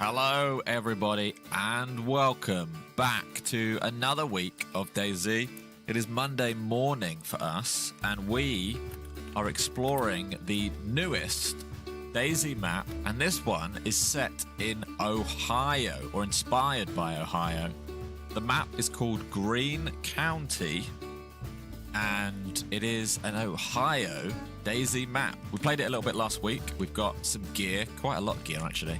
Hello, everybody, and welcome back to another week of DayZ. It is Monday morning for us, and we are exploring the newest DayZ map, and this one is set in Ohio, or inspired by Ohio. The map is called Greene County, and it is an Ohio DayZ map. We played it a little bit last week. We've got some gear, quite a lot of gear actually.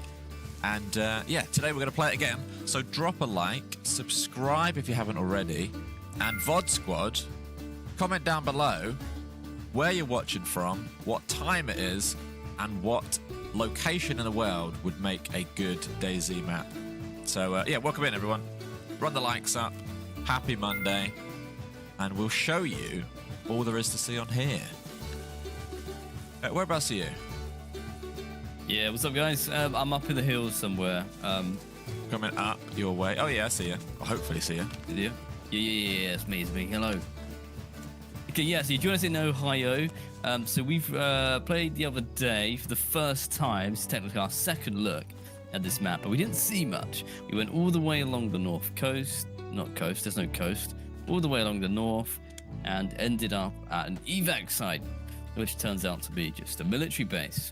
And yeah, today we're going to play it again. So drop a like, subscribe if you haven't already, and VOD Squad, comment down below where you're watching from, what time it is, and what location in the world would make a good DayZ map. So yeah, welcome in everyone. Run the likes up. Happy Monday. And we'll show you all there is to see on here. Whereabouts are you? Yeah, what's up, guys? I'm up in the hills somewhere. Coming up your way. Oh, yeah, I see you. I'll hopefully see you. Did you? Yeah, it's me. Hello. Okay, yeah, so you join us in Ohio. So we've played the other day for the first time. It's technically our second look at this map, but we didn't see much. We went all the way along the north coast. Not coast, there's no coast. All the way along the north and ended up at an evac site, which turns out to be just a military base.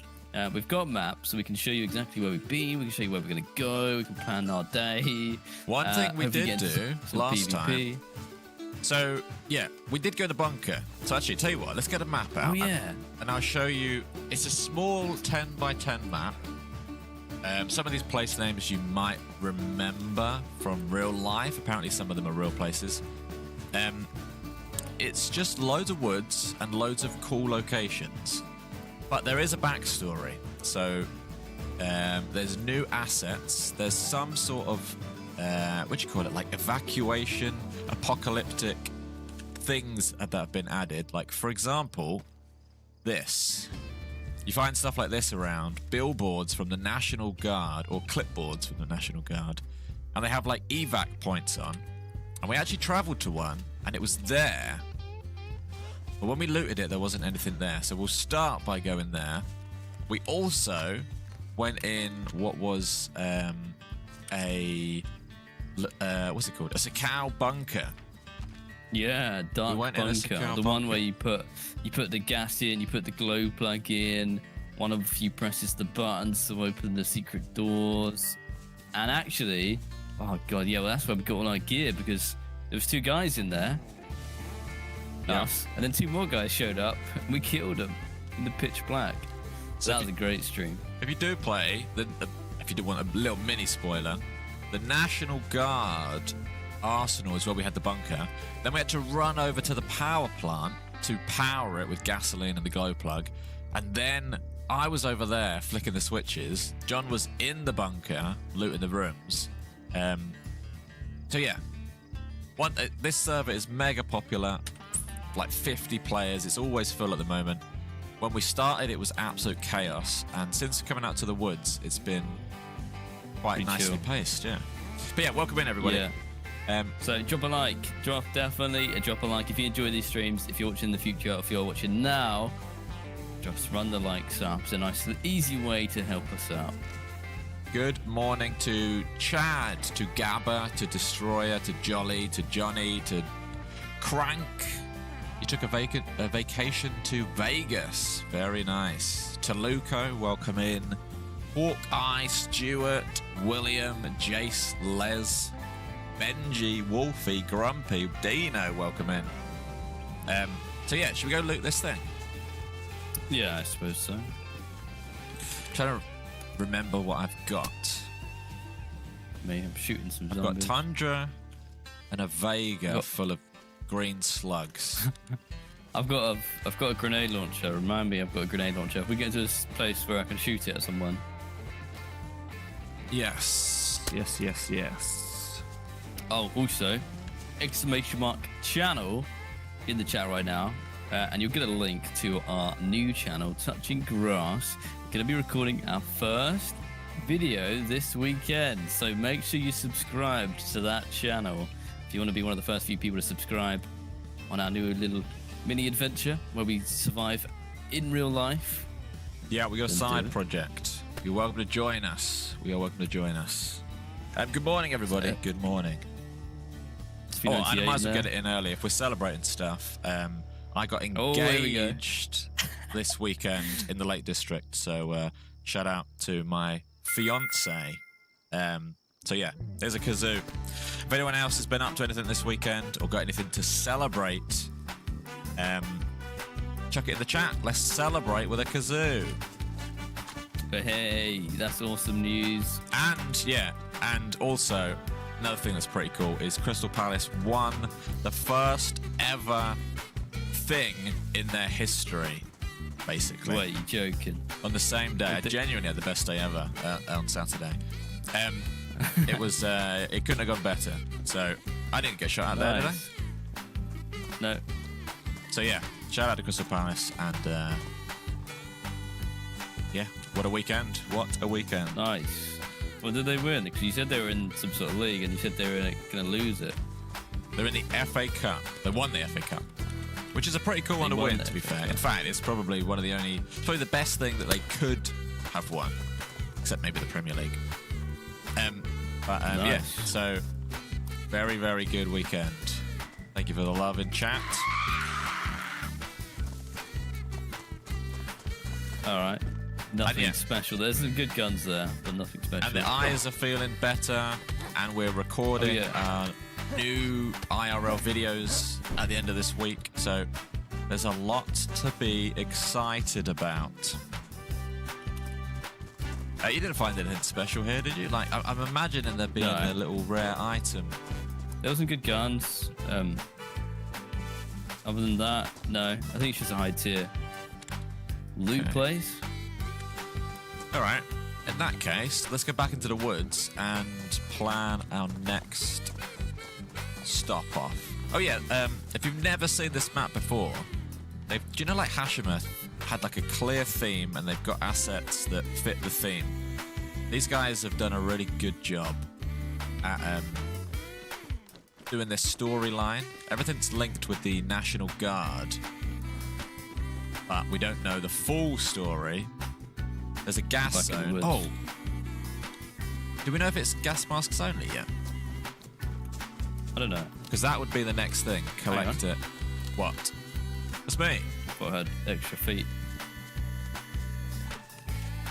We've got maps, so we can show you exactly where we've been. We can show you where we're going to go. We can plan our day. One thing we did do last PvP. time. So, yeah, we did go to the bunker. So, actually, tell you what, let's get a map out. Oh, yeah. And I'll show you. It's a small 10 by 10 map. Some of these place names you might remember from real life. Apparently, some of them are real places. It's just loads of woods and loads of cool locations. But there is a backstory. So there's new assets. There's some sort of, what do you call it? Like evacuation, apocalyptic things that have been added. Like, for example, this. You find stuff like this around. Billboards from the National Guard, or clipboards from the National Guard. And they have like evac points on. And we actually traveled to one, and it was there. But when we looted it, there wasn't anything there. So we'll start by going there. We also went in what was what's it called? A Sakau bunker. Yeah, dark bunker. The one where you put the gas in, you put the glow plug in. One of you presses the buttons to open the secret doors. And actually, oh god, yeah, well that's where we got all our gear, because there was two guys in there. Us, and then two more guys showed up and we killed them in the pitch black. So that was a great stream. If you do play, if you do want a little mini spoiler, the National Guard arsenal is where we had the bunker. Then we had to run over to the power plant to power it with gasoline and the glow plug. And then I was over there flicking the switches. John was in the bunker looting the rooms. So yeah, this server is mega popular. Like 50 players. It's always full at the moment. When we started, it was absolute chaos, and since coming out to the woods, it's been quite nicely paced. Yeah. But yeah, welcome in everybody. Yeah. So drop a like. Definitely drop a like if you enjoy these streams. If you're watching in the future, if you're watching now, just run the likes up. It's a nice, easy way to help us out. Good morning to Chad, to Gabba, to Destroyer, to Jolly, to Johnny, to Crank. You took a vacation to Vegas. Very nice. Toluco, welcome in. Hawkeye, Stuart, William, Jace, Les, Benji, Wolfie, Grumpy, Dino, welcome in. So yeah, should we go loot this thing? Yeah, I suppose so. I'm trying to remember what I've got. Me, I'm shooting some zombies. I've got Tundra and a Vega full of green slugs. I've got a grenade launcher. Remind me, I've got a grenade launcher. If we get to this place where I can shoot it at someone. Yes. Oh, also, !channel in the chat right now, and you'll get a link to our new channel, Touching Grass. We're going to be recording our first video this weekend, so make sure you subscribe to that channel if you want to be one of the first few people to subscribe on our new little mini adventure where we survive in real life. Yeah, we got a side project. You're welcome to join us. We are welcome to join us. Good morning, everybody. Good morning. Oh, I might as well get it in early. If we're celebrating stuff, I got engaged this weekend in the Lake District. So shout out to my fiance. So yeah, there's a kazoo. If anyone else has been up to anything this weekend or got anything to celebrate, chuck it in the chat. Let's celebrate with a kazoo. But hey, that's awesome news. And yeah, and also another thing that's pretty cool is Crystal Palace won the first ever thing in their history, basically. Wait, you joking? On the same day. I genuinely had the best day ever on Saturday. It was it couldn't have gone better. So I didn't get shot out there, did I? No. So yeah, shout out to Crystal Palace and yeah, what a weekend. What a weekend. Nice. Well, did they win? Because you said they were in some sort of league and you said they were going to lose it. They're in the FA Cup. They won the FA Cup, which is a pretty cool one to win, to be fair. In fact, it's probably one of the only, it's probably the best thing that they could have won, except maybe the Premier League. Nice. Yeah, so very, very good weekend. Thank you for the love in chat. All right. Nothing special. There's some good guns there, but nothing special. And the eyes are feeling better, and we're recording our new IRL videos at the end of this week. So there's a lot to be excited about. You didn't find anything special here, did you? Like, I'm imagining there being a little rare item. There were some good guns. Other than that, no. I think it's just a high tier loot place. All right. In that case, let's go back into the woods and plan our next stop off. Oh yeah. If you've never seen this map before, do you know like Hashima had like a clear theme and they've got assets that fit the theme? These guys have done a really good job at doing this storyline. Everything's linked with the National Guard, but we don't know the full story. There's a gas zone. Oh, do we know if it's gas masks only yet? I don't know. Because that would be the next thing. Collect it. What? That's me. Thought I had extra feet.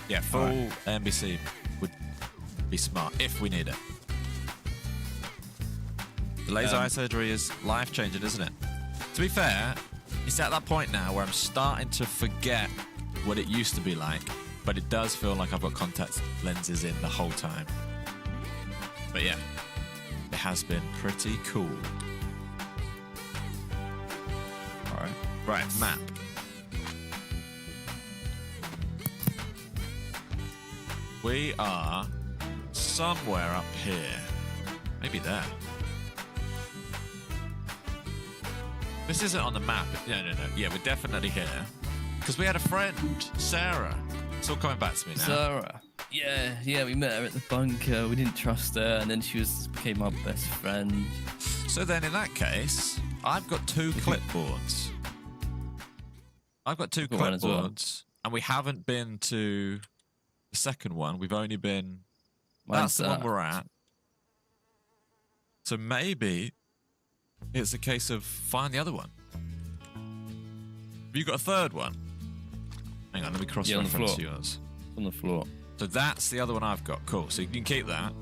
Yeah, full NBC would be smart if we need it. The laser eye surgery is life-changing, isn't it? To be fair, it's at that point now where I'm starting to forget what it used to be like, but it does feel like I've got contact lenses in the whole time. But yeah, it has been pretty cool. All right. Right, map. We are somewhere up here. Maybe there. This isn't on the map. No. Yeah, we're definitely here. Because we had a friend, Sarah. It's all coming back to me now. Sarah. Yeah, we met her at the bunker. We didn't trust her, and then she became our best friend. So then in that case, I've got two clipboards. And we haven't been to the second one. We've only been... That's the one we're at. So maybe it's a case of find the other one. Have you got a third one? Hang on, let me cross-reference yours. On the floor. So that's the other one I've got. Cool. So you can keep that.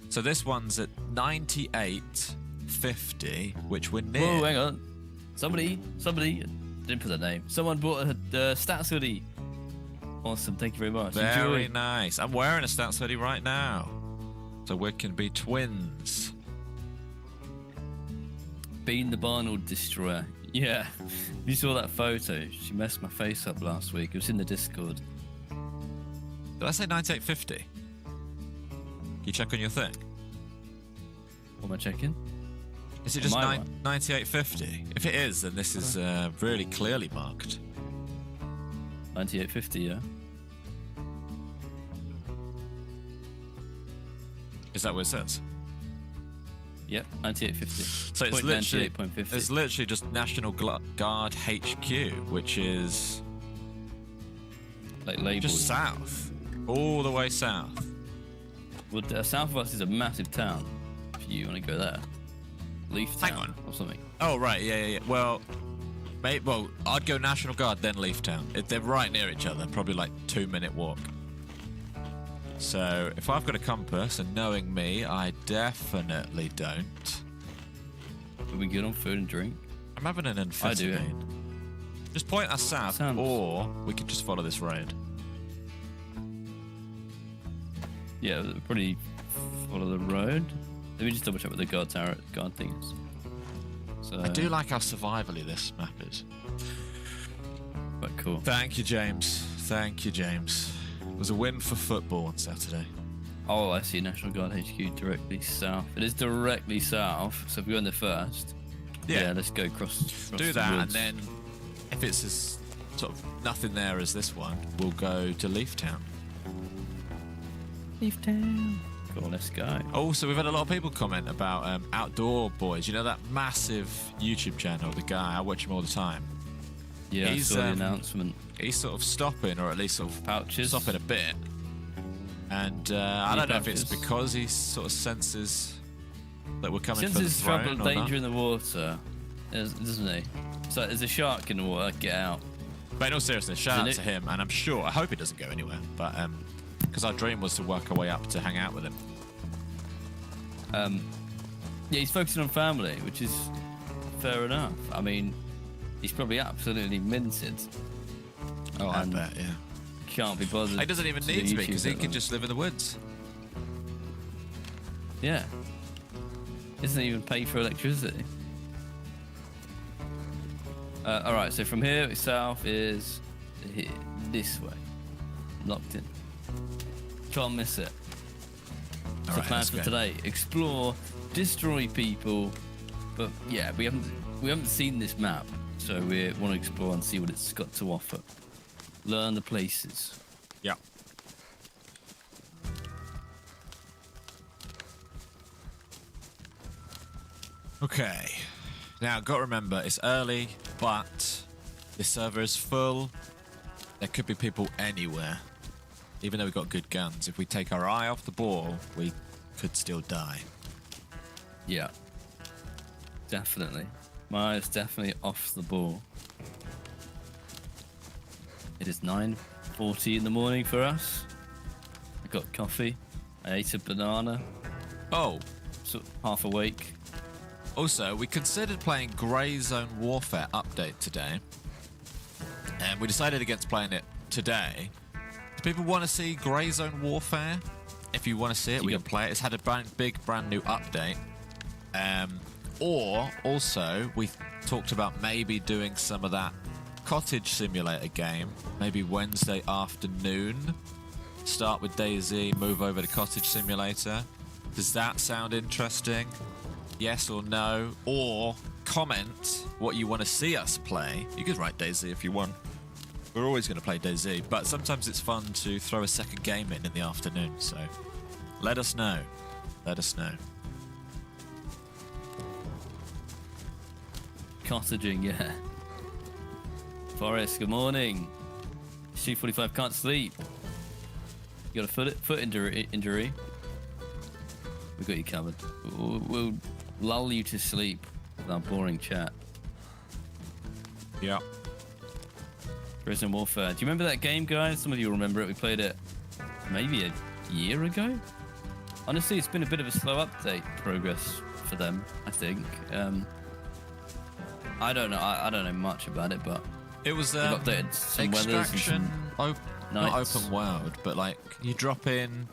So this one's at 98.50, which we're near. Whoa, hang on. Somebody didn't put their name. Someone bought a stats hoodie. Awesome. Thank you very much. Very Enjoy. nice. I'm wearing a stats hoodie right now. So we can be twins. Bean the Barnard Destroyer. Yeah. You saw that photo. She messed my face up last week. It was in the Discord. Did I say 98.50? Can you check on your thing? What am I checking? Is it just 98.50? If it is, then this is really clearly marked. 98.50, yeah. Is that what it says? Yep, 98.50. So it's literally just National Guard HQ, which is like labeled. Just south, all the way south. Well, south of us is a massive town. If you want to go there, Leaf Town Hang on. or something. Oh, right. Yeah. Well, I'd go National Guard, then Leaf Town. They're right near each other, probably like 2-minute walk. So if I've got a compass, and knowing me, I definitely don't. Are we good on food and drink? I'm having an amphetamine. I do. Just point us south, or we could just follow this road. Yeah, we'll probably follow the road. Let me just double check what the guard thing is. So, I do like how survivally this map is. Quite cool. Thank you, James. Thank you, James. It was a win for football on Saturday. Oh, I see National Guard HQ directly south. It is directly south, so if we go in there first, yeah let's go across do the that, woods. and then if it's as sort of nothing there as this one, we'll go to Leaf Town. Leaf Town. Cool, let's go. Also, we've had a lot of people comment about Outdoor Boys. You know that massive YouTube channel, the guy, I watch him all the time. Yeah, He's, I saw the announcement. He's sort of stopping, or at least sort of Pouches. stopping a bit. And I don't know if it's pouches. because he sort of senses that we're coming Since for the there's throne trouble, or danger not. in the water, doesn't he? So there's a shark in the water. Get out. But in all seriousness, shout out to him, and I'm sure, I hope he doesn't go anywhere, but because our dream was to work our way up to hang out with him. Yeah, he's focusing on family, which is fair enough. I mean, he's probably absolutely minted. Oh, I bet, yeah. Can't be bothered. He doesn't even do need to be, YouTube because he that can long. just live in the woods. Yeah. Doesn't even pay for electricity. All right, so from here, south is here, this way. Locked in. Can't miss it. All So right, plans let's for go. today: explore, destroy people. But yeah, we haven't seen this map, so we want to explore and see what it's got to offer. Learn the places. Yeah. Okay. Now, got to remember, it's early, but the server is full. There could be people anywhere. Even though we've got good guns, if we take our eye off the ball, we could still die. Yeah. Definitely. My eye's definitely off the ball. It is 9:40 in the morning for us. I got coffee. I ate a banana. Oh, So half awake. also, we considered playing Grey Zone Warfare Update today. And we decided against playing it today. Do people want to see Grey Zone Warfare? If you want to see it, we can play it. It's had a big brand new update. Or also, we talked about maybe doing some of that cottage simulator game, maybe Wednesday afternoon. Start with DayZ, move over to cottage simulator. Does that sound interesting? Yes or no? Or comment what you want to see us play. You could write DayZ if you want. We're always going to play DayZ, but sometimes it's fun to throw a second game in the afternoon. So let us know. Let us know. Cottaging, yeah. Forrest, good morning. It's 2:45, can't sleep. You got a foot injury? We got you covered. We'll lull you to sleep with our boring chat. Yeah. Prison Warfare. Do you remember that game, guys? Some of you will remember it. We played it maybe a year ago. Honestly, it's been a bit of a slow update progress for them, I think. I don't know. I don't know much about it, but It was they've updated some weathers and Extraction, some not nights. open world, but like you drop in.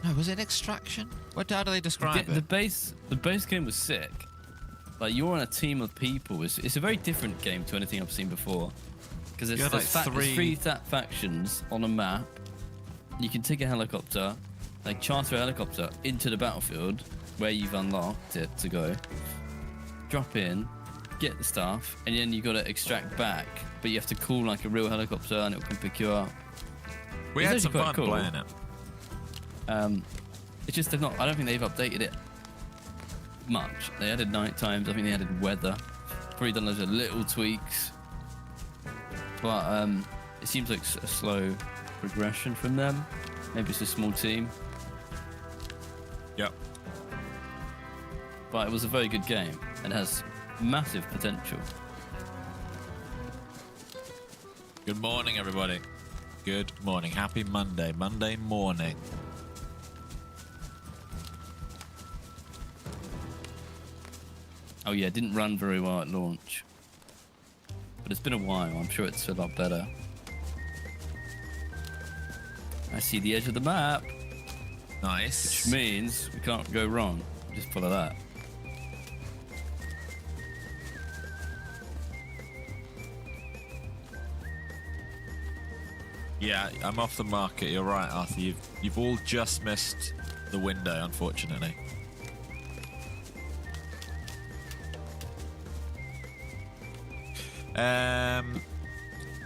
No, was it Extraction? How do they describe The it? base game was sick. Like you're on a team of people. It's a very different game to anything I've seen before. Because You there's had, like, three- factions on a map. You can take a helicopter, like charter a helicopter into the battlefield where you've unlocked it to go. Drop in, get the stuff, and then you got to extract back. But you have to call like a real helicopter, and it'll come pick you up. We It's had some actually fun quite cool. playing it. It's just they've not. I don't think they've updated it much. They added night times. I think they added weather. Probably done loads of little tweaks. But it seems like a slow progression from them. Maybe it's a small team. Yep. But it was a very good game and has massive potential. Good morning, everybody. Good morning. Happy Monday. Monday morning. Oh yeah, it didn't run very well at launch. But it's been a while. I'm sure it's a lot better. I see the edge of the map. Nice. Which means we can't go wrong. Just follow that. Yeah, I'm off the market. You're right, Arthur. You've all just missed the window, unfortunately.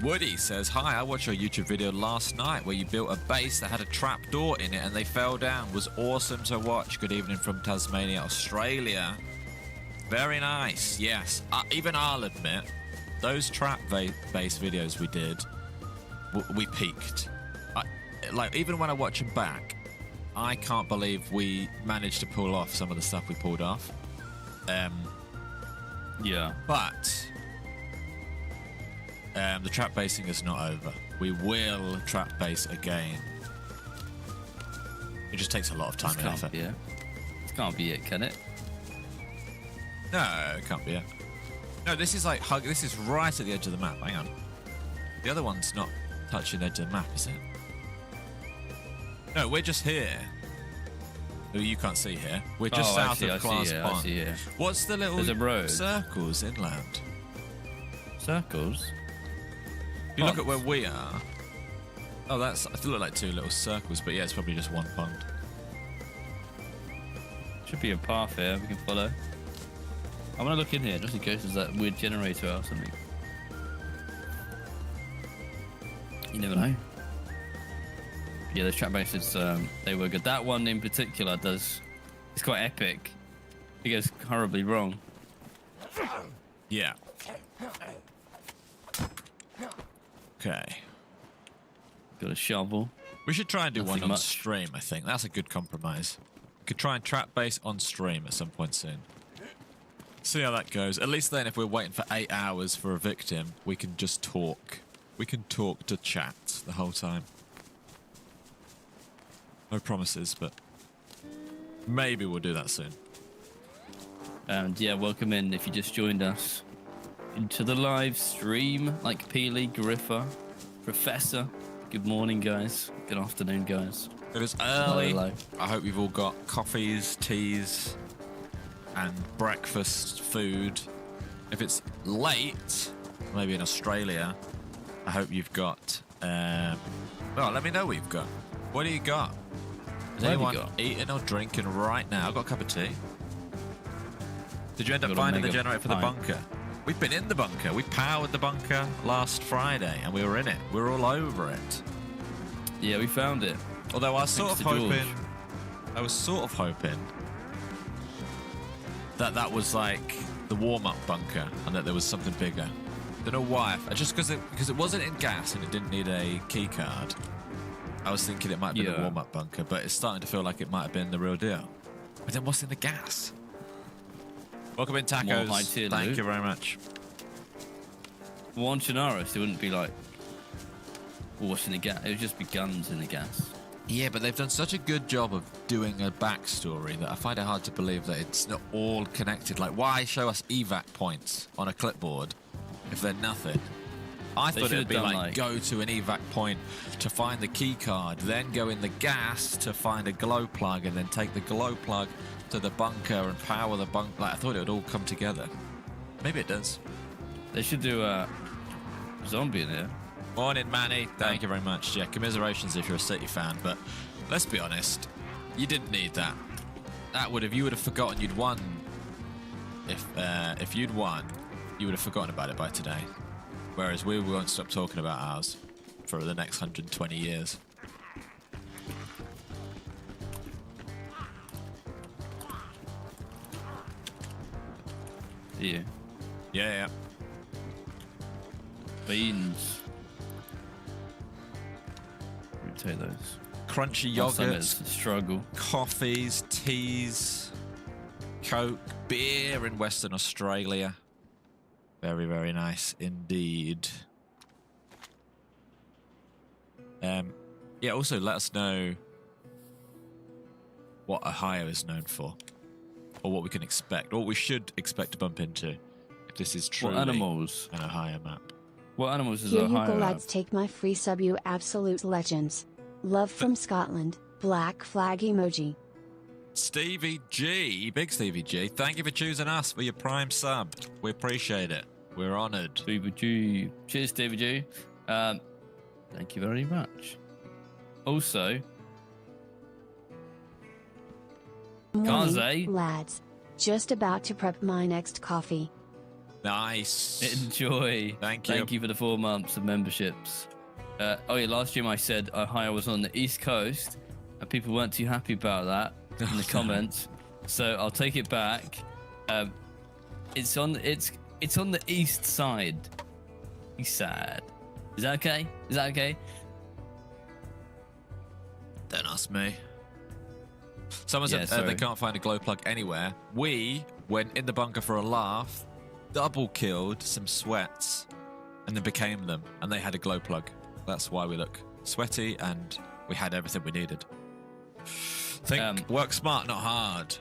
Woody says, hi, I watched your YouTube video last night where you built a base that had a trapdoor in it and they fell down. Was awesome to watch. Good evening from Tasmania, Australia. Very nice. Yes, even I'll admit, those trap-based videos we did, we peaked. Like, even when I watch them back, I can't believe we managed to pull off some of the stuff we pulled off. Yeah. But the trap basing is not over. We will trap base again. It just takes a lot of time and effort. Yeah. This can't be it, can it? No, it can't be it. No, this is like this is right at the edge of the map. Hang on. The other one's not touching the edge of the map, is it? No, we're just here. Oh, you can't see here. We're just south of Class Pond. I see here. What's the little There's a road. circles inland? Circles? If you look at where we are. Oh, that's. I feel like two little circles, but yeah, it's probably just one pond. Should be a path here we can follow. I want to look in here just in case there's that weird generator or something. You never know. Yeah, those trap bases, they were good. That one in particular it's quite epic. It goes horribly wrong. Yeah. Okay. Got a shovel. We should try and do Nothing one on much. stream, I think. That's a good compromise. We could try and trap base on stream at some point soon. See how that goes. At least then, if we're waiting for 8 hours for a victim, we can just talk. We can talk to chat the whole time. No promises, but maybe we'll do that soon. And yeah, welcome in if you just joined us into the live stream, like Peely, Griffer, Professor. Good morning, guys. Good afternoon, guys. It is early. Hello. I hope you've all got coffees, teas, and breakfast food. If it's late, maybe in Australia, I hope you've got. Well, let me know what you've got. What do you got? Is What have you anyone got? eating or drinking right now? I've got a cup of tea. Did you end up Got a finding the mega generator for the pint. bunker? We've been in the bunker. We powered the bunker last Friday, and we were in it. We were all over it. Yeah, we found it. Although I was sort of Thanks to hoping, George. I was sort of hoping that was like the warm-up bunker, and that there was something bigger. Don't know why. Just because it wasn't in gas and it didn't need a key card. I was thinking it might have been a Yeah. warm-up bunker, but it's starting to feel like it might have been the real deal. But then what's in the gas? Welcome in, More tacos. high-tier Thank loot. you very much. One Chinaris, it wouldn't be like, well, what's in the gas? It would just be guns in the gas. Yeah, but they've done such a good job of doing a backstory that I find it hard to believe that it's not all connected. Like, why show us evac points on a clipboard if they're nothing? I They thought should it'd be have done, like, like- go to an evac point to find the key card, then go in the gas to find a glow plug, and then take the glow plug to the bunker and power the bunker. Like, I thought it would all come together. Maybe it does. They should do a zombie in here. Morning, Manny. Thank you very much. Yeah, commiserations if you're a City fan, but let's be honest, you didn't need that. If you would have forgotten you'd won. If you'd won, you would have forgotten about it by today. Whereas we won't stop talking about ours for the next 120 years. Yeah. Yeah. Beans. Rotate those. crunchy Last time it's yogurts, a struggle. coffees, teas, Coke, beer in Western Australia. Very, very nice indeed. Yeah, also let us know what Ohio is known for, or what we can expect, or what we should expect to bump into if this is truly What animals? an Ohio map. What animals is Here you Ohio go, have? lads, take my free sub, you absolute legends. Love from Scotland, black flag emoji. Stevie G, big Stevie G, thank you for choosing us for your prime sub. We appreciate it. We're honoured. David G. Cheers, David G. Thank you very much. Also, Morning, Kaze. lads. Just about to prep my next coffee. Nice. Enjoy. Thank you. Thank you for the 4 months of memberships. Oh yeah, last year I said Ohio was on the East Coast, and people weren't too happy about that in the comments. So I'll take it back. It's on the east side. East side. Is that okay? Is that okay? Don't ask me. Someone Yeah, said they sorry. can't find a glow plug anywhere. We went in the bunker for a laugh, double killed some sweats, and then became them, and they had a glow plug. That's why we look sweaty, and we had everything we needed. Work smart, not hard.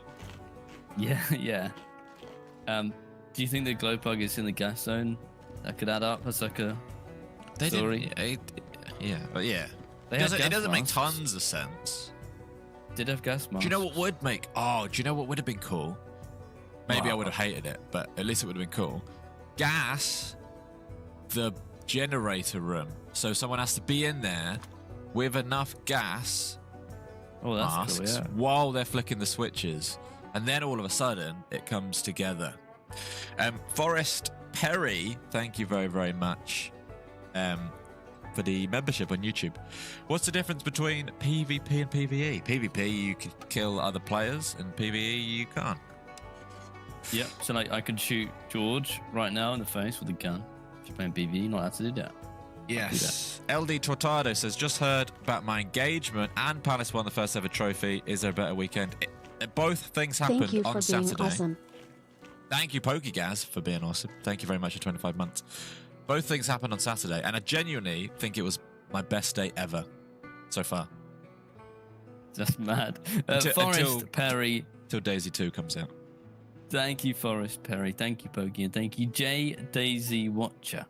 Yeah, yeah. Do you think the glow plug is in the gas zone? That could add up as like a story. But yeah. They It have doesn't, gas it doesn't make masks. tons of sense. Did have gas masks. Do you know what would make? Oh, do you know what would have been cool? Maybe I What? would have hated it, but at least it would have been cool. Gas the generator room, so someone has to be in there with enough gas Oh, that's masks cool. Yeah. while they're flicking the switches, and then all of a sudden it comes together. Forrest Perry, thank you very, very much for the membership on YouTube. What's the difference between PvP and PvE? PvP, you can kill other players, and PvE, you can't. Yep. So like I could shoot George right now in the face with a gun. If you're playing PvE, you're not allowed to do that. Yes. LD Tortado says, just heard about my engagement and Palace won the first ever trophy. Is there a better weekend? Both things happened Thank you on for Saturday. being awesome. Thank you, Pokegaz, for being awesome. Thank you very much for 25 months. Both things happened on Saturday, and I genuinely think it was my best day ever so far. That's mad. Until- Forrest Perry. Till DayZ 2 comes out. Thank you, Forrest Perry. Thank you, Pokey, and thank you, J DayZ Watcher.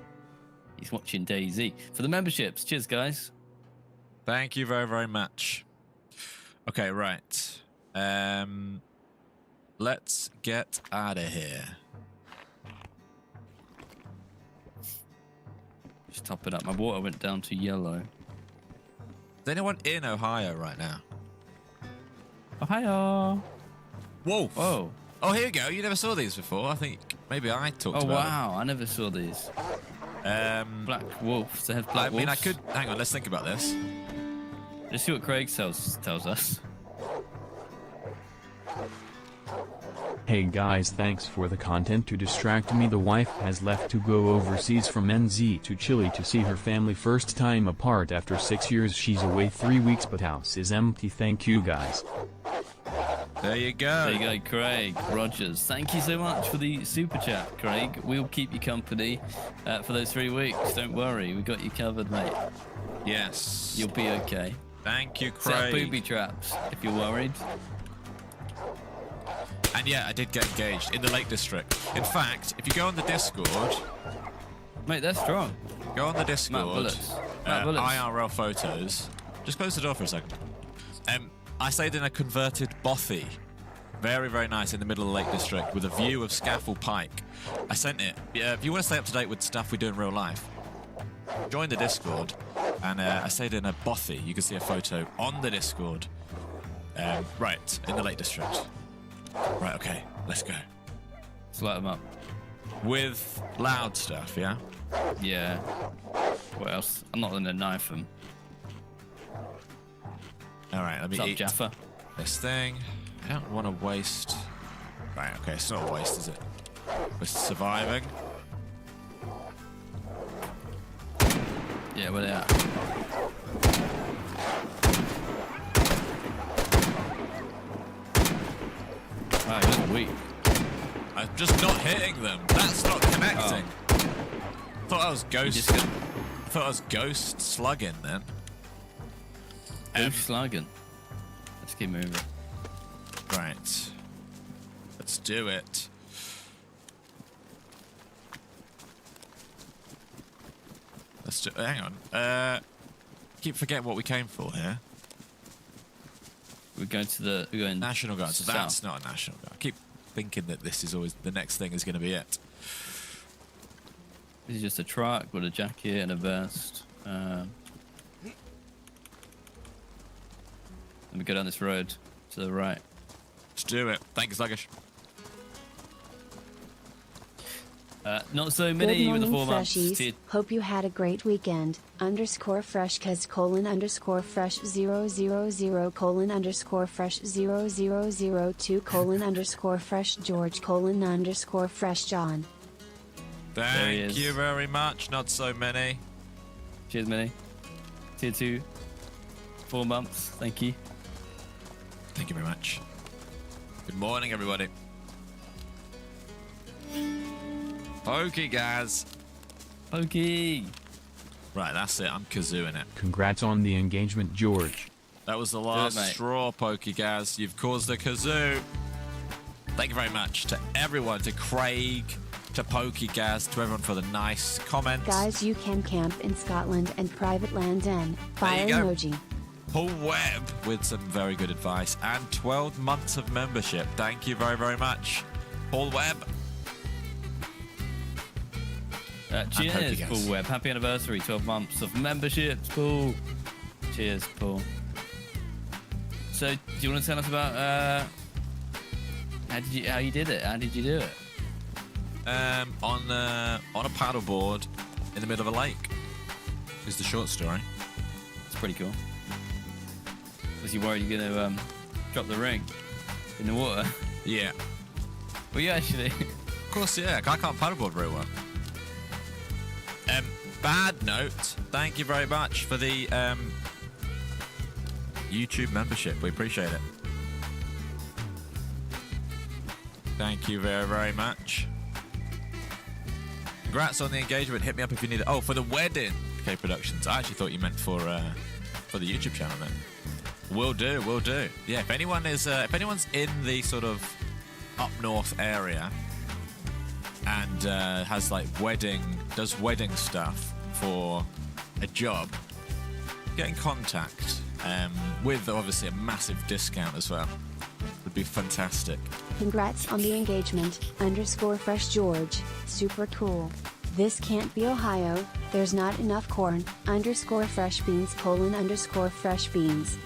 He's watching DayZ for the memberships. Cheers, guys. Thank you very, very much. Okay, right. Let's get out of here. Just top it up. My water went down to yellow. Is anyone in Ohio right now? Ohio. Whoa. Whoa. Oh, here we go. You never saw these before. I think maybe I talked Oh, about wow. I never saw these. them. Black wolves. They have black I mean, I wolves. could... Hang on, let's think about this. Let's see what Craig tells us. Hey guys, thanks for the content to distract me. The wife has left to go overseas from NZ to Chile to see her family, first time apart after 6 years. She's away 3 weeks but house is empty. Thank you guys. There you go. There you go, Craig Rogers. Thank you so much for the super chat, Craig. We'll keep you company for those 3 weeks. Don't worry, we got you covered, mate. Yes. You'll be okay. Thank you, Set up Craig. booby traps if you're worried. And yeah, I did get engaged in the Lake District. In fact, if you go on the Discord, Mate, they're strong. go on the Discord, Bullets. Matt Bullets. IRL photos. Just close the door for a second. I stayed in a converted bothy. Very, very nice in the middle of the Lake District with a view of Scaffold Pike. I sent it. Yeah, if you want to stay up to date with stuff we do in real life, join the Discord. And I stayed in a bothy. You can see a photo on the Discord. Right, in the Lake District. Right, okay, let's go. Let's light them up. With loud stuff, yeah? Yeah. What else? I'm not going to knife them. All right, let me What's up, eat Jaffa? this thing. I don't want to waste... Right, okay, it's not a waste, is it? We're surviving. Yeah, where they at? Wow, you're weak. I'm just not hitting them. That's not connecting. Thought I was thought I was ghost slugging then. Slugging. Let's keep moving. Right. Let's do it. Let's do. Hang on. Keep forgetting what we came for here. We're going National Guard. So south. that's not a National Guard. I keep thinking that this is always the next thing is going to be it. This is just a truck with a jacket and a vest. Let me go down this road to the right. Let's do it. Thank you, Sluggish. Not so Good many with the morning, 4 months. freshies. Hope you had a great weekend. _freshkez : _fresh 000 : _fresh 0002 : _fresh George : _fresh John. Thank you very much. Not so many. Cheers, Minnie. Tier 2. 4 months. Thank you. Thank you very much. Good morning, everybody. Pokey, guys. Pokey. Right, that's it. I'm kazooing it. Congrats on the engagement, George. That was the last mate. straw, Pokey, guys. You've caused a kazoo. Thank you very much to everyone, to Craig, to Pokey, guys, to everyone for the nice comments. Guys, you can camp in Scotland and private land in. Fire There you go. emoji. Paul Webb with some very good advice and 12 months of membership. Thank you very, very much, Paul Webb. Cheers, Pokey, guys. Paul Webb. Happy anniversary. 12 months of membership, Paul. Cheers, Paul. So, do you want to tell us about how you did it? How did you do it? On a paddleboard in the middle of a lake is the short story. It's pretty cool. Was you worried you're gonna drop the ring in the water? Yeah. Well, you actually. Of course, yeah. I can't paddleboard very well. Bad note. Thank you very much for the YouTube membership. We appreciate it. Thank you very, very much. Congrats on the engagement. Hit me up if you need it. Oh, for the wedding, K Productions. I actually thought you meant for the YouTube channel then. Will do, will do. Yeah, if anyone's in the sort of up north area and has like does wedding stuff for a job, get in contact with obviously a massive discount as well. Would be fantastic. Congrats on the engagement. _fresh George. Super cool. This can't be Ohio. There's not enough corn. _fresh beans : _fresh beans.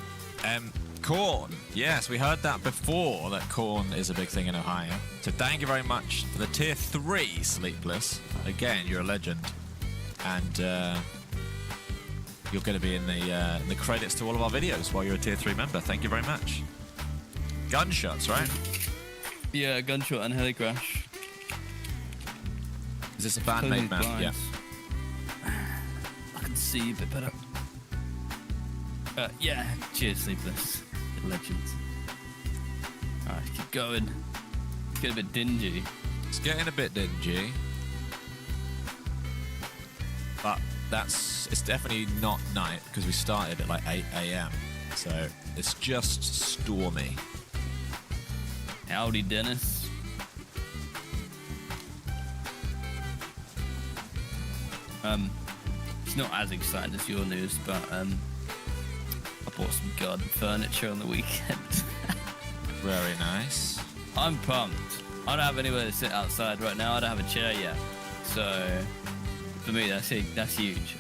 Corn. Yes, we heard that before, that corn is a big thing in Ohio. So thank you very much for the tier 3 Sleepless. Again, you're a legend. And you're going to be in the credits to all of our videos while you're a tier 3 member. Thank you very much. Gunshots, right? Yeah, gunshot and heli crash. Is this a fan-made map? Yeah. I can see a bit better. Yeah, cheers, Sleepless. Legends. Alright, keep going. It's getting a bit dingy. It's getting a bit dingy. But it's definitely not night because we started at like 8 a.m. So it's just stormy. Howdy, Dennis. It's not as exciting as your news, but I bought some garden furniture on the weekend. Very nice. I'm pumped. I don't have anywhere to sit outside right now. I don't have a chair yet. So for me, that's huge.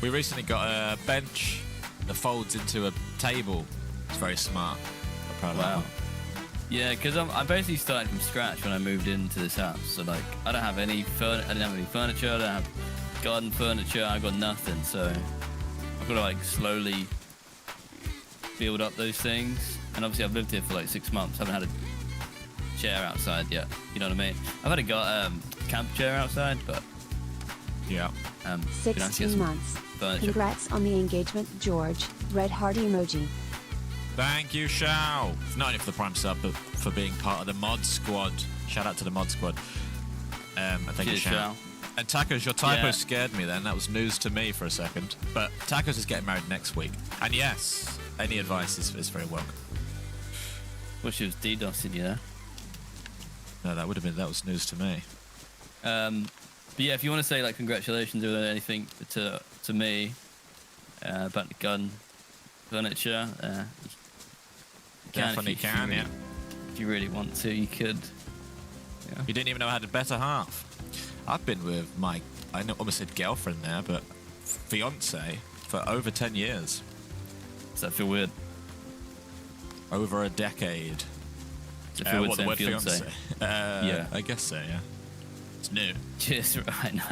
We recently got a bench that folds into a table. It's very smart. I'm proud of that Wow. one. Yeah, because I basically started from scratch when I moved into this house. So like, I don't have any furniture. I don't have garden furniture. I got nothing. So I've got to like slowly build up those things. And obviously, I've lived here for like 6 months. I haven't had a chair outside yet. You know what I mean? I've had a camp chair outside, but Yeah. 16 months. furniture. Congrats on the engagement, George. Red heart emoji. Thank you, Shao. Not only for the Prime sub, but for being part of the mod squad. Shout out to the mod squad. Thank you, Shao. And Tacos, your typo scared me then. That was news to me for a second. But Tacos is getting married next week. And yes, any advice is very welcome. Well, she was DDoSing you there. No, that was news to me. But yeah, if you want to say like congratulations or anything to me about the gun furniture, Definitely can, yeah. If you really want to, you could. Yeah. You didn't even know I had a better half. I've been with I almost said girlfriend there, but fiance for over 10 years. Does that feel weird? Over a decade. Does it feel weird saying word fiance? fiance? Yeah. I guess so, yeah. It's new. Cheers, I know.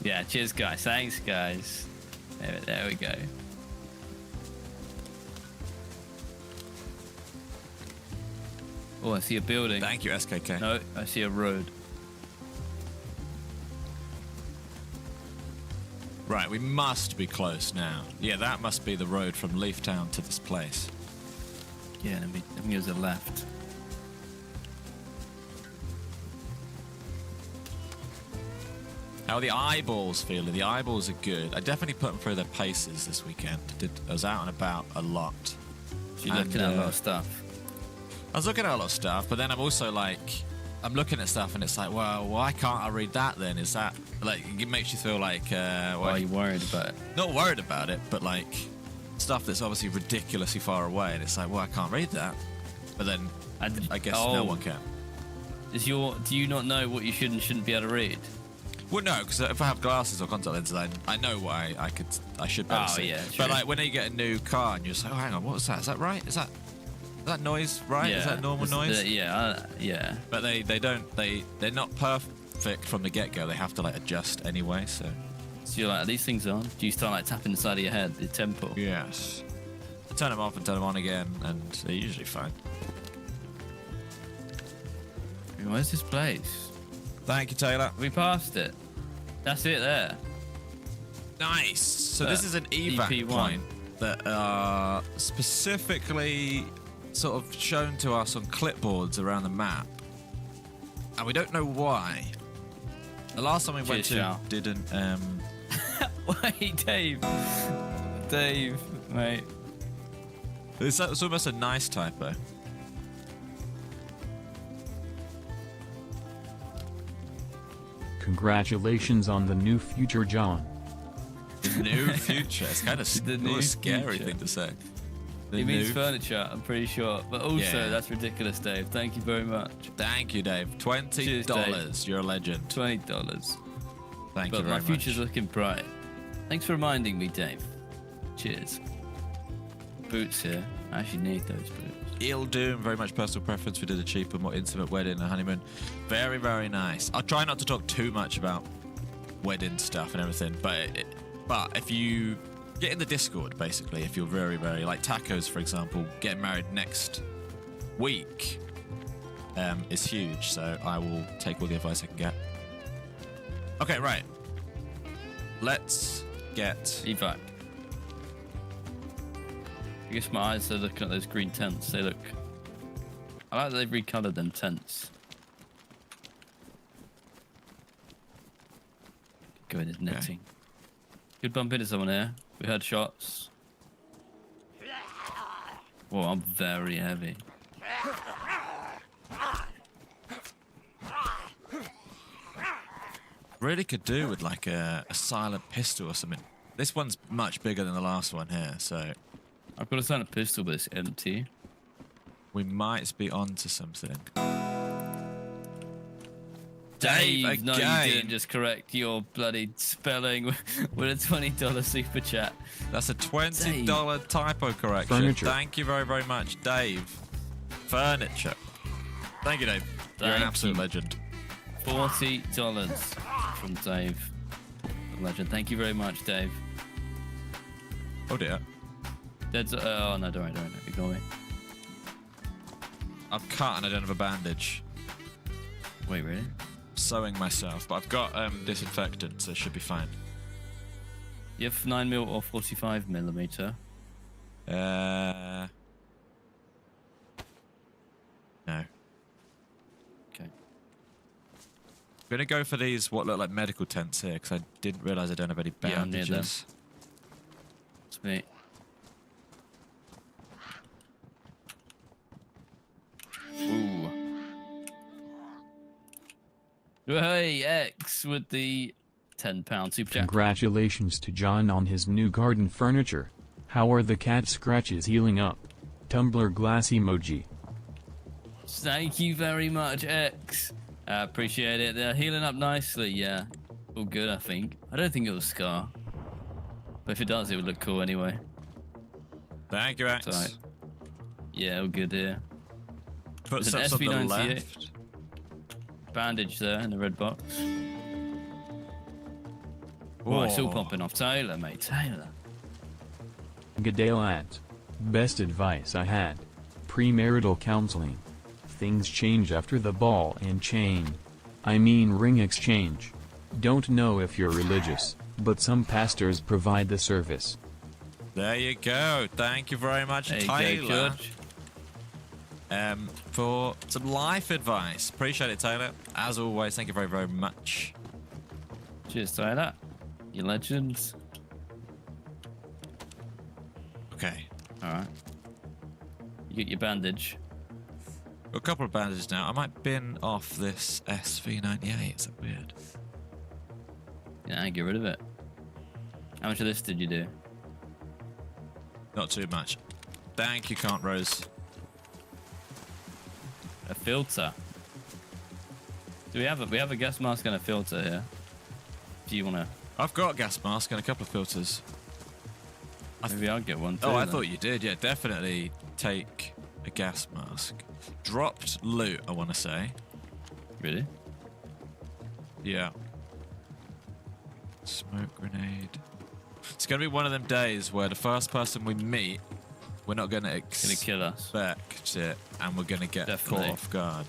Yeah, cheers, guys. Thanks, guys. There we go. Oh, I see a building. Thank you, SKK. No, I see a road. Right, we must be close now. Yeah, that must be the road from Leaftown to this place. Yeah, let me use the left. How are the eyeballs feeling? The eyeballs are good. I definitely put them through their paces this weekend. I was out and about a lot. So you're looking at a lot of stuff. I was looking at a lot of stuff, but then I'm also like, I'm looking at stuff and it's like, well, why can't I read that then? Is that, like, it makes you feel like, why are you worried about it? Not worried about it, but like, stuff that's obviously ridiculously far away, and it's like, well, I can't read that. But then, I guess no one can. Do you not know what you should and shouldn't be able to read? Well, no, because if I have glasses or contact lenses, I know why I should be able to see. Yeah, but like when you get a new car and you're just like, oh, hang on, what was that? Is that right? Is that noise right? Yeah. Is that normal noise? Yeah. But they're not perfect from the get-go. They have to like adjust anyway. So you're like, are these things on? Do you start like tapping the side of your head, the temple? yes, I turn them off and turn them on again, and they're usually fine. Where's this place? Thank you, Taylor. We passed it. That's it there. Nice. So this is an evac EP1 point that specifically sort of shown to us on clipboards around the map, and we don't know why. The last time we went to didn't. Wait, Dave, mate. It's almost a nice typo. Congratulations on the new future, John. The new future. It's kind of a scary thing to say. It means furniture, I'm pretty sure. But also, that's ridiculous, Dave. Thank you very much. Thank you, Dave. $20. Dave. You're a legend. $20. Thank you very much. But my future's looking bright. Thanks for reminding me, Dave. Cheers. Boots here. I actually need those boots. Il Doom, very much personal preference. We did a cheaper, more intimate wedding and honeymoon. Very, very nice. I'll try not to talk too much about wedding stuff and everything, but if you get in the Discord, basically, if you're very, very, like Tacos, for example, getting married next week is huge, so I will take all the advice I can get. Okay, right. Let's get... Evac. I guess my eyes are looking at those green tents. They look... I like that they've recolored them tents. Go in his netting. Good bump into someone here. We heard shots. Whoa, I'm very heavy. Really could do with like a silent pistol or something. This one's much bigger than the last one here, so... I've got a silent pistol, but it's empty. We might be onto something. Dave, again. no, you didn't just correct your bloody spelling with a $20 super chat. That's a $20 Dave. typo correction. Furniture. Thank you very, very much, Dave. Furniture. Thank you, Dave. You're an absolute legend. $40 from Dave. The legend. Thank you very much, Dave. Oh dear. Oh no, don't worry, ignore me. I'm cut and I don't have a bandage. Wait, really? Sewing myself, but I've got disinfectant, so it should be fine. You have 9mm or 45mm? gonna go for these what look like medical tents here because I didn't realize I don't have any bandages. Yeah, Sweet. Ooh. Hey, X with the £10 super chat. Congratulations to John on his new garden furniture. How are the cat scratches healing up? Tumblr glass emoji. Thank you very much, X. I appreciate it. They're healing up nicely, yeah. All good, I think. I don't think it'll scar. But if it does, it would look cool anyway. Thank you, X. Right. Yeah, all good here. Put There's an some on the SV98 left. bandage there in the red box. Oh, it's all Whoa. popping off. Taylor, mate. Taylor. Good day, lads. Best advice I had. Premarital counseling. Things change after the ball and chain. I mean ring exchange. Don't know if you're religious, but some pastors provide the service. There you go. Thank you very much, There you go, Taylor. George. For some life advice. Appreciate it, Taylor. As always, thank you very, very much. Cheers, Taylor. You legends. Okay. Alright. You get your bandage. Got a couple of bandages now. I might bin off this SV98. Is that weird? Yeah, get rid of it. How much of this did you do? Not too much. Thank you, Can't Rose. A filter. Do we have a gas mask and a filter here? Do you wanna? I've got a gas mask and a couple of filters. Maybe I'll get one too. Oh, I then. thought you did. Yeah, definitely take a gas mask. Dropped loot, I want to say. Really? Yeah. Smoke grenade. It's going to be one of them days where the first person we meet, we're not going to Gonna kill us. expect it, and we're going to get Definitely. caught off guard.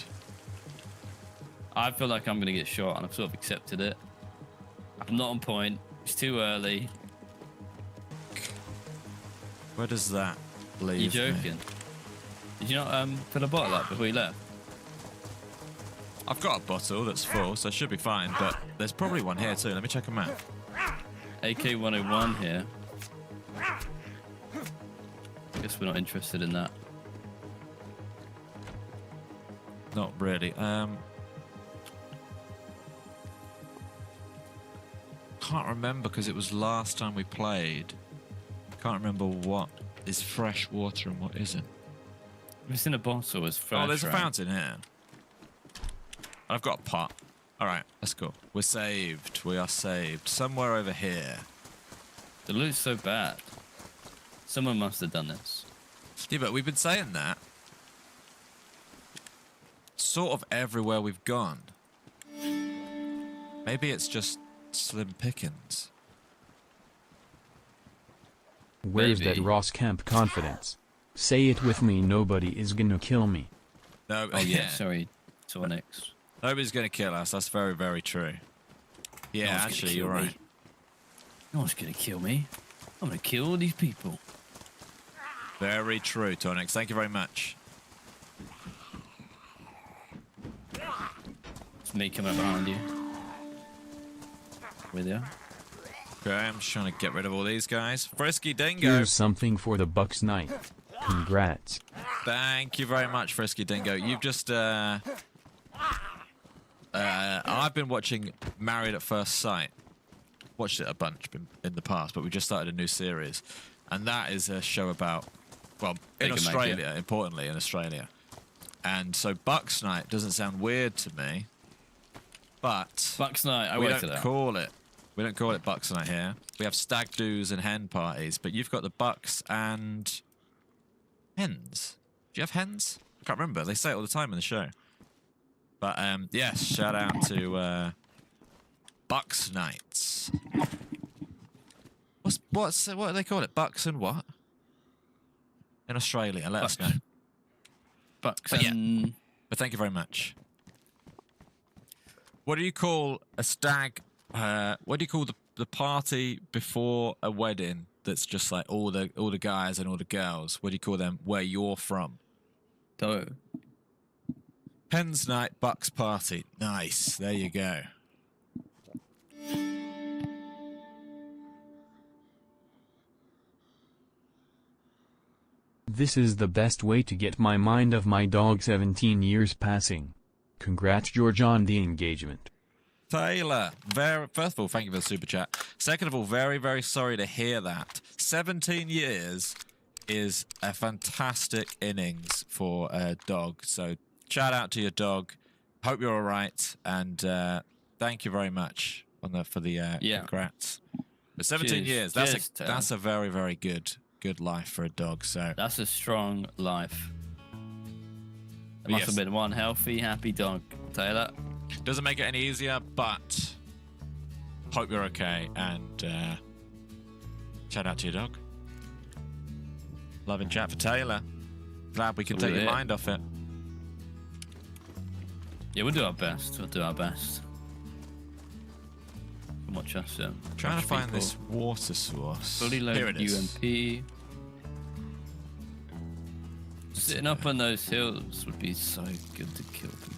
I feel like I'm gonna get shot, and I've sort of accepted it. I'm not on point. It's too early. Where does that leave You me? joking? Did you not fill a bottle up before you left? I've got a bottle that's full, so it should be fine, but there's probably one here too. Let me check them out. AK-101 here. Guess we're not interested in that. Not really. Can't remember because it was last time we played. Can't remember what is fresh water and what isn't. If it's in a bottle, it's fresh. Oh, there's a right? fountain here. I've got a pot. All right, let's go. We're saved. We are saved. Somewhere over here. The loot's so bad. Someone must have done this. Yeah, but we've been saying that. Sort of everywhere we've gone. Maybe it's just slim pickings. Where's Maybe. that Ross Kemp confidence? Say it with me, nobody is gonna kill me. No, Oh yeah, sorry, Tonix. Nobody's going to kill us. That's very, very true. Yeah, No one's gonna actually, kill you're me. right. No one's gonna kill me. I'm gonna kill all these people. Very true, Tonix. Thank you very much. It's me coming up behind you. With you. Okay, I'm just trying to get rid of all these guys. Frisky Dingo. Here's something for the Bucks night. Congrats. Thank you very much, Frisky Dingo. You've just, I've been watching Married at First Sight. Watched it a bunch in the past, but we just started a new series. And that is a show about, well, in Big Australia, America. importantly in Australia. And so Bucks Night doesn't sound weird to me, but Bucks night. I we worked don't it out. call it. We don't call it Bucks Night here. We have stag doos and hen parties, but you've got the bucks and hens. Do you have hens? I can't remember. They say it all the time in the show. But yes, shout out to Bucks Nights. What do they call it? Bucks and what? In Australia, let us know. Bucks But yeah. and But thank you very much. What do you call a stag? What do you call the party before a wedding? That's just like all the guys and all the girls. What do you call them? Where you're from? dough. Hens night, Bucks party. Nice. There you go. This is the best way to get my mind of my dog 17 years passing. Congrats George on the engagement. Taylor, first of all, thank you for the super chat. Second of all, very, very sorry to hear that. 17 years is a fantastic innings for a dog. So shout out to your dog. Hope you're all right. And thank you very much for the congrats. But 17 years, that's a very, very good life for a dog. So that's a strong life. It must have been one healthy, happy dog, Taylor. Doesn't make it any easier, but hope you're okay. And shout out to your dog. Loving chat for Taylor. Glad we could take your mind off it. Yeah, we'll do our best. We'll do our best. Watch us. Trying to find this water source. Fully loaded UMP. Sitting up on those hills would be so good to kill people.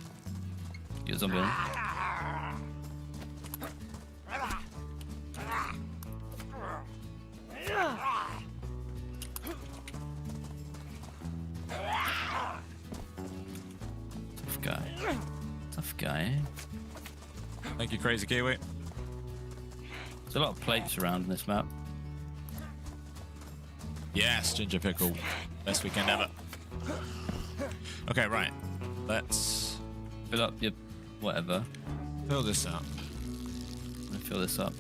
Get a zombie on. Tough guy. Tough guy. Thank you, Crazy Kiwi. There's a lot of plates around in this map. Yes, Ginger Pickle. Best weekend ever. Okay, right. Let's fill up your whatever. Fill this up. I'm gonna fill this up.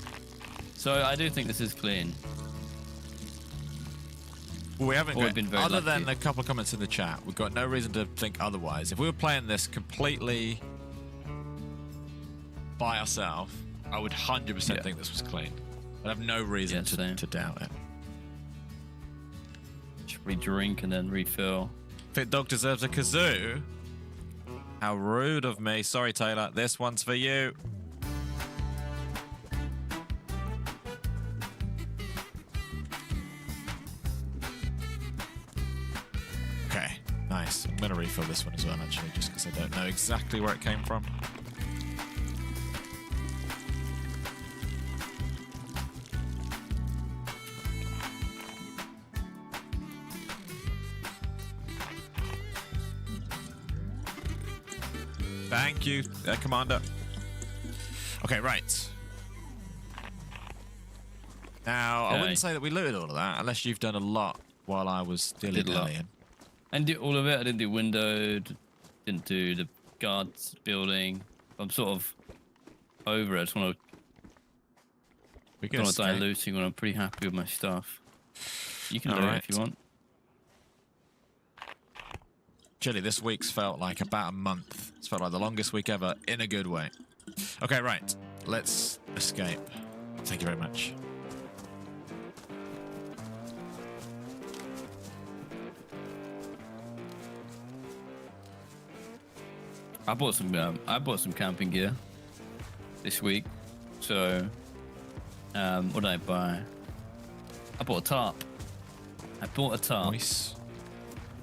So I do think this is clean. Well, we haven't got, been very other lucky. than a couple of comments in the chat, we've got no reason to think otherwise. If we were playing this completely by ourselves, I would 100% think this was clean. I'd have no reason to doubt it. Just re-drink and then refill. Fit dog deserves a kazoo. How rude of me. Sorry, Taylor. This one's for you. Okay, nice. I'm going to refill this one as well, actually, just because I don't know exactly where it came from. Thank you, Commander. Okay, right. Now, I wouldn't say that we looted all of that, unless you've done a lot while I was dilly-dallying. I didn't do all of it. I didn't do windowed, didn't do the guards building. I'm sort of over it. I just want to die looting when I'm pretty happy with my stuff. You can do it if you want. Chilly, this week's felt like about a month. It's felt like the longest week ever, in a good way. Okay, right. Let's escape. Thank you very much. I bought some camping gear this week. So, what did I buy? I bought a tarp. Nice.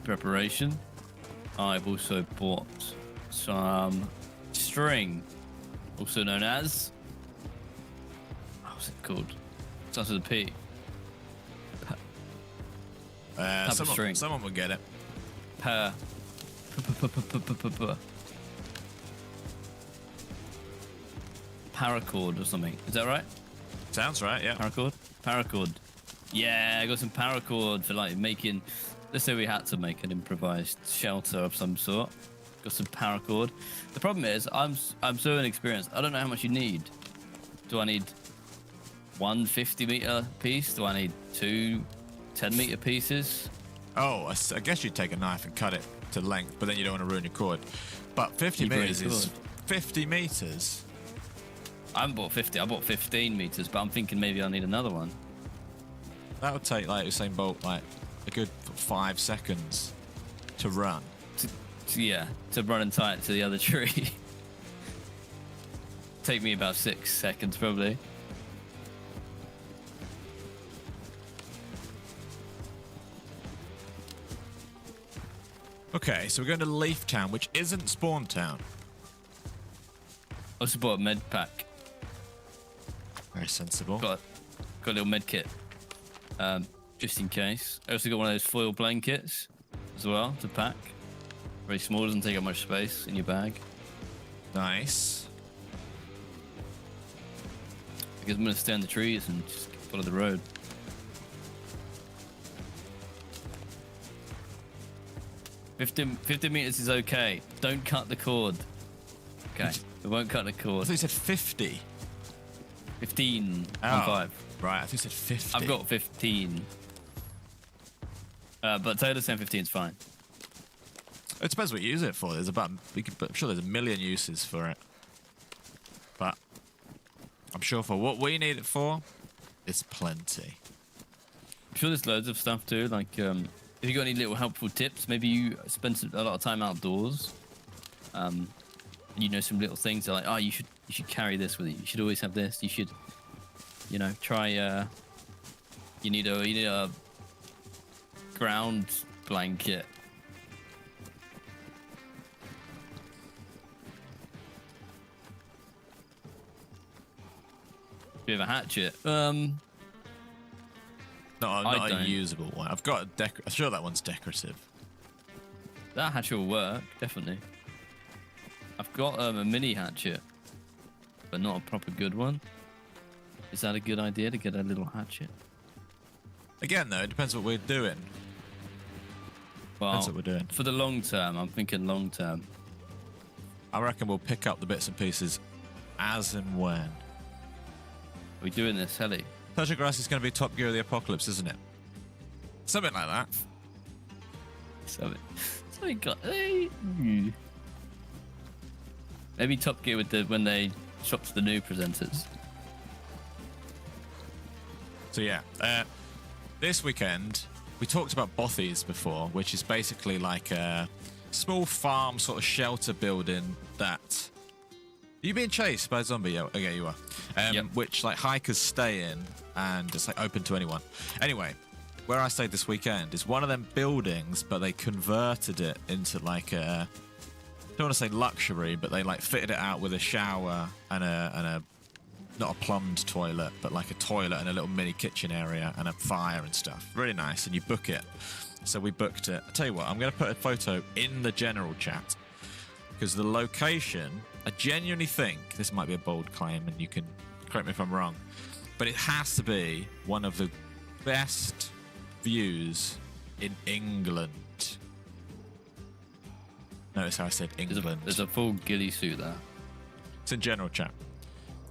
Preparation. I've also bought some string, also known as, what's it called? Starts with a P. Someone will get it. Paracord or something. Is that right? Sounds right, yeah. Paracord. Yeah, I got some paracord for like making. Let's say we had to make an improvised shelter of some sort. Got some paracord. The problem is, I'm so inexperienced. I don't know how much you need. Do I need one 50-meter piece? Do I need two 10-meter pieces? Oh, I guess you'd take a knife and cut it to length, but then you don't want to ruin your cord. But 50 meters is 50 meters. I haven't bought 50. I bought 15 meters, but I'm thinking maybe I need another one. That would take like Usain Bolt like a good 5 seconds to run. To run and tie it to the other tree. Take me about 6 seconds probably. Okay, so we're going to Leaf Town, which isn't Spawn Town. Also bought a med pack. Very sensible. Got a little med kit, just in case. I also got one of those foil blankets as well to pack. Very small, doesn't take up much space in your bag. Nice. Because I'm gonna stay in the trees and just follow the road. Fifty meters is okay. Don't cut the cord. Okay, we won't cut the I cord. thought you said 50. 15 Oh, on 5. Right, I thought you said 50. I've got 15. But Taylor saying 15 is fine. It depends what you use it for. There's I'm sure there's a million uses for it. But I'm sure for what we need it for, it's plenty. I'm sure there's loads of stuff too. Like, if you got any little helpful tips, maybe you spend a lot of time outdoors. You know, some little things are like, oh, you should carry this with you. You should always have this. You should, you know, try. You need a ground blanket. Do you have a hatchet? Not a usable one. I've got I'm sure that one's decorative. That hatchet will work, definitely. I've got a mini hatchet, but not a proper good one. Is that a good idea to get a little hatchet? Again, though, it depends what we're doing. Well, Depends what we're doing. for the long term, I'm thinking long term. I reckon we'll pick up the bits and pieces as and when. Are we doing this, Helly? Touch of Grass is going to be Top Gear of the Apocalypse, isn't it? Something like that. Something got. Maybe Top Gear with when they swapped the new presenters. So yeah, this weekend we talked about bothies before, which is basically like a small farm sort of shelter building that. Are you being chased by a zombie? Yeah, okay, you are. Yep. Which like hikers stay in, and it's like open to anyone. Anyway, where I stayed this weekend is one of them buildings, but they converted it into like a. I don't want to say luxury, but they like fitted it out with a shower and a not a plumbed toilet, but like a toilet and a little mini kitchen area and a fire and stuff. Really nice, and you book it. So we booked it. I'll tell you what, I'm going to put a photo in the general chat because the location, I genuinely think, this might be a bold claim and you can correct me if I'm wrong, but it has to be one of the best views in England. Notice how I said England. There's a full ghillie suit there. It's in general chat.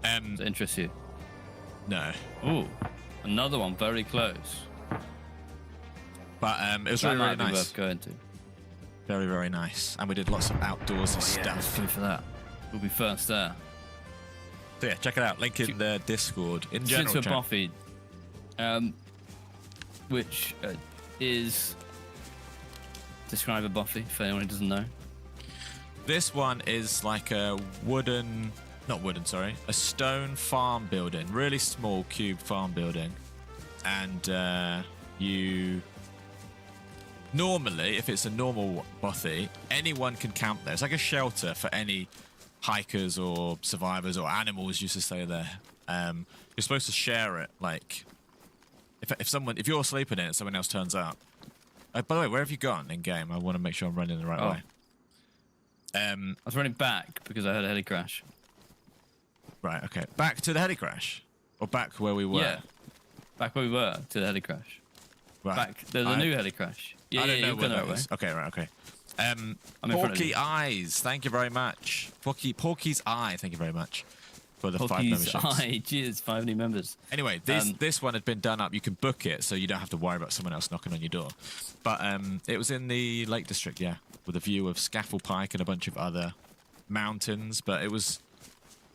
Does it interest you? No. Ooh, another one very close. But it was That really, might really be nice. worth going to. Very, very nice. And we did lots of outdoorsy Yeah, let's stuff. go for that. We'll be first there. So yeah, check it out. Link in the Discord. In general Since we're chat. Buffy, which is describe a Buffy for anyone who doesn't know. This one is like a a stone farm building. Really small cube farm building. And you... Normally, if it's a normal bothy, anyone can camp there. It's like a shelter for any hikers or survivors or animals used to stay there. You're supposed to share it. Like, if you're sleeping in it, someone else turns up. By the way, where have you gone in game? I want to make sure I'm running the right way. I was running back because I heard a heli crash. Right. Okay. Back to the heli crash, or back where we were. Yeah, back where we were to the heli crash. Right. Back there's a new heli crash. Yeah, I don't know you've where gone the that right is. way. Okay. Right. Okay. I'm in front of Porky you. Eyes, thank you very much. Porky's Eye, thank you very much for the 5 Porky's memberships. Eye, cheers, 5 new members. Anyway, this one had been done up. You can book it, so you don't have to worry about someone else knocking on your door. But it was in the Lake District, yeah, with a view of Scaffold Pike and a bunch of other mountains. But that was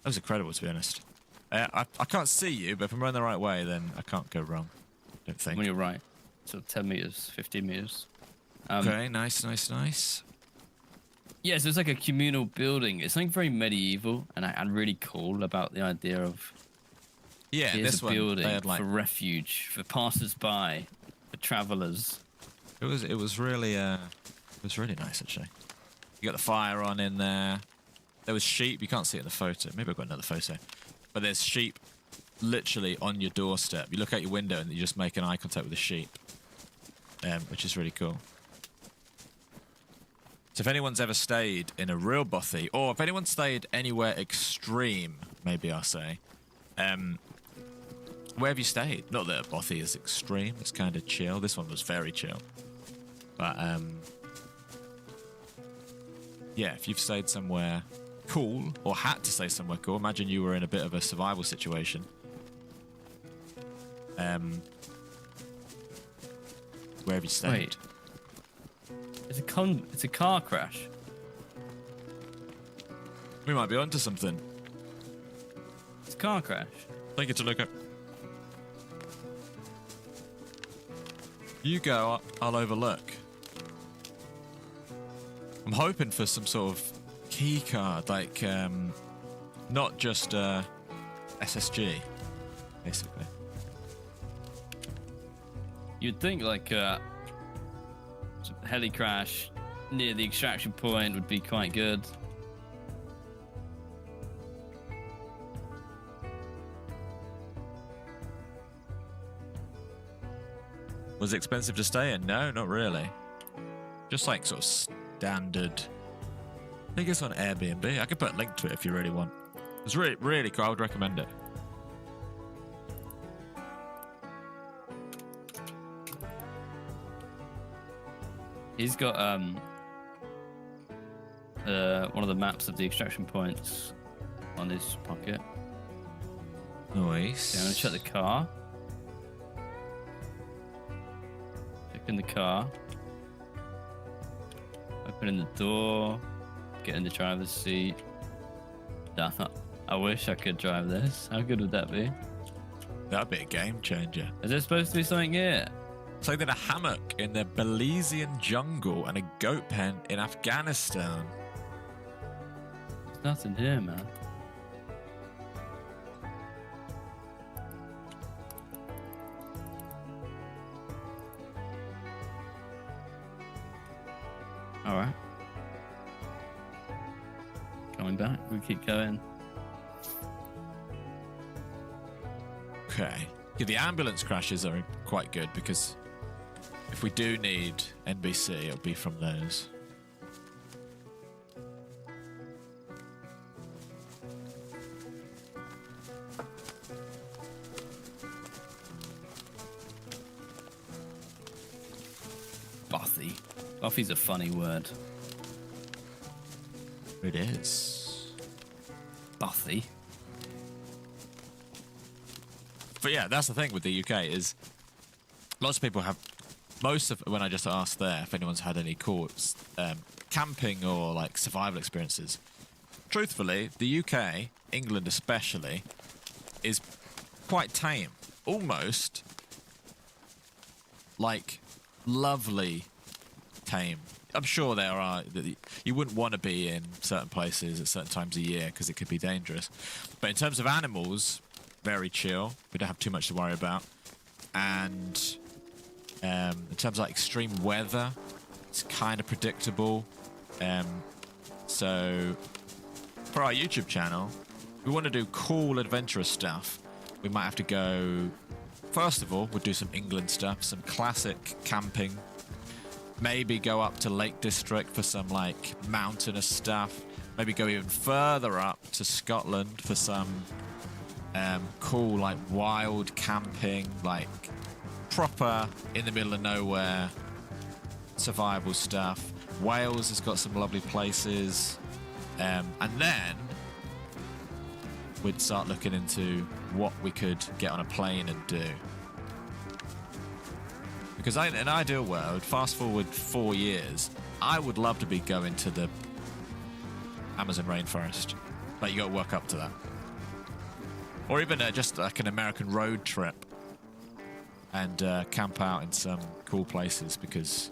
incredible, to be honest. I can't see you, but if I'm running the right way, then I can't go wrong. I don't think. When you're right, so 10 meters, 15 meters. Okay, nice. Yeah, so it's like a communal building. It's something very medieval and really cool about the idea of here's this a one building they had like for refuge, for passers-by, for travelers. it was really was really nice, actually. You got the fire on in there. There was sheep. You can't see it in the photo. Maybe I've got another photo. But there's sheep literally on your doorstep. You look out your window and you just make an eye contact with the sheep, which is really cool. So if anyone's ever stayed in a real bothy, or if anyone stayed anywhere extreme, maybe I'll say, where have you stayed? Not that a bothy is extreme, it's kind of chill. This one was very chill. But, yeah, if you've stayed somewhere cool, or had to stay somewhere cool, imagine you were in a bit of a survival situation. Where have you stayed? Wait. It's a car crash. We might be onto something. It's a car crash. Take it to look at. You go, I'll overlook. I'm hoping for some sort of key card, like not just SSG, basically. You'd think like heli crash near the extraction point would be quite good. Was it expensive to stay in? No, not really. Just like sort of standard. I think it's on Airbnb. I could put a link to it if you really want. It's really, really cool. I would recommend it. He's got one of the maps of the extraction points on his pocket. Nice. Okay, I'm gonna shut the car. Check in the car. Opening the door. Get in the driver's seat. Damn, I wish I could drive this. How good would that be? That'd be a game changer. Is there supposed to be something here? So they did a hammock in the Belizean jungle and a goat pen in Afghanistan. There's nothing here, man. Alright. Coming back, we keep going. Okay. Yeah, the ambulance crashes are quite good because if we do need NBC, it'll be from those. Bothy. Bothy's a funny word. It is. Bothy. But yeah, that's the thing with the UK is lots of people have, most of, when I just asked there if anyone's had any cool camping or like survival experiences. Truthfully, the UK, England especially, is quite tame. Almost like lovely tame. I'm sure there are, you wouldn't want to be in certain places at certain times of year because it could be dangerous. But in terms of animals, very chill. We don't have too much to worry about. And in terms of like extreme weather, it's kind of predictable. So for our YouTube channel, we want to do cool adventurous stuff. We might have to go, first of all, we'll do some England stuff, some classic camping. Maybe go up to Lake District for some like mountainous stuff. Maybe go even further up to Scotland for some cool like wild camping, like proper in the middle of nowhere survival stuff. Wales has got some lovely places, and then we'd start looking into what we could get on a plane and do. Because in an ideal world, fast forward 4 years, I would love to be going to the Amazon rainforest. Like, you got to work up to that. Or even just like an American road trip and camp out in some cool places, because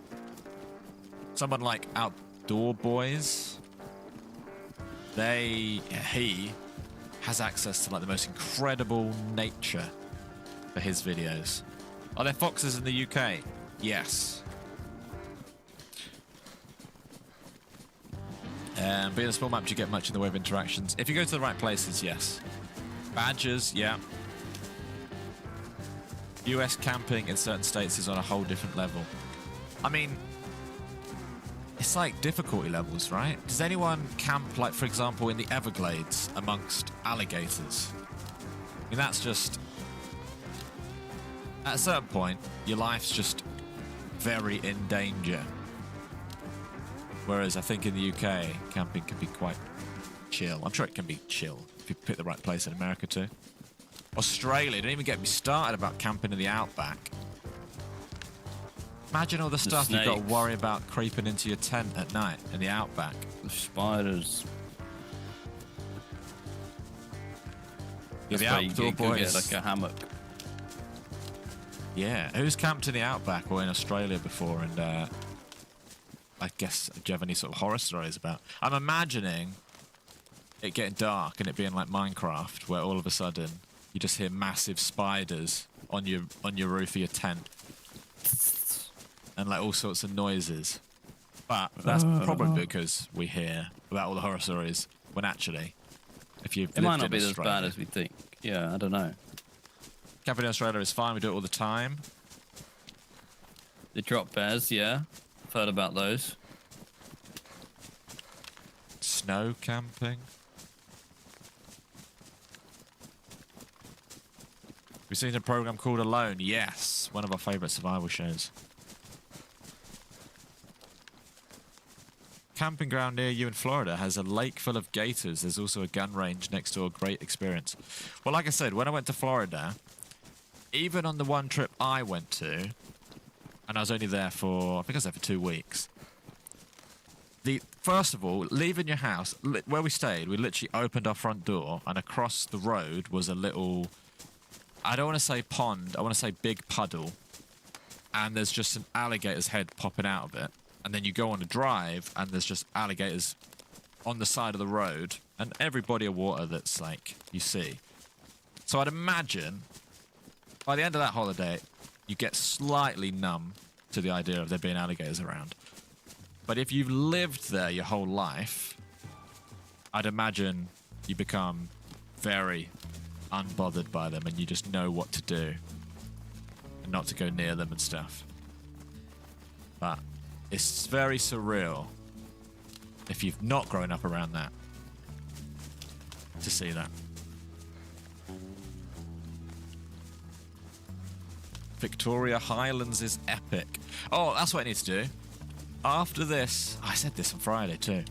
someone like Outdoor Boys, he has access to like the most incredible nature for his videos. Are there foxes in the UK? Yes. But in a small map, do you get much in the way of interactions? If you go to the right places, yes. Badges, yeah. US camping in certain states is on a whole different level. I mean, it's like difficulty levels, right? Does anyone camp, like, for example, in the Everglades amongst alligators? I mean, that's just... At a certain point, your life's just very in danger. Whereas I think in the UK, camping can be quite chill. I'm sure it can be chill if you pick the right place in America too. Australia, don't even get me started about camping in the outback. Imagine all the stuff you've got to worry about creeping into your tent at night in the outback. The spiders. Yeah, the That's where outdoor you go boys. get like a hammock. Yeah, who's camped in the outback or in Australia before? And I guess, do you have any sort of horror stories about? I'm imagining it getting dark and it being like Minecraft, where all of a sudden you just hear massive spiders on your roof of your tent, and like all sorts of noises. But that's probably because we hear about all the horror stories. When actually, if you've It might lived not in be as Australia, bad as we think. Yeah, I don't know. camping in Australia is fine. We do it all the time. The drop bears, yeah. I've heard about those. Snow camping. We've seen a program called Alone. Yes, one of our favourite survival shows. Camping ground near you in Florida has a lake full of gators. There's also a gun range next door. Great experience. Well, like I said, when I went to Florida, even on the one trip I went to, and I was only there for, I think I was there for 2 weeks. First of all, leaving your house, where we stayed, we literally opened our front door, and across the road was a little, I don't want to say pond, I want to say big puddle, and there's just an alligator's head popping out of it. And then you go on a drive, and there's just alligators on the side of the road, and every body of water that's like you see. So I'd imagine by the end of that holiday, you get slightly numb to the idea of there being alligators around. But if you've lived there your whole life, I'd imagine you become very unbothered by them, and you just know what to do and not to go near them and stuff. But it's very surreal if you've not grown up around that to see that. Victoria Highlands is epic. Oh, that's what I need to do. After this, I said this on Friday too.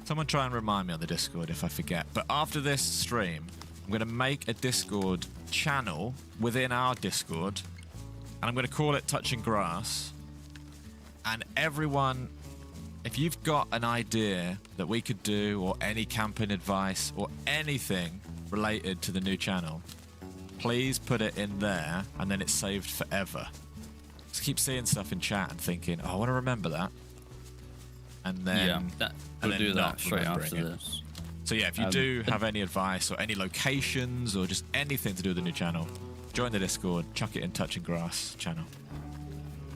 Someone try and remind me on the Discord if I forget. But after this stream, I'm going to make a Discord channel within our Discord, and I'm going to call it Touching Grass. And everyone, if you've got an idea that we could do, or any camping advice, or anything related to the new channel, please put it in there, and then it's saved forever. Just keep seeing stuff in chat and thinking, oh, I want to remember that. And then, we'll do that straight remembering after it. this. So yeah, if you do have any advice or any locations or just anything to do with the new channel, join the Discord, chuck it in Touching Grass channel.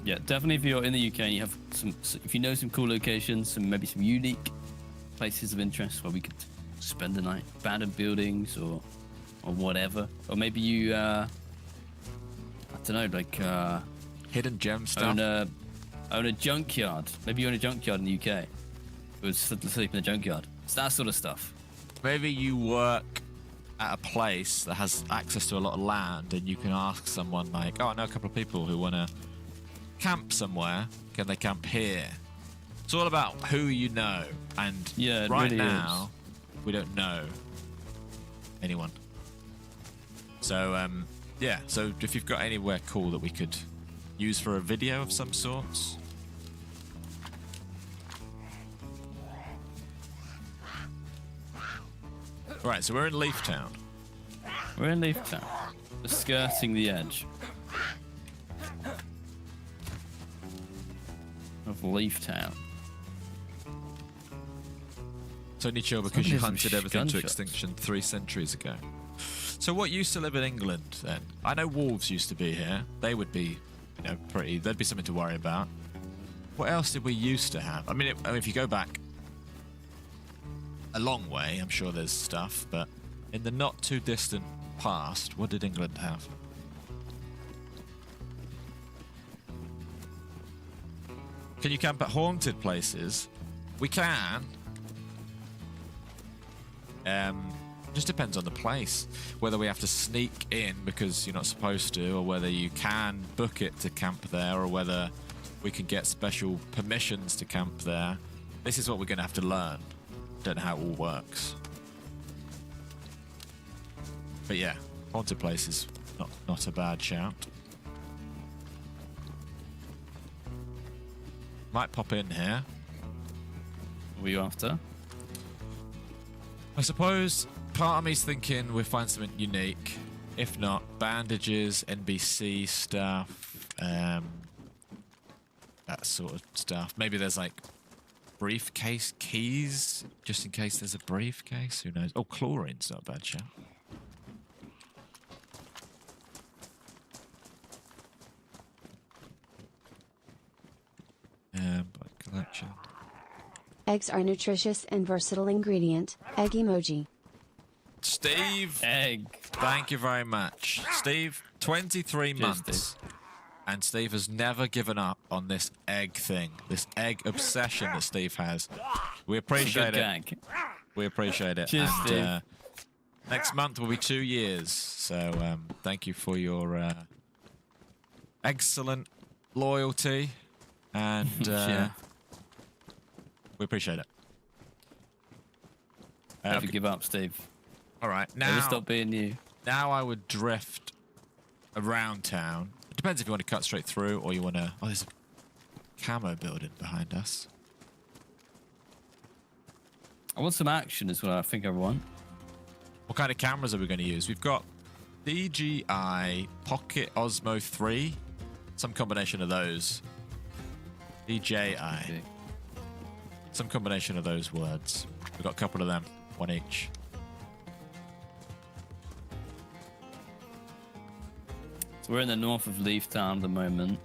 Yeah, definitely if you're in the UK and you have if you know some cool locations, maybe some unique places of interest where we could spend the night, abandoned buildings or whatever, or maybe you, I don't know, like Hidden gem stuff. Own a junkyard. Maybe you own a junkyard in the UK. It was sleep in a junkyard. It's that sort of stuff. Maybe you work at a place that has access to a lot of land, and you can ask someone like, oh, I know a couple of people who want to camp somewhere. Can they camp here? It's all about who you know, and yeah, right really now we don't know anyone. So yeah, so if you've got anywhere cool that we could use for a video of some sorts. Right, so we're in Leaf Town. We're in Leaf Town. We're skirting the edge of Leaf Town. It's only chill because you Somebody has some hunted everything to gunshots. extinction 3 centuries ago. So what used to live in England then? I know wolves used to be here. They would be, you know, pretty. There'd be something to worry about. What else did we used to have? I mean, if you go back a long way. I'm sure there's stuff, but in the not too distant past, what did England have? Can you camp at haunted places? We can. Just depends on the place. Whether we have to sneak in because you're not supposed to, or whether you can book it to camp there, or whether we can get special permissions to camp there. This is what we're going to have to learn. Don't know how it all works. But yeah, haunted places, not a bad shout. Might pop in here. What were you after? I suppose part of me's thinking we'll find something unique. If not, bandages, NBC stuff, that sort of stuff. Maybe there's like briefcase keys, just in case there's a briefcase. Who knows? Oh, chlorine's not a bad shout. Bike collection. Eggs are nutritious and versatile ingredient. Egg emoji. Steve, Egg. thank you very much. Steve, 23 months. And Steve has never given up on this egg thing, this egg obsession that Steve has. We appreciate it. Gag. We appreciate it. Cheers, and, Steve. Next month will be 2 years. So thank you for your excellent loyalty. And Yeah. we appreciate it. Never give up, Steve. All right, Never now stop being you. now I would drift around town. It depends if you want to cut straight through or you want to... Oh, there's a camo building behind us. I want some action is what I think I want. What kind of cameras are we going to use? We've got DJI Pocket Osmo 3. Some combination of those. DJI. Okay. Some combination of those words. We've got a couple of them. One each. So we're in the north of Leaf Town at the moment.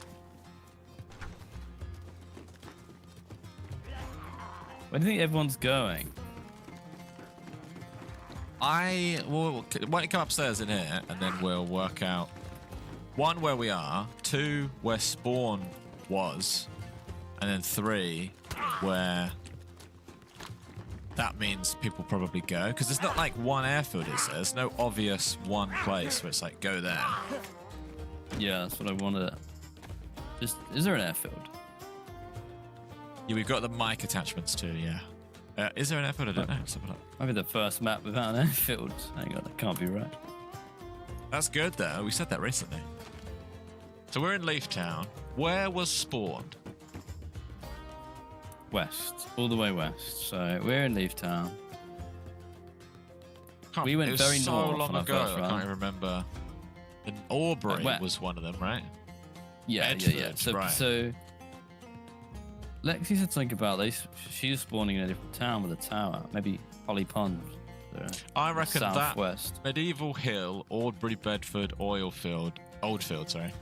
Where do you think everyone's going? Why don't you come upstairs in here and then we'll work out 1, where we are, 2, where spawn was, and then 3, where that means people probably go. Because there's not like one airfield, is there? There's no obvious one place where it's like, go there. Yeah, that's what I wanted. Just, is there an airfield? Yeah, we've got the mic attachments too, yeah. Is there an airfield? I don't know. Let's have a look. Maybe the first map without an airfield. Hang on, that can't be right. That's good though. We said that recently. So we're in Leaf Town. Where was spawned? West, all the way west. So we're in Leaf Town. We went it was very so north long on our ago. first I run. can't even remember. And Aubrey Where? was one of them, right? Yeah. Bedford, So, right. so Lexi said something about she was spawning in a different town with a tower. Maybe Holly Pond. I reckon southwest. that Medieval Hill, Aubrey, Bedford, Oldfield, sorry.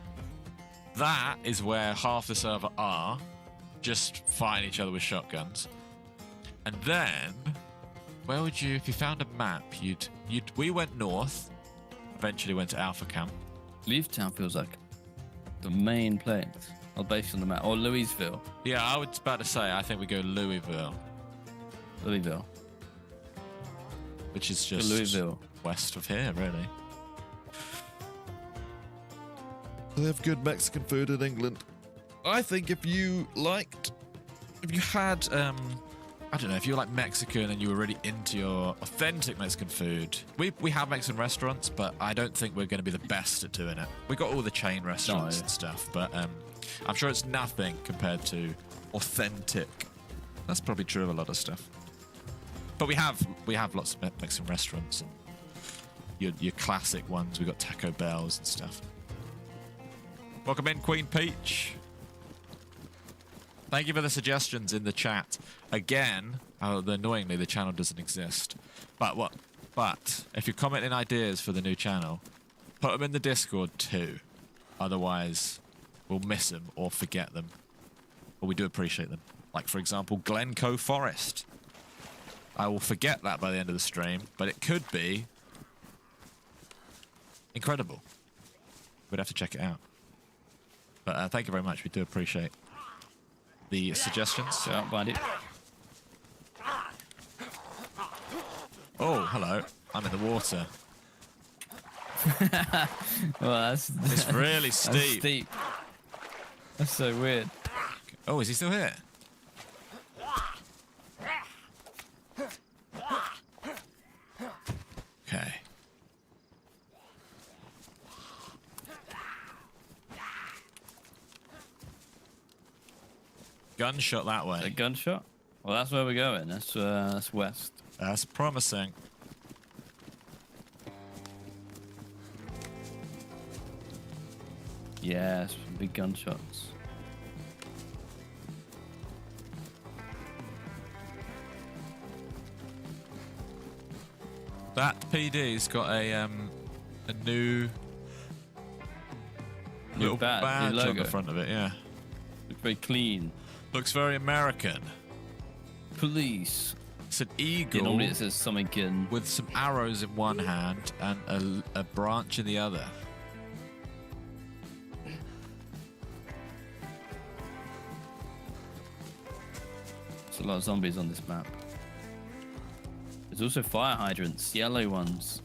That is where half the server are, just fighting each other with shotguns. And then, where would you, if you found a map, we went north, eventually went to Alpha Camp. Leaf Town feels like the main place, or based on the map, or Louisville. Yeah, I was about to say, I think we go Louisville, which is just Louisville. west of here, really. They have good Mexican food in England. I think if you had, I don't know, if you were like Mexican and you were really into your authentic Mexican food, we have Mexican restaurants, but I don't think we're going to be the best at doing it. We got all the chain restaurants and stuff, but I'm sure it's nothing compared to authentic. That's probably true of a lot of stuff. But we have lots of Mexican restaurants and your classic ones. We got Taco Bells and stuff. Welcome in, Queen Peach. Thank you for the suggestions in the chat. Again, annoyingly, the channel doesn't exist. But if you're commenting ideas for the new channel, put them in the Discord too. Otherwise, we'll miss them or forget them. But we do appreciate them. Like, for example, Glencoe Forest. I will forget that by the end of the stream, but it could be incredible. We'd have to check it out. But thank you very much. We do appreciate the suggestions. Go out, find it. Oh, hello. I'm in the water. Well, It's really that's steep. steep. That's so weird. Oh, is he still here? Okay. Gunshot that way. A gunshot? Well, that's where we're going. That's west. That's promising. Yeah, some big gunshots. That PD's got a new little badge new on logo. the front of it. Yeah, Looks very clean. looks very American. Police. It's an Yeah, eagle normally it says something in. with some arrows in one hand and a branch in the other. There's a lot of zombies on this map. There's also fire hydrants, yellow ones.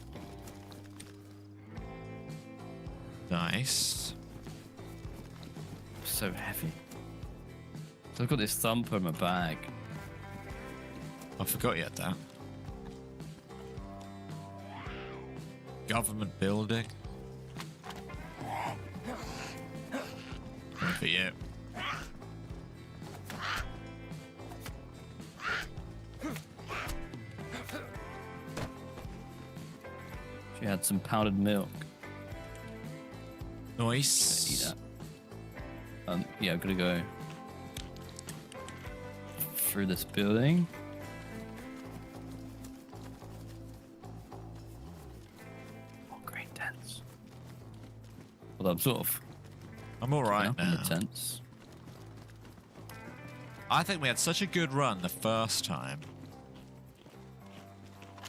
Nice. So heavy. So I've got this thumper in my bag. I forgot you had that. Government building. One for you. She had some powdered milk. Nice. Eat that. Yeah, I'm gonna go through this building. Oh, great tents. Although I'm sort of I'm all right up in now. the tents. I think we had such a good run the first time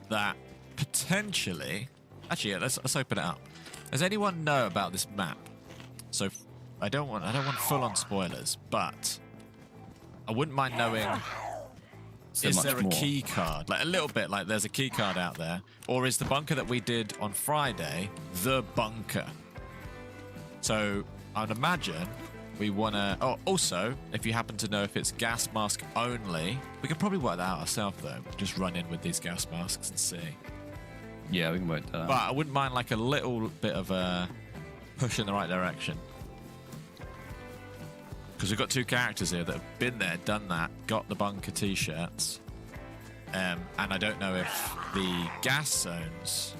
that potentially, actually, yeah, let's open it up. Does anyone know about this map? So I don't want full-on spoilers, but I wouldn't mind knowing. So Is much there a more. key card? Like a little bit, like there's a key card out there, or is the bunker that we did on Friday the bunker? So I'd imagine we want to. Oh, also, if you happen to know if it's gas mask only, we could probably work that out ourselves though. Just run in with these gas masks and see. Yeah, we can work that out. But I wouldn't mind like a little bit of a push in the right direction. Because we've got two characters here that have been there, done that, got the bunker t-shirts. And I don't know if the gas zones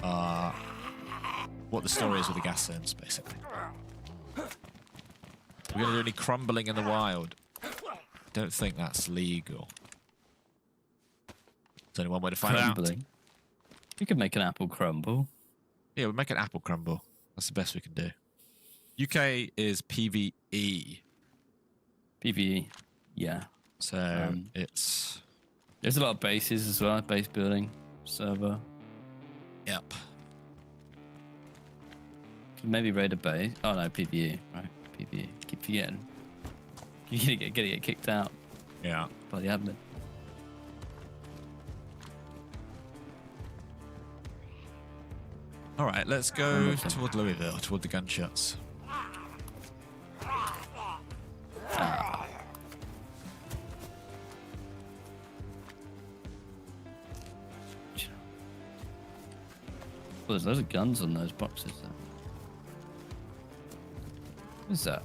are what the story is with the gas zones, basically. We're going to do any crumbling in the wild. Don't think that's legal. There's only one way to find out. Crumbling. We could make an apple crumble. Yeah, we'll make an apple crumble. That's the best we can do. UK is PvE. PvE. Yeah. So it's... There's a lot of bases as well. Base building. Server. Yep. Could maybe raid a base. Oh no, PvE. Right. PvE. Keep forgetting. You're gonna get kicked out Yeah. by the admin. All right, let's go toward Louisville, toward the gunshots. Well, there's loads of guns on those boxes there. What is that?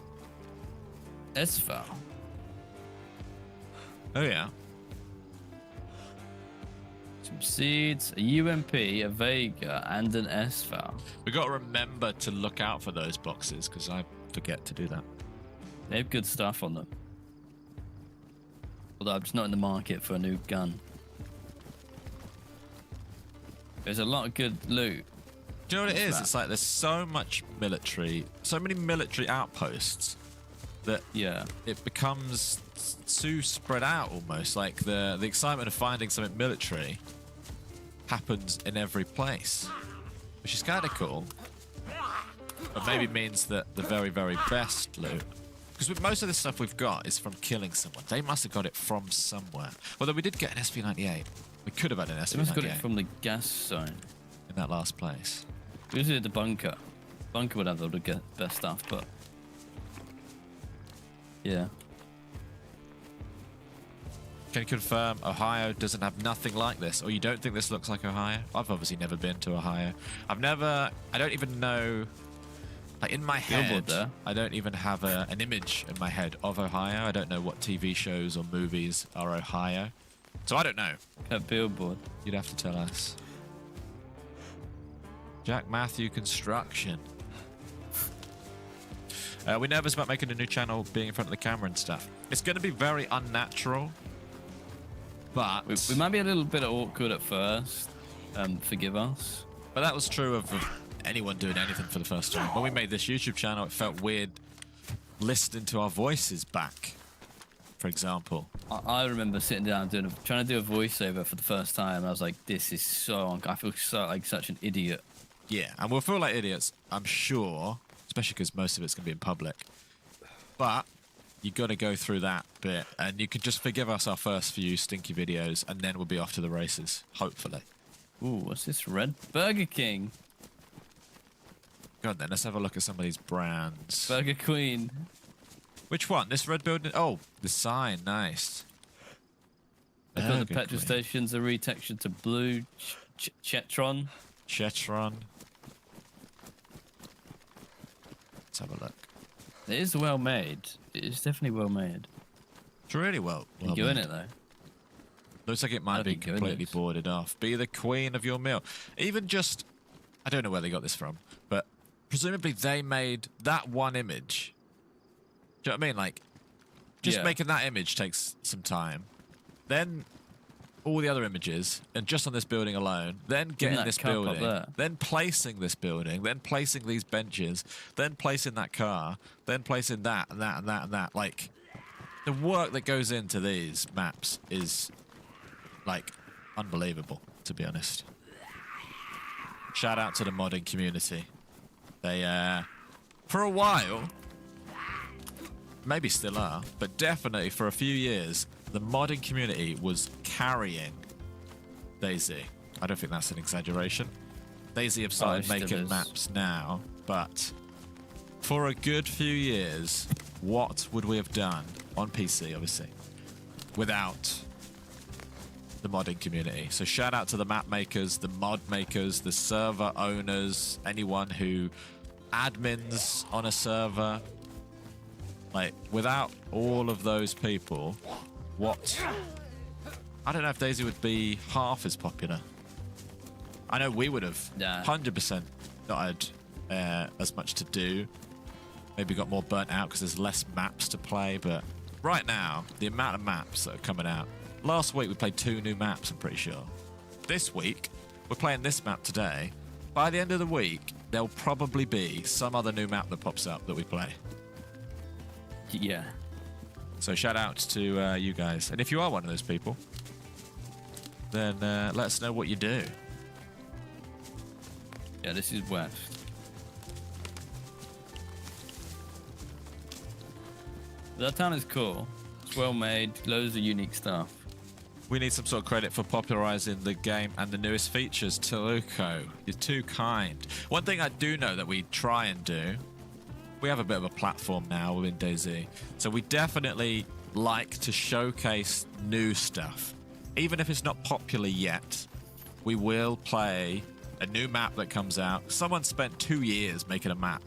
SFAL. Oh, yeah. Some seeds, a UMP, a Vega, and an SFAL. We got to remember to look out for those boxes because I forget to do that. They have good stuff on them. Although I'm just not in the market for a new gun. There's a lot of good loot. Do you know what it is? that? It's like there's so much military, so many military outposts that Yeah. it becomes too spread out almost. Like the excitement of finding something military happens in every place, which is kind of cool, but maybe means that the very, very best loot, because with most of the stuff we've got is from killing someone. They must have got it from somewhere. Although we did get an SP98. We could have had an They must have got it SP98 from the gas zone. in that last place. We visited the bunker. Bunker would have the best stuff, but yeah. Can you confirm Ohio doesn't have nothing like this, or you don't think this looks like Ohio? I've obviously never been to Ohio. I don't even know, like in my head, Billboard there. I don't even have an image in my head of Ohio. I don't know what TV shows or movies are Ohio. So I don't know. That billboard. You'd have to tell us. Jack Matthew Construction. We're nervous about making a new channel, being in front of the camera and stuff. It's going to be very unnatural, but... We might be a little bit awkward at first. Forgive us. But that was true of anyone doing anything for the first time. When we made this YouTube channel, it felt weird listening to our voices back, for example. I remember sitting down trying to do a voiceover for the first time. And I was like, this is so... I feel so like such an idiot. Yeah, and we'll feel like idiots, I'm sure, especially because most of it's going to be in public. But you got to go through that bit, and you can just forgive us our first few stinky videos, and then we'll be off to the races, hopefully. Ooh, what's this? Red Burger King. God, then let's have a look at some of these brands. Burger Queen. Which one? This red building? Oh, the sign. Nice. I've got the Burger petrol Queen. stations are retextured to blue. Chetron. Chetron. Let's have a look. It is well made. It is definitely well made. It's really well You go in made. it though. Looks like it might Oh, be my completely goodness. boarded off. Be the queen of your meal. Even just, I don't know where they got this from, but presumably they made that one image. Do you know what I mean? Like, just Yeah. making that image takes some time. Then all the other images, and just on this building alone, then getting that this car park building, there. then placing this building, then placing these benches, then placing that car, then placing that and that and that and that. Like, the work that goes into these maps is, like, unbelievable, to be honest. Shout out to the modding community. They, for a while, maybe still are, but definitely for a few years, the modding community was carrying DayZ. I don't think that's an exaggeration. DayZ have started still making is. maps now, but for a good few years, what would we have done on PC, obviously, without the modding community? So shout out to the map makers, the mod makers, the server owners, anyone who admins on a server. Like, without all of those people, what? I don't know if DayZ would be half as popular. I know we would have Nah. 100% not had as much to do. Maybe got more burnt out because there's less maps to play, but right now, the amount of maps that are coming out. Last week we played 2 new maps, I'm pretty sure. This week, we're playing this map today. By the end of the week, there'll probably be some other new map that pops up that we play. Yeah. So shout out to you guys. And if you are one of those people, then let us know what you do. Yeah, this is West. That town is cool. It's well made. Loads of unique stuff. We need some sort of credit for popularizing the game and the newest features. Taluko, you're too kind. One thing I do know that we try and do, we have a bit of a platform now within DayZ, so we definitely like to showcase new stuff. Even if it's not popular yet, we will play a new map that comes out. Someone spent 2 years making a map,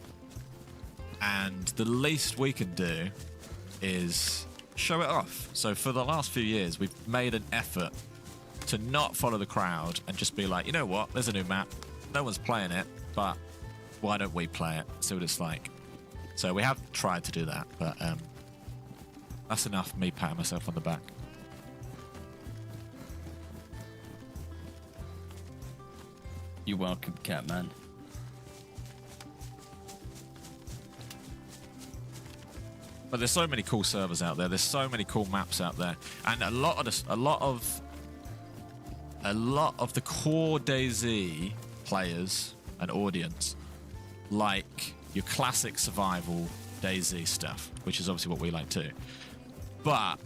and the least we can do is show it off. So for the last few years, we've made an effort to not follow the crowd and just be like, you know what, there's a new map, no one's playing it, but why don't we play it, see what it's like. So we have tried to do that, but that's enough me patting myself on the back. You're welcome, Catman. But there's so many cool servers out there. There's so many cool maps out there, and a lot of the core DayZ players and audience like your classic survival DayZ stuff, which is obviously what we like too. But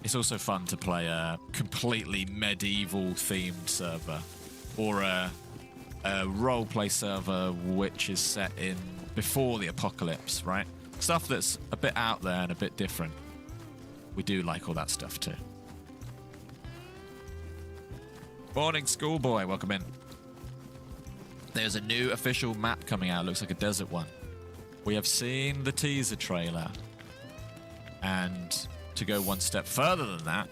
it's also fun to play a completely medieval themed server, or a roleplay server which is set in before the apocalypse, right? Stuff that's a bit out there and a bit different. We do like all that stuff too. Morning, schoolboy. Welcome in. There's a new official map coming out. Looks like a desert one. We have seen the teaser trailer. And to go one step further than that,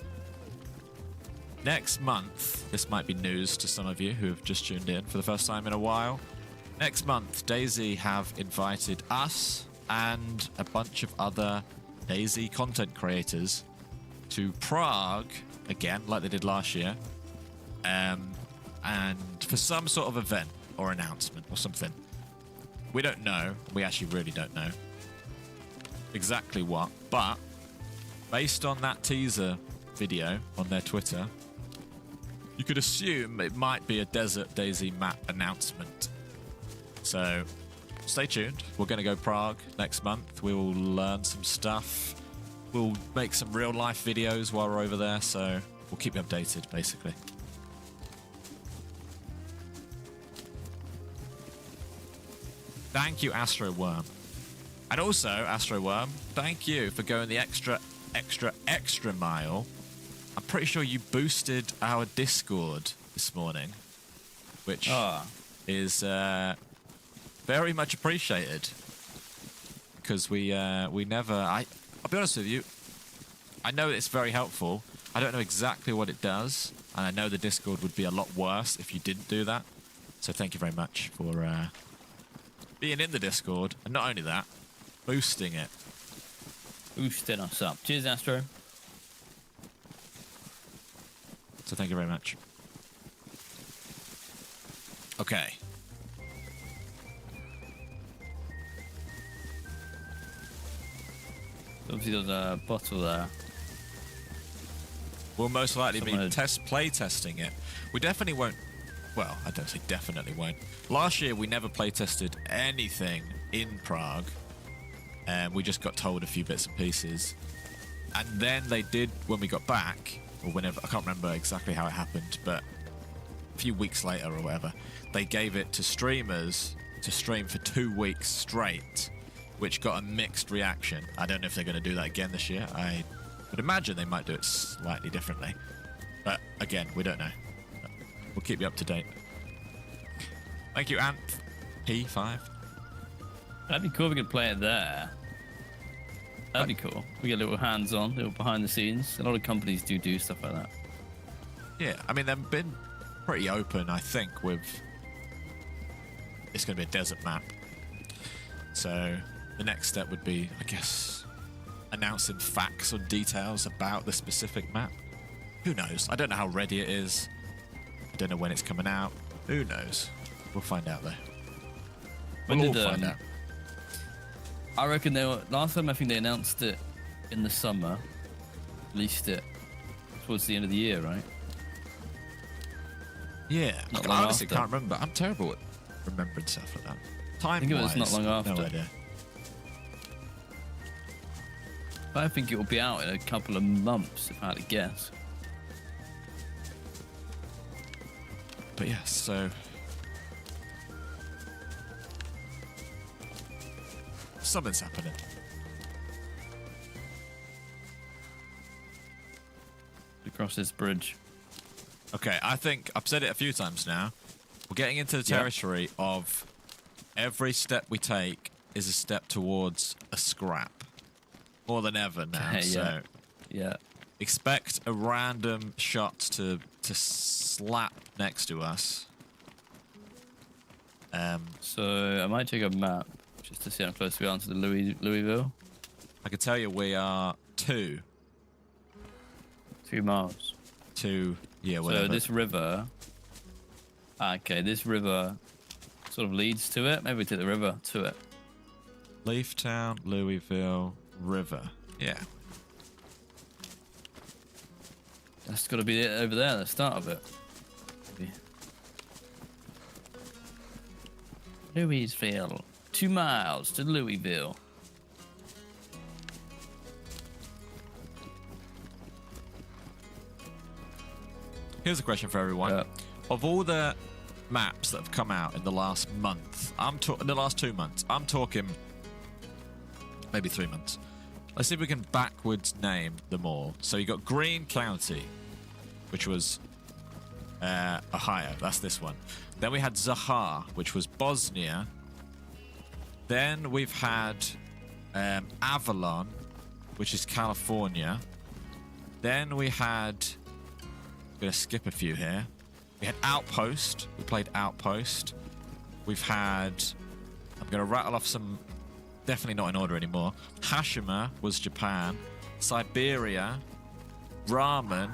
next month, this might be news to some of you who have just tuned in for the first time in a while. Next month, DayZ have invited us and a bunch of other DayZ content creators to Prague, again, like they did last year, and for some sort of event or announcement or something. We don't know. We actually really don't know exactly what, but based on that teaser video on their Twitter, you could assume it might be a Desert DayZ map announcement. So stay tuned. We're going to go Prague next month. We will learn some stuff. We'll make some real life videos while we're over there, so we'll keep you updated, basically. Thank you, Astro Worm. And also, Astro Worm, thank you for going the extra mile. I'm pretty sure you boosted our Discord this morning, which is very much appreciated. Because we never... I'll be honest with you, I know it's very helpful. I don't know exactly what it does, and I know the Discord would be a lot worse if you didn't do that. So thank you very much for being in the Discord, and not only that, boosting it. Boosting us up. Cheers, Astro. So thank you very much. Okay. Obviously, there's a bottle there. We'll most likely Someone be play testing it. We definitely won't. Well, I don't say definitely won't. Last year, we never play tested anything in Prague. We just got told a few bits and pieces. And then they did, when we got back, or whenever, I can't remember exactly how it happened, but a few weeks later or whatever, they gave it to streamers to stream for 2 weeks straight, which got a mixed reaction. I don't know if they're going to do that again this year. I would imagine they might do it slightly differently. But again, we don't know. We'll keep you up to date. Thank you, Ant P5. That'd be cool if we could play it there. That'd be cool. We get a little hands-on, a little behind the scenes. A lot of companies do stuff like that. Yeah, I mean, they've been pretty open, I think, with... It's going to be a desert map. So the next step would be, I guess, announcing facts or details about the specific map. Who knows? I don't know how ready it is. I don't know when it's coming out. Who knows? We'll find out, though. We'll all find out. I reckon last time I think they announced it in the summer, released it towards the end of the year, right? Yeah, Not I long honestly after. can't remember. I'm terrible at remembering stuff like that. I think it was not long after. No idea. But I think it will be out in a couple of months, if I had to guess. But yeah, so something's happening. Across this bridge. Okay, I think I've said it a few times now. We're getting into the territory of every step we take is a step towards a scrap. More than ever now. Yeah. So Yeah. expect a random shot to slap next to us. So I might check a map just to see how close we are to the Louisville. I can tell you we are 2 miles. yeah, whatever. So this river. Okay, this river sort of leads to it. Maybe we take the river to it. Leaftown, Louisville. River. Yeah. That's got to be it over there, the start of it. Maybe. Louisville. 2 miles to Louisville. Here's a question for everyone. Yeah. Of all the maps that have come out in the last month, in the last 2 months, I'm talking maybe 3 months. Let's see if we can backwards name them all. So you got Greene County, which was Ohio. That's this one. Then we had Zahar, which was Bosnia. Then we've had Avalon, which is California. Then we had... I'm going to skip a few here. We had Outpost. We played Outpost. We've had... I'm going to rattle off some... Definitely not in order anymore. Hashima was Japan. Siberia. Ramen.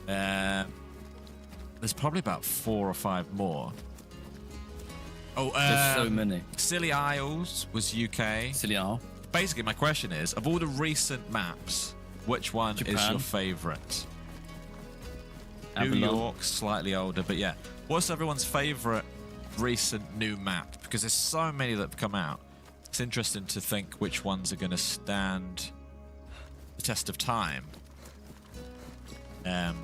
There's probably about 4 or 5 more. Oh, There's so many. Scilly Isles was UK. Silly Isle. Basically, my question is, of all the recent maps, which one is Japan. your favourite? Avalon. New York, slightly older, but yeah. What's everyone's favourite recent new map? Because there's so many that have come out. It's interesting to think which ones are going to stand the test of time. But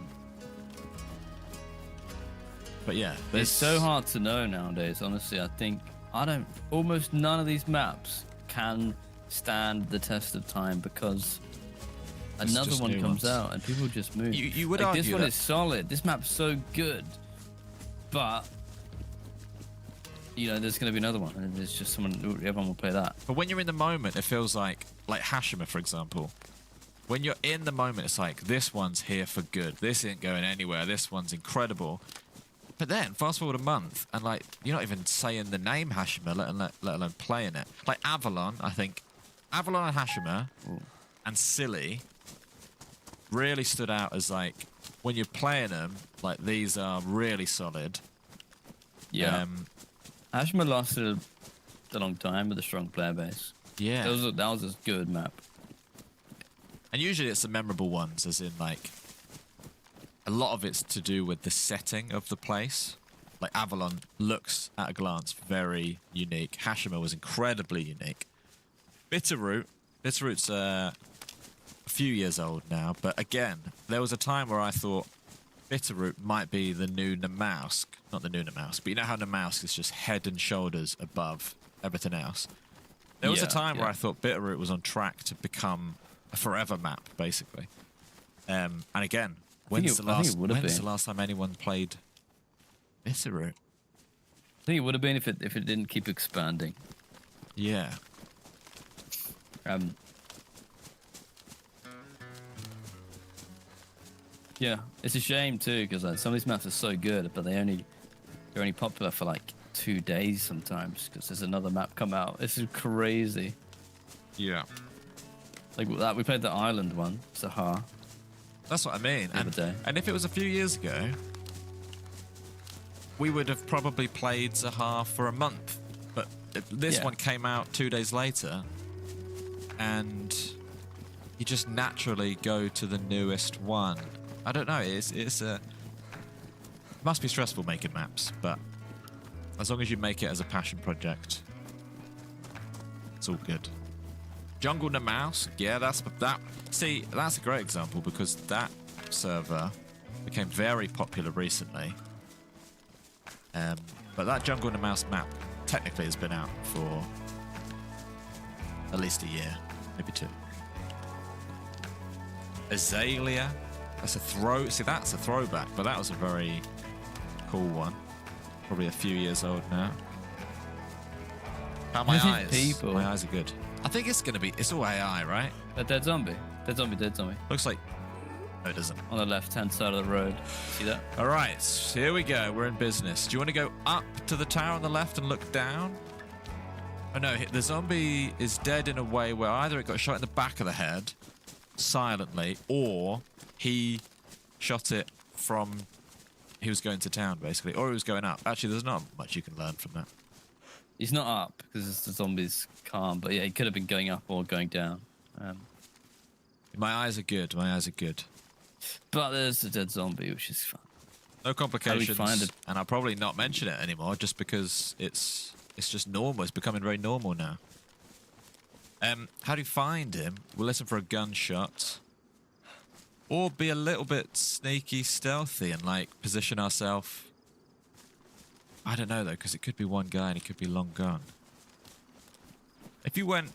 yeah, It's so hard to know nowadays, honestly. I think almost none of these maps can stand the test of time because It's another just one new comes ones. out and people just move. You would like, argue this one that- is solid. This map's so good, but there's going to be another one, and there's just everyone will play that. But when you're in the moment, it feels like Hashima, for example. When you're in the moment, it's like, this one's here for good. This ain't going anywhere. This one's incredible. But then, fast forward a month, and you're not even saying the name Hashima, let alone playing it. Like Avalon, I think. Avalon and Hashima and Silly really stood out as when you're playing them, these are really solid. Yeah. Ashma lasted a long time with a strong player base. Yeah. That was a good map. And usually it's the memorable ones, as in a lot of it's to do with the setting of the place. Like Avalon looks at a glance very unique. Hashima was incredibly unique. Bitterroot's a few years old now, but again, there was a time where I thought Bitterroot might be the new Namausk. Not the new Namausk, but you know how Namausk is just head and shoulders above everything else. There was a time where I thought Bitterroot was on track to become a forever map, basically. And again, when's the last time anyone played Bitterroot? I think it would have been if it didn't keep expanding. Yeah. Yeah, it's a shame too because some of these maps are so good, but they're only popular for 2 days sometimes because there's another map come out. This is crazy. Yeah. Like that, we played the island one, Sahar. That's what I mean. The other day. And if it was a few years ago, we would have probably played Zahar for a month. But this one came out 2 days later, and you just naturally go to the newest one. I don't know. It must be stressful making maps, but as long as you make it as a passion project, it's all good. Jungle Mouse, yeah, that's a great example because that server became very popular recently. But that Jungle Mouse map technically has been out for at least a year, maybe 2. Azalea, that's a throwback, but that was a very cool one. Probably a few years old now. How my eyes? People. My eyes are good. I think it's all AI, right? A dead zombie. Dead zombie. Looks like... No, it doesn't. On the left-hand side of the road. See that? All right, here we go. We're in business. Do you want to go up to the tower on the left and look down? Oh, no, the zombie is dead in a way where either it got shot in the back of the head silently, or he shot it from... He was going to town, basically, or he was going up. Actually, there's not much you can learn from that. He's not up because the zombies calm, but yeah, he could have been going up or going down. My eyes are good. My eyes are good. But there's a dead zombie, which is fun. No complications, find it? and I'll probably not mention it anymore, just because it's just normal. It's becoming very normal now. How do you find him? We'll listen for a gunshot, or be a little bit sneaky, stealthy, and like position ourselves. I don't know though, because it could be one guy and he could be long gone. If you went,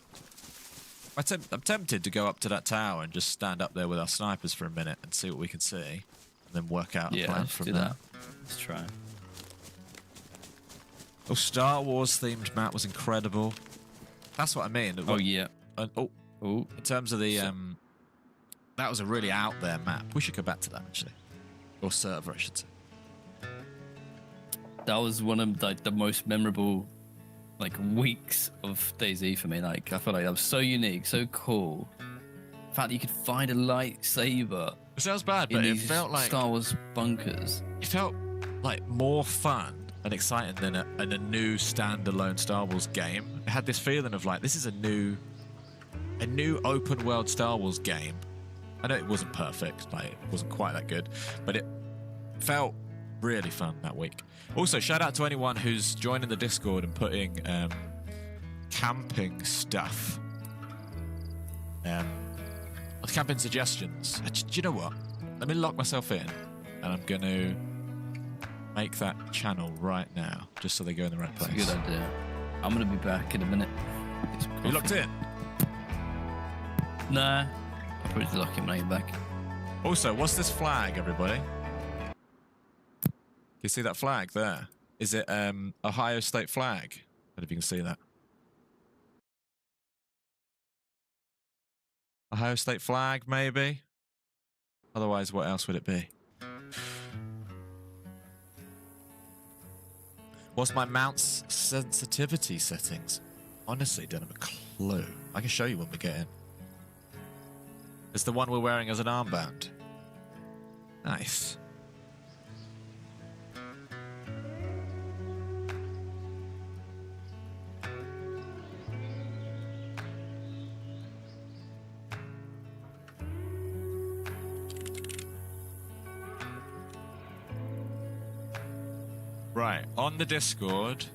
I'm tempted to go up to that tower and just stand up there with our snipers for a minute and see what we can see. Then work out a plan let's from do there. that. Let's try. Oh, Star Wars themed map was incredible. That's what I mean. Oh yeah. Oh, Oh, in terms of the that was a really out there map. We should go back to that actually, or server, I should say. that was one of like the most memorable like weeks of DayZ for me. Like I felt like that was so unique, so cool. The fact that you could find a lightsaber It sounds bad, in but it these felt like Star Wars bunkers. it felt like more fun and exciting than a new standalone Star Wars game. It had this feeling of like this is a new open world Star Wars game. I know it wasn't perfect, like it wasn't quite that good, but it felt really fun that week. Also, shout out to anyone who's joining the Discord and putting camping stuff, camping suggestions. Do you know what? Let me lock myself in, and I'm going to make that channel right now, just so they go in the right place. That's a good idea. I'm gonna be back in a minute. You locked in? Nah, I'll probably lock him when I get back. Also, what's this flag, everybody? You see that flag there? Is it Ohio State flag? I don't know if you can see that. Ohio State flag, maybe? Otherwise, what else would it be? What's my mount's sensitivity settings? Honestly, don't have a clue. I can show you when we get in. It's the one we're wearing as an armband. Nice. Right, on the Discord,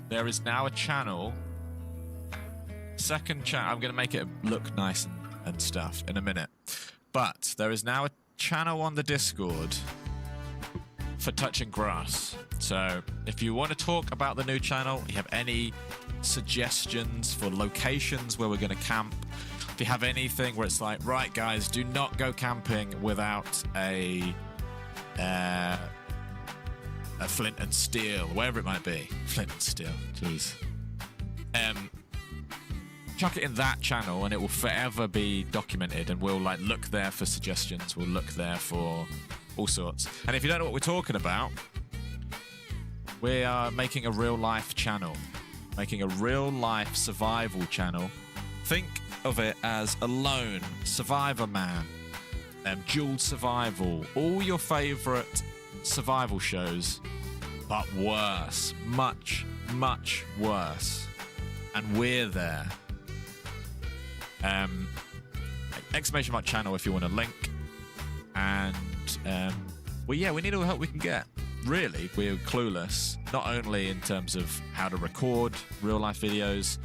there is now a channel. Second channel. I'm going to make it look nice and stuff in a minute. But there is now a channel on the Discord for touching grass. So if you want to talk about the new channel, you have any suggestions for locations where we're going to camp, if you have anything where it's like, right guys, do not go camping without a flint and steel, wherever it might be. Flint and steel, jeez. Chuck it in that channel and it will forever be documented, and we'll like look there for suggestions, we'll look there for all sorts. And if you don't know what we're talking about, we are making a real life channel, making a real life survival channel. Think of it as Alone, Survivor Man, Dual Survival, all your favorite survival shows, but worse, much, much worse. And we're there. Exclamation mark channel if you want a link. And well, yeah, we need all the help we can get. Really, we're clueless, not only in terms of how to record real life videos,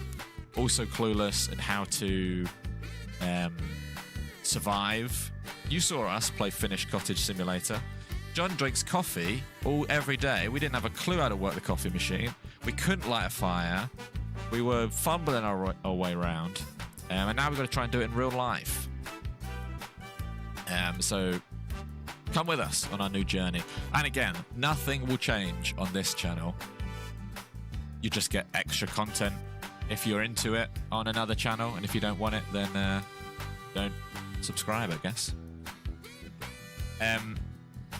also clueless in how to survive. You saw us play Finnish Cottage Simulator. John drinks coffee every day. We didn't have a clue how to work the coffee machine. We couldn't light a fire. We were fumbling our way around. And now we've got to try and do it in real life. So come with us on our new journey. And again, nothing will change on this channel. You just get extra content if you're into it on another channel. And if you don't want it, then don't subscribe, I guess.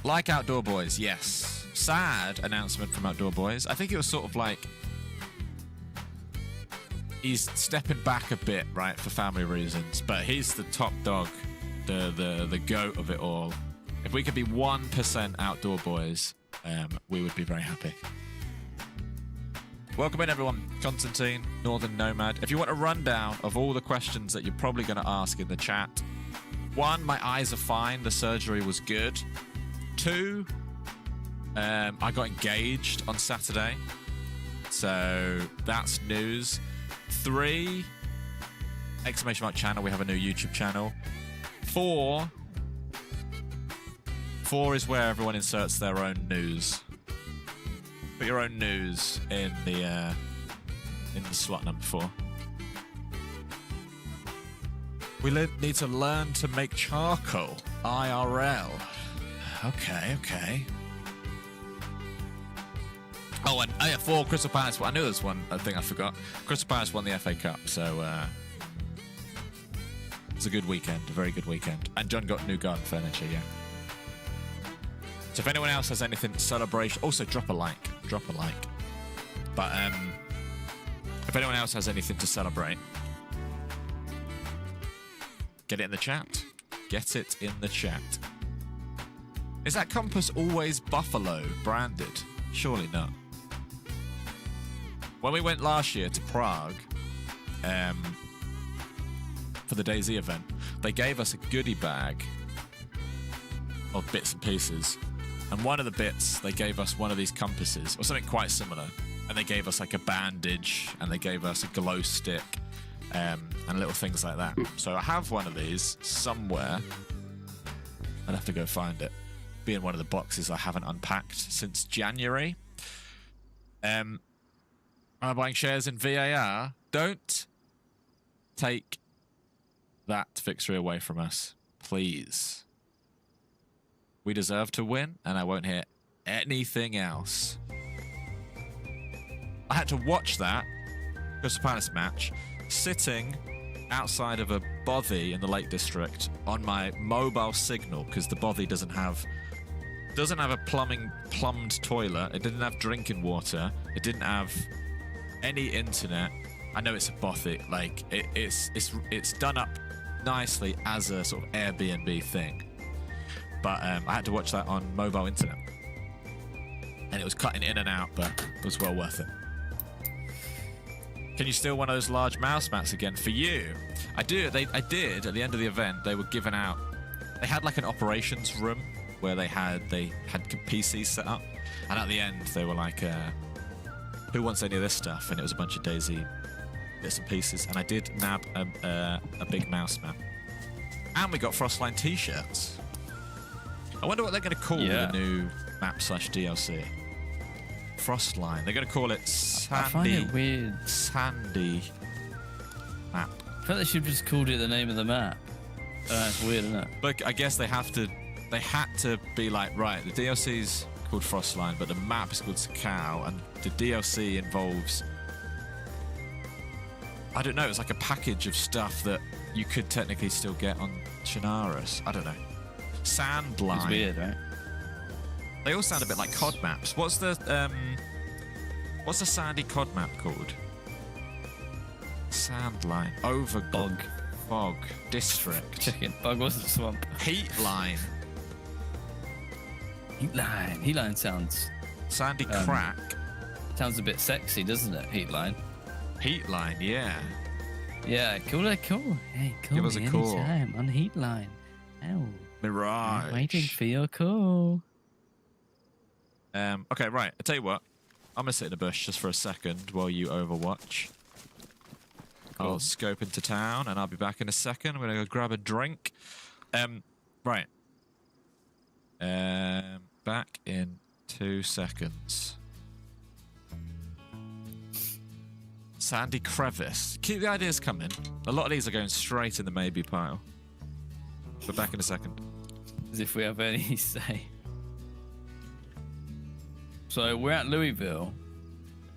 Like Outdoor Boys, yes. Sad announcement from Outdoor Boys. I think it was sort of like he's stepping back a bit, right, for family reasons. But he's the top dog, the goat of it all. If we could be 1% Outdoor Boys, we would be very happy. Welcome in, everyone. Constantine, Northern Nomad. If you want a rundown of all the questions that you're probably going to ask in the chat. 1, my eyes are fine. The surgery was good. 2, I got engaged on Saturday. So that's news. 3, exclamation mark channel. We have a new YouTube channel. 4 is where everyone inserts their own news. Put your own news in the slot number 4. We need to learn to make charcoal. IRL. Okay. Oh, and 4, Crystal Palace. Well, I knew there was one. I think I forgot. Crystal Palace won the FA Cup, so it's a good weekend. A very good weekend. And John got new garden furniture, yeah. So if anyone else has anything to celebrate, also drop a like. But if anyone else has anything to celebrate, get it in the chat. Get it in the chat. Is that compass always Buffalo branded? Surely not. When we went last year to Prague for the DayZ event, they gave us a goodie bag of bits and pieces. And one of the bits, they gave us one of these compasses, or something quite similar. And they gave us like a bandage, and they gave us a glow stick, and little things like that. So I have one of these somewhere. I'd have to go find it. Be in one of the boxes I haven't unpacked since January. Am I buying shares in VAR? Don't take that victory away from us, please. We deserve to win, and I won't hear anything else. I had to watch that Crystal Palace match sitting outside of a bothy in the Lake District on my mobile signal, because the bothy doesn't have a plumbed toilet. It didn't have drinking water. It didn't have any internet. I know it's a bothy. Like it's done up nicely as a sort of Airbnb thing. But I had to watch that on mobile internet. And it was cutting in and out, but it was well worth it. Can you steal one of those large mouse mats again? For you? I do. I did. At the end of the event, they were giving out... They had like an operations room where they had PCs set up. And at the end, they were like, who wants any of this stuff? And it was a bunch of DayZ bits and pieces. And I did nab a big mouse mat. And we got Frostline t-shirts. I wonder what they're going to call the new map/DLC. Frostline. They're going to call it Sandy. I find it weird. Sandy map. I thought they should have just called it the name of the map. It's weird, isn't it? But I guess they had to be like, right, the DLC's called Frostline, but the map is called Sakau, and the DLC involves... I don't know, it's like a package of stuff that you could technically still get on Chernarus. I don't know. Sandline. It's weird, right? They all sound a bit like COD maps. What's the sandy COD map called? Sandline. Bog. District. Chicken. Bog wasn't swamp. Heatline. Heatline sounds... Sandy Crack. Sounds a bit sexy, doesn't it? Heatline. Heatline, yeah. Yeah, call. Hey, call Give us a call. anytime on Heatline. Oh. Mirage. I'm waiting for your call. Okay, right. I tell you what. I'm gonna sit in a bush just for a second while you overwatch. I'll scope into town, and I'll be back in a second. I'm gonna go grab a drink. Right. Back in 2 seconds. Sandy Crevice. Keep the ideas coming. A lot of these are going straight in the maybe pile. But back in a second. As if we have any say. So we're at Louisville.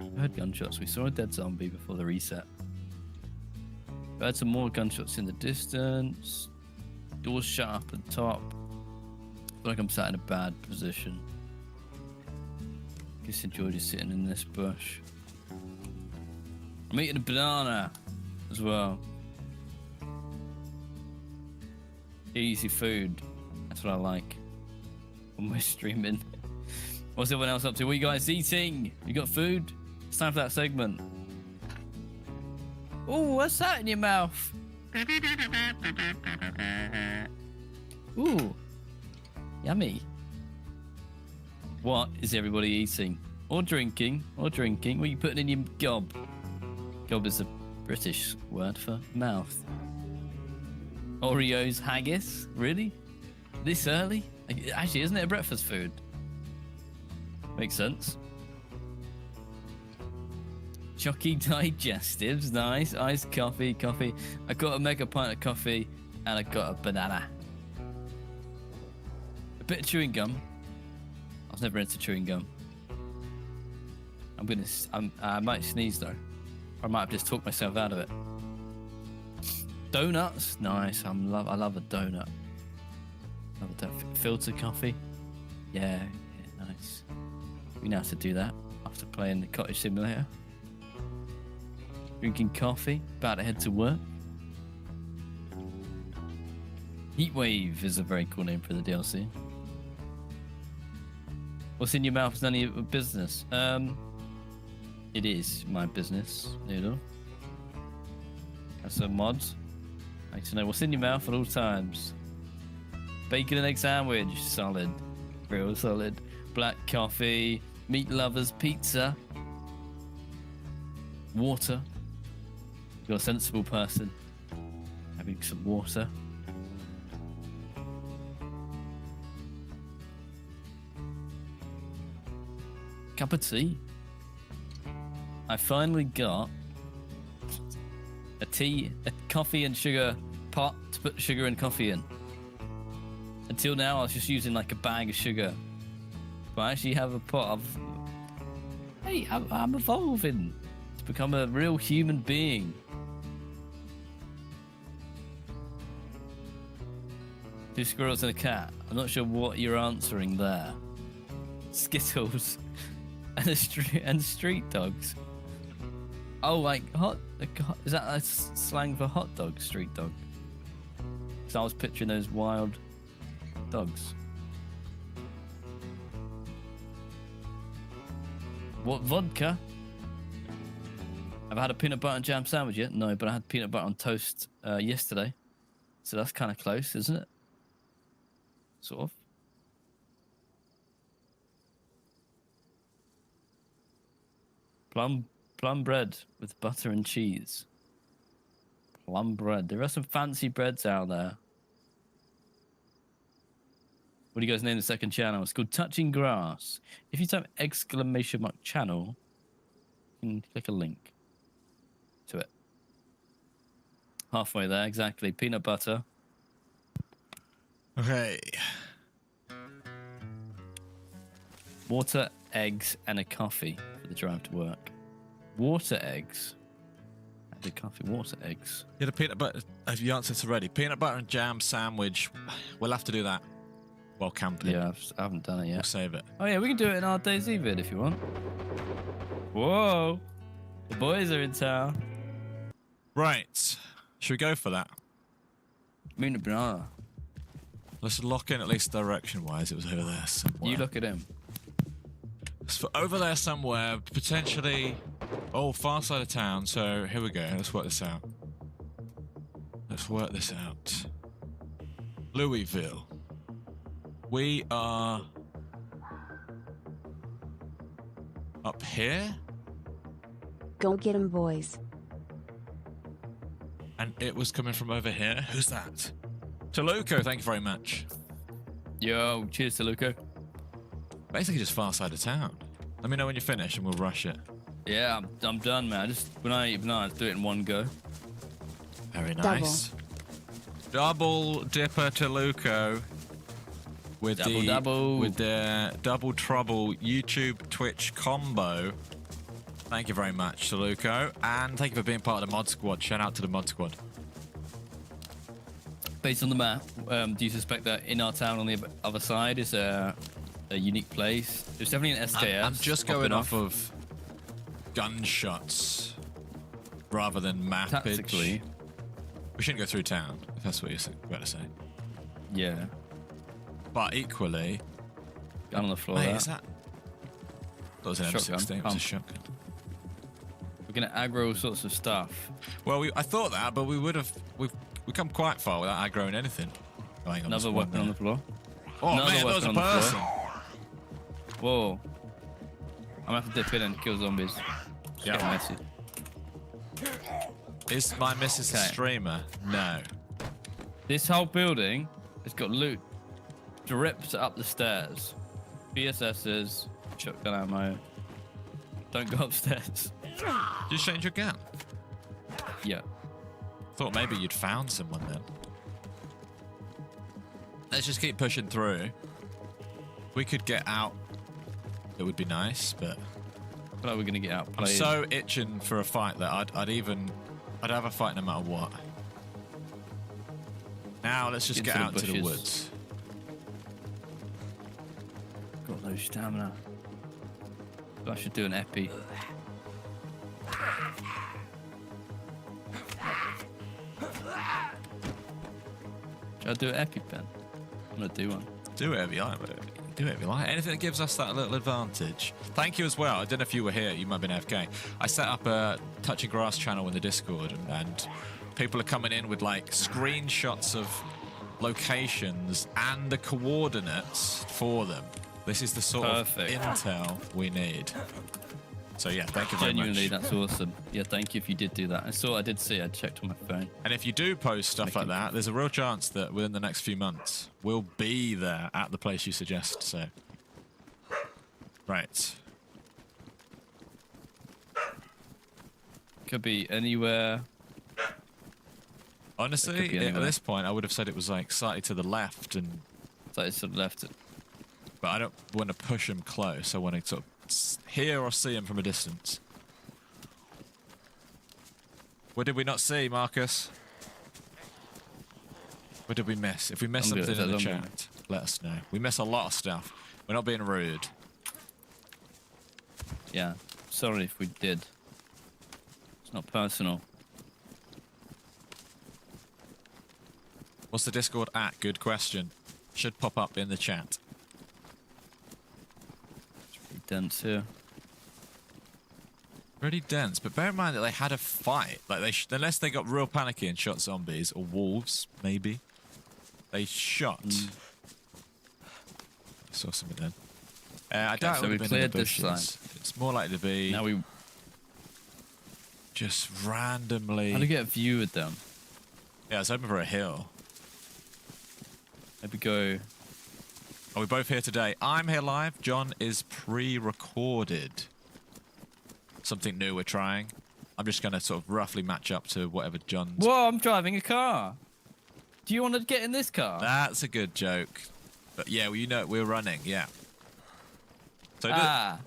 We heard gunshots. We saw a dead zombie before the reset. We heard some more gunshots in the distance. Doors shut up at the top. I feel like I'm sat in a bad position. Guessing George is sitting in this bush. I'm eating a banana as well. Easy food. That's what I like when we're streaming. What's everyone else up to? What are you guys eating? You got food? It's time for that segment. Ooh, what's that in your mouth? Ooh, yummy. What is everybody eating? Or drinking? What are you putting in your gob? Gob is a British word for mouth. Oreos haggis? Really? This early? Actually, isn't it a breakfast food? Makes sense. Chocky digestives, nice. Iced coffee. I got a mega pint of coffee and I got a banana. A bit of chewing gum. I was never into chewing gum. I might sneeze though. Or I might have just talked myself out of it. Donuts, nice. I love a donut. Love a donut. Filtered coffee. Yeah, nice. We know how to do that after playing the Cottage Simulator. Drinking coffee, about to head to work. Heatwave is a very cool name for the DLC. What's in your mouth is none of your business. It is my business, Noodle. That's a mod. I like to know what's in your mouth at all times. Bacon and egg sandwich, solid. Real solid. Black coffee, meat lovers pizza. Water. You're a sensible person. Having some water. Cup of tea. I finally got a coffee and sugar pot to put sugar and coffee in. Until now, I was just using like a bag of sugar. But I actually have a pot of... Hey, I'm evolving to become a real human being. Two squirrels and a cat. I'm not sure what you're answering there. Skittles and street dogs. Oh, like is that a slang for hot dog? Street dog. Because I was picturing those wild dogs. What vodka? Have I had a peanut butter and jam sandwich yet? No, but I had peanut butter on toast yesterday. So that's kind of close, isn't it? Sort of. Plum bread with butter and cheese. Plum bread. There are some fancy breads out there. What do you guys name the second channel? It's called Touching Grass. If you type !channel, you can click a link to it. Halfway there, exactly. Peanut butter. Okay. Water, eggs, and a coffee for the drive to work. Water, eggs. And a coffee. Water, eggs. Yeah, the peanut butter. Have you answered this already? Peanut butter and jam sandwich. We'll have to do that while camping. Yeah, I haven't done it yet. We'll save it. Oh yeah, we can do it in our DayZ vid if you want. Whoa. The boys are in town. Right. Should we go for that? Moon and banana. Let's lock in at least direction-wise. It was over there somewhere. You look at him. It's over there somewhere, potentially... Oh, far side of town. So here we go. Let's work this out. Louisville. We are... up here? Go get 'em, boys. And it was coming from over here. Who's that? Toluco, thank you very much. Yo, cheers to Luco. Basically just far side of town. Let me know when you finish and we'll rush it. Yeah, I'm done, man. When I eat bananas, do it in one go. Very nice. Double dipper Toluco with the double trouble YouTube Twitch combo. Thank you very much, Toluco, and thank you for being part of the mod squad. Shout out to the mod squad. Based on the map, do you suspect that in our town on the other side is a unique place? There's definitely an SKS. I'm just going off of gunshots rather than mappage. Tactically. We shouldn't go through town, if that's what you're about to say. Yeah. But equally... Gun on the floor. Wait, is that... That was an Shotgun. M16, it was a shotgun. We're gonna aggro all sorts of stuff. Well, I thought that, but we've come quite far without aggroing anything. Oh, hang on, Another weapon on the floor. Oh Another man, that was a weapon on the person. Whoa. I'm gonna have to dip in and kill zombies. It's Yeah. getting messy. Is my missus a Okay. streamer? No. This whole building has got loot dripped up the stairs. BSS's, shotgun ammo. Don't go upstairs. Just change your gun. Yeah. Thought maybe you'd found someone then. Let's just keep pushing through. We could get out. It would be nice, but I feel like we're gonna get I'm outplayed. so itching for a fight that I'd have a fight no matter what. Now let's just Into get the out into the bushes. woods. Got no stamina. I should do an epi. Should I do an epi pen? I'm gonna do one. Do whatever you like, but do whatever you like. Anything that gives us that little advantage. Thank you as well. I don't know if you were here. You might have been AFK. I set up a Touching Grass channel in the Discord, and people are coming in with like screenshots of locations and the coordinates for them. This is the sort Perfect. of intel we need. So yeah, thank you very Genuinely, much. that's awesome. Yeah, thank you if you did do that. I did see. I checked on my phone. And if you do post stuff like that, there's a real chance that within the next few months, we'll be there at the place you suggest. So, right. Could be anywhere. Honestly, could be at anywhere. this point, I would have said it was like slightly to the left, It's like it's sort of left it. but I don't want to push him close. I want to sort of hear or see him from a distance. What did we not see, Marcus? What did we miss? If we missed I'm good something in the at that, chat, let us know. We miss a lot of stuff. We're not being rude. Yeah. Sorry if we did. It's not personal. What's the Discord at? Good question. Should pop up in the chat. Pretty dense here. Pretty dense, but bear in mind that they had a fight. Like unless they got real panicky and shot zombies or wolves, maybe. They shot. I saw something then. I doubt so it would we have been in the cleared this bushes. It's more likely to be Now we. just randomly. How do we get a view with them? Yeah, it's open for a hill. Maybe go. Are we both here today? I'm here live. John is pre-recorded. Something new we're trying. I'm just going to sort of roughly match up to whatever John's... Whoa! I'm driving a car. Do you want to get in this car? That's a good joke. But yeah, well, you know, we're running, yeah. So Ah,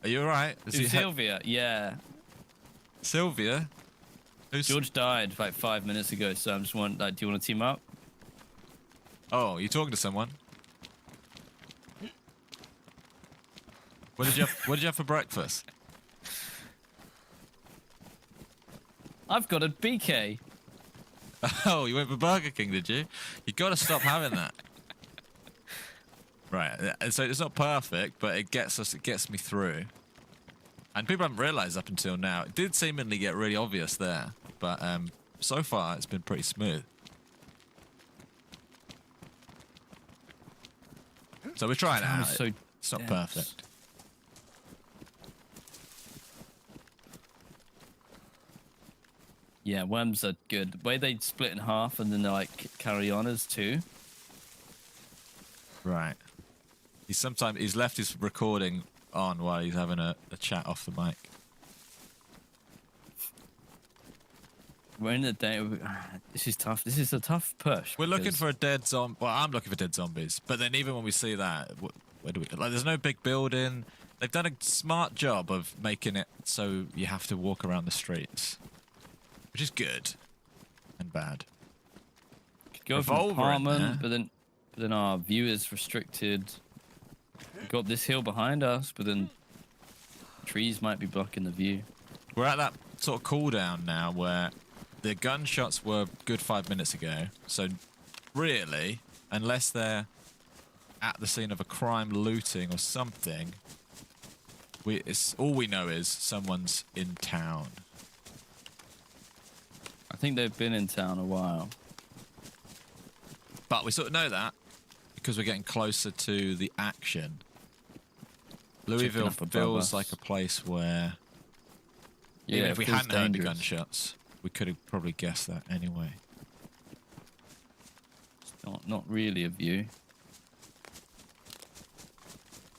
are you all right? who's Sylvia? Yeah. Sylvia? Who's... George died like 5 minutes ago, so I'm just wondering, like, do you want to team up? Oh, you talking to someone? What did you have for breakfast? I've got a BK. Oh, you went for Burger King, did you? You got to stop having that. Right, and so it's not perfect, but it gets me through. And people haven't realised up until now. It did seemingly get really obvious there, but so far it's been pretty smooth. So we're trying it That out. was so It's not dense. perfect. Yeah, worms are good. The way they split in half and then they like carry on as two. Right. He's left his recording on while he's having a chat off the mic. We're in the day. This is tough. This is a tough push. We're looking because- for a dead zombie. Well, I'm looking for dead zombies. But then even when we see that, where do we... Like, there's no big building. They've done a smart job of making it so you have to walk around the streets. Which is good. And bad. Could go for an Revolver in there. apartment, but then our view is restricted. We've got this hill behind us, but then trees might be blocking the view. We're at that sort of cooldown now where the gunshots were good 5 minutes ago. So really, unless they're at the scene of a crime, looting or something, It's all we know is someone's in town. I think they've been in town a while. But we sort of know that because we're getting closer to the action. Louisville up above feels us. like a place where, Yeah, even it if we feels hadn't heard the dangerous. gunshots, we could have probably guessed that anyway. Not really a view.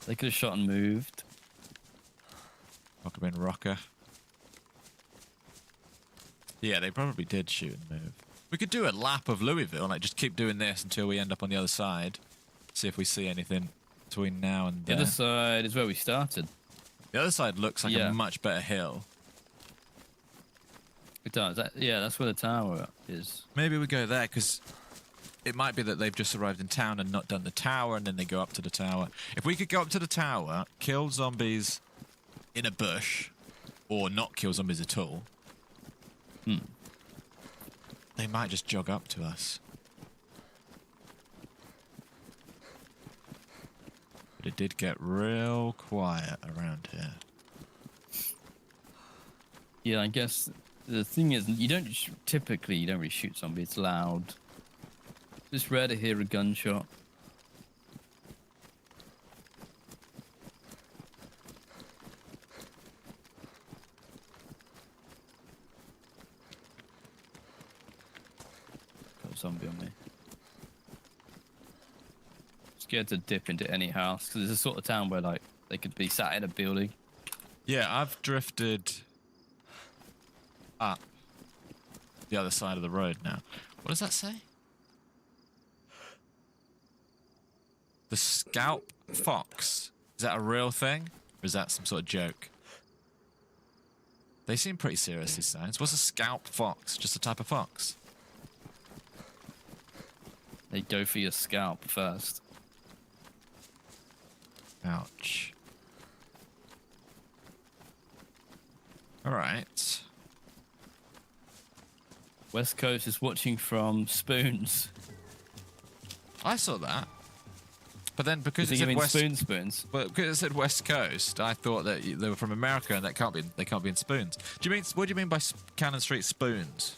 They could have shot and moved. Could have been Rocker. Yeah, they probably did shoot and move. We could do a lap of Louisville, like just keep doing this until we end up on the other side. See if we see anything between now and The then. other side is where we started. The other side looks like Yeah. a much better hill. It does. Yeah, that's where the tower is. Maybe we go there because it might be that they've just arrived in town and not done the tower, and then they go up to the tower. If we could go up to the tower, kill zombies in a bush, or not kill zombies at all, they might just jog up to us. But it did get real quiet around here. Yeah, I guess the thing is, typically you don't really shoot zombies. It's loud. It's rare to hear a gunshot. Got a zombie on me. Scared to dip into any house because it's a sort of town where like they could be sat in a building. Yeah, I've drifted up the other side of the road now. What does that say? The scalp fox. Is that a real thing? Or is that some sort of joke? They seem pretty serious, these signs. What's a scalp fox? Just a type of fox? They go for your scalp first. Ouch. Alright. West Coast is watching from spoons. I saw that. But then because You it think you said mean West... spoons? But because it said West Coast, I thought that they were from America, and they can't be in spoons. Do you mean? What do you mean by Cannon Street spoons?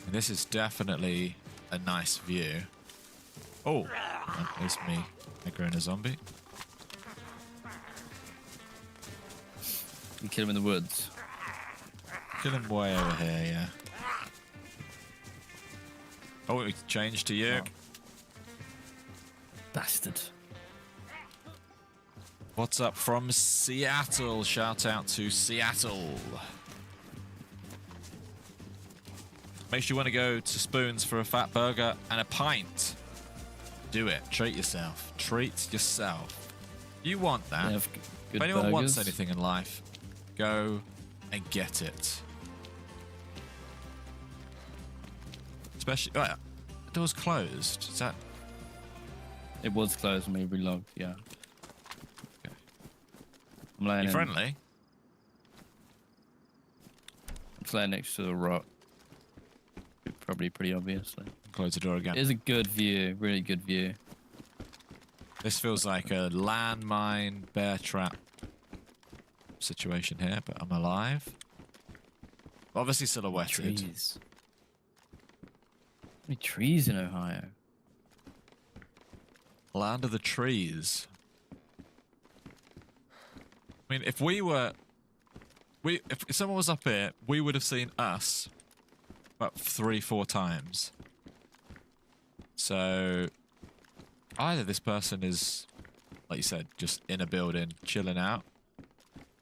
And this is definitely a nice view. Oh, there's me, aggroing a zombie. You kill him in the woods. Kill him way over here, yeah. Oh, we changed to you. Bastard. What's up from Seattle? Shout out to Seattle. Makes you want to go to Spoons for a fat burger and a pint. Do it. Treat yourself. Treat yourself. You want that. They have good If anyone wants burgers. anything in life, go and get it. Especially... Oh, yeah. The door's closed. Is that... It was closed when we relogged, yeah. Okay. I'm laying You in. friendly? I'm laying next to the rock. Probably pretty obviously. Close the door again. It is a good view, really good view. This feels like a landmine bear trap situation here, but I'm alive. Obviously silhouetted. Trees. How many trees in Ohio? Land of the trees. I mean, if we were... if someone was up here, we would have seen us about 3-4 times. So... either this person is, like you said, just in a building, chilling out,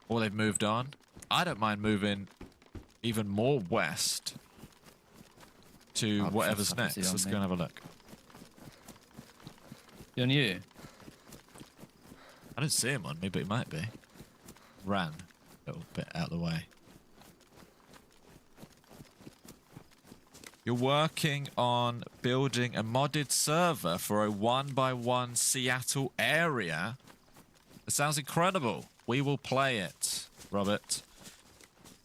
or they've moved on. I don't mind moving even more west to Oh, whatever's trust next. obviously on Let's me. go and have a look. Be on you? I don't see him on me, but he might be. Ran a little bit out of the way. You're working on building a modded server for a 1x1 Seattle area. It sounds incredible. We will play it, Robert.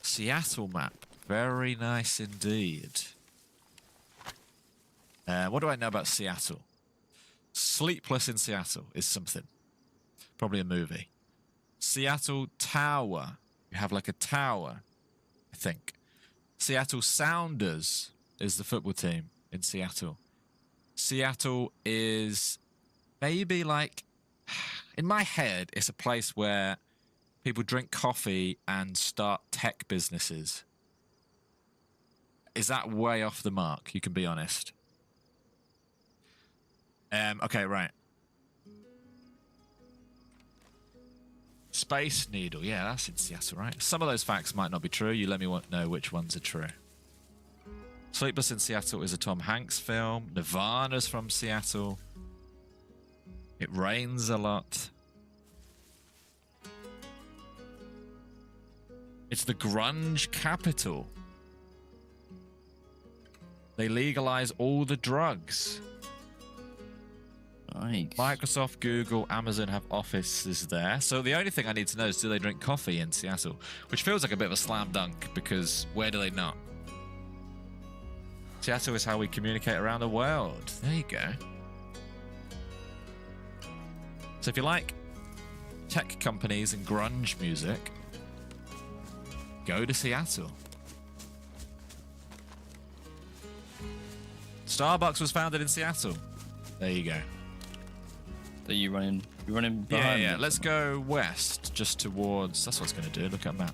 Seattle map. Very nice indeed. What do I know about Seattle? Sleepless in Seattle is something. Probably a movie. Seattle Tower. You have like a tower, I think. Seattle Sounders is the football team in Seattle. Seattle is maybe like, in my head, it's a place where people drink coffee and start tech businesses. Is that way off the mark? You can be honest. Okay, right. Space Needle. Yeah, that's in Seattle, right? Some of those facts might not be true. You let me know which ones are true. Sleepless in Seattle is a Tom Hanks film. Nirvana's from Seattle. It rains a lot. It's the grunge capital. They legalize all the drugs. Nice. Microsoft, Google, Amazon have offices there. So the only thing I need to know is, do they drink coffee in Seattle? Which feels like a bit of a slam dunk, because where do they not? Seattle is how we communicate around the world. There you go. So if you like tech companies and grunge music, go to Seattle. Starbucks was founded in Seattle. There you go. So you're running behind me. Yeah. Let's go west, just towards. That's what it's going to do. Look at that map.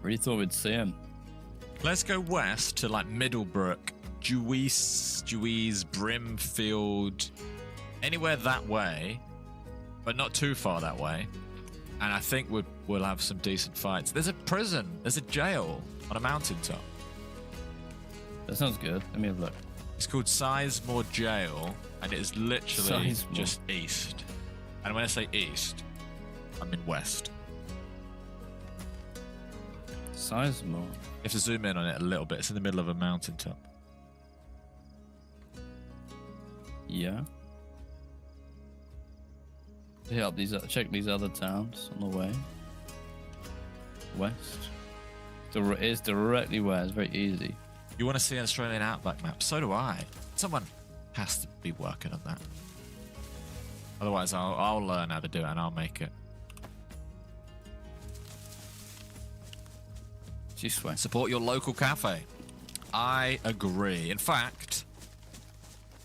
Really thought we'd see him. Let's go west to like Middlebrook, Dewey's, Brimfield, anywhere that way, but not too far that way. And I think we'll have some decent fights. There's a prison. There's a jail on a mountaintop. That sounds good. Let me have a look. It's called Sizemore Jail, and it is literally Sizemore. just east. And when I say east, I mean west. Sizemore. You have to zoom in on it a little bit. It's in the middle of a mountaintop. Yeah. Hit up these. Check these other towns on the way. West. It's directly west. It's very easy. You want to see an Australian Outback map? So do I. Someone has to be working on that. Otherwise, I'll learn how to do it and I'll make it. She's sweat. Support your local cafe. I agree. In fact,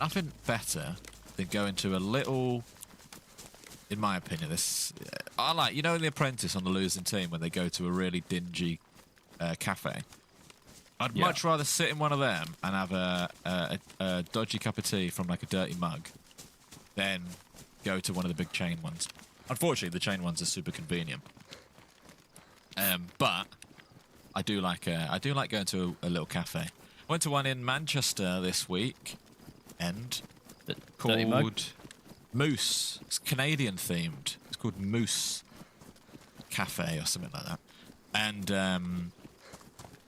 nothing better than going to a little. In my opinion, I like, you know, in The Apprentice on the losing team when they go to a really dingy cafe. I'd much rather sit in one of them and have a dodgy cup of tea from like a dirty mug than go to one of the big chain ones. Unfortunately, the chain ones are super convenient. But I do like going to a little cafe. Went to one in Manchester this week, and called Moose. It's Canadian themed. It's called Moose Cafe or something like that. And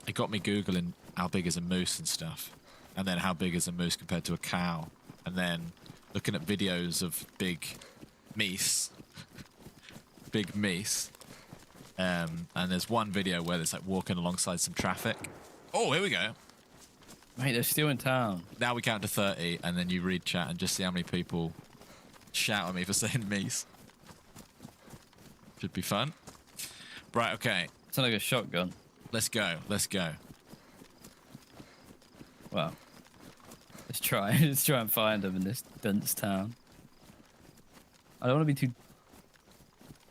it got me Googling how big is a moose and stuff. And then how big is a moose compared to a cow. And then looking at videos of big meese. Big meese. And there's one video where it's like walking alongside some traffic. Oh, here we go. Mate, they're still in town. Now we count to 30, and then you read chat and just see how many people shout at me for saying meese. Should be fun. Right, okay. Sounds like a shotgun. Let's go. Let's go. Wow. Let's try. Let's try and find them in this dense town. I don't want to be too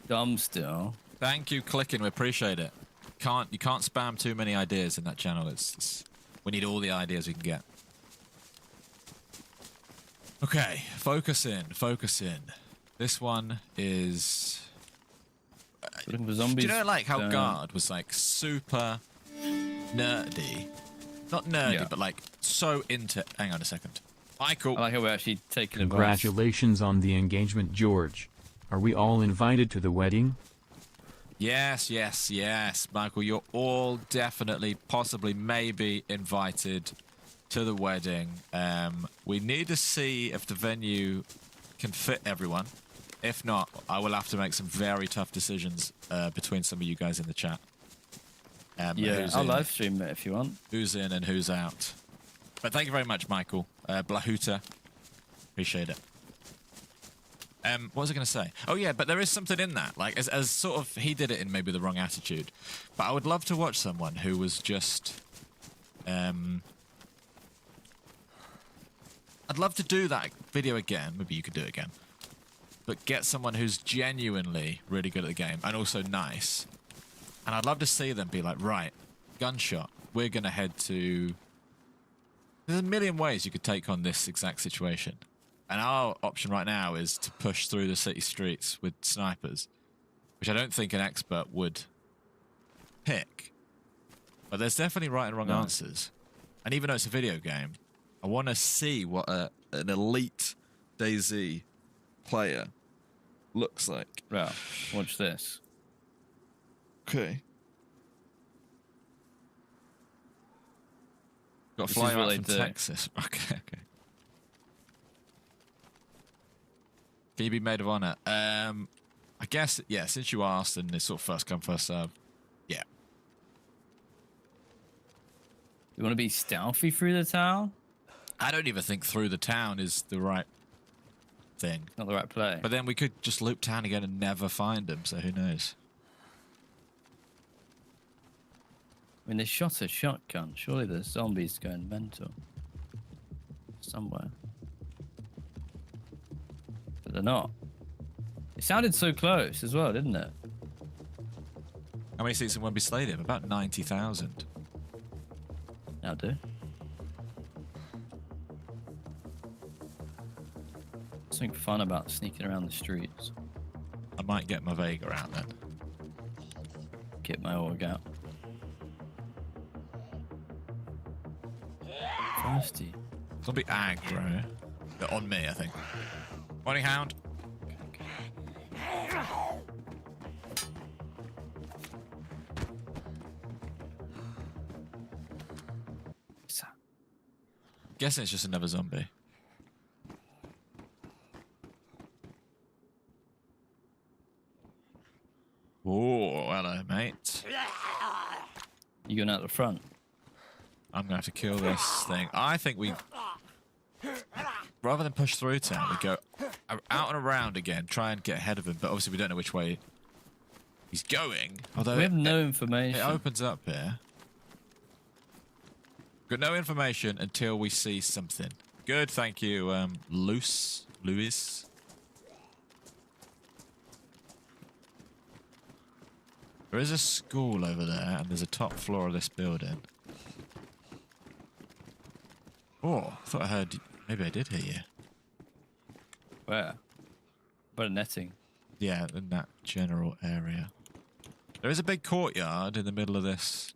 dumb still. Thank you, clicking. We appreciate it. You can't spam too many ideas in that channel. We need all the ideas we can get. Okay, focus in. This one is. Looking for zombies. Do you know, like how Guard was like super nerdy? Not nerdy, but like so into. Hang on a second. Michael. I like how we're actually taking advice. Congratulations on the engagement, George. Are we all invited to the wedding? Yes, Michael. You're all definitely, possibly, maybe invited to the wedding. We need to see if the venue can fit everyone. If not, I will have to make some very tough decisions between some of you guys in the chat. Yeah, I'll live stream it if you want. Who's in and who's out. But thank you very much, Michael. Blahuta. Appreciate it. What was I going to say? Oh, yeah, but there is something in that. Like, as sort of, he did it in maybe the wrong attitude. But I would love to watch someone who was just... I'd love to do that video again. Maybe you could do it again. But get someone who's genuinely really good at the game and also nice. And I'd love to see them be like, right, gunshot, we're going to head to... There's a million ways you could take on this exact situation. And our option right now is to push through the city streets with snipers, which I don't think an expert would pick. But there's definitely right and wrong answers. And even though it's a video game, I want to see what an elite DayZ player looks like. Right, watch this. Okay. Got to This fly is what out they from do. Texas. Okay. Can you be maid of honor? I guess, yeah, since you asked and it's sort of first come, first serve. Yeah. You want to be stealthy through the town? I don't even think through the town is the right thing. Not the right play. But then we could just loop town again and never find them, so who knows? I mean, they shot a shotgun. Surely the zombies going mental. Somewhere. But they're not. It sounded so close as well, didn't it? How many seats in Wembley Stadium? About 90,000. Now do. Something fun about sneaking around the streets. I might get my Vega out then. Get my org out. Thirsty. Zombie aggro. They're on me, I think. Morning, Hound. Guessing it's just another zombie. Oh, hello, mate. You going out the front? I'm gonna have to kill this thing. I think we, rather than push through town, we go out and around again, try and get ahead of him. But obviously, we don't know which way he's going. Although We have no it information. opens up here. Got no information until we see something. Good, thank you, Louis. There is a school over there, and there's a top floor of this building. Oh, I thought I heard... Maybe I did hear you. Where? About a netting. Yeah, in that general area. There is a big courtyard in the middle of this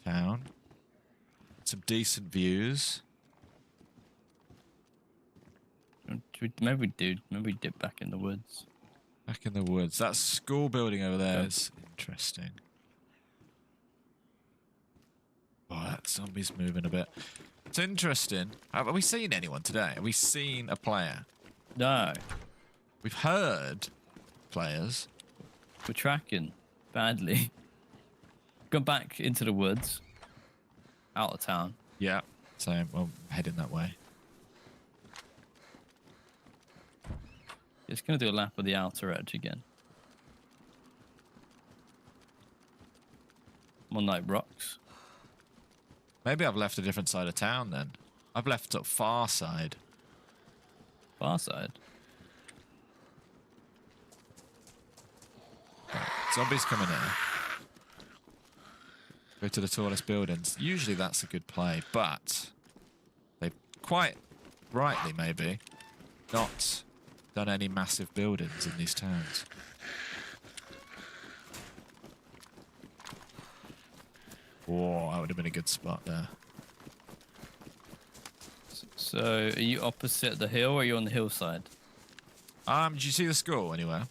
town. Some decent views. Maybe we do. Maybe we dip back in the woods. Back in the woods. That school building over there is interesting. Oh, that zombie's moving a bit. It's interesting. Have we seen anyone today? Have we seen a player? No. We've heard players. We're tracking badly. Go back into the woods. Out of town. Yeah. So, well, heading that way. Just gonna do a lap of the outer edge again. I'm on like rocks. Maybe I've left a different side of town then. I've left the far side. Far side. Zombies coming in. Go to the tallest buildings. Usually that's a good play, but they've quite rightly maybe not done any massive buildings in these towns. Whoa, that would have been a good spot there. So, are you opposite the hill or are you on the hillside? Did you see the school anywhere?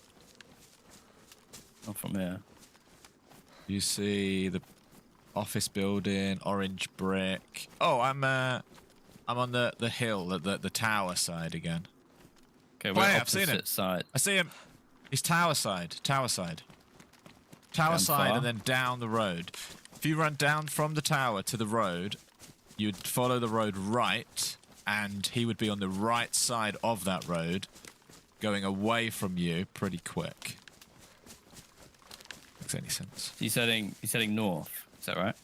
Not from here. You see the office building, orange brick. Oh, I'm on the hill, the tower side again. Okay, we're Player, I've seen opposite him. side. I see him. He's tower side. Tower side. Tower Down side far? and then down the road. If you run down from the tower to the road, you'd follow the road right, and he would be on the right side of that road, going away from you pretty quick. Makes any sense? He's heading north. Is that right?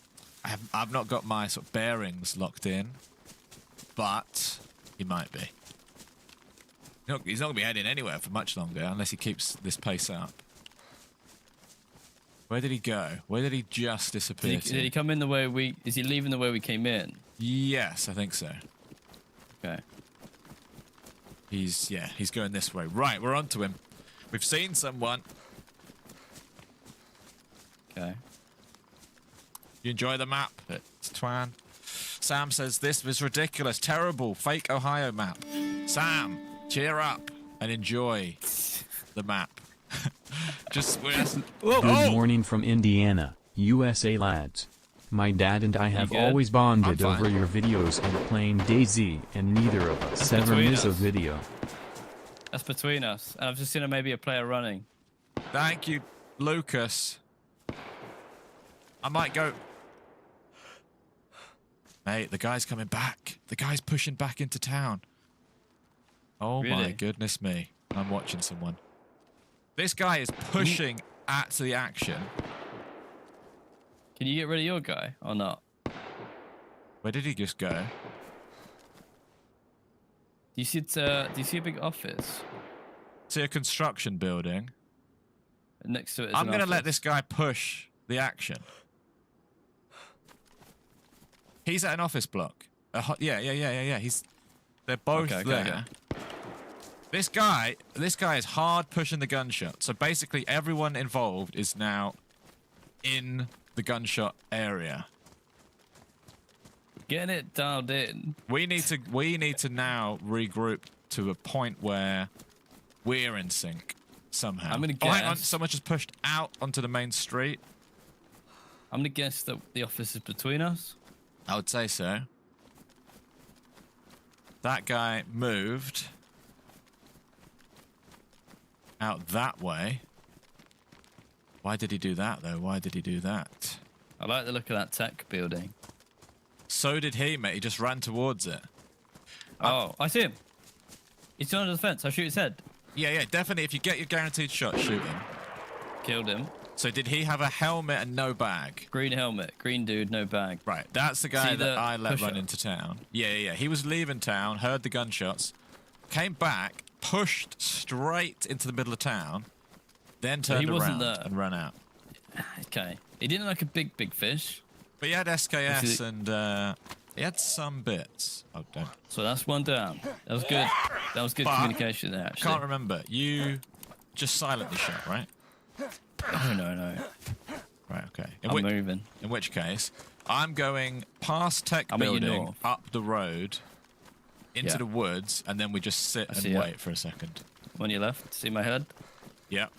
I've not got my sort of bearings locked in, but he might be. He's not going to be heading anywhere for much longer unless he keeps this pace up. Where did he go? Where did he just disappear Did he come in the way we... Is he leaving the way we came in? Yes, I think so. Okay. He's going this way. Right, we're onto him. We've seen someone. Okay. You enjoy the map? It's Twan. Sam says, this was ridiculous, terrible, fake Ohio map. Sam, cheer up and enjoy the map. Good morning from Indiana, USA lads. My dad and I have good? always bonded I'm fine. over your videos and playing DayZ, and neither of us ever between miss a us. video. That's between us. And I've just seen maybe a player running. Thank you, Lucas. I might go. Mate, the guy's coming back. The guy's pushing back into town. Oh my Really? goodness me. I'm watching someone. This guy is pushing at the action. Can you get rid of your guy or not? Where did he just go? Do you see a big office See a construction building. next to it? I'm going to let this guy push the action. He's at an office block. Yeah. They're both Okay, there. okay. This guy is hard pushing the gunshot. So basically everyone involved is now in the gunshot area. Getting it dialed in. We need to now regroup to a point where we're in sync somehow. I'm gonna Oh, hang on. guess- Someone just pushed out onto the main street. I'm gonna guess that the office is between us. I would say so. That guy moved out that way. Why did he do that, though? Why did he do that? I like the look of that tech building. So did he, mate. He just ran towards it. Oh, I see him. He's under the fence. I'll shoot his head. Yeah, definitely. If you get your guaranteed shot, shoot him. Killed him. So did he have a helmet and no bag? Green helmet. Green dude, no bag. Right, that's the guy See that the I let run pusher? into town. Yeah. He was leaving town, heard the gunshots, came back, pushed straight into the middle of town, then turned wasn't around there. and ran out. Okay. He didn't look like a big fish. But he had SKS Is it- and he had some bits. Oh, don't. So that's one down. That was good. That was good But- communication there, actually. Can't remember. You just silently shot, right? No. Right, okay. I'm moving. In which case, I'm going past tech I'll meet you building, north. up the road, into Yeah. the woods, and then we just sit see and it. wait for a second. On your left. See my head? Yep.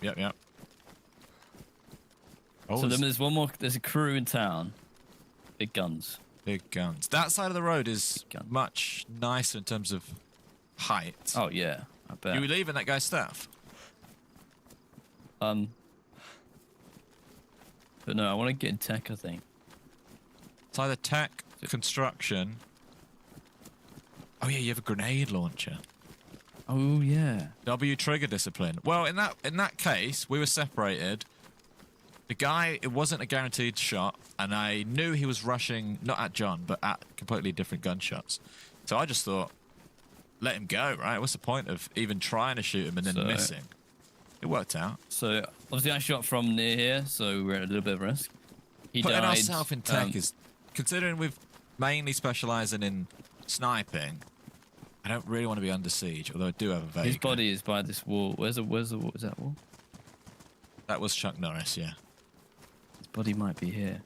Oh, So then there's one more. There's a crew in town. Big guns. big guns. That side of the road is Gun. much nicer in terms of height. Oh, yeah. I bet. You were leaving that guy's stuff? But no, I want to get in tech, I think. It's either tech, construction. Oh yeah, you have a grenade launcher. Oh, yeah. W trigger discipline. Well, in that case, we were separated. The guy, it wasn't a guaranteed shot, and I knew he was rushing not at John, but at completely different gunshots. So I just thought, let him go, right? What's the point of even trying to shoot him and then So- missing? It worked out. So, obviously, I shot from near here, so we're at a little bit of risk. He Putting died. ourselves in tech is, considering we've mainly specialising in sniping, I don't really want to be under siege, although I do have a Vega. His body is by this wall. Where's the wall? Is that wall? That was Chuck Norris, yeah. His body might be here.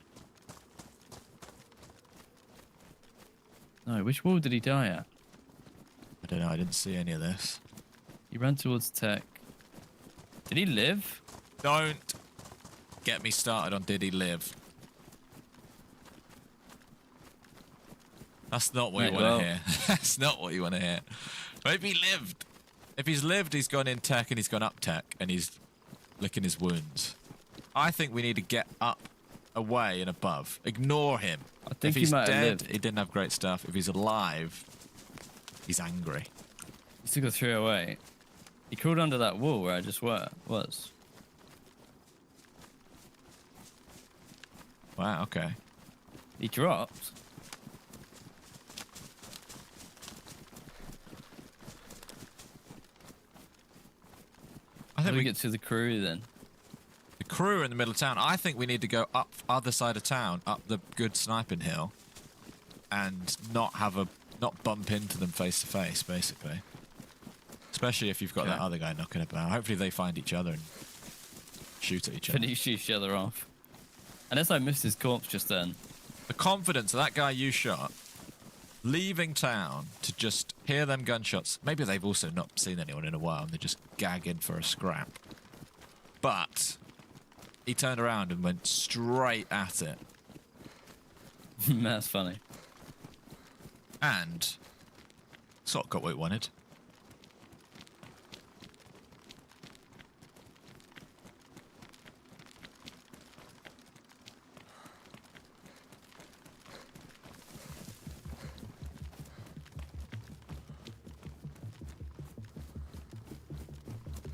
No, which wall did he die at? I don't know, I didn't see any of this. He ran towards tech. Did he live? Don't get me started on did he live. That's not what you Right, want well- to hear. That's not what you want to hear. Maybe he lived. If he's lived, he's gone in tech and he's gone up tech and he's licking his wounds. I think we need to get up, away and above. Ignore him. I think if he's he might have dead, lived. he didn't have great stuff. If he's alive, he's angry. He still got 308. He crawled under that wall where I just was. Wow, okay. He dropped. I How think do we get to the crew then? the crew are in the middle of town. I think we need to go up other side of town, up the good sniping hill, and not bump into them face to face, basically. Especially if you've got that other guy knocking about. Hopefully they find each other and shoot at each other. Finish each other off. Unless I missed his corpse just then. The confidence of that guy you shot, leaving town to just hear them gunshots. Maybe they've also not seen anyone in a while and they're just gagging for a scrap. But he turned around and went straight at it. That's funny. And sort of got what he wanted.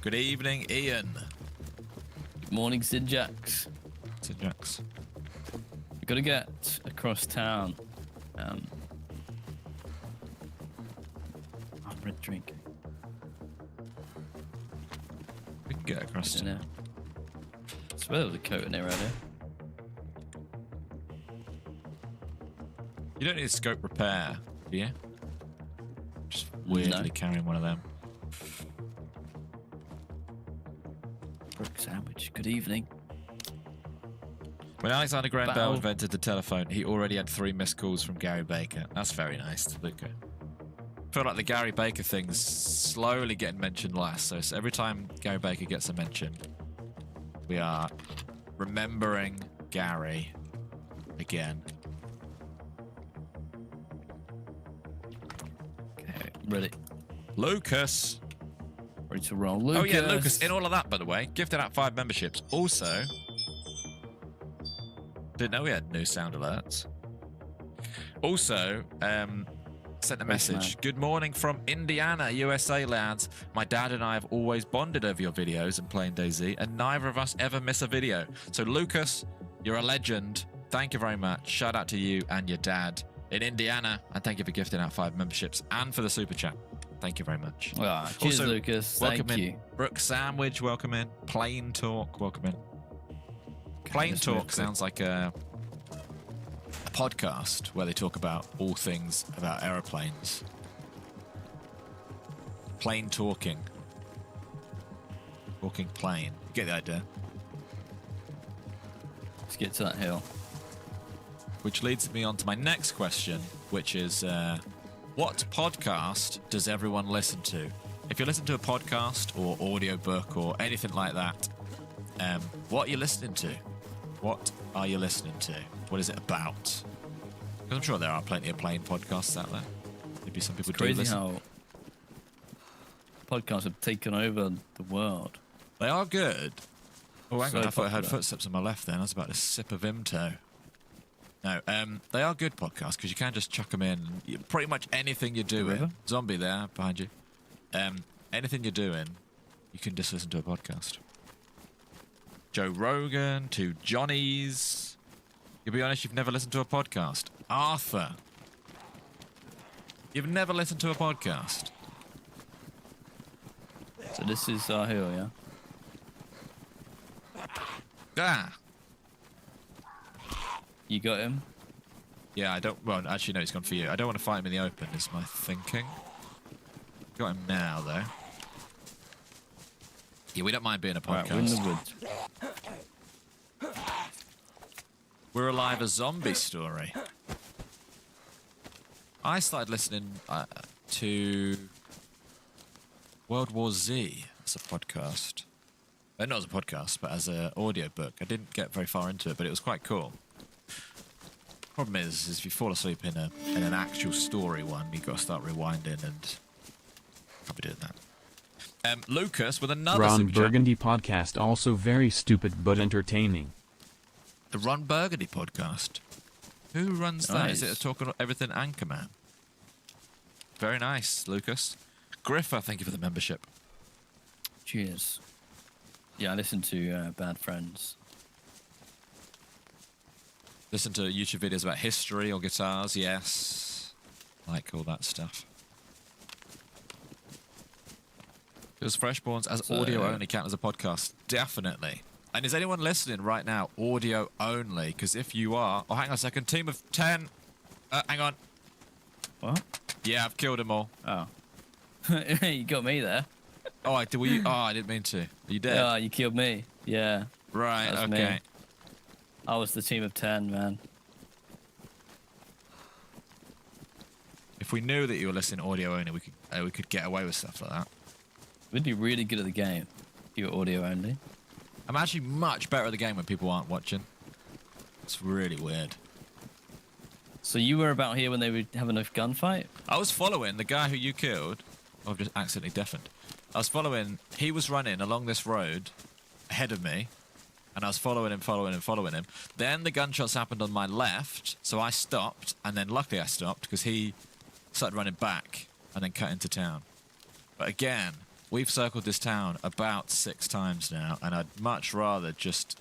Good evening, Ian. Good morning, Sid Jax. Sid Jax. We've got to get across town. I'm red drink. We can get across I to don't know. I swear there was a coat in there earlier. You don't need a scope repair, do you? Just weirdly No. carrying one of them. Brook sandwich. Good evening. When Alexander Graham Bell Battle. invented the telephone, he already had 3 missed calls from Gary Baker. That's very nice, Luca. I feel like the Gary Baker thing's slowly getting mentioned less. So every time Gary Baker gets a mention, we are remembering Gary again. Okay, ready. Lucas! Ready to roll. Lucas. Oh yeah, Lucas, in all of that, by the way, gifted out 5 memberships. Also, didn't know we had new sound alerts. Also, sent a message. Good morning from Indiana, USA, lads. My dad and I have always bonded over your videos and playing DayZ, and neither of us ever miss a video. So, Lucas, you're a legend. Thank you very much. Shout out to you and your dad in Indiana, and thank you for gifting out 5 memberships and for the super chat. Thank you very much. Ah, cheers, Also, Lucas. Welcome Thank in. you. Brooke Sandwich, welcome in. Plain Talk, welcome in. Plain let's Talk move quick. sounds like a podcast where they talk about all things about aeroplanes. Plain talking. Talking plane. You get the idea. Let's get to that hill. Which leads me on to my next question, which is what podcast does everyone listen to? If you listen to a podcast or audiobook or anything like that, what are you listening to? What are you listening to? What is it about? Because I'm sure there are plenty of plane podcasts out there. Maybe some people do Crazy listen. how podcasts have taken over the world. They are good. Oh, hang So on. I thought I heard popular. footsteps on my left then. I was about to sip a Vimto. No, they are good podcasts because you can just chuck them in. Pretty much anything you're doing. River? Zombie there behind you. Anything you're doing, you can just listen to a podcast. Joe Rogan to Johnny's. You'll be honest, you've never listened to a podcast. Arthur. You've never listened to a podcast. So this is our hill, yeah? Ah. You got him? Yeah, I don't... Well, actually, no, it's gone for you. I don't want to fight him in the open, is my thinking. Got him now, though. Yeah, we don't mind being a Alright, we're in podcast. the woods. We're Alive, a zombie story. I started listening to World War Z as a podcast. Not as a podcast, but as an audiobook. I didn't get very far into it, but it was quite cool. Problem is if you fall asleep in an actual story one, you've got to start rewinding and can't be doing that. Lucas with another Ron super chat. Burgundy podcast also very stupid but entertaining. The Ron Burgundy podcast. Who runs that? Is it a Nice. Talking Everything Anchorman? Very nice, Lucas. Griffer, thank you for the membership. Cheers. Yeah, I listen to Bad Friends. Listen to YouTube videos about history or guitars, yes. Like all that stuff. Does Freshspawns as audio only count as a podcast? Definitely. And is anyone listening right now audio only? Because if you are... Oh, hang on a second. Team of 10. Hang on. What? Yeah, I've killed them all. Oh. You got me there. Oh, I didn't mean to. Are you dead? Yeah, you killed me. Yeah. Right, That was okay. me. I was the team of 10, man. If we knew that you were listening audio only, we could get away with stuff like that. We'd be really good at the game if you were audio only. I'm actually much better at the game when people aren't watching. It's really weird. So you were about here when they were having a gunfight? I was following the guy who you killed. Oh, I've just accidentally deafened. I was following... He was running along this road ahead of me. And I was following him. Then the gunshots happened on my left. So I stopped. And then luckily I stopped because he started running back and then cut into town. But again, we've circled this town about 6 times now. And I'd much rather just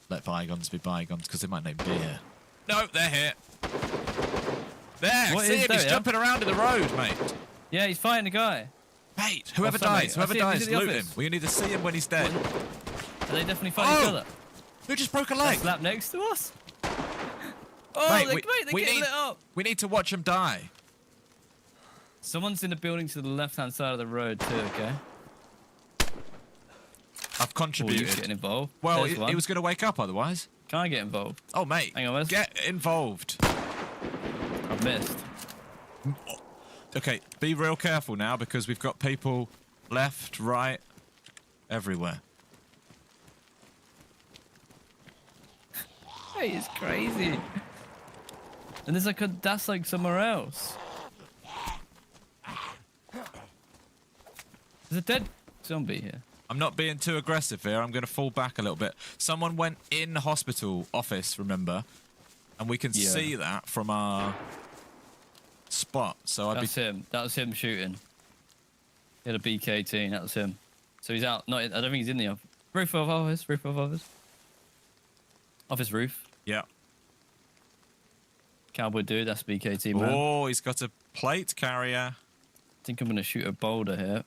let bygones be bygones because they might not be here. No, they're here. There, What see is him, there, he's yeah? jumping around in the road, mate. Yeah, he's fighting a guy. Mate, whoever sorry, dies, mate. I see him, he's in the loot him. office. We need to see him when he's dead. Are they definitely fighting each other? Who just broke a That leg? slap next to us? Oh, Mate, they're getting lit up. We need to watch him die. Someone's in the building to the left-hand side of the road too, okay? I've Oh, you contributed. getting involved? Well, There's he one. was going to wake up otherwise. Can I get involved? Oh, mate. Hang on, where's- Get involved. I've missed. Okay, be real careful now because we've got people left, right, everywhere. Hey, it's crazy. And there's that's like somewhere else. There's a dead zombie here. I'm not being too aggressive here. I'm going to fall back a little bit. Someone went in the hospital office, remember? And we can Yeah. see that from our spot. So I'd That's be... him. That was him shooting. He had a BK-18. That was him. So he's out. I don't think he's in the office. Roof of office. Roof of office. Office roof. Yeah. Cowboy dude. That's BK-18, man. Oh, he's got a plate carrier. I think I'm going to shoot a boulder here.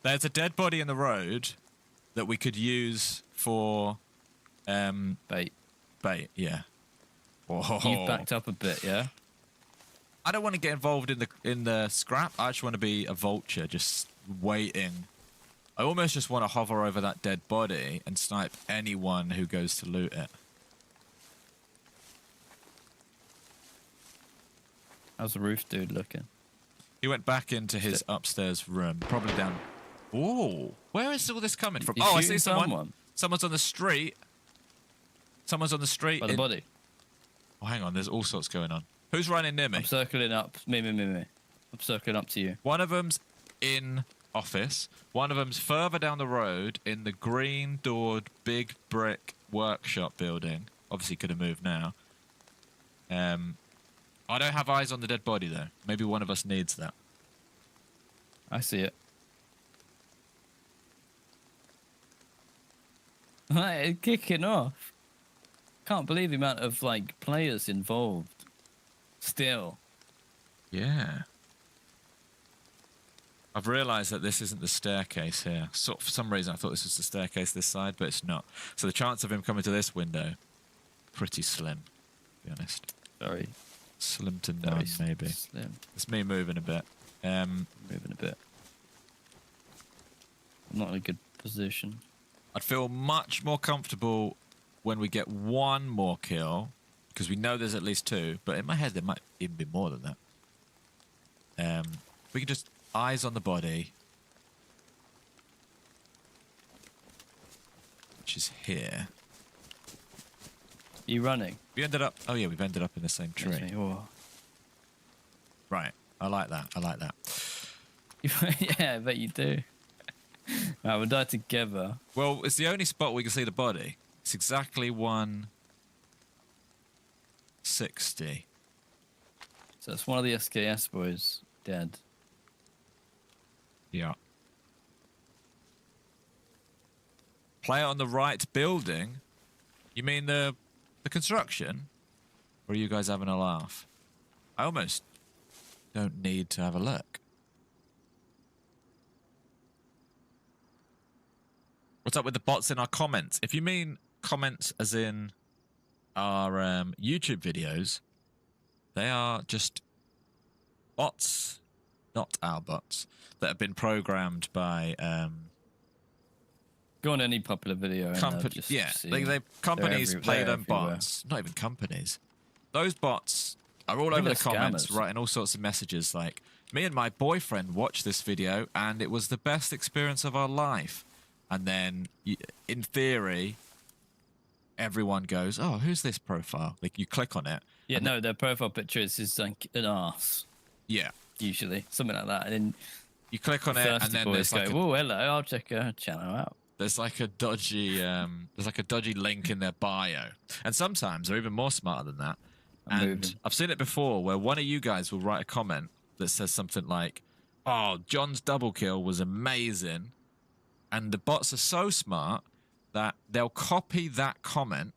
There's a dead body in the road that we could use for Bait. bait. Yeah. Oh. You've backed up a bit, yeah? I don't want to get involved in the scrap. I just want to be a vulture, just waiting. I almost just want to hover over that dead body and snipe anyone who goes to loot it. How's the roof dude looking? He went back into his upstairs room, probably down. Oh, where is all this coming from? He's Oh, I shooting see someone. someone. Someone's on the street. Someone's on the street. By the body. Oh, hang on. There's all sorts going on. Who's running near me? I'm circling up. Me. I'm circling up to you. One of them's in office. One of them's further down the road in the green-doored big brick workshop building. Obviously could have moved now. I don't have eyes on the dead body, though. Maybe one of us needs that. I see it. It's kicking off. Can't believe the amount of like players involved. Still. Yeah. I've realised that this isn't the staircase here. For some reason, I thought this was the staircase this side, but it's not. So the chance of him coming to this window, pretty slim, to be honest. Very, Slim to very none, maybe. slim. It's me moving a bit. Moving a bit. I'm not in a good position. I'd feel much more comfortable when we get one more kill, because we know there's at least 2, but in my head there might even be more than that. We can just eyes on the body, which is here. Are you running? We ended up. Oh yeah, we've ended up in the same tree. Excuse me. Oh. Right. I like that. I like that. Yeah, I bet you do. Right, we'll die together. Well, it's the only spot we can see the body. It's exactly 160. So it's one of the SKS boys dead. Yeah. Player on the right building? You mean the construction? Or are you guys having a laugh? I almost don't need to have a look. What's up with the bots in our comments? If you mean comments as in our YouTube videos, they are just bots, not our bots, that have been programmed by Go on any popular video. companies. Yeah, companies play them bots. Not even companies. Those bots are all over the comments, writing all sorts of messages like, "Me and my boyfriend watched this video, and it was the best experience of our life." And then, in theory, everyone goes, "Oh, who's this profile?" Like, you click on it. Yeah, no, their profile picture is like an arse. Yeah. Usually, something like that. And then you click on it, and then there's like "Oh, hello, I'll check her channel out." There's like a dodgy, link in their bio, and sometimes they're even more smarter than that. And I've seen it before, where one of you guys will write a comment that says something like, "Oh, John's double kill was amazing," and the bots are so smart that they'll copy that comment,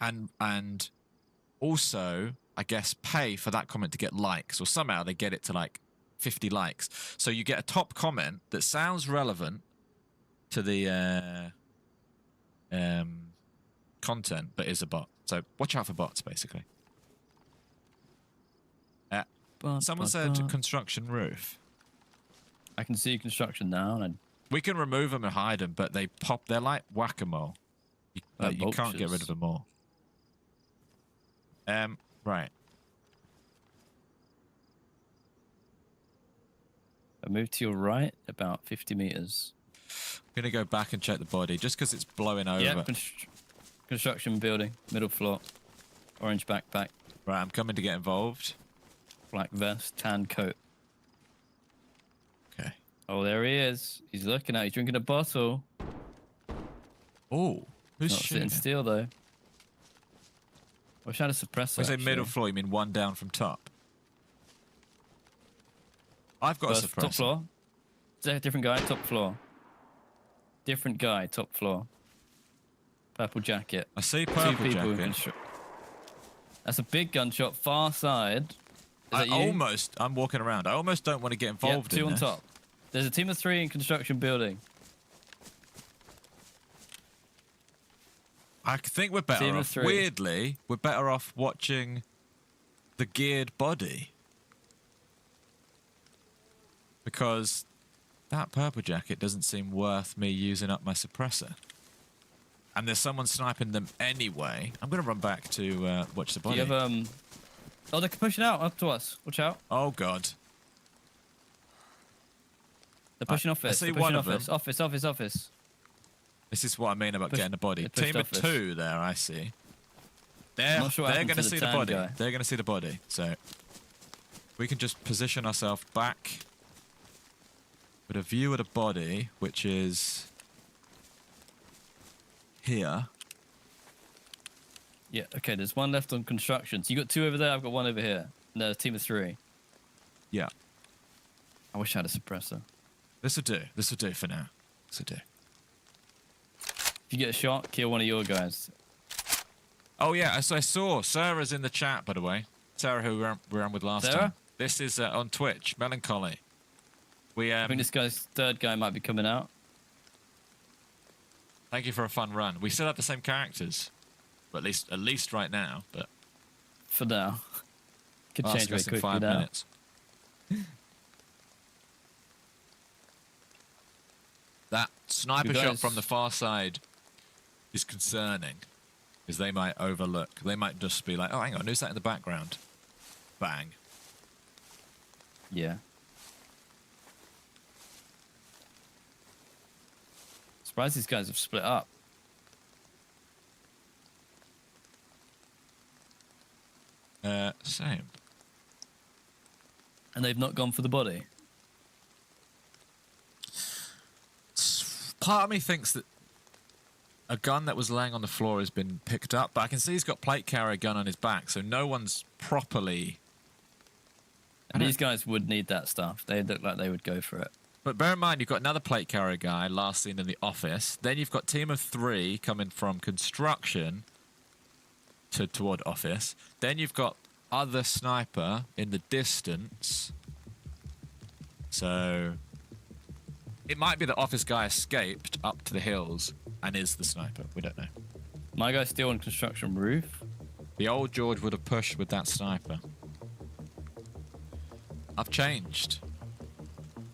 and also, I guess, pay for that comment to get likes, or somehow they get it to like 50 likes. So you get a top comment that sounds relevant to the content, but is a bot. So watch out for bots, basically. Someone said construction roof. I can see construction now. And we can remove them and hide them, but they pop. They're like whack-a-mole. You can't get rid of them all. Right. I move to your right about 50 meters. I'm going to go back and check the body, just because it's blowing over. Yeah, construction building, middle floor. Orange backpack. Right, I'm coming to get involved. Black vest, tan coat. Okay. Oh, there he is. He's looking at you. He's drinking a bottle. Oh, who's Not shooting? sitting still, though. I wish I had a suppressor. When I say middle floor, you mean one down from top? I've got a suppressor. Top floor. Different guy, top floor. Different guy, top floor. Purple jacket. I see purple jacket. That's a big gunshot, far side. I'm walking around. I almost don't want to get involved in this. Two on top. There's a team of 3 in construction building. I think we're better off. Weirdly, we're better off watching the geared body. Because that purple jacket doesn't seem worth me using up my suppressor. And there's someone sniping them anyway. I'm going to run back to watch the body. Do you have, Oh, they're pushing out up to us. Watch out. Oh, God. They're pushing office. I see one of them. Office. This is what I mean about getting the body. Team of 2 there, I see. They're going to see the body. They're going to see the body. So we can just position ourselves back with a view of the body, which is here. Yeah, okay, there's one left on construction. So you got 2 over there, I've got 1 over here. No, a team of 3. Yeah. I wish I had a suppressor. This will do. This will do for now. This will do. If you get a shot, kill one of your guys. Oh, yeah, so I saw Sarah's in the chat, by the way. Sarah, who we were on with last time. This is on Twitch, Melancholy. I think this guy's 3rd guy might be coming out. Thank you for a fun run. We still have the same characters. But at least right now, but for now. Could change very quickly 5 minutes. That sniper shot from the far side is concerning, because they might overlook. They might just be like, "Oh, hang on, who's that in the background?" Bang. Yeah. Surprised these guys have split up. Same. And they've not gone for the body. Part of me thinks that a gun that was laying on the floor has been picked up, but I can see he's got plate carrier gun on his back, so no one's properly... And these guys would need that stuff. They look like they would go for it. But bear in mind, you've got another plate carrier guy last seen in the office. Then you've got team of 3 coming from construction toward office. Then you've got other sniper in the distance. So it might be the office guy escaped up to the hills and is the sniper. We don't know. My guy's still on construction roof. The old George would have pushed with that sniper. I've changed.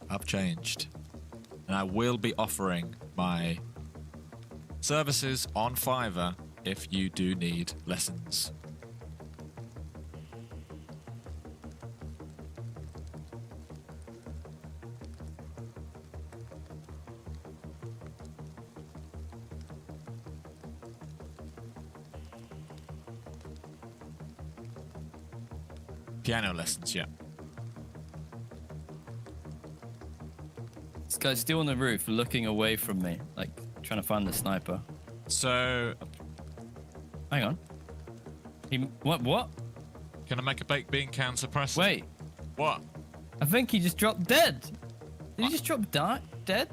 And I will be offering my services on Fiverr if you do need lessons. Piano lessons, yeah. This guy's still on the roof, looking away from me, like trying to find the sniper. So, Hang on. What? can I make a baked bean can suppressor? Wait, What? I think he just dropped dead. Did he just drop dead?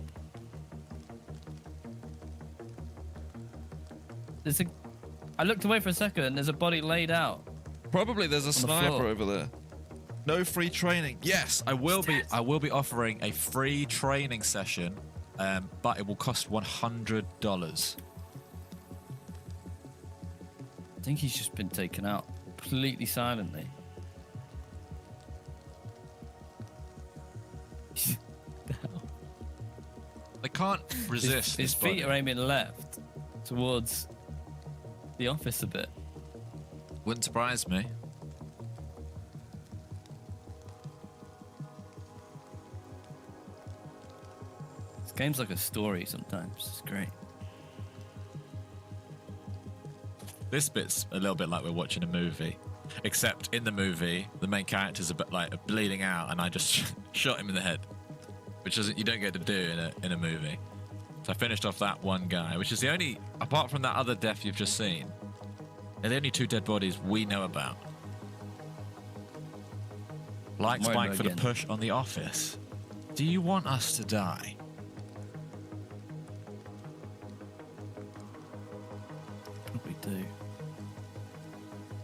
I looked away for a second and there's a body laid out. Probably there's a the sniper floor. over there. No free training. Yes, I will be offering a free training session, but it will cost $100. I think he's just been taken out completely silently. They can't resist His this feet body. are aiming left towards the office a bit. Wouldn't surprise me. This game's like a story sometimes. It's great. This bit's a little bit like we're watching a movie, except in the movie the main character's a bit like bleeding out, and I just shot him in the head, which isn't you don't get to do in a movie. So I finished off that one guy, which is the only, apart from that other death you've just seen, they're the only 2 dead bodies we know about. Like Won't Spike know for the again. push on the office. Do you want us to die? Probably do.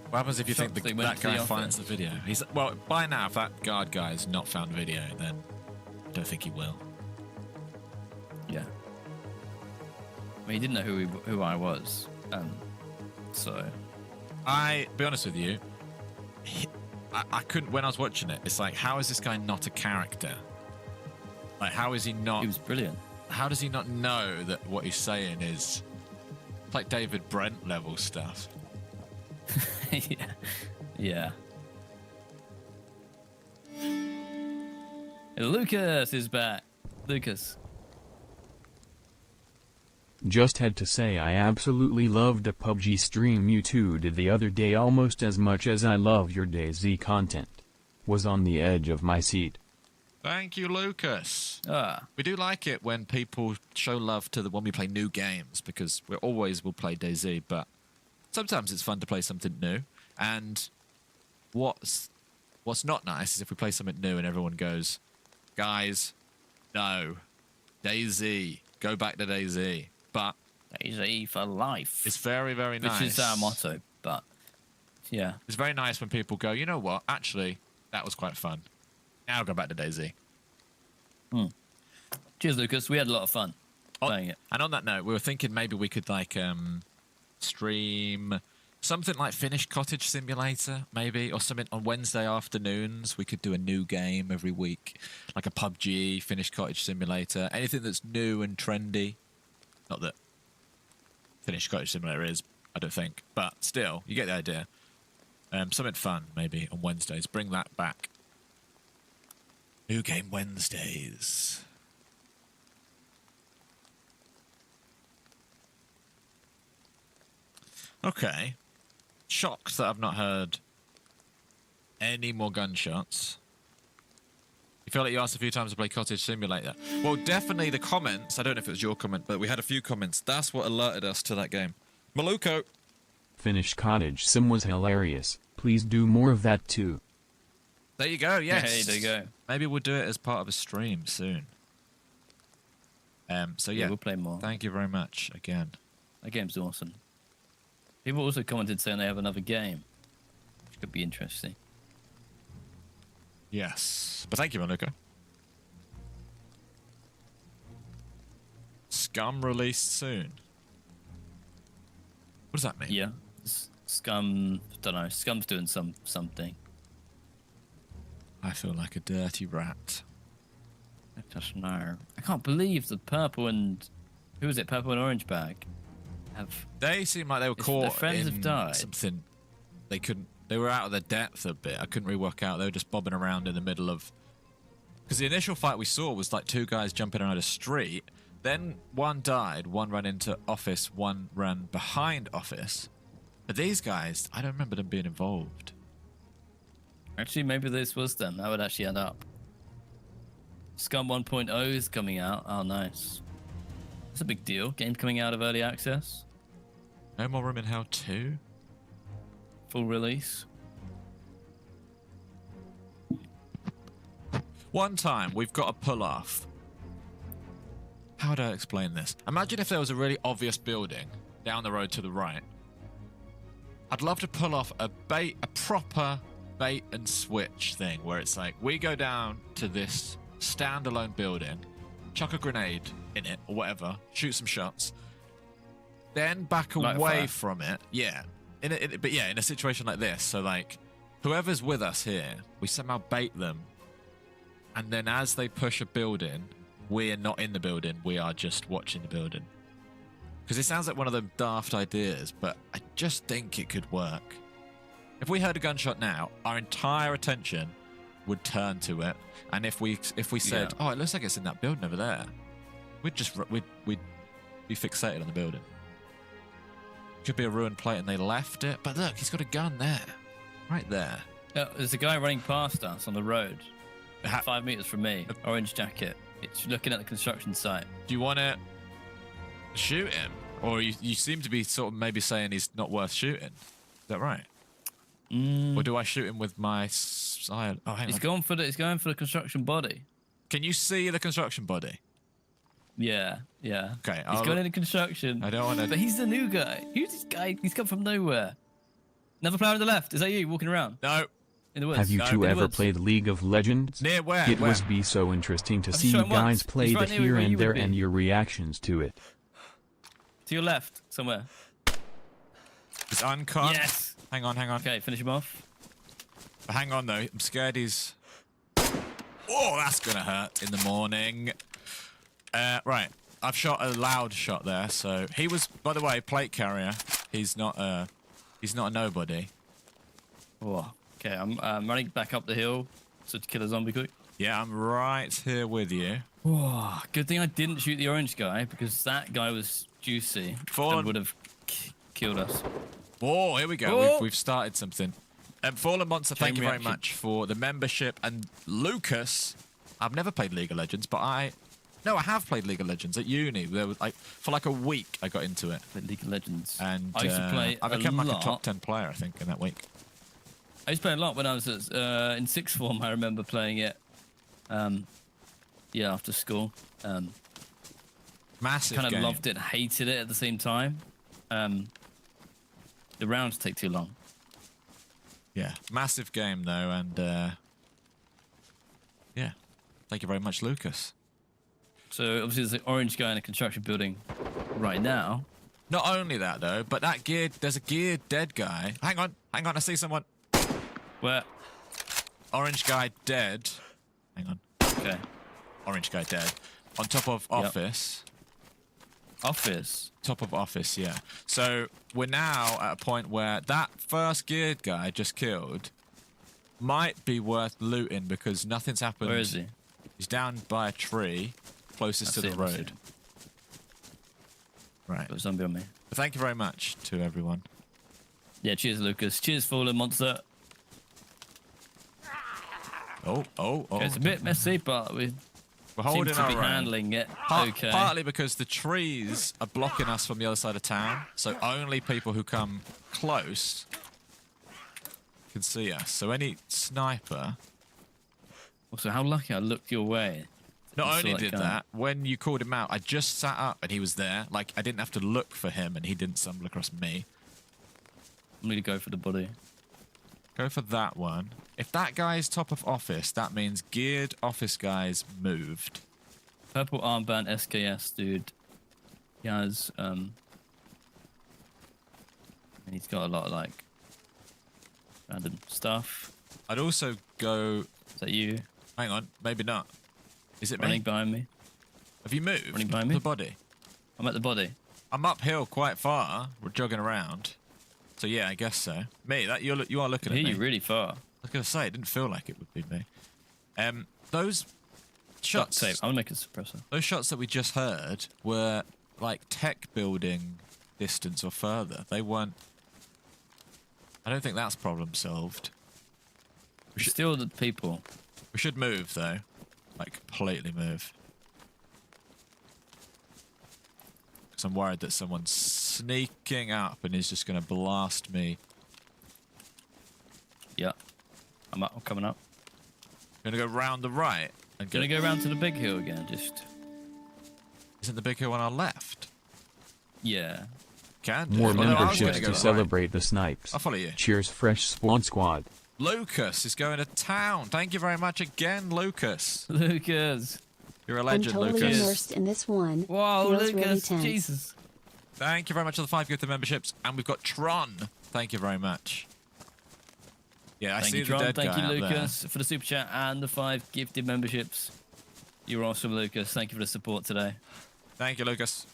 What happens if you think Shocked they that went to guy the finds office. the video? He's well, by now, if that guard guy's not found the video, then I don't think he will. Yeah. I mean, he didn't know who I was, so I be honest with you, I couldn't when I was watching it. It's like, how is this guy not a character? Like, how is he not? he was brilliant. How does he not know that what he's saying is like David Brent level stuff? Yeah. Lucas is back. Lucas. Just had to say I absolutely loved a PUBG stream you two did the other day almost as much as I love your DayZ content. Was on the edge of my seat. Thank you, Lucas. Ah, We do like it when people show love to when we play new games, because we always will play DayZ, but sometimes it's fun to play something new. And what's not nice is if we play something new and everyone goes, guys, no, DayZ, go back to DayZ. But DayZ for life. it's very, very nice. Which is our motto, but yeah. It's very nice when people go, you know what, actually, that was quite fun. Now I'll go back to DayZ. Cheers, Lucas. We had a lot of fun playing it. And on that note, we were thinking maybe we could like stream something like Finnish Cottage Simulator, maybe, or something on Wednesday afternoons. We could do a new game every week, like a PUBG, Finnish Cottage Simulator, anything that's new and trendy. Not that Finnish Cottage Simulator is, I don't think, but still, you get the idea. Something fun, maybe, on Wednesdays. Bring that back. New Game Wednesdays. Okay. Shocked that I've not heard any more gunshots. feel like you asked a few times to play Cottage Simulator. Well, definitely the comments. I don't know if it was your comment, but we had a few comments. That's what alerted us to that game. Maluko. Finish Cottage Sim was hilarious. Please do more of that too. There you go. Yes. Hey, there you go. Maybe we'll do it as part of a stream soon. So yeah, we'll play more. Thank you very much again. That game's awesome. People also commented saying they have another game, which could be interesting. Yes, but thank you, Maluko. Scum released soon. What does that mean? Yeah, Scum. Don't know. Scum's doing something. I feel like a dirty rat. I just know. I can't believe the purple and who was it? Purple and orange bag. They seem like they were Their caught friends in have died. something. They couldn't. They were out of their depth a bit. I couldn't really work out. They were just bobbing around in the middle of. Because the initial fight we saw was like two guys jumping around a street. Then one died. One ran into office. One ran behind office. But these guys, I don't remember them being involved. Actually, maybe this was them. That would actually add up. Scum 1.0 is coming out. Oh, nice. That's a big deal. Game coming out of early access. No More Room in Hell 2? Full release. One time, we've got to pull off. How do I explain this? Imagine if there was a really obvious building down the road to the right. I'd love to pull off a proper bait and switch thing where it's like, we go down to this standalone building, chuck a grenade in it or whatever, shoot some shots, then back away from it. Yeah. In a situation like this. So like, whoever's with us here, we somehow bait them. And then as they push a building, we're not in the building. We are just watching the building. Because it sounds like one of them daft ideas, but I just think it could work. If we heard a gunshot now, our entire attention would turn to it. And if we said, "Oh, it looks like it's in that building over there," we'd be fixated on the building. Could be a ruined plate and they left it, but look, he's got a gun there, right there. There's a guy running past us on the road, 5 meters from me. Orange jacket. It's looking at the construction site. Do you want to shoot him, or you seem to be sort of maybe saying he's not worth shooting? Is that right? Or do I shoot him with my side? Oh, hang on. He's going for the construction body. Can you see the construction body? Yeah. Okay. He's going into construction. I don't want to. But he's the new guy. Who's this guy? He's come from nowhere. Another player on the left. Is that you walking around? No. In the woods. Have you two ever played League of Legends? Near where? It must be so interesting to see shot you him guys once. play He's the right near here where and you would there be. and your reactions to it. To your left, somewhere. He's uncon. Yes. Hang on. Okay, finish him off. Hang on though. I'm scared he's. Oh, that's gonna hurt in the morning. Right. I've shot a loud shot there. So he was, by the way, plate carrier. He's not a nobody. Oh, okay, I'm running back up the hill to kill a zombie quick. Yeah, I'm right here with you. Oh, good thing I didn't shoot the orange guy because that guy was juicy and would have killed us. Oh, here we go. Oh. We've started something. Fallen Monster, thank you very reaction. much for the membership. And Lucas, I've never played League of Legends, but I have played League of Legends at uni. There was for like a week I got into it. League of Legends. And I used to play I became like a lot. top 10 player, I think, in that week. I used to play a lot when I was in sixth form. I remember playing it. After school. Massive Kind of game. loved it, hated it at the same time. The rounds take too long. Yeah, massive game though, and yeah, thank you very much, Lucas. So obviously there's an orange guy in a construction building right now. Not only that though, but there's a geared dead guy. Hang on, I see someone. Where? Orange guy dead. Hang on. Okay. Orange guy dead. On top of office. Office? Top of office, yeah. So we're now at a point where that first geared guy just killed might be worth looting because nothing's happened. Where is he? He's down by a tree closest to the road. Right. Got a zombie on me. But thank you very much to everyone. Yeah, cheers, Lucas. Cheers, Fallen Monster. Oh. Okay, it's a bit messy, but we We're seem holding to our be own. handling it. Okay. Partly because the trees are blocking us from the other side of town, so only people who come close can see us. So any sniper. Also, how lucky I looked your way. Not I saw only that did guy. that, when you called him out, I just sat up and he was there. Like, I didn't have to look for him and he didn't stumble across me. I'm going to go for the body. Go for that one. If that guy is top of office, that means geared office guys moved. Purple armband SKS, dude. He has, and he's got a lot of, like, random stuff. I'd also go... Is that you? Hang on, maybe not. Is it Running me? behind me? Have you moved? Running behind me? The body. I'm at the body. I'm uphill quite far. We're jogging around. So yeah, I guess so. Me, that you are looking I at hear me. you really far. I was gonna say, it didn't feel like it would be me. Those Duct shots, tape. I'll make a suppressor. those shots that we just heard were like tech building distance or further. They weren't. I don't think that's problem solved. Still the people. We should move though, like completely move. Because I'm worried that someone's sneaking up and is just gonna blast me. Yeah. I'm up. I'm coming up. Gonna go round the right and Gonna go around to the big hill again. Just. Isn't the big hill on our left? Yeah. Can do. More Well, no, I was memberships gonna go to right. celebrate the snipes. I'll follow you. Cheers, Fresh Spawn Squad. Lucas is going to town. Thank you very much again, Lucas. Lucas. You're a I'm legend, totally Lucas. immersed in this one. Wow, Feels Lucas. really tense. Jesus. Thank you very much for the 5 gifted memberships. And we've got Tron. Thank you very much. Yeah, I Thank see you, the Tron. dead Thank guy you, up there. Lucas, for the super chat and the 5 gifted memberships. You're awesome, Lucas. Thank you for the support today. Thank you, Lucas.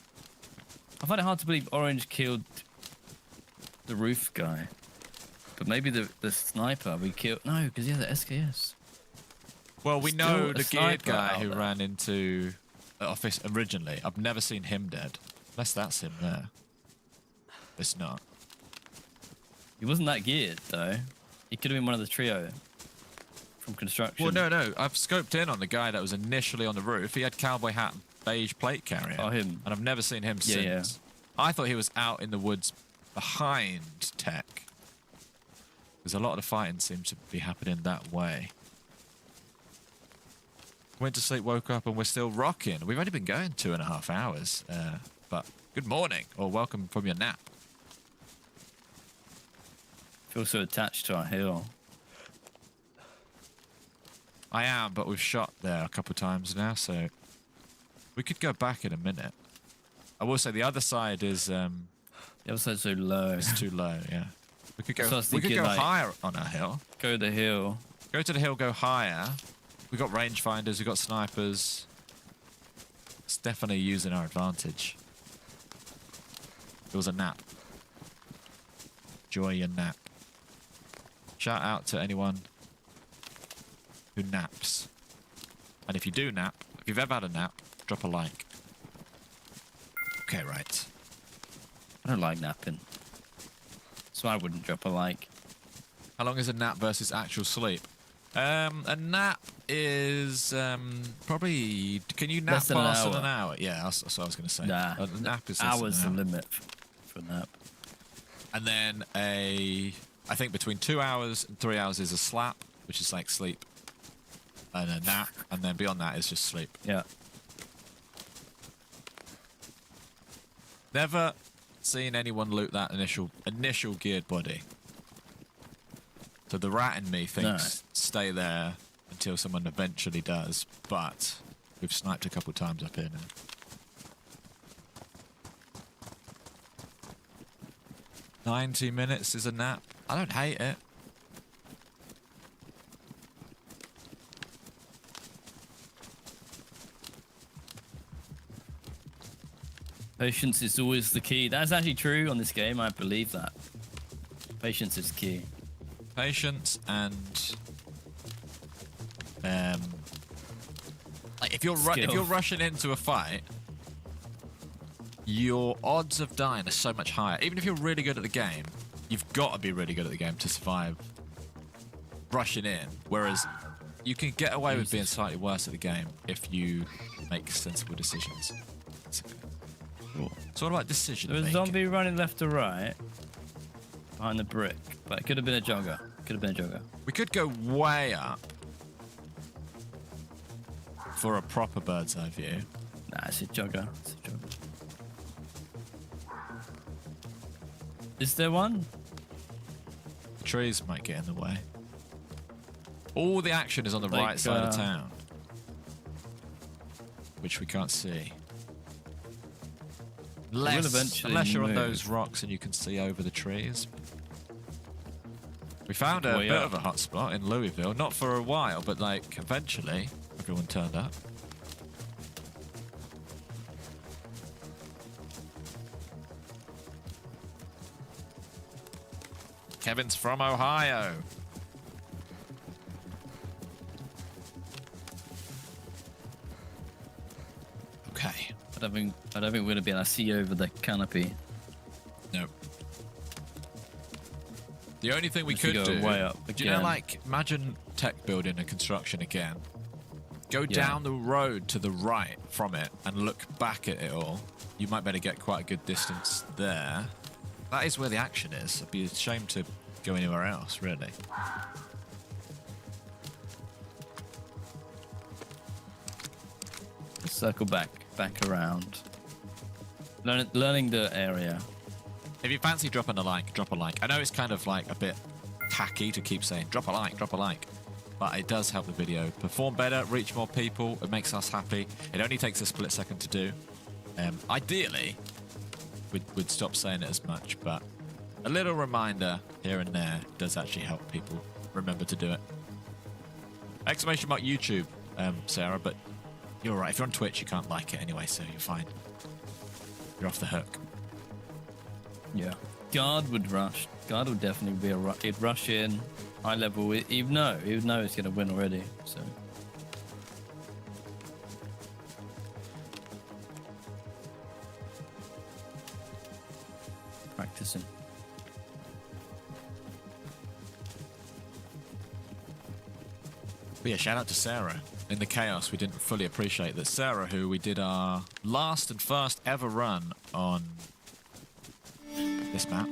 I find it hard to believe Orange killed the roof guy. But maybe the sniper we killed. No, because he had the SKS. Well, we Still know a the geared sniper guy out who there. ran into the office originally. I've never seen him dead. Unless that's him there. It's not. He wasn't that geared, though. He could have been one of the trio from construction. Well, no. I've scoped in on the guy that was initially on the roof. He had cowboy hat and beige plate carrier. Oh, him. And I've never seen him Yeah, since. I thought he was out in the woods behind Tech. Because a lot of the fighting seems to be happening that way. Went to sleep, woke up, and we're still rocking. We've only been going 2.5 hours. But good morning, or welcome from your nap. Feel so attached to our hill. I am, but we've shot there a couple times now, so we could go back in a minute. I will say the other side is The other side's so low. it's too low. Yeah, we could That's what I go. was We could thinking, go like- higher on our hill. Go the hill. Go to the hill, go higher. We got rangefinders, we got snipers. It's definitely using our advantage. It was a nap. Enjoy your nap. Shout out to anyone who naps. And if you do nap, if you've ever had a nap, drop a like. Okay, right. I don't like napping. So I wouldn't drop a like. How long is a nap versus actual sleep? A nap is probably. Can you nap Less than an faster hour. than an hour? Yeah, that's what I was going to say. Nah. A nap is less than Hours an the hour. limit for a nap. And then I think between 2 hours and 3 hours is a slap, which is like sleep, and a nap, and then beyond that is just sleep. Yeah. Never seen anyone loot that initial geared body. So the rat in me thinks stay there until someone eventually does, but we've sniped a couple times up here now. "90 minutes is a nap." I don't hate it. Patience is always the key. That's actually true on this game. I believe that. Patience is key. Patience and like if you're Skill. rushing into a fight, your odds of dying are so much higher. Even if you're really good at the game, you've got to be really good at the game to survive rushing in. Whereas You can get away with being slightly worse at the game if you make sensible decisions. Cool. It's all about decision There was a making. zombie running left to right behind the brick, but it could have been a jogger. We could go way up for a proper bird's eye view. Nah, it's a jogger. Is there one? The trees might get in the way. All the action is on the right side of town, which we can't see. Unless you're on those rocks and you can see over the trees. We found a bit of a hotspot in Louisville, not for a while, but like eventually everyone turned up. Kevin's from Ohio. Okay. I don't think we're gonna be able to see over the canopy. No. The only thing we Unless could go do, way up do you know, again. like, imagine tech building and construction again. Go Yeah. down the road to the right from it and look back at it all. You might better get quite a good distance there. That is where the action is. It'd be a shame to go anywhere else, really. Let's circle back around. Learning the area. If you fancy dropping a like, drop a like. I know it's kind of like a bit tacky to keep saying drop a like, but it does help the video perform better, reach more people. It makes us happy. It only takes a split second to do. Ideally, we'd stop saying it as much, but a little reminder here and there does actually help people remember to do it. Exclamation mark YouTube, Sarah, but you're right. If you're on Twitch, you can't like it anyway, so you're fine. You're off the hook. Yeah. Guard would rush. Guard would definitely be a rush. He'd rush in, high level, even though it's going to win already. So. Practicing. But yeah, shout out to Sarah. In the chaos, we didn't fully appreciate that Sarah, who we did our last and first ever run on this map,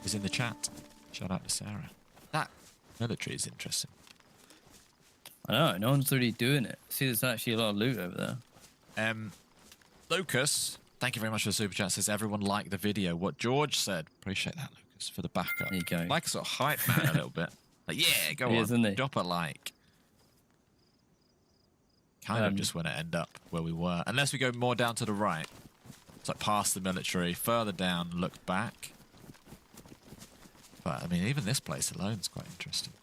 is in the chat. Shout out to Sarah. That military is interesting. I know, no one's really doing it. See, there's actually a lot of loot over there. Lucas, thank you very much for the super chat. Says everyone liked the video. What George said. Appreciate that, Lucas, for the backup. There you go. Like a sort of hype man a little bit. Like, yeah, go He on, is, isn't he? drop a like. Kind of just want to end up where we were. Unless we go more down to the right. It's like past the military, further down, look back. But, I mean, even this place alone is quite interesting.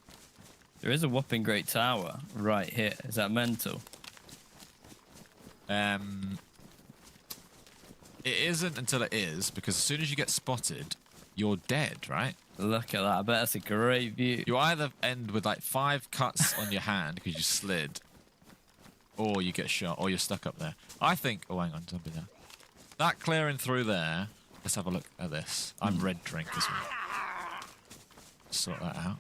There is a whopping great tower right here. Is that mental? It isn't until it is, because as soon as you get spotted, you're dead, right? Look at that. I bet that's a great view. You either end with like 5 cuts on your hand because you slid, or you get shot, or you're stuck up there. I think... Oh, hang on, zombie there. That clearing through there... Let's have a look at this. I'm red drink as well. Sort that out.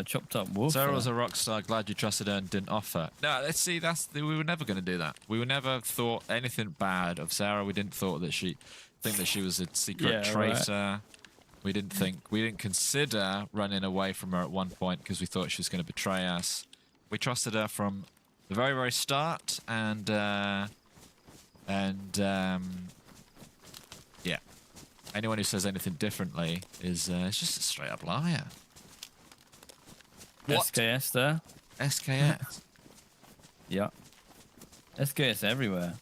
Chopped up wolf. Sarah was a rock star. Glad you trusted her and didn't offer. No, let's see. We were never going to do that. We were never thought anything bad of Sarah. We didn't think that she was a secret traitor. Right. We didn't consider running away from her at one point because we thought she was going to betray us. We trusted her from the very, very start, and yeah. Anyone who says anything differently is just a straight up liar. What? SKS there. SKS. Yeah. SKS everywhere.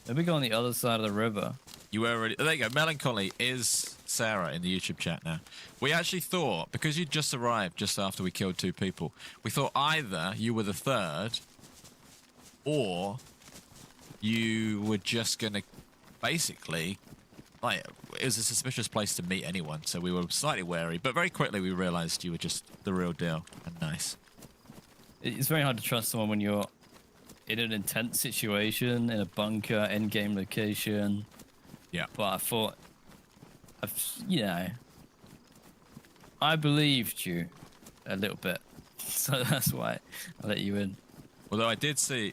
Maybe go on the other side of the river. You were already... There you go. Melancholy is Sarah in the YouTube chat now. We actually thought, because you just arrived just after we killed 2 people, we thought either you were the third or you were just going to basically... Like, it was a suspicious place to meet anyone, so we were slightly wary. But very quickly we realised you were just the real deal and nice. It's very hard to trust someone when you're in an intense situation, in a bunker, end-game location. Yeah. But I thought, I believed you a little bit. So that's why I let you in. Although I did see,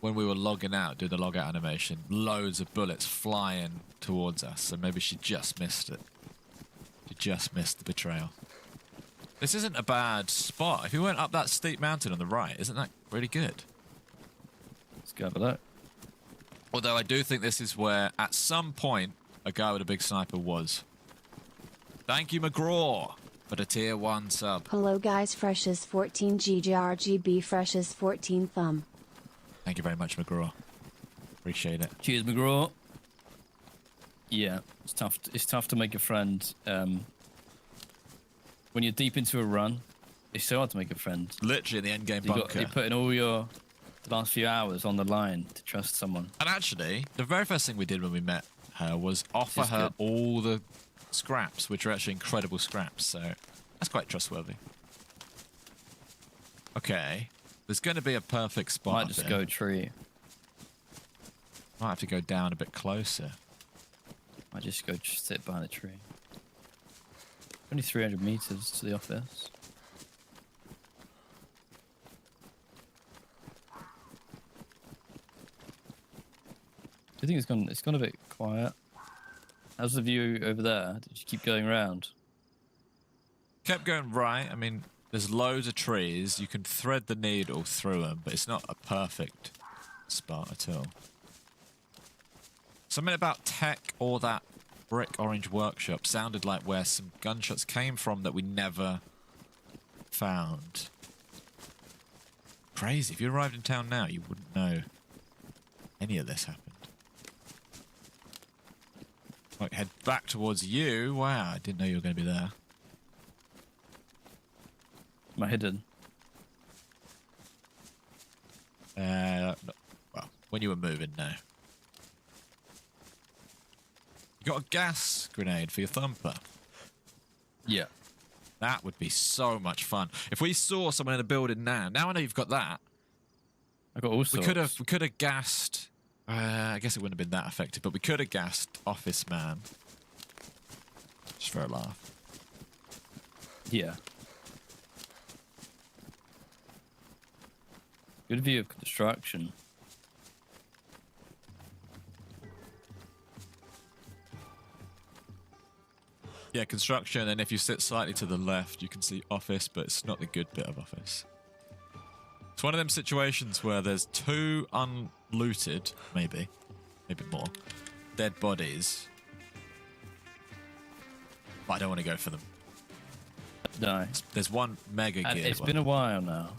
when we were logging out, do the log out animation, loads of bullets flying towards us. So maybe she just missed it. She just missed the betrayal. This isn't a bad spot. If you went up that steep mountain on the right, isn't that really good? Let's go over that. Although I do think this is where, at some point, a guy with a big sniper was. Thank you, McGraw, for the tier 1 sub. Hello guys, Fresh is 14 GGRGB, Fresh is 14 thumb. Thank you very much, McGraw. Appreciate it. Cheers, McGraw. Yeah, it's tough. It's tough to make a friend when you're deep into a run. It's so hard to make a friend. Literally in the end game bunker. You're putting all the last few hours on the line to trust someone. And actually, the very first thing we did when we met her was offer her all the scraps, which are actually incredible scraps. So that's quite trustworthy. Okay, there's going to be a perfect spot. Might just go tree. Might have to go down a bit closer. Might just go sit behind a tree. Only 300 meters to the office. I think it's gone a bit quiet. How's the view over there? Did you keep going round? Kept going right. I mean, there's loads of trees. You can thread the needle through them, but it's not a perfect spot at all. Something about tech or that brick orange workshop sounded like where some gunshots came from that we never found. Crazy. If you arrived in town now, you wouldn't know any of this happened. Like, head back towards you. Wow, I didn't know you were going to be there. Am I hidden? No, well, when you were moving, no. You got a gas grenade for your thumper. Yeah. That would be so much fun. If we saw someone in a building now I know you've got that. I got all sorts. We could have gassed. I guess it wouldn't have been that effective, but we could have gassed Office Man. Just for a laugh. Yeah. Good view of construction. Yeah, construction, and if you sit slightly to the left, you can see Office, but it's not the good bit of Office. It's one of them situations where there's 2 unlooted, maybe more, dead bodies. But I don't want to go for them. No. There's one mega gear. It's been a while now,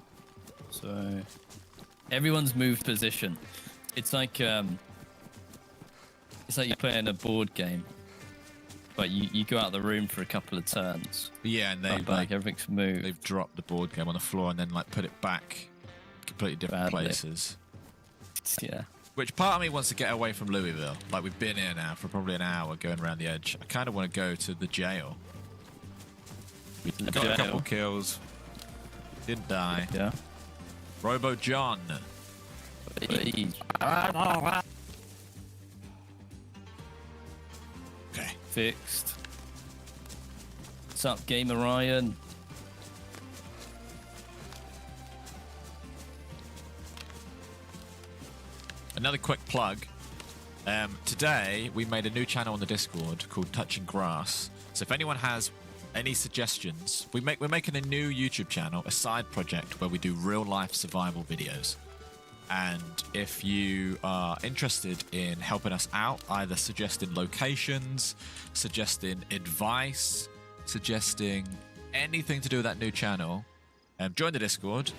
so everyone's moved position. It's like you're playing a board game, but you go out of the room for a couple of turns. Yeah, and everything's moved. They've dropped the board game on the floor and then like put it back completely different places. Yeah. Which part of me wants to get away from Louisville. Like, we've been here now for probably an hour going around the edge. I kind of want to go to the jail. We got a couple kills. Didn't die. Yeah. Robo John. Okay. Fixed. What's up, Gamer Ryan? Another quick plug. Today, we made a new channel on the Discord called Touching Grass. So if anyone has any suggestions, we're making a new YouTube channel, a side project where we do real-life survival videos. And if you are interested in helping us out, either suggesting locations, suggesting advice, suggesting anything to do with that new channel, join the Discord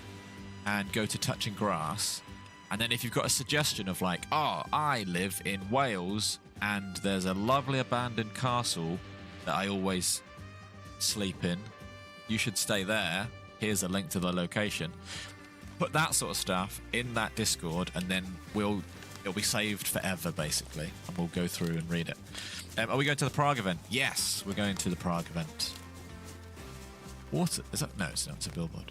and go to Touching Grass. And then if you've got a suggestion of like, oh, I live in Wales and there's a lovely abandoned castle that I always sleep in, you should stay there. Here's a link to the location. Put that sort of stuff in that Discord, and then it'll it'll be saved forever, basically, and we'll go through and read it. Are we going to the Prague event? Yes, we're going to the Prague event. Water? Is that? No, it's not. It's a billboard.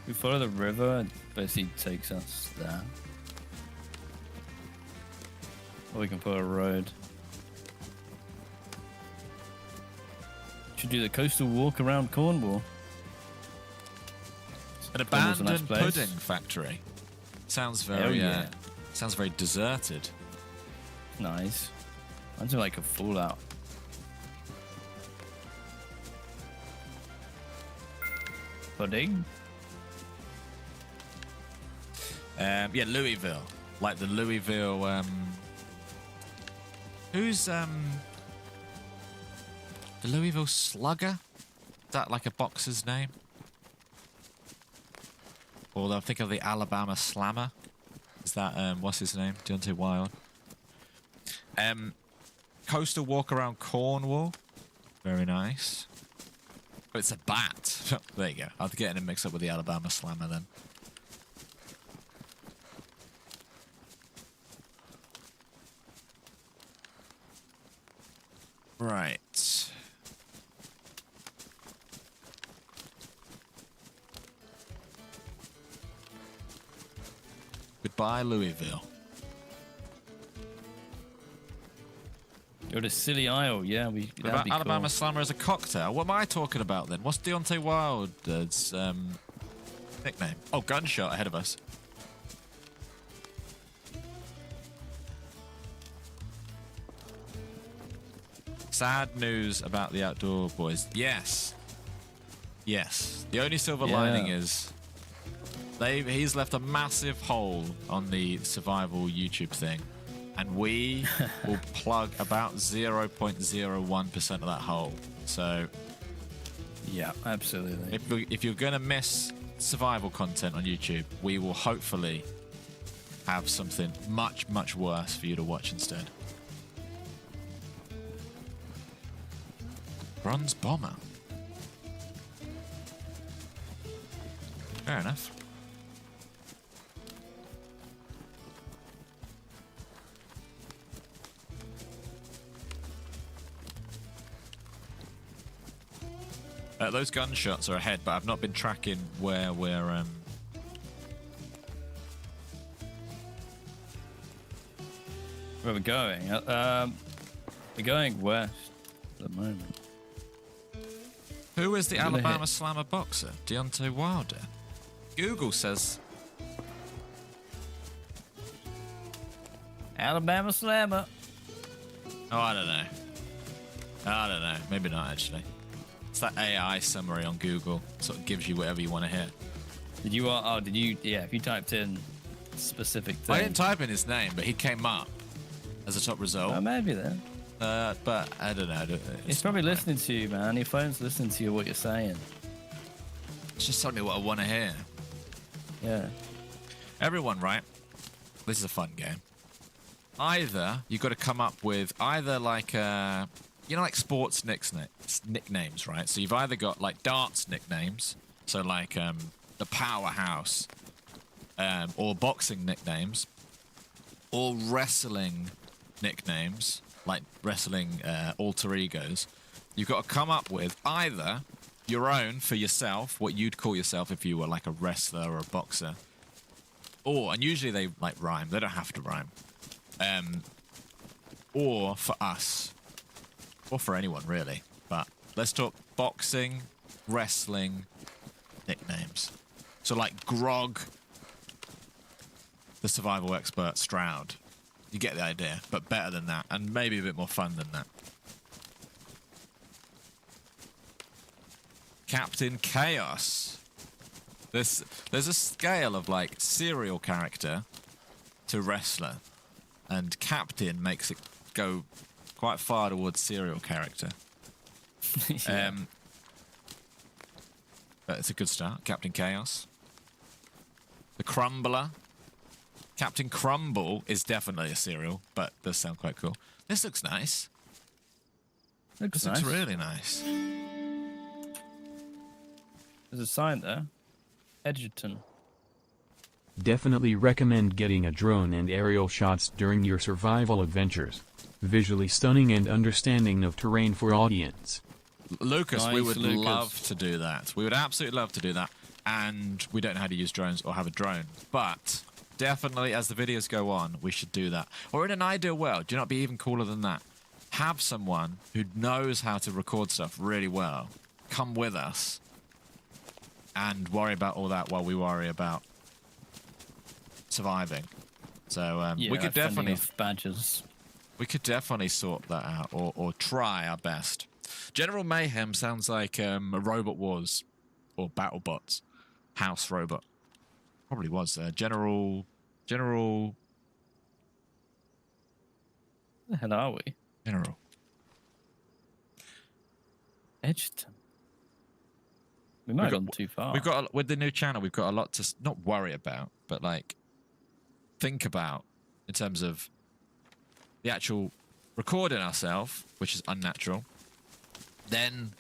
We follow the river and basically takes us there. Or we can put a road. Should do the coastal walk around Cornwall. An Cornwall's a nice abandoned place. pudding factory. Sounds Hell very. yeah. Sounds very deserted. Nice. Sounds like a Fallout. Pudding? Yeah, Louisville, like the Louisville. Who's the Louisville Slugger? Is that like a boxer's name? Or I'm thinking of the Alabama Slammer. Is that what's his name? Deontay Wild. Coastal walk around Cornwall. Very nice. Oh, it's a bat. There you go. I'm getting it mixed up with the Alabama Slammer then. Right. Goodbye, Louisville. Go to Silly Isle, yeah. What That'd about be Alabama cool. Slammer as a cocktail? What am I talking about then? What's Deontay Wilder's nickname? Oh, Gunshot ahead of us. Sad news about the Outdoor Boys. Yes. Yes. The only silver lining is he's left a massive hole on the survival YouTube thing. And we will plug about 0.01% of that hole. So Yeah, absolutely. if you're going to miss survival content on YouTube, we will hopefully have something much, much worse for you to watch instead. Bronze Bomber. Fair enough. Those gunshots are ahead, but I've not been tracking where we're... Where we're going? We're going west at the moment. Who is the We're gonna Alabama hit- Slammer boxer? Deontay Wilder. Google says... Alabama Slammer. Oh, I don't know. I don't know. Maybe not, actually. It's that AI summary on Google. Sort of gives you whatever you want to hear. Did you? Did you? Yeah. If you typed in specific thing. I didn't type in his name, but he came up as a top result. Oh, maybe then. But I don't know. He's probably listening to you, man. Your phone's listening to you, what you're saying. It's just telling me what I want to hear. Yeah. Everyone, right? This is a fun game. Either you've got to come up with either like like sports nicknames, right? So you've either got like darts nicknames, so like the Powerhouse, or boxing nicknames, or wrestling nicknames, like wrestling alter egos. You've got to come up with either your own for yourself, what you'd call yourself if you were like a wrestler or a boxer, and usually they like rhyme. They don't have to rhyme. Or for us, or for anyone really, but let's talk boxing, wrestling, nicknames. So like Grog, the survival expert Stroud. You get the idea, but better than that, and maybe a bit more fun than that. Captain Chaos. There's a scale of like serial character to wrestler, and Captain makes it go quite far towards serial character. Yeah. But it's a good start. Captain Chaos. The Crumbler. Captain Crumble is definitely a serial, but does sound quite cool. This looks nice. Looks This nice. looks really nice. There's a sign there. Edgerton. Definitely recommend getting a drone and aerial shots during your survival adventures. Visually stunning and understanding of terrain for audience. Lucas, we Nice, would Lucas. love to do that. We would absolutely love to do that. And we don't know how to use drones or have a drone. But definitely, as the videos go on, we should do that. Or in an ideal world, do you not be even cooler than that? Have someone who knows how to record stuff really well come with us and worry about all that while we worry about surviving. So Yeah, we could fending definitely off badgers. we could definitely sort that out or try our best. General Mayhem sounds like Robot Wars or BattleBots. House Robot. Probably was there. General. Where the hell are we? Edgerton. We might have gone too far. We've got with the new channel. We've got a lot to not worry about, but like think about in terms of the actual recording ourselves, which is unnatural. Then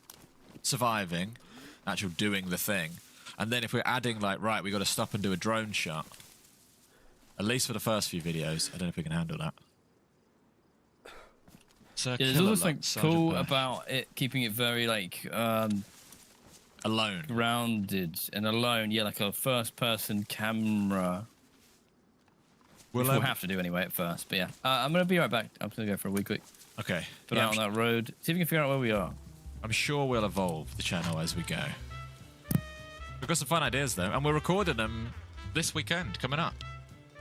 surviving, actual doing the thing, and then if we're adding like we got to stop and do a drone shot. At least for the first few videos, I don't know if we can handle that. Yeah, there's also something cool about it, keeping it very like alone, grounded and alone. Yeah, like a first-person camera. Which we'll have to do anyway at first. But yeah, I'm gonna be right back. I'm gonna go for a wee quick. Okay. Put out on that road. See if we can figure out where we are. I'm sure we'll evolve the channel as we go. We've got some fun ideas though, and we're recording them this weekend coming up.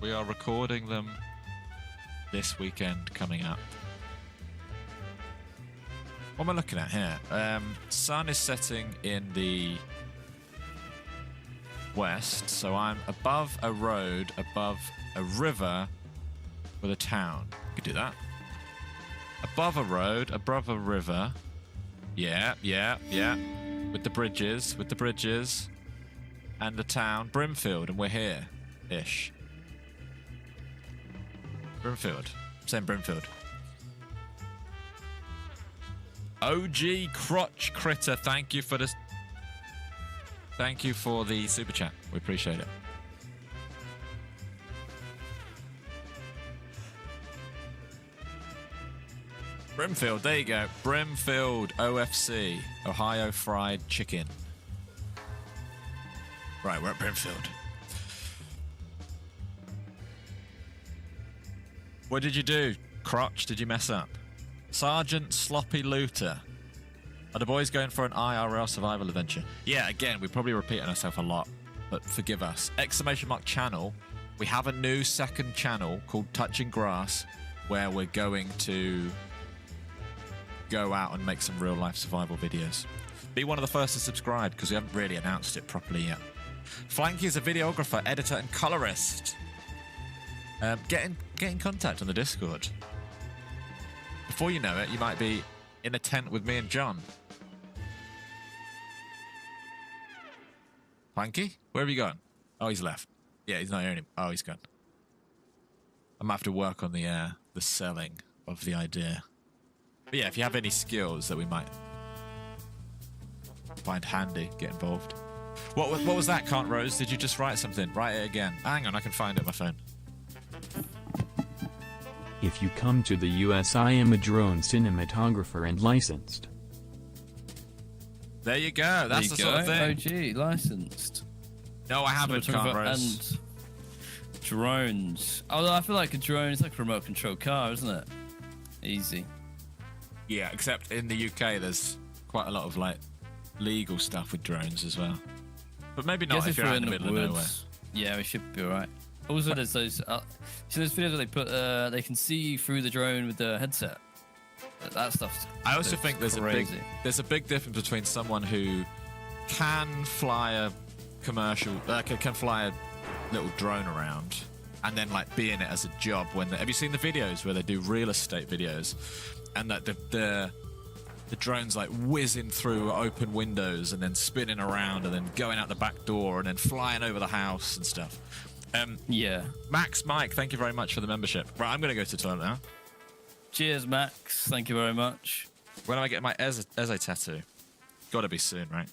We are recording them this weekend coming up. What am I looking at here? Sun is setting in the west, so I'm above a road, above a river with a town. We could do that. Above a road, above a river. Yeah. With the bridges, and the town, Brimfield, and we're here-ish. Brimfield. Same Brimfield. OG Crotch Critter, thank you for this. Thank you for the super chat. We appreciate it. Brimfield, there you go. Brimfield OFC, Ohio Fried Chicken. Right, we're at Brimfield. What did you do, Crotch? Did you mess up? Sergeant Sloppy Looter. Are the boys going for an IRL survival adventure? Yeah, again, we're probably repeating ourselves a lot, but forgive us. !channel. We have a new second channel called Touching Grass, where we're going to go out and make some real life survival videos. Be one of the first to subscribe because we haven't really announced it properly yet. Flanky is a videographer, editor, and colorist. Get in contact on the Discord. Before you know it, you might be in a tent with me and John. Flanky, where have you gone? Oh, he's left. Yeah, he's not here anymore. Oh, he's gone. I might have to work on the selling of the idea. But yeah, if you have any skills that we might find handy, get involved. What was that, Can't Rose? Did you just write something? Write it again. Hang on, I can find it on my phone. If you come to the US, I am a drone cinematographer and licensed. There you go. That's the sort of thing. OG, licensed. No, I haven't, Can't Rose. And drones. Oh, I feel like a drone is like a remote control car, isn't it? Easy. Yeah, except in the UK, there's quite a lot of like legal stuff with drones as well. But maybe not if you're out in the middle of nowhere. Yeah, we should be alright. Also, there's those. See those videos where they put they can see through the drone with the headset. That stuff's. I also think there's crazy. a big difference between someone who can fly a commercial, can fly a little drone around, and then like be in it as a job. Have you seen the videos where they do real estate videos, and that the drone's like whizzing through open windows and then spinning around and then going out the back door and then flying over the house and stuff. Yeah. Max Mike, thank you very much for the membership. Right, I'm going to go to the toilet now. Cheers, Max. Thank you very much. When am I getting my Eze tattoo? Got to be soon, right?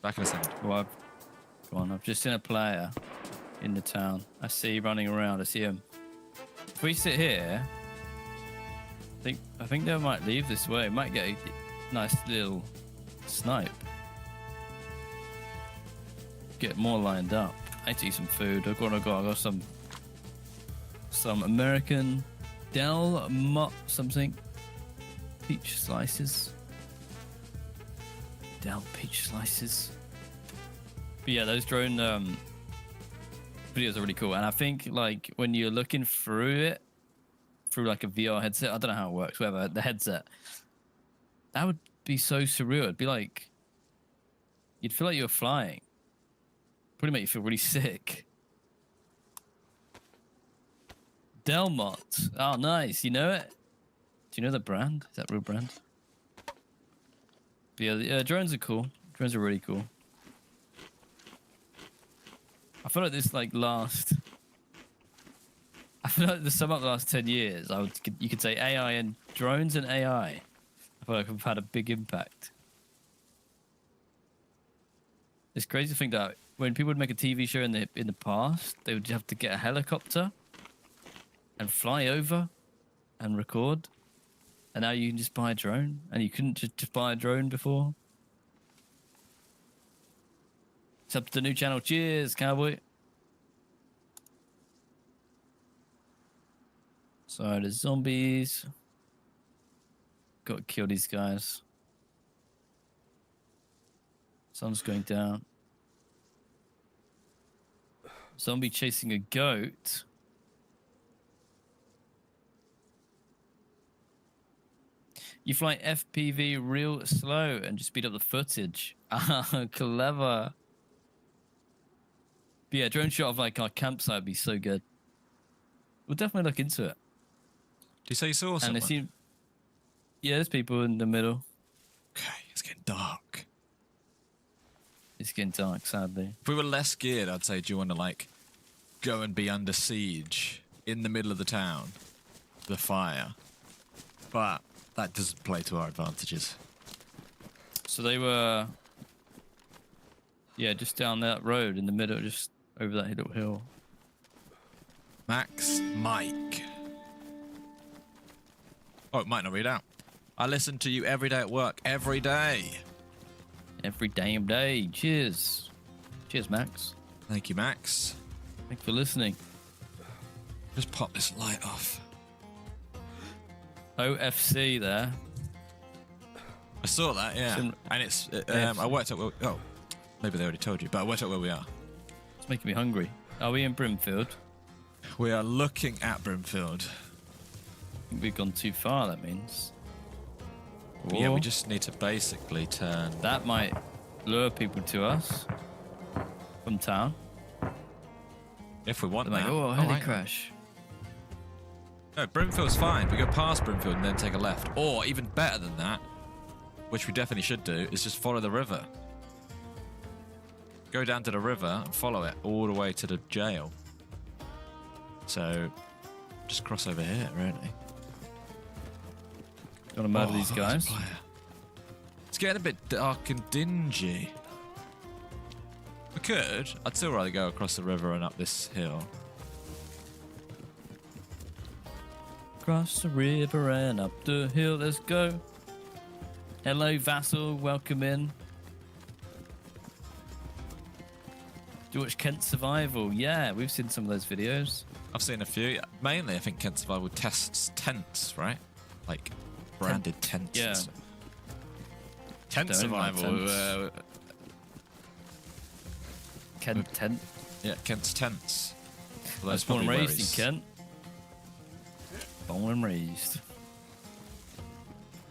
Back in a second. Well, go on. I've just seen a player in the town. I see running around. I see him. If we sit here, I think they might leave this way. Might get a nice little snipe. Get more lined up. I need to eat some food. I got some American Del something peach slices. Del peach slices. But yeah, those drone videos are really cool. And I think like when you're looking through it, through like a VR headset, I don't know how it works, whatever, the headset, that would be so surreal. It'd be like, you'd feel like you were flying. Probably make you feel really sick. Delmont. Oh, nice. You know it? Do you know the brand? Is that real brand? But yeah, drones are cool. Drones are really cool. I feel like this like I feel like the sum up the last 10 years, you could say AI and drones and AI. I feel like I've had a big impact. It's crazy to think that when people would make a TV show in the past, they would have to get a helicopter and fly over and record. And now you can just buy a drone, and you couldn't just buy a drone before. It's up to the new channel. Cheers, cowboy. So there's zombies. Got to kill these guys. Sun's going down. Zombie chasing a goat. You fly FPV real slow and just speed up the footage. Ah, clever. But yeah, drone shot of like our campsite would be so good. We'll definitely look into it. Do you say you saw someone? And yeah, there's people in the middle. Okay, it's getting dark. It's getting dark, sadly. If we were less geared, I'd say, do you want to like go and be under siege in the middle of the town? The fire. But that doesn't play to our advantages. So they were, yeah, just down that road in the middle, just over that little hill. Max, Mike. Oh, it might not read out. I listen to you every day at work. Every day. Every damn day. Cheers. Cheers, Max. Thank you, Max. Thanks for listening. Just pop this light off. OFC there. I saw that, yeah. And it's, I worked out, oh, maybe they already told you, but I worked out where we are. It's making me hungry. Are we in Brimfield? We are looking at Brimfield. I think we've gone too far, that means. But yeah, we just need to basically turn. That might lure people to us from town. If we want They're that. like, oh, heli crash. No, Brimfield's fine. We go past Brimfield and then take a left. Or even better than that, which we definitely should do, is just follow the river. Go down to the river and follow it all the way to the jail. So, just cross over here, really. Gotta murder these guys. It's getting a bit dark and dingy. We could. I'd still rather go across the river and up this hill. Cross the river and up the hill, let's go. Hello, Vassal, welcome in. Do you watch Kent Survival? Yeah, we've seen some of those videos. I've seen a few. Mainly, I think Kent Survival tests tents, right? Like branded tents. Yeah. Tent Survival. Kent tent. Yeah, Kent's tents. Well, I was born and raised in Kent. Born and raised.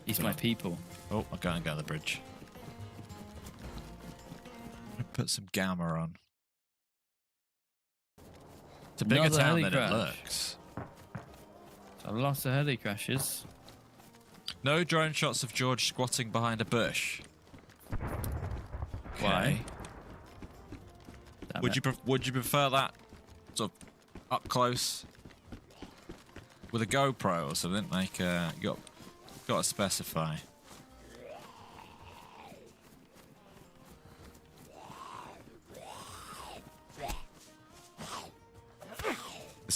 He's my people. Oh, I'm going down the bridge. Put some gamma on. It's a bigger Another town heli than crash. it looks. I've lost the heli crashes. No drone shots of George squatting behind a bush. Why? Would you prefer that sort of up close with a GoPro or something? Like you got to specify.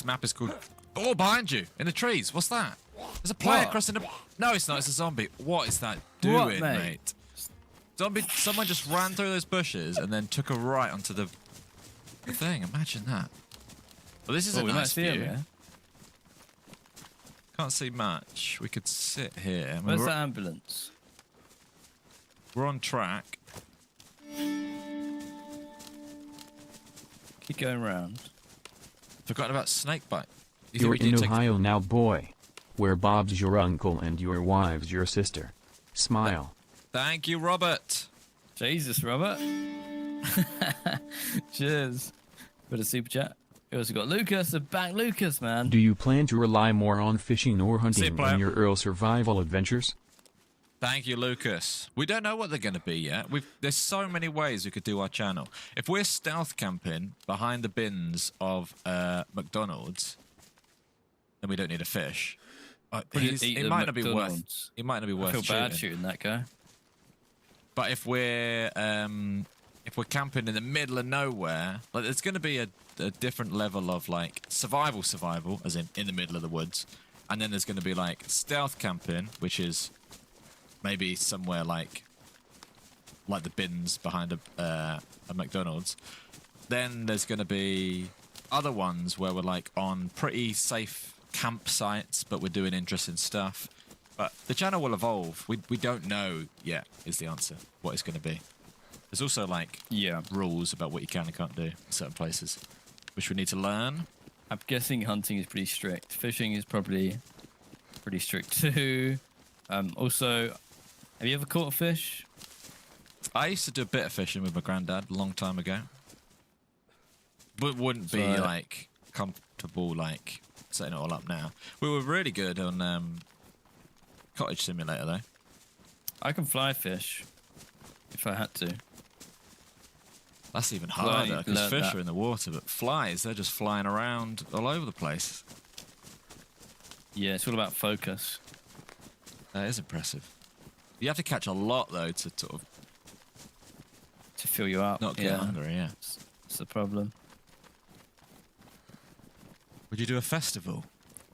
map is called... Oh, behind you, in the trees. What's that? There's a player What? crossing the... No, it's not. It's a zombie. What is that doing, What, mate? mate? Zombie... Someone just ran through those bushes and then took a right onto the thing. Imagine that. Well, this is a we might nice see view. him, yeah? Can't see much. We could sit here. I mean, Where's the ambulance? we're on track. Keep going round. Forgotten about snakebite. You think You're we in need to take- Ohio now, boy. Where Bob's your uncle and your wife's your sister. Smile. Thank you, Robert. Jesus, Robert. Cheers. Bit of super chat. We also got Lucas, the back Lucas, man. Do you plan to rely more on fishing or hunting player. in your Earl survival adventures? Thank you, Lucas. We don't know what they're going to be yet. There's so many ways we could do our channel. If we're stealth camping behind the bins of McDonald's, then we don't need a fish. Eat It the might not be worth. McDonald's. It might not be I worth feel bad shooting. shooting that guy. But if we're camping in the middle of nowhere, like there's going to be a different level of like survival, as in the middle of the woods, and then there's going to be like stealth camping, which is maybe somewhere like the bins behind a McDonald's. Then there's going to be other ones where we're like on pretty safe campsites, but we're doing interesting stuff. But the channel will evolve. We don't know yet is the answer, what it's going to be. There's also like rules about what you can and can't do in certain places, which we need to learn. I'm guessing hunting is pretty strict. Fishing is probably pretty strict too. Also, have you ever caught a fish? I used to do a bit of fishing with my granddad a long time ago. But wouldn't be So- like comfortable like setting it all up now. We were really good on Cottage Simulator though. I can fly fish if I had to. That's even Well, harder you because learn fish that. are in the water, but flies, they're just flying around all over the place. Yeah, it's all about focus. That is impressive. You have to catch a lot though to sort of To fill you up. not get hungry, yeah. That's the problem. Would you do a festival?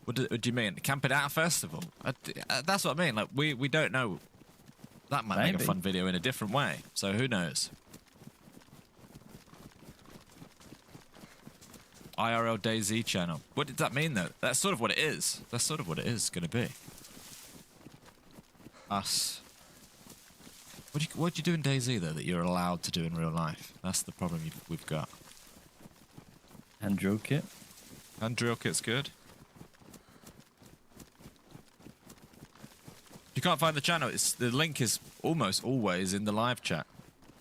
What do you mean? Camping at a festival? That's what I mean. Like we don't know. That might make Maybe. a fun video in a different way. So who knows? IRL DayZ channel. What did that mean though? That's sort of what it is. That's sort of what it is going to be. Us. What do you do in DayZ though that you're allowed to do in real life? That's the problem we've got. And drill kit. And drill kit's good. If you can't find the channel, the link is almost always in the live chat.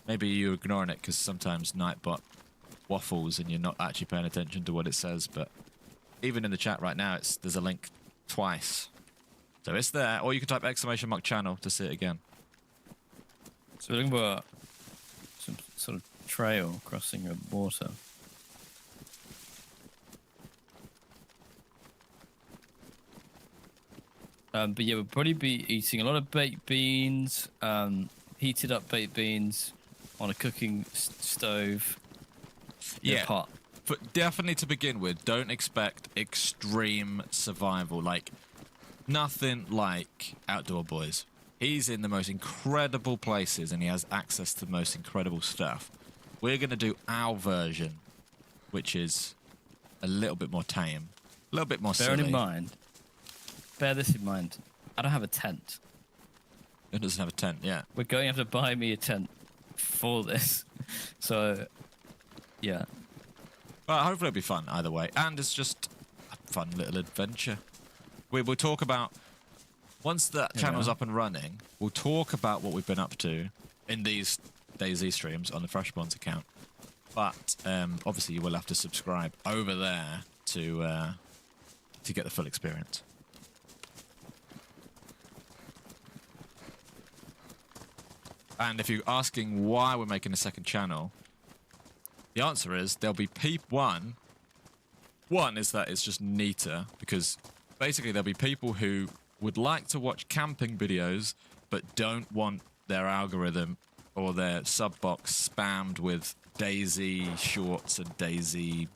Maybe you're ignoring it because sometimes Nightbot waffles and you're not actually paying attention to what it says, but even in the chat right now, there's a link twice. So it's there, or you can type !channel to see it again. So we're looking for some sort of trail crossing a water. But yeah, we'll probably be eating a lot of baked beans, heated up baked beans on a cooking stove. in a Yeah. pot. But definitely to begin with, don't expect extreme survival. Like, nothing like Outdoor Boys. He's in the most incredible places and he has access to the most incredible stuff. We're going to do our version, which is a little bit more tame, a little bit more Bearing silly. in mind, bear this in mind, I don't have a tent. It doesn't have a tent, yeah. We're going to have to buy me a tent for this. So, yeah. Well, hopefully it'll be fun either way. And it's just a fun little adventure. We'll talk about, once that channel's up and running, we'll talk about what we've been up to in these DayZ streams on the freshspawns account. But obviously you will have to subscribe over there to get the full experience. And if you're asking why we're making a second channel, the answer is there'll be One is that it's just neater because basically there'll be people who would like to watch camping videos but don't want their algorithm or their sub box spammed with DayZ shorts and DayZ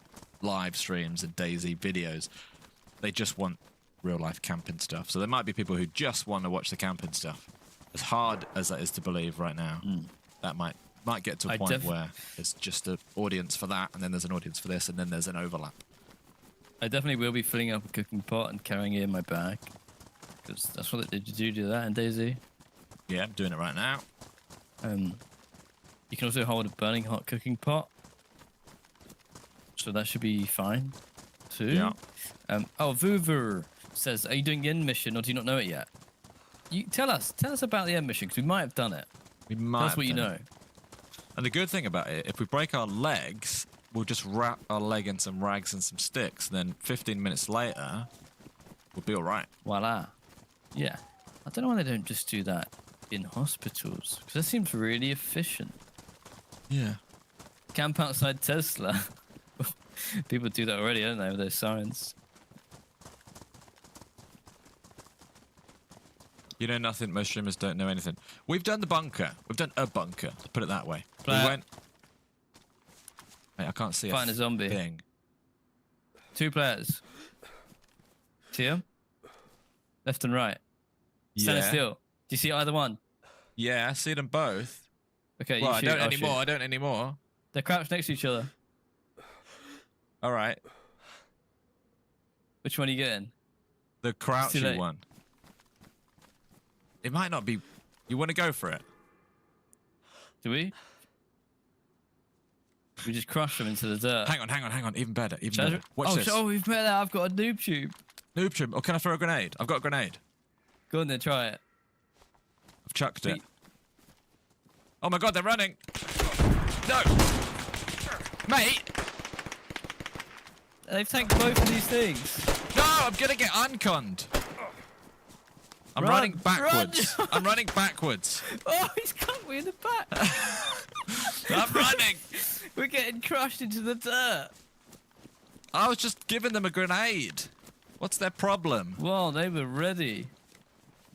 live streams and DayZ videos. They just want real life camping stuff. So there might be people who just want to watch the camping stuff. As hard as that is to believe right now, that might get to a point where it's just an audience for that, and then there's an audience for this, and then there's an overlap. I definitely will be filling up a cooking pot and carrying it in my bag. Because that's what did you do that in DayZ? Yeah, I'm doing it right now. You can also hold a burning hot cooking pot. So that should be fine too. Yeah. Voover says, are you doing the end mission or do you not know it yet? You tell us about the end mission because we might have done it. We might. Tell us what you know. And the good thing about it, if we break our legs, we'll just wrap our leg in some rags and some sticks. Then 15 minutes later, we'll be all right. Voila. Yeah. I don't know why they don't just do that in hospitals because that seems really efficient. Yeah. Camp outside Tesla. People do that already, don't they, with those sirens? You know nothing. Most streamers don't know anything. We've done the bunker. We've done a bunker. Let's put it that way. Player. We went. Mate, I can't see Find a zombie. thing. 2 players. See him? Left and right. Stand still. Do you see either one? Yeah, I see them both. Okay, Well, you I shoot. don't I'll anymore. shoot. I don't anymore. They're crouched next to each other. All right. Which one are you getting? The too crouchy late. one. It might not be. You want to go for it? Do we? We just crush them into the dirt. Hang on. Even better. Shall I- Better. Watch this. we've met that. I've got a noob tube. Noob tube. Or can I throw a grenade? I've got a grenade. Go on then, try it. I've chucked it. Sweet. Oh my god, they're running. No. Mate. They've tanked both of these things. No, I'm going to get unconned. I'm Run, running backwards. run. I'm running backwards. Oh, he's cut me in the back. I'm running. We're getting crushed into the dirt. I was just giving them a grenade. What's their problem? Whoa, they were ready.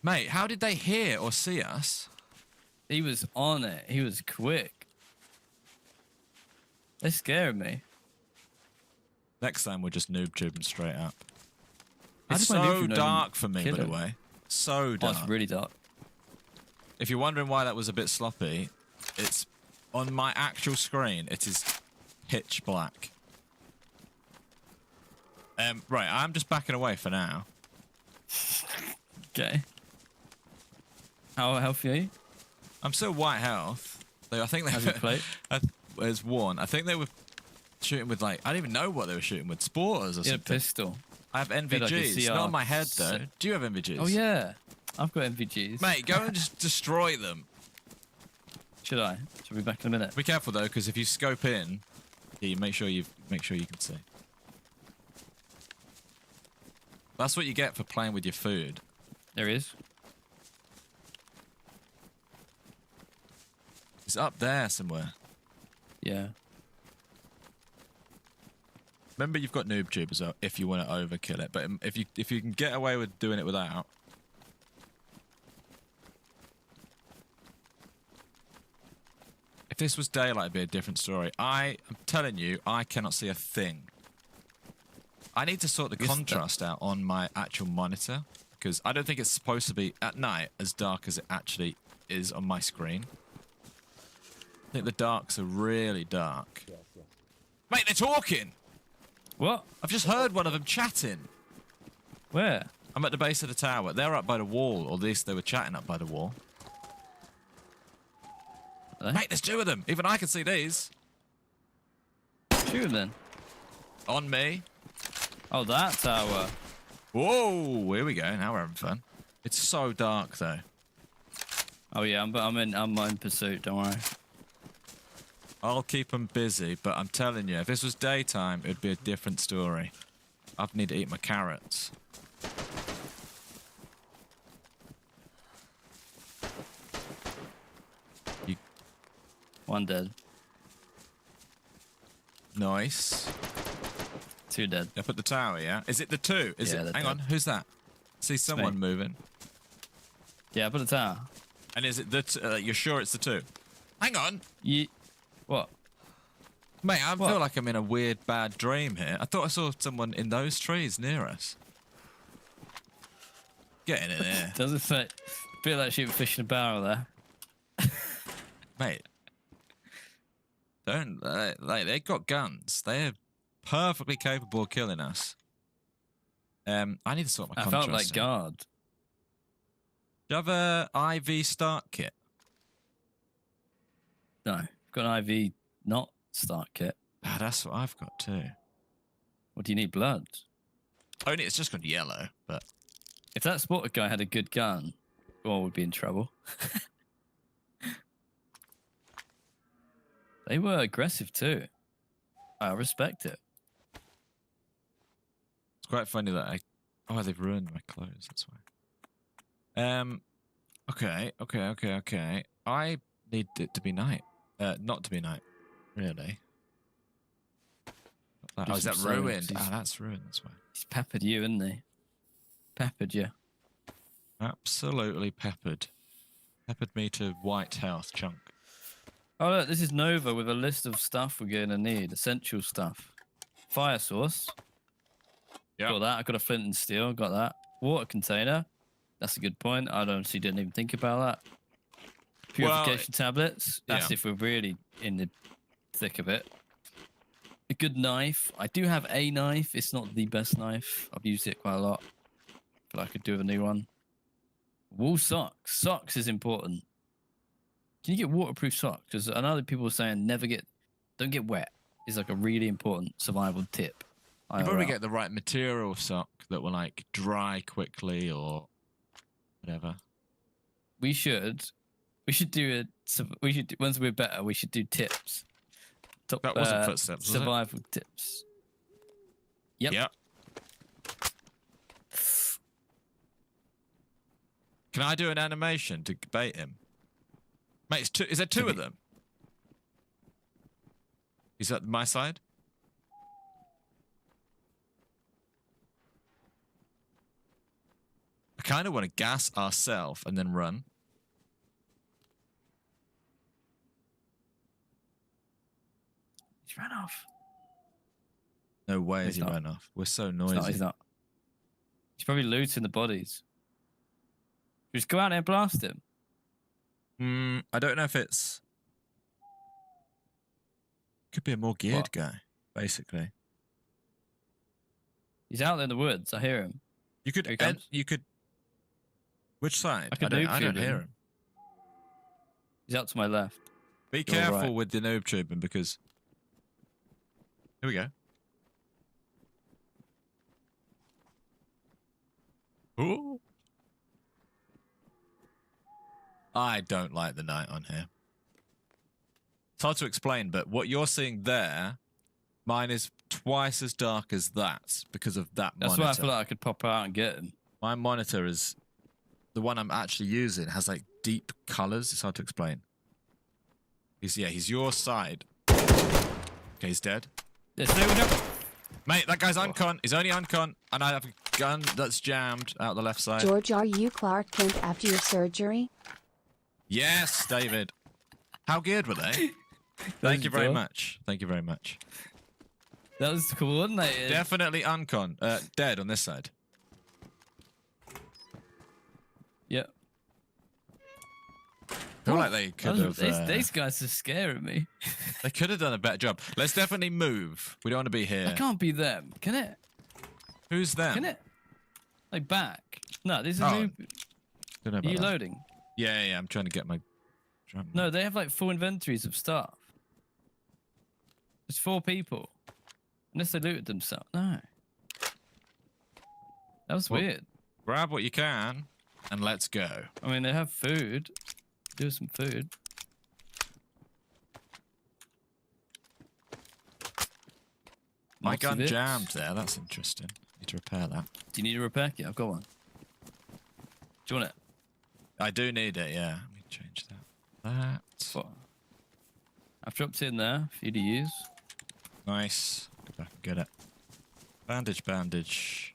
Mate, how did they hear or see us? He was on it. He was quick. They scared me. Next time we'll just noob tube them straight up. How It's did my noob so tube know dark for me, kill by the him? way. So Oh, dark. it's really dark. If you're wondering why that was a bit sloppy, it's on my actual screen. It is pitch black. Right, I'm just backing away for now. Okay. How healthy are you? I'm still white health. I think they Have you played? There's one. I think they were shooting with like I don't even know what they were shooting with. Sporters or You had a something. pistol. I have bit like a NVGs. CR. Not on my head though. Do you have NVGs? Oh yeah, I've got MVGs. Mate, go and just destroy them. Should I? Should we be back in a minute? Be careful though, because if you scope in, you make sure you can see. That's what you get for playing with your food. There he is. It's up there somewhere. Yeah. Remember, you've got noob tube as well if you want to overkill it. But if you can get away with doing it without. If this was daylight, it'd be a different story. I'm telling you, I cannot see a thing. I need to sort the contrast out on my actual monitor because I don't think it's supposed to be at night as dark as it actually is on my screen. I think the darks are really dark. Mate, they're talking! What? I've just heard one of them chatting. Where? I'm at the base of the tower. They're up by the wall, or at least they were chatting up by the wall. Are they? Mate, there's 2 of them. Even I can see these. Shoot him then. On me. Oh, that tower. Whoa, here we go. Now we're having fun. It's so dark, though. Oh yeah, I'm in pursuit. Don't worry. I'll keep them busy, but I'm telling you, if this was daytime, it'd be a different story. I'd need to eat my carrots. One dead. Nice. 2 dead. Up at the tower, yeah? Is it the 2? Is Yeah, it? they're Hang on, dead. who's that? See someone me. moving. Yeah, up at the tower. And is it the? You're sure it's the 2? Hang on. What? Mate, I What? feel like I'm in a weird, bad dream here. I thought I saw someone in those trees near us. Getting in here. Doesn't feel like shooting fish in a barrel there. Mate. Don't, like, they got guns. They're perfectly capable of killing us. I need to sort my I contrast. felt like guard. Do you have a IV start kit? No, I've got an IV not start kit. Ah, that's what I've got too. What do you need? Blood? Only it's just gone yellow, but If that spotted guy had a good gun, well, we'd be in trouble. They were aggressive too. I respect it. it's quite funny that oh, they've ruined my clothes. That's why. Okay. I need it to be night. Not to be night, really. Do Oh, is that some sewing, ruined? 'cause Ah, that's ruined. That's why. He's peppered you, isn't he? Peppered you. Absolutely peppered. Peppered me to white health chunk. Oh look, this is Nova with a list of stuff we're gonna need. Essential stuff. Fire source. Yeah. Got that. I got a flint and steel. Got that. Water container. That's a good point. I honestly didn't even think about that. Purification tablets. That's yeah. if we're really in the thick of it. A good knife. I do have a knife. It's not the best knife. I've used it quite a lot. But I could do with a new one. Wool socks. Socks is important. Can you get waterproof socks? Because I know that people are saying don't get wet. Is like a really important survival tip. You probably IRL. get the right material sock that will like dry quickly or whatever. We should do once we're better. We should do tips. Top, That wasn't footsteps, was it? survival tips. Yep. Yep. Can I do an animation to bait him? Mate, it's two, is there two of them? Is that my side? I kind of want to gas ourselves and then run. He's ran off. No way has He's he not. run off. We're so He's noisy. not. He's not. He's probably looting the bodies. Just go out there and blast him. I don't know if it's... Could be a more geared What? guy, basically. He's out there in the woods. I hear him. You could... Here he comes. You could... Which side? I could don't, noob I don't tube hear him. him. He's out to my left. Be You're careful right. with the noob tubing because... Here we go. Ooh. I don't like the night on here. It's hard to explain, but what you're seeing there, mine is twice as dark as that because of that That's monitor. why I feel like I could pop out and get him. My monitor is... The one I'm actually using has like deep colours. It's hard to explain. He's your side. Okay, he's dead. There's no one. Mate, that guy's uncon. He's only uncon, and I have a gun that's jammed out the left side. George, are you Clark Kent after your surgery? Yes, David. How geared were they? Thank you very much. Thank you very much. That was coordinated. Definitely uncon. Dead on this side. Yep. I feel like they could have. These guys are scaring me. They could have done a better job. Let's definitely move. We don't want to be here. That can't be them, can it? Who's them? Can it? Like back? No, this is Oh, new. Don't know Are about you that. loading? Yeah. I'm trying to get my. No, they have like full inventories of stuff. There's 4 people. Unless they looted themselves. No. That was Well- weird. Grab what you can, and let's go. I mean, they have food. Do some food. My gun Multivits. jammed there. That's interesting. Need to repair that. Do you need a repair kit? I've got one. Do you want it? I do need it. Yeah. Let me change that. That. What? I've dropped it in there for you to use. Nice. Go back and get it. Bandage.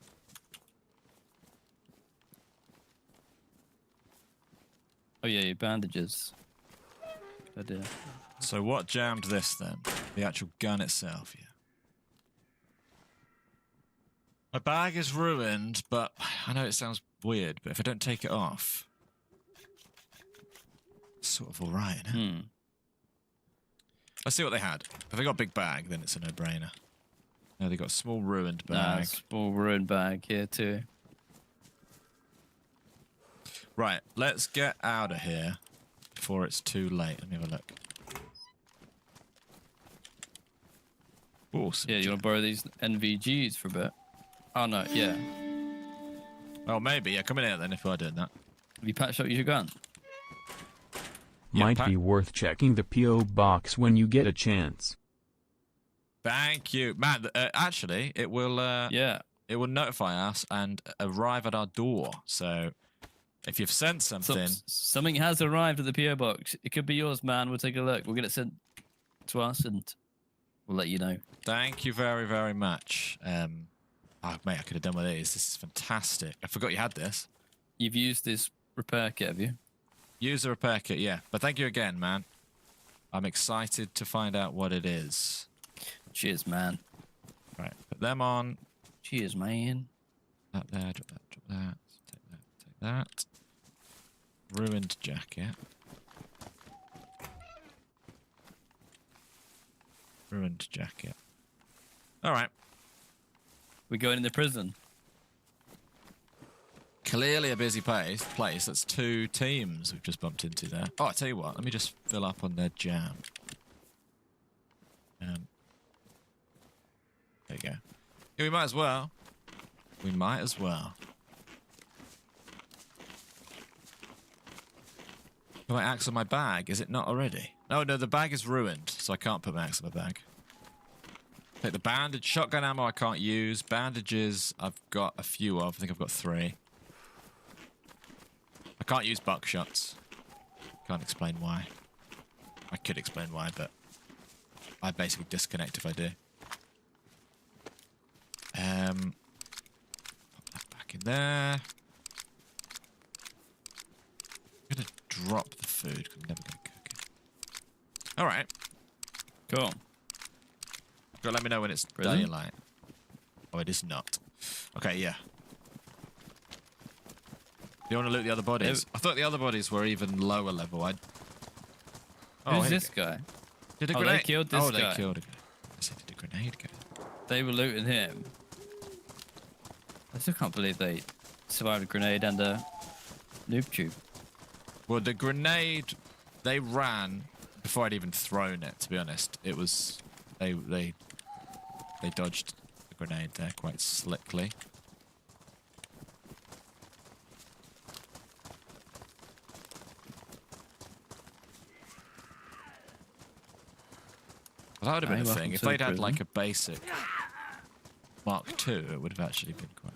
Oh yeah, your bandages. Good idea. So what jammed this then? The actual gun itself, yeah. My bag is ruined, but I know it sounds weird, but if I don't take it off, it's sort of alright, huh? Let's see what they had. If they got a big bag, then it's a no-brainer. No, they got a small ruined bag. Small ruined bag here too. Right, let's get out of here before it's too late. Let me have a look. Awesome. Yeah, you want to borrow these NVGs for a bit? Oh no, yeah. Oh, maybe. Yeah, come in here then if I did that. Have you patched up your gun? Yeah, Might be worth checking the P.O. box when you get a chance. Thank you, man. Actually, it will. Yeah. It will notify us and arrive at our door. So, if you've sent something, Something has arrived at the PO box. It could be yours, man. We'll take a look. We'll get it sent to us and we'll let you know. thank you very, very much. Oh, mate, I could have done with these. This is fantastic. I forgot you had this. You've used this repair kit, have you? Use the repair kit, yeah. But thank you again, man. I'm excited to find out what it is. Cheers, man. Right, put them on. Cheers, man. That there, drop that, drop that. Take that. Ruined jacket. Ruined jacket. All right. We're going in the prison. Clearly a busy place. That's 2 teams we've just bumped into there. Oh, I tell you what. Let me just fill up on their jam. There you go. Yeah, we might as well. We might as well. Put my axe on my bag. Is it not already? Oh, no, the bag is ruined, so I can't put my axe on my bag. Take the bandage. Shotgun ammo I can't use. Bandages I've got a few of. I think I've got 3. I can't use buckshots. Can't explain why. I could explain why, but I basically disconnect if I do. Pop that back in there. I'm gonna drop the food because I'm never gonna cook it. All right. Cool. Gotta let me know when it's Prison? daylight. Oh, it is not. Okay, yeah. Do you want to loot the other bodies? I thought the other bodies were even lower level. Who's here this you go. guy? Did a Oh, grenade? they killed this oh, guy. they killed a guy. I said, did a grenade go? They were looting him. I still can't believe they survived a grenade and a noob tube. Well, the grenade, they ran before I'd even thrown it, to be honest. It was... They dodged the grenade there quite slickly. Well, that would have been a thing. If they'd had like a basic Mark II, it would have actually been quite...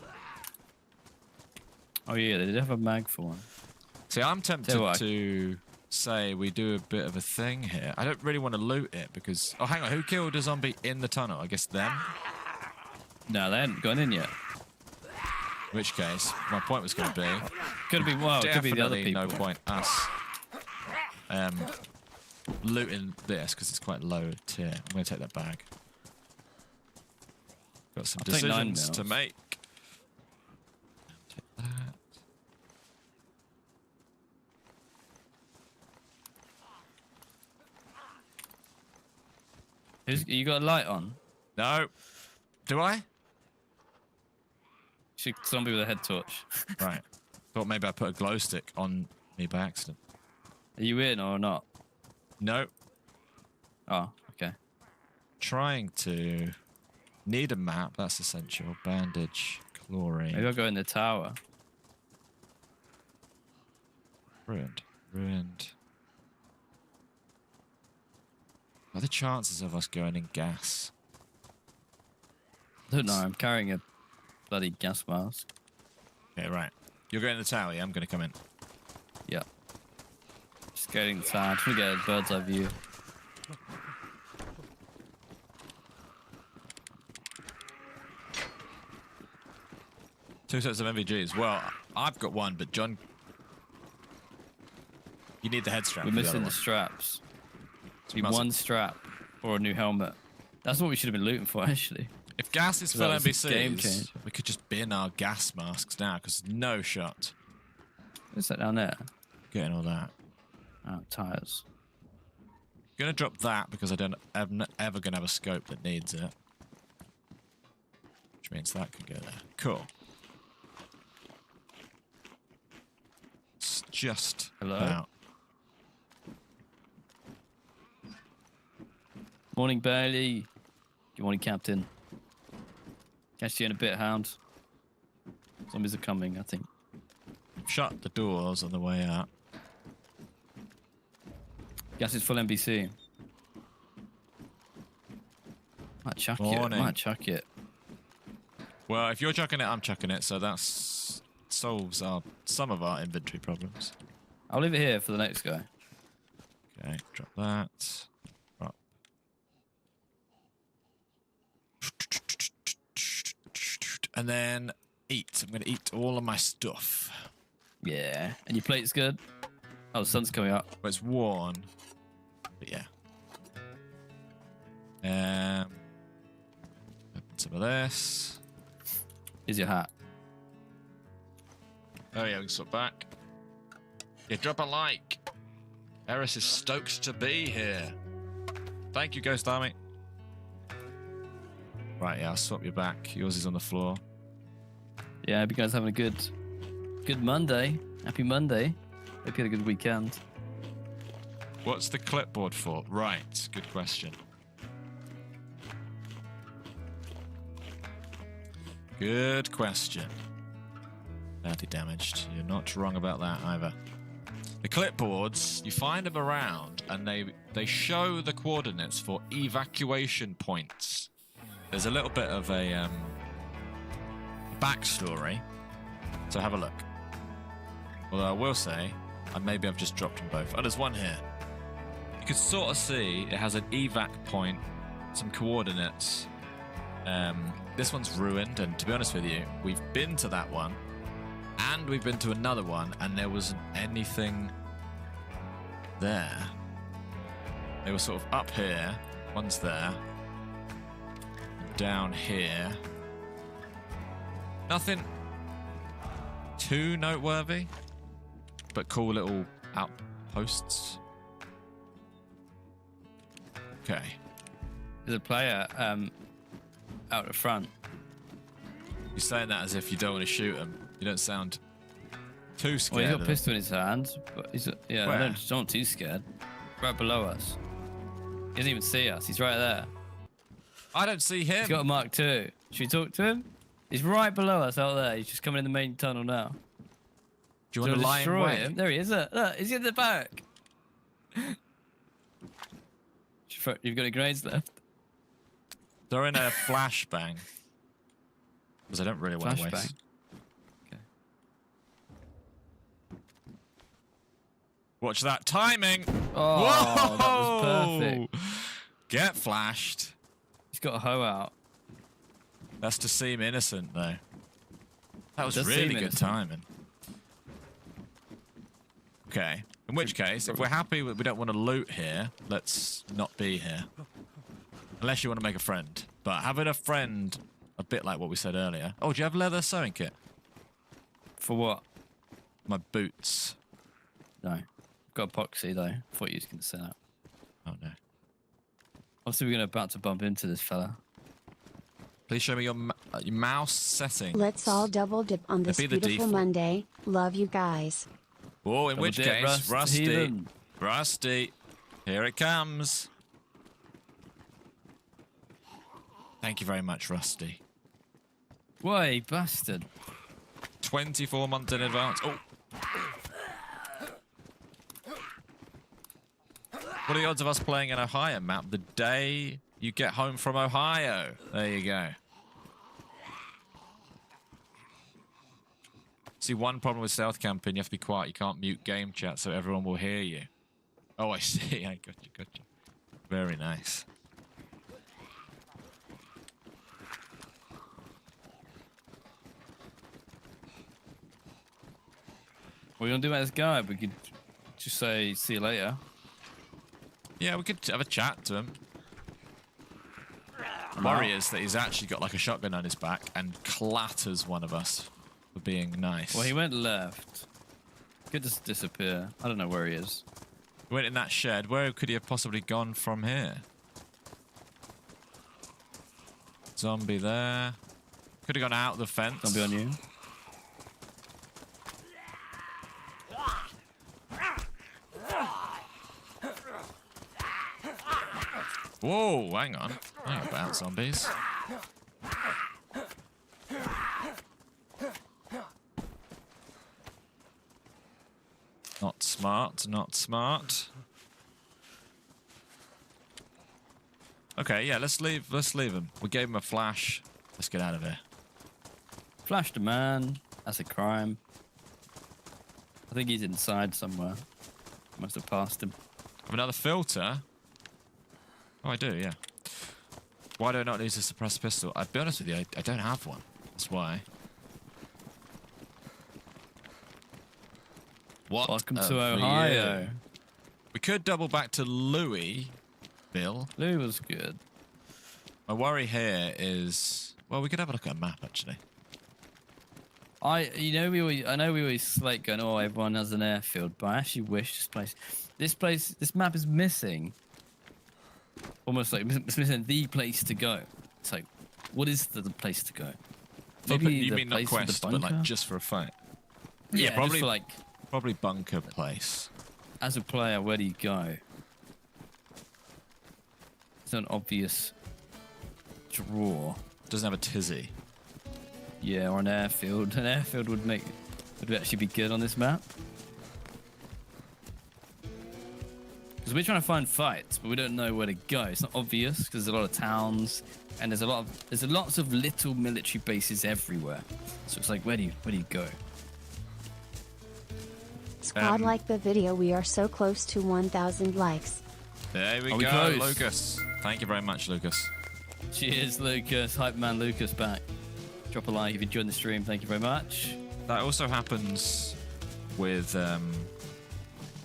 Oh yeah, they did have a mag for one. See, I'm tempted So what? to say we do a bit of a thing here. I don't really want to loot it because... Oh, hang on. Who killed a zombie in the tunnel? I guess them? No, they hadn't gone in yet. In which case, my point was going to be... Could have been, well, it could be the other definitely people. no point us looting this because it's quite low tier. I'm going to take that bag. Got some I'll take 9 decisions to mils. make. Take that. You got a light on? No. Do I? Zombie with a head torch. Right. Thought maybe I put a glow stick on me by accident. Are you in or not? No. Oh, okay. Trying to... Need a map. That's essential. Bandage. Chlorine. Maybe I'll go in the tower. Ruined. Ruined. What are the chances of us going in gas? I don't know, I'm carrying a bloody gas mask. Okay, right. You're going in the tower, yeah? I'm going to come in. Yeah. Just getting the tower. Just want to get a bird's eye view. Two sets of MVGs. Well, I've got one, but John... You need the head strap. We're for the missing other the one. straps. Need Smells one strap. Or a new helmet. That's what we should have been looting for, actually. If gas is So full that was a game NPCs, change. we could just bin our gas masks now because no shot What's that down there? getting all that. Oh, tires. Gonna drop that because I'm ever gonna have a scope that needs it. Which means that can go there. Cool. It's just Hello? about. Morning, Bailey. Good morning, Captain. Catch you in a bit, Hound. Zombies are coming, I think. Shut the doors on the way out. Gas is full NBC. Might chuck Morning. it. Might chuck it. Well, if you're chucking it, I'm chucking it, so that solves some of our inventory problems. I'll leave it here for the next guy. Okay, drop that. Drop. And then eat. I'm going to eat all of my stuff. Yeah. And your plate's good? Oh, the sun's coming up. Well, it's worn. But yeah. Open some of this. Here's your hat. Oh yeah, we can swap back. Yeah, drop a like. Eris is stoked to be here. Thank you, Ghost Army. Right, yeah, I'll swap you back. Yours is on the floor. Yeah, I hope you guys having a good Monday. Happy Monday. Hope you had a good weekend. What's the clipboard for? Right, good question. Good question. Badly damaged. You're not wrong about that either. The clipboards, you find them around and they show the coordinates for evacuation points. There's a little bit of a backstory, so have a look. Although I will say, and maybe I've just dropped them both. Oh, there's one here. You can sort of see it has an evac point, some coordinates. This one's ruined, and to be honest with you, we've been to that one, and we've been to another one, and there wasn't anything there. They were sort of up here, one's there, down here. Nothing too noteworthy, but cool little outposts. Okay. There's a player out the front. You're saying that as if you don't want to shoot him. You don't sound too scared. Well, he's got of a it. pistol in his hand, but he's yeah. Where? Don't too scared. Right below us. He doesn't even see us. He's right there. I don't see him. He's got a Mark II. Should we talk to him? He's right below us out there. He's just coming in the main tunnel now. Do you want to lie in destroy wait? him? There he is. Look, he's in the back. You've got any grenades left? They're in a flashbang. Because I don't really want to Flashbang. waste. Okay. Watch that timing. Oh, Whoa! that was perfect. Get flashed. He's got a hoe out. That's to seem innocent, though. That was does really seem good innocent. timing. Okay. In which case, if we're happy we don't want to loot here, let's not be here. Unless you want to make a friend. But having a friend, a bit like what we said earlier. Oh, do you have leather sewing kit? For what? My boots. No. Got epoxy though. Thought you was going to say that. Oh, no. Obviously, we're about to bump into this fella. Please show me your mouse setting. Let's all double dip on this That'd be the beautiful default. Monday. Love you guys. Oh, in Double which dip, case, Rusty. heathen. Rusty. Here it comes. Thank you very much, Rusty. Why, bastard. 24 months in advance. Oh. What are the odds of us playing an Ohio map the day you get home from Ohio? There you go. See, one problem with stealth camping, you have to be quiet. You can't mute game chat so everyone will hear you. Oh, I see. I got you. Very nice. What are we going to do about this guy? We could just say, see you later. Yeah, we could have a chat to him. Worry is that he's actually got like a shotgun on his back and clatters one of us for being nice. Well, he went left. Could just disappear. I don't know where he is. He went in that shed. Where could he have possibly gone from here? Zombie there. Could have gone out the fence. Zombie on you. Whoa, hang on. I know about zombies. Not smart, not smart. Okay, yeah, let's leave him. We gave him a flash. Let's get out of here. Flashed a man. That's a crime. I think he's inside somewhere. Must have passed him. Have another filter? Oh, I do, yeah. Why do I not use a suppressed pistol? I'll be honest with you, I don't have one. That's why. What? Welcome a to Ohio. view. We could double back to Louisville. Lou was good. My worry here is... Well, we could have a look at a map, actually. I know we always slate going, oh, everyone has an airfield, but I actually wish this map is missing. Almost like it's missing the place to go. It's like, what is the place to go? Maybe you the mean not place with quest, the but bunker? like just for a fight? Yeah, probably just for like, probably bunker place. as a player, where do you go? It's an obvious draw. Doesn't have a tizzy. Yeah, or an airfield. An airfield would actually be good on this map. Because we're trying to find fights, but we don't know where to go. It's not obvious because there's a lot of towns and there's lots of little military bases everywhere. So it's like, where do you go? Squad like the video. We are so close to 1,000 likes. There we Are we go, close? Lucas. Thank you very much, Lucas. Cheers, Lucas. Hype man Lucas back. Drop a like if you enjoyed the stream. Thank you very much. That also happens with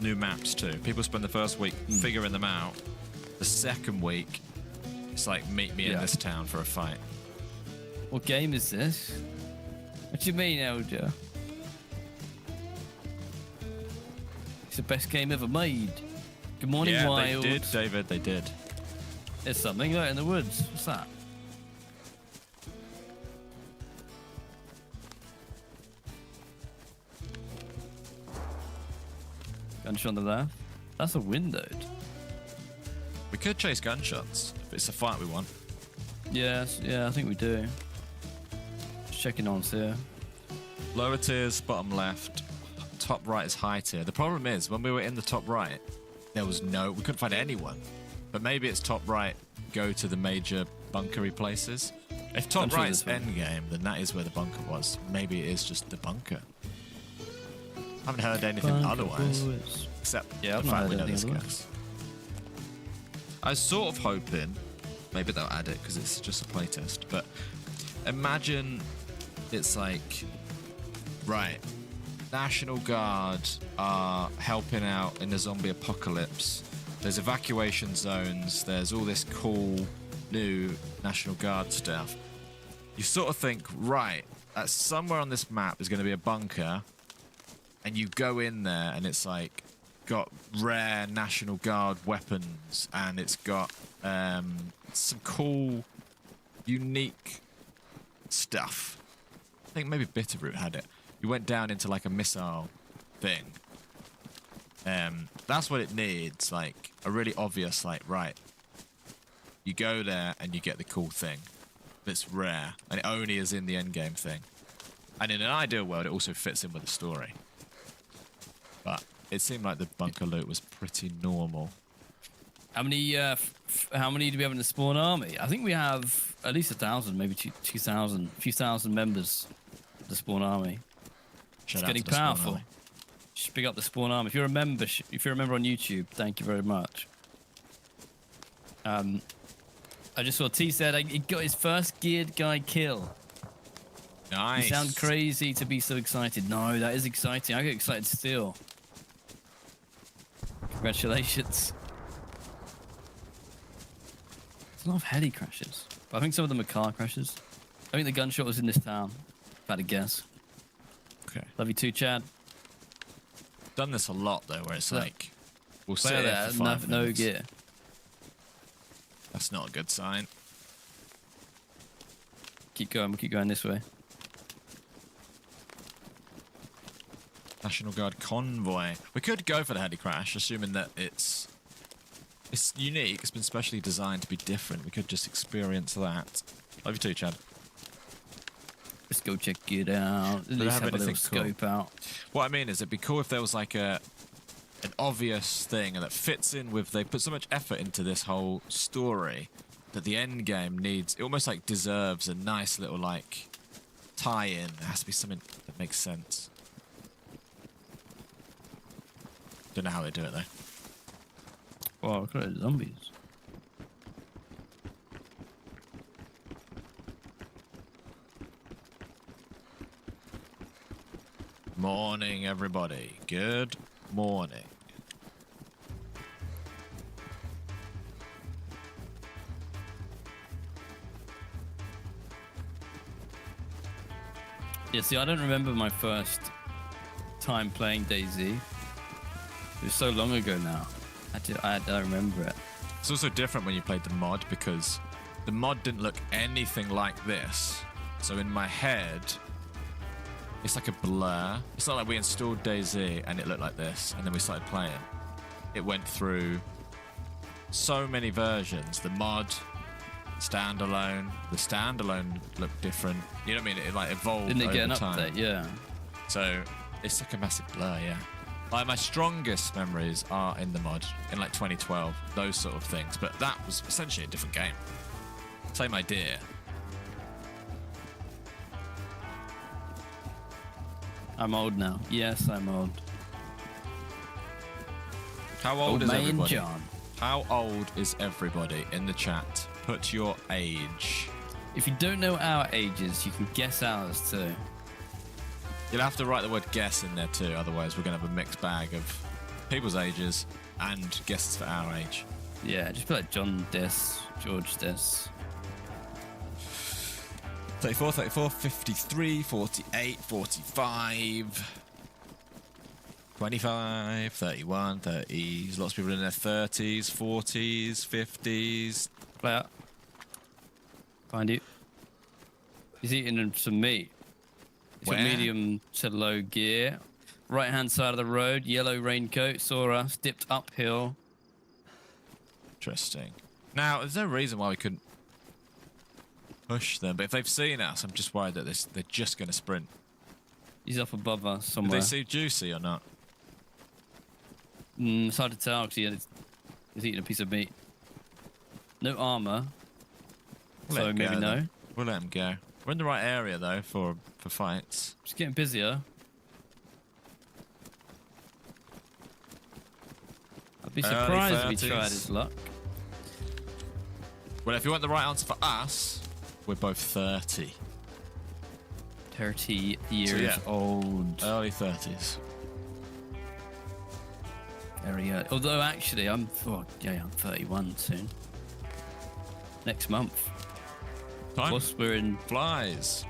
new maps too. People spend the first week figuring them out. The second week, it's like, meet me in this town for a fight. What game is this? What do you mean, Elder? It's the best game ever made. Good morning, Yeah, Wild. they did, David. They did. There's something out in the woods. What's that? Gunshot on the left. That's a window. We could chase gunshots if it's a fight we want. Yes, yeah, I think we do. Just checking on here. Lower tiers, bottom left. Top right is high tier. The problem is, when we were in the top right, we couldn't find anyone. But maybe it's top right, go to the major bunkery places. If top Country right's this way. endgame, then that is where the bunker was. Maybe it is just the bunker. I haven't heard anything Bunker otherwise, boys. except Yeah, I've the not fact we heard know this anything guys. I was sort of hoping, maybe they'll add it because it's just a playtest, but imagine it's like, right, National Guard are helping out in the zombie apocalypse. There's evacuation zones. There's all this cool new National Guard stuff. You sort of think, right, that somewhere on this map is going to be a bunker, and you go in there and it's like got rare National Guard weapons, and it's got some cool, unique stuff. I think maybe Bitterroot had it. You went down into like a missile thing. That's what it needs, like a really obvious, like, right, you go there and you get the cool thing that's rare and it only is in the end game thing. And in an ideal world, it also fits in with the story. But it seemed like the bunker loot was pretty normal. How many do we have in the spawn army? I think we have at least 1,000, maybe 2,000, a few thousand members of the spawn army. Shout It's out getting to the Spawn powerful. Army. Just pick up the spawn army. If you're a member, on YouTube, thank you very much. I just saw T said he got his first geared guy kill. Nice. You sound crazy to be so excited. No, that is exciting. I get excited still. Congratulations. There's a lot of heli crashes. But I think some of them are car crashes. I think the gunshot was in this town. If I had to guess. Okay. Love you too, Chad. Done this a lot though, where it's Yeah. like we'll Player sit there there, for 5 no minutes. gear. That's not a good sign. Keep going. We'll keep going this way. National Guard convoy. We could go for the heli crash, assuming that it's unique. It's been specially designed to be different. We could just experience that. Love you too, Chad. Let's go check it out. At they least have have a little anything cool? scope out. What I mean is, it'd be cool if there was like an obvious thing that fits in with. They put so much effort into this whole story that the end game needs. It almost like deserves a nice little like tie-in. There has to be something that makes sense. Don't know how they do it though. Wow, look at those zombies. Morning, everybody. Good morning. Yeah, see, I don't remember my first time playing DayZ. It was so long ago now. I don't remember it. It's also different when you played the mod because the mod didn't look anything like this. So in my head, it's like a blur. It's not like we installed DayZ and it looked like this and then we started playing. It went through so many versions. The mod, standalone. The standalone looked different. You know what I mean? It like evolved Didn't it get an over time. update? Yeah. So it's like a massive blur, yeah. Like my strongest memories are in the mod, in like 2012, those sort of things. But that was essentially a different game. Same idea. I'm old now. Yes, I'm old. How old is man everybody? John. How old is everybody in the chat? Put your age. If you don't know our ages, you can guess ours too. You'll have to write the word guess in there too, otherwise we're going to have a mixed bag of people's ages and guesses for our age. Yeah, just be like John Des, George Des. 34, 34, 53, 48, 45, 25, 31, 30s. Lots of people in their 30s, 40s, 50s. Play out. Find you. He's eating some meat. He's got Where? medium to low gear. Right hand side of the road, yellow raincoat, saw us, dipped uphill. Interesting. Now, there's no reason why we couldn't push them, but if they've seen us, I'm just worried that they're just going to sprint. He's up above us Did somewhere. they see Juicy or not? It's hard to tell because he's eating a piece of meat. No armor, We'll so let him maybe go, no. then. We'll let him go. We're in the right area, though, for fights. Just getting busier. I'd be Early surprised if he 30s. tried his luck. Well, if you want the right answer for us, we're both 30. 30 years yeah. old. Early 30s. Very early. Although actually, I'm 31 soon. Next month. Time Plus we're in. flies.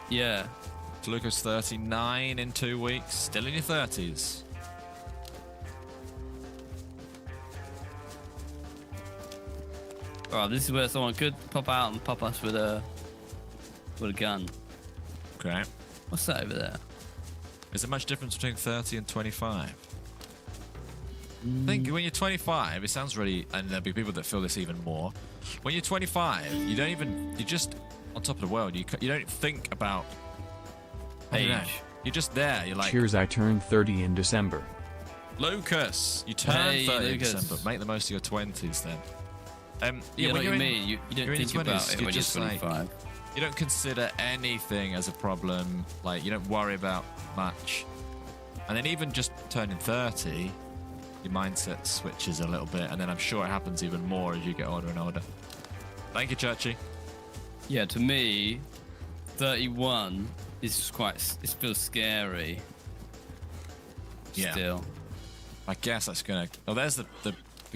Yeah. Lucas 39 in 2 weeks. Still in your 30s. Oh, this is where someone could pop out and pop us with a gun. Okay. What's that over there? Is there much difference between 30 and 25? I think when you're 25, it sounds really, and there'll be people that feel this even more. When you're 25, you're just on top of the world. You don't think about I don't know. Age. You're just there. You're like, Cheers, I turned 30 in December. Lucas, you turn Hey, 30 in Lucas. December. Make the most of your 20s then. Yeah, when what you're you in- mean? You you're don't in think your about 20s, it you're when you're just like- 25. You don't consider anything as a problem. Like, you don't worry about much. And then even just turning 30, your mindset switches a little bit. And then I'm sure it happens even more as you get older and older. Thank you, Churchy. Yeah, to me, 31 is just quite. It feels scary. Yeah. Still, I guess that's gonna. Oh, there's the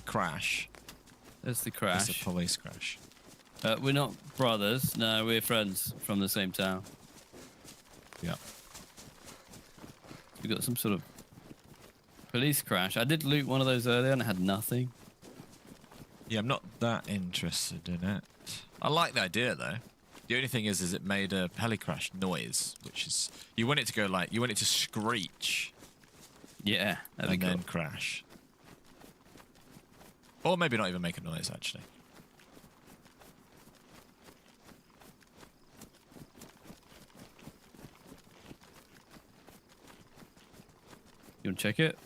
crash. there's the There's crash. the police crash. We're not brothers. No, we're friends from the same town. Yeah. We got some sort of police crash. I did loot one of those earlier and I had nothing. Yeah, I'm not that interested in it. I like the idea though. The only thing is it made a heli crash noise, which is you want it to go like you want it to screech Yeah, that'd and be then cool. crash, or maybe not even make a noise actually. You want to check it?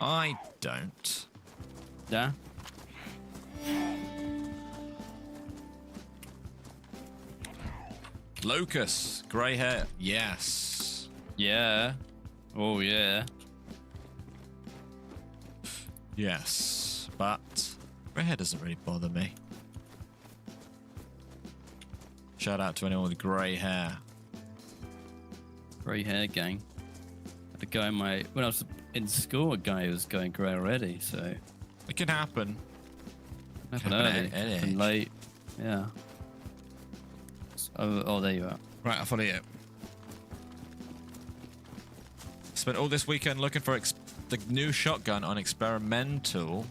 I don't. Yeah. Lucas, grey hair. Yes. Yeah. Oh yeah. Yes. But grey hair doesn't really bother me. Shout out to anyone with grey hair. Grey hair gang. Had a guy in my when I was in school, a guy who was going grey already. So It can happen. happened Happen early, at any happened age. late. Yeah. Oh, there you are. Right, I'll follow you. Spent all this weekend looking for the new shotgun on experimental.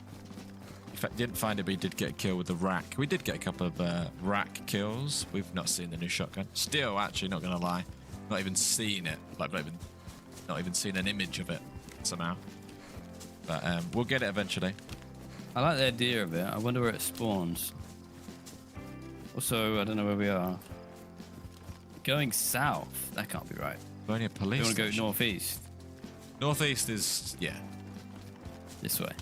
In fact, didn't find it, but he did get a kill with the rack. We did get a couple of rack kills. We've not seen the new shotgun. Still, actually, not gonna lie, not even seen it. Like, not even seen an image of it somehow. But we'll get it eventually. I like the idea of it. I wonder where it spawns. Also, I don't know where we are. Going south? That can't be right. Only a police. You want to go station. northeast? Northeast is yeah. This way.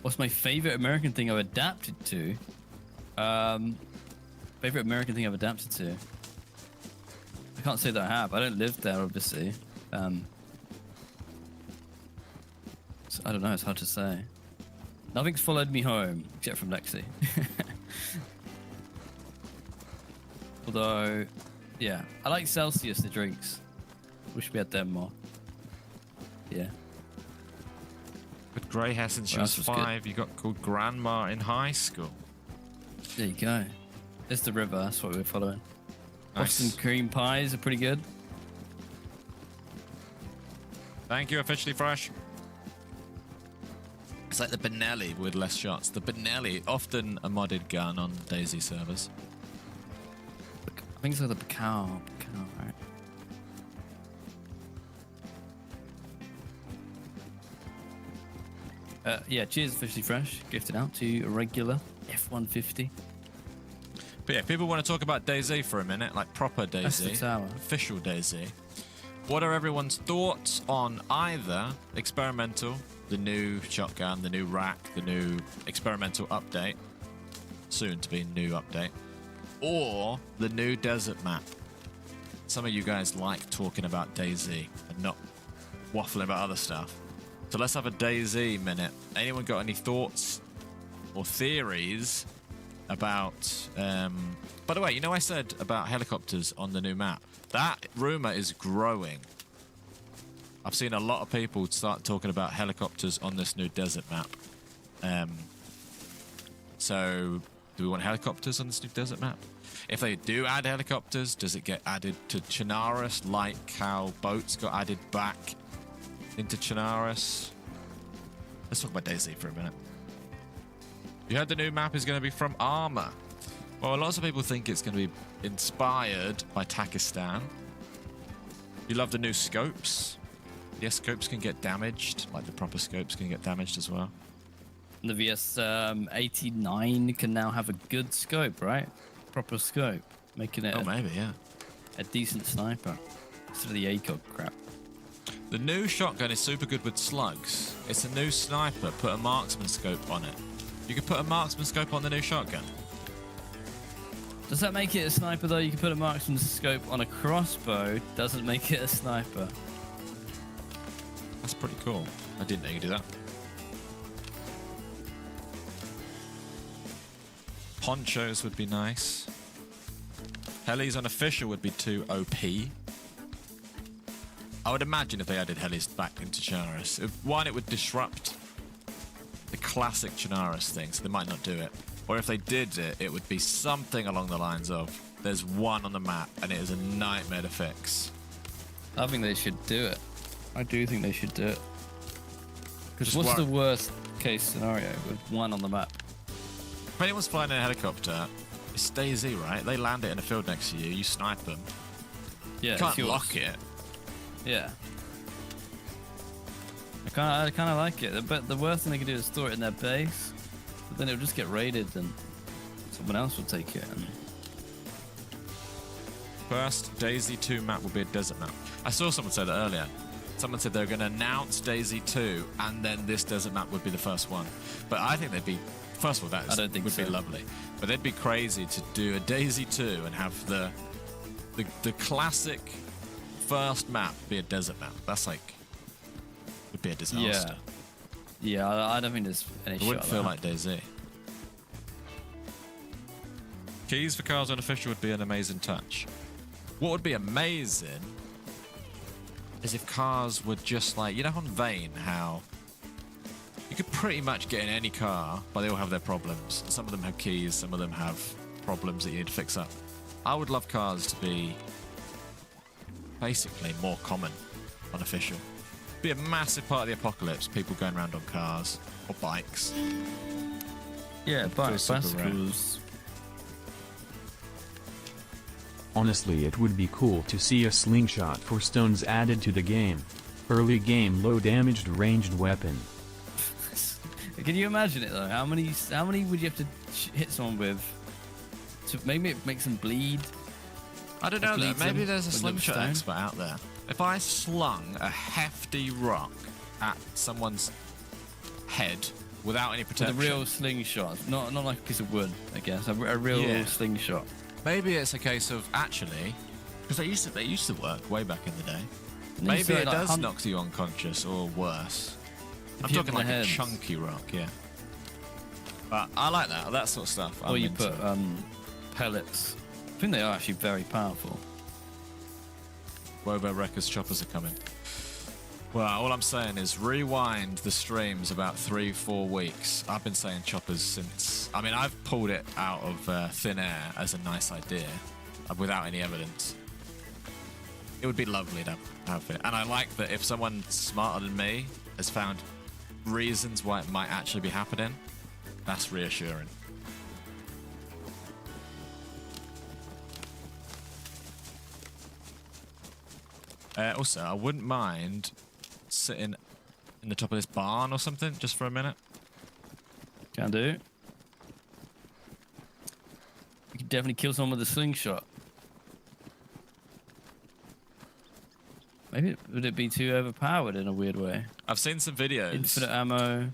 What's my favorite American thing I've adapted to? Favorite American thing I've adapted to? I can't say that I have. I don't live there, obviously. So I don't know. It's hard to say. Nothing's followed me home except from Lexi. Although, yeah, I like Celsius, the drinks. Wish we had them more. Yeah. With grey hair since she What was else was good? 5, you got called grandma in high school. There you go. There's the river. That's what we're following. Nice. Boston cream pies are pretty good. Thank you, officially fresh. It's like the Benelli with less shots. The Benelli, often a modded gun on DayZ servers. I think it's like the Bacal, right? Yeah, cheers, officially fresh. Gifted out to a regular F-150. But yeah, if people want to talk about DayZ for a minute, like proper That's the DayZ, tower. official DayZ. What are everyone's thoughts on either experimental, the new shotgun, the new rack, the new experimental update, soon to be new update, or the new desert map? Some of you guys like talking about DayZ and not waffling about other stuff. So let's have a DayZ minute. Anyone got any thoughts or theories about... By the way, you know I said about helicopters on the new map? That rumor is growing. I've seen a lot of people start talking about helicopters on this new desert map. So, do we want helicopters on this new desert map? If they do add helicopters, does it get added to Chernarus like how boats got added back into Chernarus? Let's talk about DayZ for a minute. You heard the new map is going to be from Armor. Well, lots of people think it's going to be inspired by Takistan. You love the new scopes. Yes, scopes can get damaged, like the proper scopes can get damaged as well. The VS-89 can now have a good scope, right? Proper scope, making it Oh, maybe, yeah. a decent sniper instead of the ACOG crap. The new shotgun is super good with slugs. It's a new sniper. Put a marksman scope on it. You can put a marksman scope on the new shotgun. Does that make it a sniper though? You can put a marksman scope on a crossbow. Doesn't make it a sniper. That's pretty cool. I didn't know you could do that. Ponchos would be nice. Helis on official would be too OP. I would imagine if they added helis back into Chernarus, one, it would disrupt the classic Chernarus thing, so they might not do it. Or if they did it, it would be something along the lines of, there's one on the map, and it is a nightmare to fix. I think they should do it. I do think they should do it. Because what's worry. the worst case scenario with one on the map? If anyone's flying in a helicopter, it's DayZ, right? They land it in a field next to you, you snipe them. Yeah, You can't it's yours. lock it. Yeah. I kind of like it, but the worst thing they can do is store it in their base, but then it'll just get raided and someone else will take it. And First DayZ 2 map will be a desert map. I saw someone say that earlier. Someone said they're going to announce DayZ 2 and then this desert map would be the first one. But I think they'd be, first of all, that I don't think would so. be lovely. But they'd be crazy to do a DayZ 2 and have the classic first map be a desert map. That's like, would be a disaster. Yeah, I don't think there's any It shot wouldn't of feel that. like DayZ. Keys for cars unofficial would be an amazing touch. What would be amazing is if cars were just like, you know on Vane, how you could pretty much get in any car, but they all have their problems. Some of them have keys, some of them have problems that you need to fix up. I would love cars to be basically more common, unofficial. Be a massive part of the apocalypse, people going around on cars or bikes. Yeah, super bicycles. Honestly, it would be cool to see a slingshot for stones added to the game. Early game low damaged ranged weapon. Can you imagine it though? How many would you have to hit someone with to maybe it makes them bleed? I don't know though, Bleeds maybe them there's a with slingshot stone. expert out there. If I slung a hefty rock at someone's head without any With a protection, real slingshot, not like a piece of wood, I guess. A real Yeah. slingshot. maybe it's a case of actually, because they used to work way back in the day. And Maybe you say, it like, does knock you unconscious or worse. I'm you hit talking them in like the a heads. chunky rock, yeah. But I like that sort of stuff. Or I'm you into put it. pellets. I think they are actually very powerful. Wobo Wreckers choppers are coming. Well, all I'm saying is rewind the streams about 3-4 weeks. I've been saying choppers since. I mean, I've pulled it out of thin air as a nice idea without any evidence. It would be lovely to have it. And I like that if someone smarter than me has found reasons why it might actually be happening, that's reassuring. Also, I wouldn't mind sitting in the top of this barn or something just for a minute. Can do. You could definitely kill someone with a slingshot. Maybe would it be too overpowered in a weird way? I've seen some videos. Infinite ammo.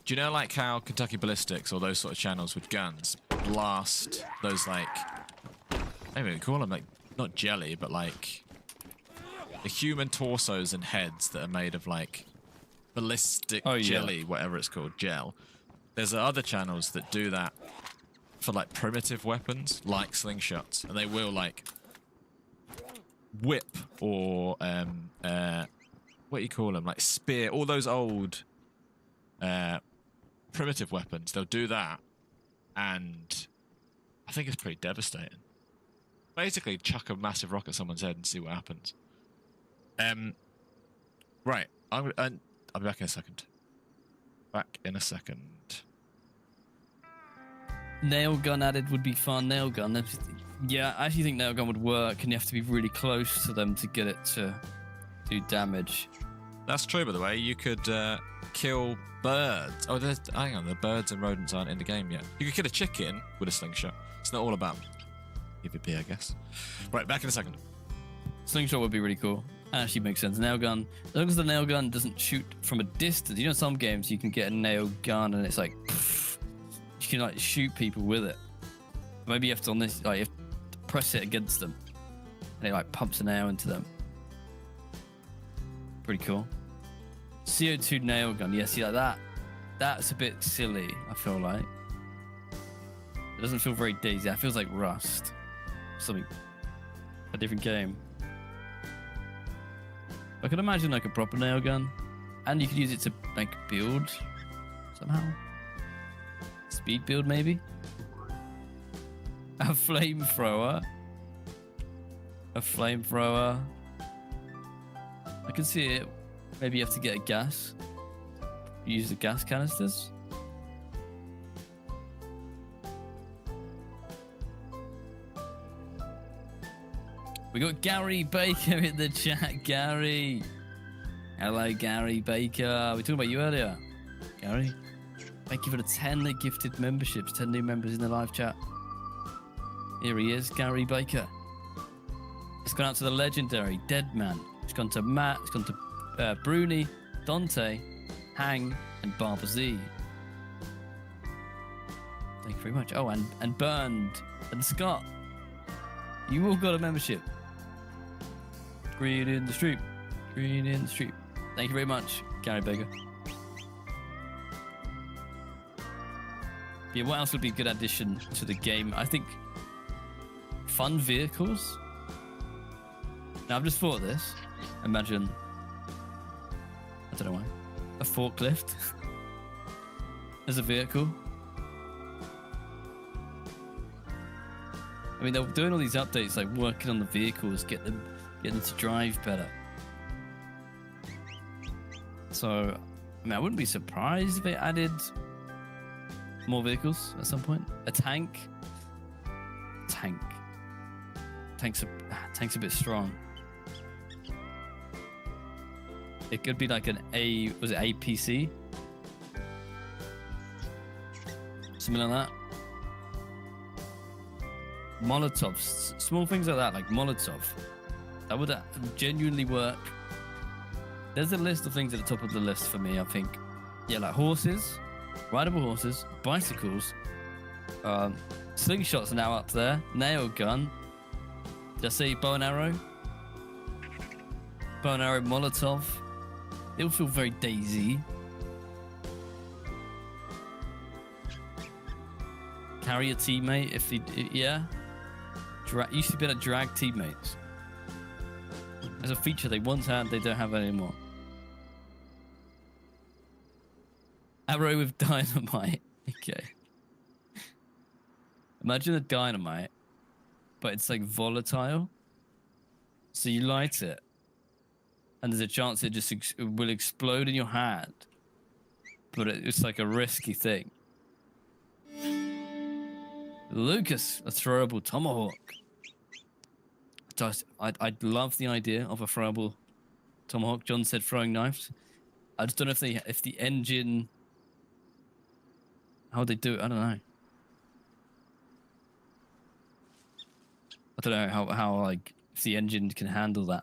Do you know like how Kentucky Ballistics or those sort of channels with guns blast those like, maybe we call them like, not jelly, but like the human torsos and heads that are made of like ballistic Oh, yeah. jelly, whatever it's called, gel. There's other channels that do that for like primitive weapons, like slingshots, and they will like whip or what do you call them, like spear, all those old primitive weapons. They'll do that, and I think it's pretty devastating. Basically, chuck a massive rock at someone's head and see what happens. Right, I'll be back in a second. Back in a second. Nail gun added would be fun. Nail gun. Yeah, I actually think nail gun would work, and you have to be really close to them to get it to do damage. That's true, by the way. You could kill birds. Oh, hang on. The birds and rodents aren't in the game yet. You could kill a chicken with a slingshot. It's not all about PvP, I guess. Right, back in a second. Slingshot would be really cool. Actually makes sense. Nail gun. As long as the nail gun doesn't shoot from a distance. You know, some games you can get a nail gun and it's like, poof, you can like shoot people with it. Maybe you have to on this, like, you have to press it against them, and it like pumps a nail into them. Pretty cool. CO2 nail gun. Yeah, see like that. That's a bit silly. I feel like it doesn't feel very DayZ. It feels like Rust. Something. A different game. I could imagine like a proper nail gun, and you could use it to like build somehow. Speed build maybe. A flamethrower. A flamethrower. I can see it. Maybe you have to get a gas. Use the gas canisters. We got Gary Baker in the chat. Gary. Hello, Gary Baker. We were talking about you earlier. Gary. Thank you for the 10 gifted memberships. 10 new members in the live chat. Here he is, Gary Baker. It's gone out to the legendary Deadman. It's gone to Matt. It's gone to Bruni, Dante, Hang, and Barber Z. Thank you very much. Oh, and Burned and Scott. You all got a membership. Green in the street. Green in the street. Thank you very much, Gary Baker. Yeah, what else would be a good addition to the game? I think fun vehicles. Now, I've just thought of this. Imagine, I don't know why, a forklift as a vehicle. I mean, they're doing all these updates, like working on the vehicles, get them to drive better. So, I mean, I wouldn't be surprised if they added more vehicles at some point. A tank. Tank's a bit strong. It could be like was it APC? Something like that. Molotovs, small things like that, like Molotov. That would genuinely work. There's a list of things at the top of the list for me, I think. Yeah, like horses, rideable horses, bicycles, slingshots are now up there, nail gun. Did I say bow and arrow? Bow and arrow, Molotov. They all feel very DayZ. Carry a teammate if he, yeah. Used to be able to drag teammates. As a feature they once had, they don't have anymore. Arrow with dynamite. Okay. Imagine a dynamite, but it's like volatile. So you light it, and there's a chance it just will explode in your hand. But it's like a risky thing. Lucas, a throwable tomahawk. I'd love the idea of a throwable tomahawk. John said throwing knives. I just don't know if the engine, how they do it. I don't know. I don't know how like if the engine can handle that.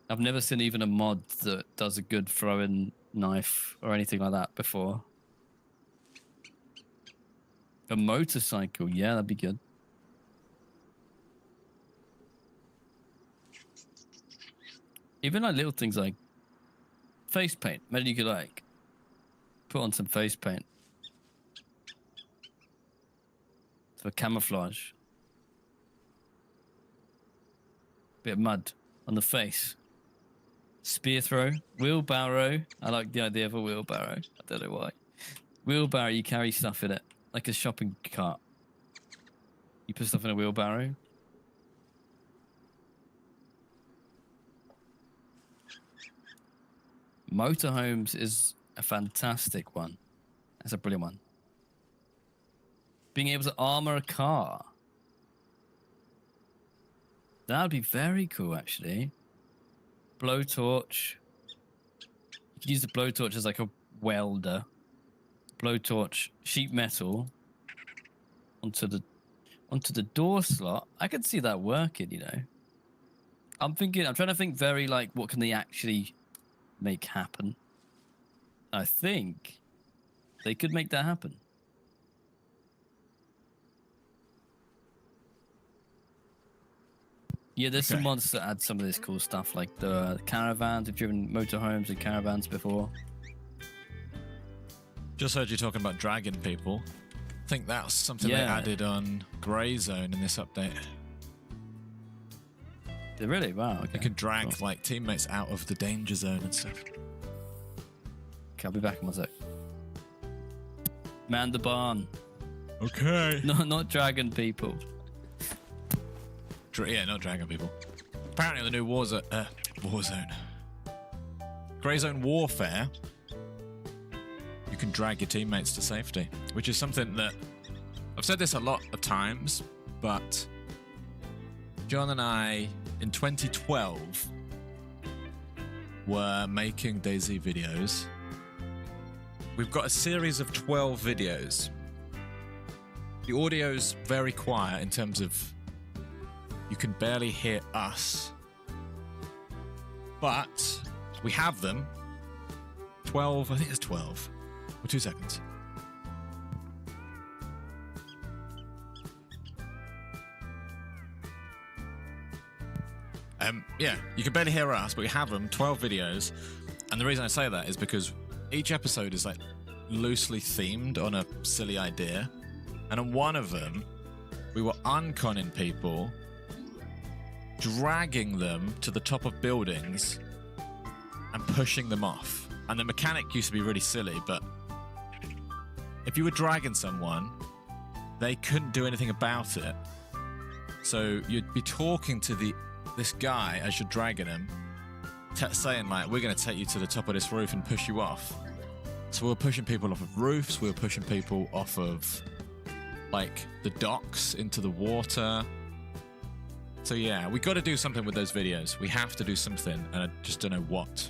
I've never seen even a mod that does a good throwing knife or anything like that before. A motorcycle, yeah, that'd be good. Even like little things like face paint. Maybe you could like put on some face paint for camouflage. Bit of mud on the face. Spear throw, wheelbarrow. I like the idea of a wheelbarrow. I don't know why. Wheelbarrow, you carry stuff in it, like a shopping cart. You put stuff in a wheelbarrow. Motorhomes is a fantastic one. That's a brilliant one. Being able to armor a car. That would be very cool, actually. Blowtorch. You could use the blowtorch as like a welder. Blowtorch, sheet metal onto the door slot. I could see that working, you know. I'm trying to think very like what can they actually make happen. I think they could make that happen. Yeah, there's some mods that add some of this cool stuff, like the caravans. We've driven motorhomes and caravans before. Just heard you talking about dragging people. think that's something they Yeah. added on Grey Zone in this update. Really? Wow. Okay. You can drag Cool. like teammates out of the danger zone and stuff. Okay, I'll be back in 1 sec. Man the barn. Okay. No, not dragon people. Yeah, not dragon people. Apparently, the new Warzone, Grey Zone Warfare, you can drag your teammates to safety, which is something that I've said this a lot of times, but John and I in 2012 were making DayZ videos. We've got a series of 12 videos. The audio's very quiet in terms of you can barely hear us. But we have them. 12, I think it's 12. For 2 seconds. Yeah, you can barely hear us, but we have them, 12 videos. And the reason I say that is because each episode is like loosely themed on a silly idea. And on one of them, we were unconning people, dragging them to the top of buildings and pushing them off. And the mechanic used to be really silly, but if you were dragging someone, they couldn't do anything about it. So you'd be talking to this guy as you're dragging him, saying like, we're going to take you to the top of this roof and push you off. So we were pushing people off of roofs, we were pushing people off of like the docks into the water. So yeah, we got to do something with those videos. We have to do something, and I just don't know what.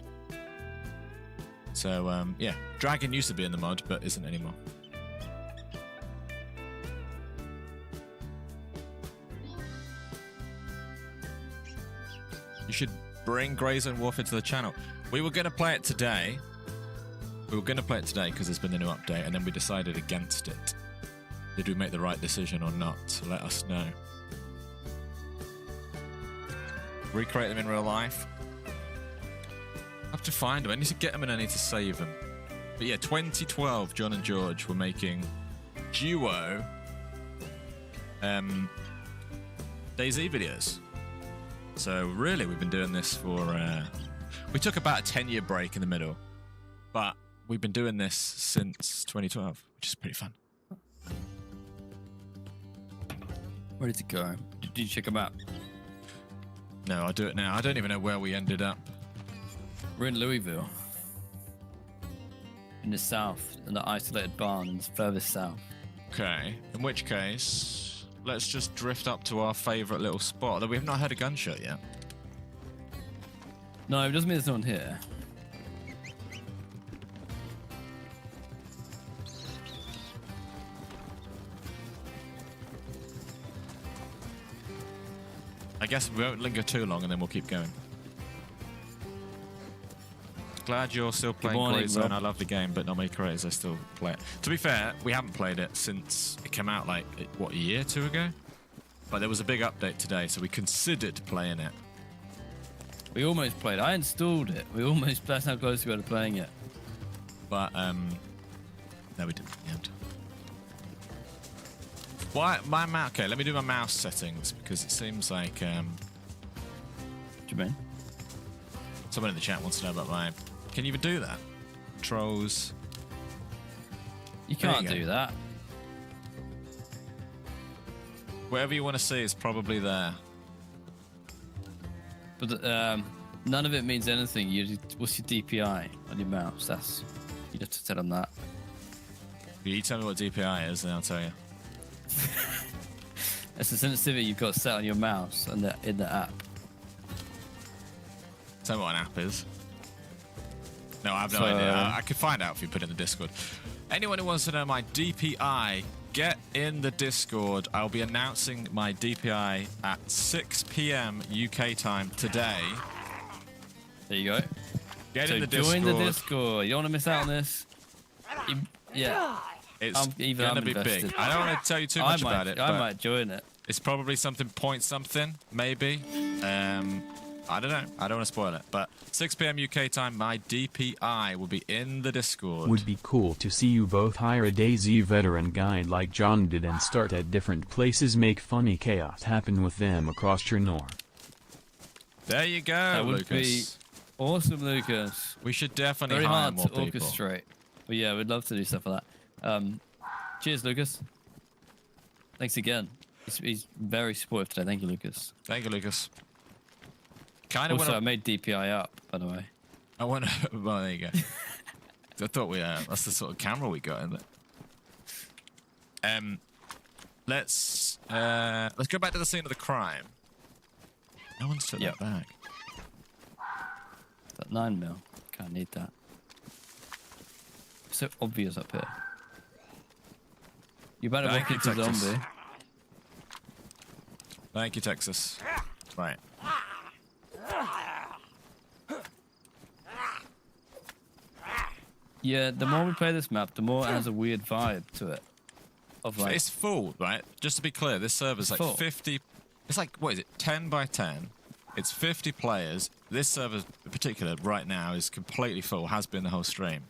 So yeah, dragon used to be in the mod, but isn't anymore. You should bring Grey Zone Warfare to the channel. We were going to play it today. Because there's been a new update, and then we decided against it. Did we make the right decision or not? Let us know. Recreate them in real life. I have to find them. I need to get them and I need to save them. But yeah, 2012, John and George were making duo DayZ videos. So really, we've been doing this for... we took about a 10-year break in the middle. But we've been doing this since 2012, which is pretty fun. Ready to go. Did you check them out? No, I'll do it now. I don't even know where we ended up. We're in Louisville. In the south, in the isolated barns further south. Okay, in which case, let's just drift up to our favourite little spot. Although we have not heard a gunshot yet. No, it doesn't mean there's no one here. I guess we won't linger too long and then we'll keep going. Glad you're still playing morning, Grey Zone. Rob. I love the game, but not many creators I still play it. To be fair, we haven't played it since it came out like, what, a year, 2 ago? But there was a big update today, so we considered playing it. We almost played. I installed it. That's how close we were to playing it. But, no, we didn't in the end. Why, my mouse, okay, let me do my mouse settings, because it seems like, What do you mean? someone in the chat wants to know about my... Can you even do that? Controls. You There you can't go. do that. Whatever you want to see is probably there. But none of it means anything. What's your DPI on your mouse? You'd have to tell them that. You tell me what DPI is, and I'll tell you. It's the sensitivity you've got set on your mouse and in the app. Tell me what an app is. No, I have no So, idea. I could find out if you put it in the Discord. Anyone who wants to know my DPI, get in the Discord. I'll be announcing my DPI at 6 p.m. UK time today. There you go. Get So in the Discord. join the Discord. You don't want to miss out on this? Yeah. It's I'm gonna be invested. big. I don't want to tell you too much about it, I but might join it. it's probably something point something, maybe. I don't know. I don't want to spoil it. But 6 p.m. UK time, my DPI will be in the Discord. Would be cool to see you both hire a DayZ veteran guide like John did and start at different places, make funny chaos happen with them across your Nor. There you go, That would be Lucas. awesome, Lucas. We should definitely Very hire hard more to people. orchestrate. But yeah, we'd love to do stuff like that. Cheers, Lucas. Thanks again. He's very supportive today. Thank you, Lucas. Thank you, Lucas. Kind of Also, I want made DPI up, by the way. I want to. Well, there you go. I thought we. That's the sort of camera we got, isn't it? Let's go back to the scene of the crime. No one's took Yep. that back. That 9mm. Can't need that. So obvious up here. You better Thank walk you, into Texas. zombie. Thank you, Texas. Right. Yeah, the more we play this map, the more it has a weird vibe to it. Of like, It's full, right? Just to be clear, this server's It's like full. 50. It's like, what is it? 10 by 10. It's 50 players. This server in particular right now is completely full, has been the whole stream.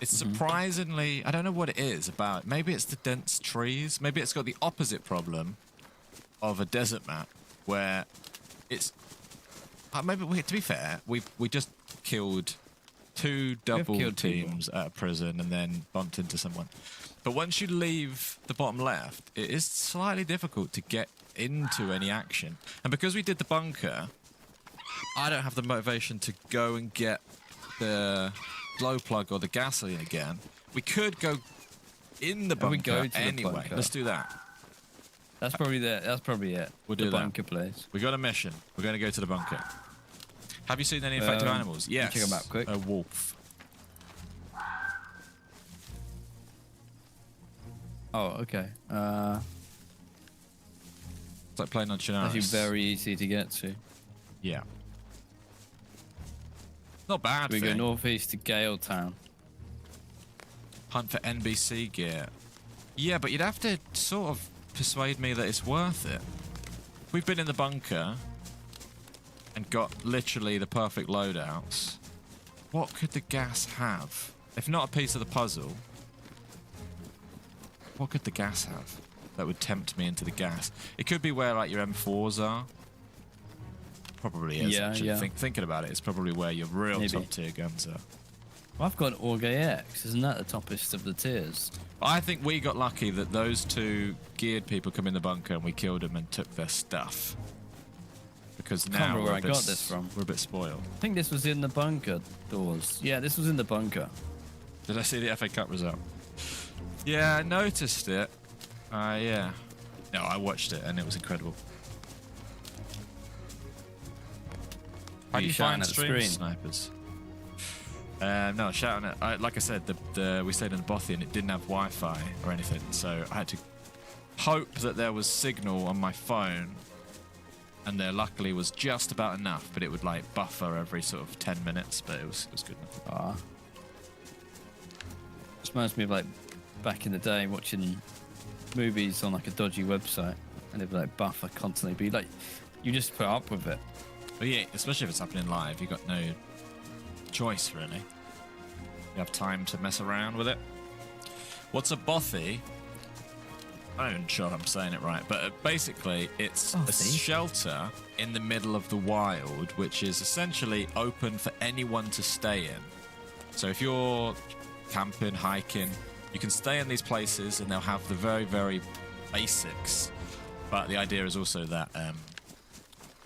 It's surprisingly, I don't know what it is about. Maybe it's the dense trees. Maybe it's got the opposite problem of a desert map where it's. To be fair, we just killed 2 double killed teams at a prison and then bumped into someone. But once you leave the bottom left, it is slightly difficult to get into any action. And because we did the bunker, I don't have the motivation to go and get the glow plug or the gasoline again. We could go in the we bunker go to the anyway. bunker. Let's do that. that's probably it. We'll the do that. bunker place. We got a mission. We're going to go to the bunker. Have you seen any effective animals? let me Yes. check 'em out quick. A wolf. Oh, okay. It's like playing on Chinaris. Actually, very easy to get to. Yeah. Not bad. We go thing. northeast to Galetown. Hunt for NBC gear. Yeah, but you'd have to sort of persuade me that it's worth it. We've been in the bunker and got literally the perfect loadouts. What could the gas have? If not a piece of the puzzle, what could the gas have that would tempt me into the gas? It could be where like your M4s are. Probably is. Yeah, actually. yeah. Thinking about it, it's probably where your real Maybe. top tier guns are. Well, I've got Org AX. Isn't that the toppest of the tiers? I think we got lucky that those 2 geared people come in the bunker and we killed them and took their stuff. Because Can't now remember we're where a I bit got this from. We're a bit spoiled. I think this was in the bunker doors. Yeah, this was in the bunker. Did I see the FA Cup result? Yeah, I noticed it. Yeah. No, I watched it and it was incredible. How Are do you you shouting find at the stream screen? snipers? No, shouting at. Like I said, we stayed in the bothy and it didn't have Wi-Fi or anything, so I had to hope that there was signal on my phone, and there luckily was just about enough, but it would like buffer every sort of 10 minutes, but it was good enough. Ah. This reminds me of like back in the day watching movies on like a dodgy website, and it'd be like buffer constantly. But like, you just put up with it. But yeah, especially if it's happening live, you've got no choice really. You have time to mess around with it. What's a bothy? I'm not even sure if I'm saying it right, but basically it's a Bothy? shelter in the middle of the wild, which is essentially open for anyone to stay in. So if you're camping, hiking, you can stay in these places and they'll have the very, very basics. But the idea is also that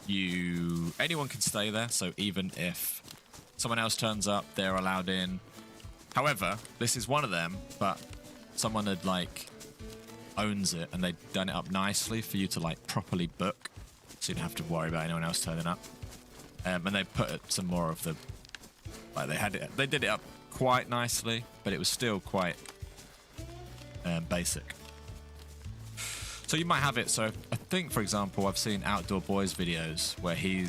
anyone can stay there, so even if someone else turns up, they're allowed in. However, this is one of them, but someone had like owns it and they'd done it up nicely for you to like properly book, so you don't have to worry about anyone else turning up. And they put some more of the like they did it up quite nicely, but it was still quite basic. So you might have it. So I think, for example, I've seen Outdoor Boys videos where he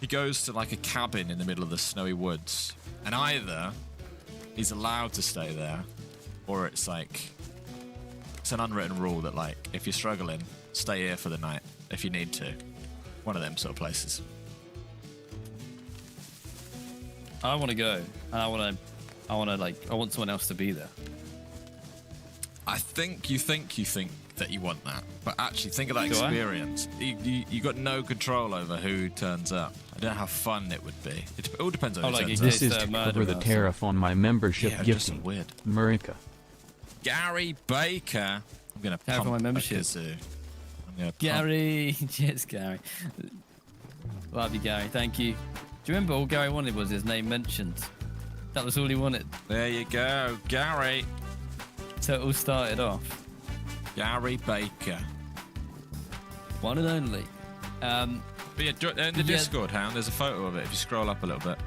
goes to like a cabin in the middle of the snowy woods, and either he's allowed to stay there, or it's like it's an unwritten rule that like if you're struggling, stay here for the night if you need to. One of them sort of places. I want to go. And I want someone else to be there. I think you think that you want that, but actually think of that Do I? experience. You got no control over who turns up. I don't know how fun it would be. It all depends on who like turns it up. This is to cover the tariff on my membership Yeah, just gifting. weird. Marika. Gary Baker. I'm gonna Tariff on pump my membership. a kazoo. I'm gonna pump- Gary. Cheers, Gary. Love you, Gary. Thank you. Do you remember all Gary wanted was his name mentioned? That was all he wanted. There you go, Gary. So it all started off. Gary Baker. One and only. But yeah, in the Discord, Hound, there's a photo of it. If you scroll up a little bit,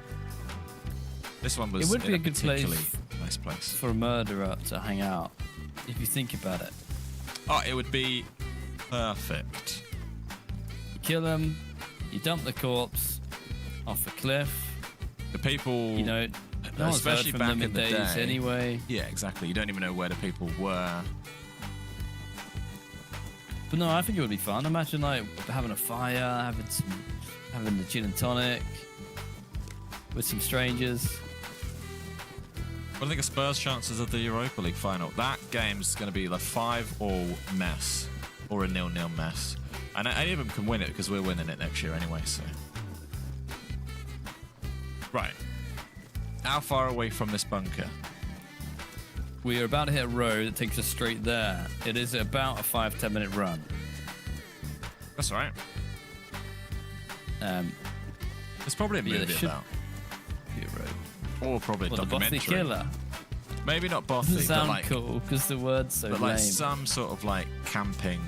this one was. It would be in a good place particularly nice place. for a murderer to hang out, if you think about it. Oh, it would be perfect. You kill him, you dump the corpse off a cliff. The people, You know, no one's heard especially from back them in the days day. anyway. Yeah, exactly. You don't even know where the people were. But no, I think it would be fun. Imagine like having a fire, having the gin and tonic with some strangers. What do you think of Spurs' chances of the Europa League final? That game's going to be like 5-5 mess or a 0-0 mess. And any of them can win it because we're winning it next year anyway, so. Right. How far away from this bunker? We are about to hit a road that takes us straight there. It is about a 5-10 minute run. That's all right. Um, There's probably a Yeah, movie there should about. be a road. Or probably a Well, the documentary. Bothy Killer. Maybe not Doesn't Bothy, but sound like, cool because the word's so but lame. like some sort of like camping.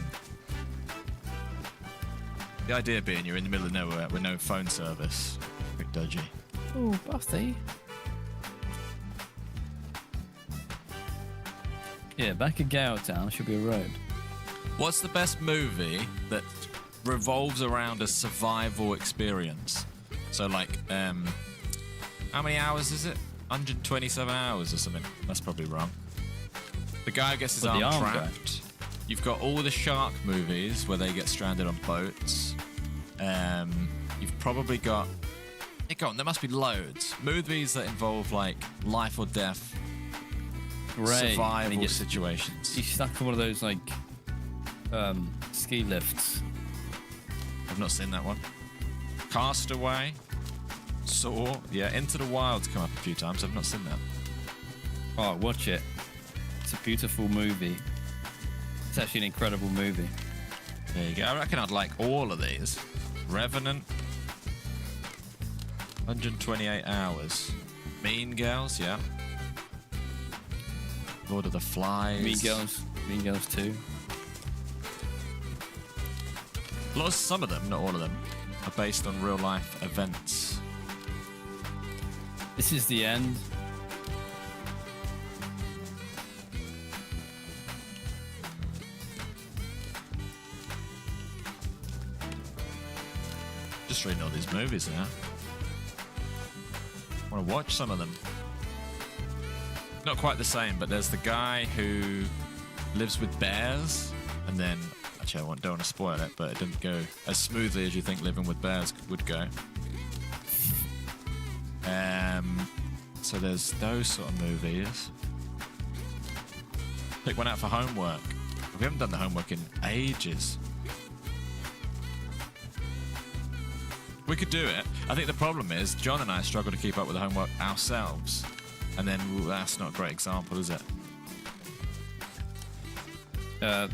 The idea being you're in the middle of nowhere with no phone service. A bit dodgy. Oh, Bothy. Yeah, back in Town should be a road. What's the best movie that revolves around a survival experience? So like, how many hours is it? 127 hours or something. That's probably wrong. The guy who gets his But the arm arm guy. trapped. You've got all the shark movies where they get stranded on boats. You've probably got... Hey, go on, there must be loads. Movies that involve like life or death Great. And he survival gets- situations. He's stuck on one of those like ski lifts. I've not seen that one. Castaway. Saw. Yeah, Into the Wild's come up a few times. I've not seen that. Oh, watch it. It's a beautiful movie. It's actually an incredible movie. There you go. I reckon I'd like all of these. Revenant. 128 hours. Mean Girls, yeah. Lord of the Flies. Mean Girls 2. Some of them, not all of them, are based on real life events. This is the end. Just reading all these movies now. I want to watch some of them. Not quite the same, but there's the guy who lives with bears, and then actually don't want to spoil it, but it didn't go as smoothly as you think living with bears would go. So there's those sort of movies. Pick one out for homework. We haven't done the homework in ages. We could do it. I think the problem is John and I struggle to keep up with the homework ourselves. And then that's not a great example, is it?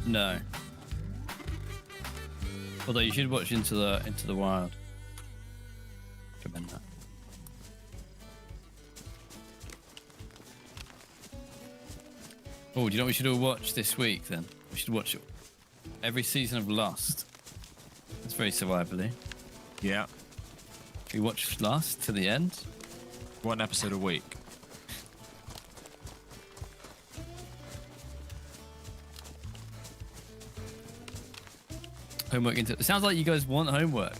No. Although you should watch Into the Wild. Recommend that. Oh, do you know what we should all watch this week then? We should watch every season of Lost. That's very survivally. Yeah. We watch Lost to the end. One episode a week. Homework into. It sounds like you guys want homework.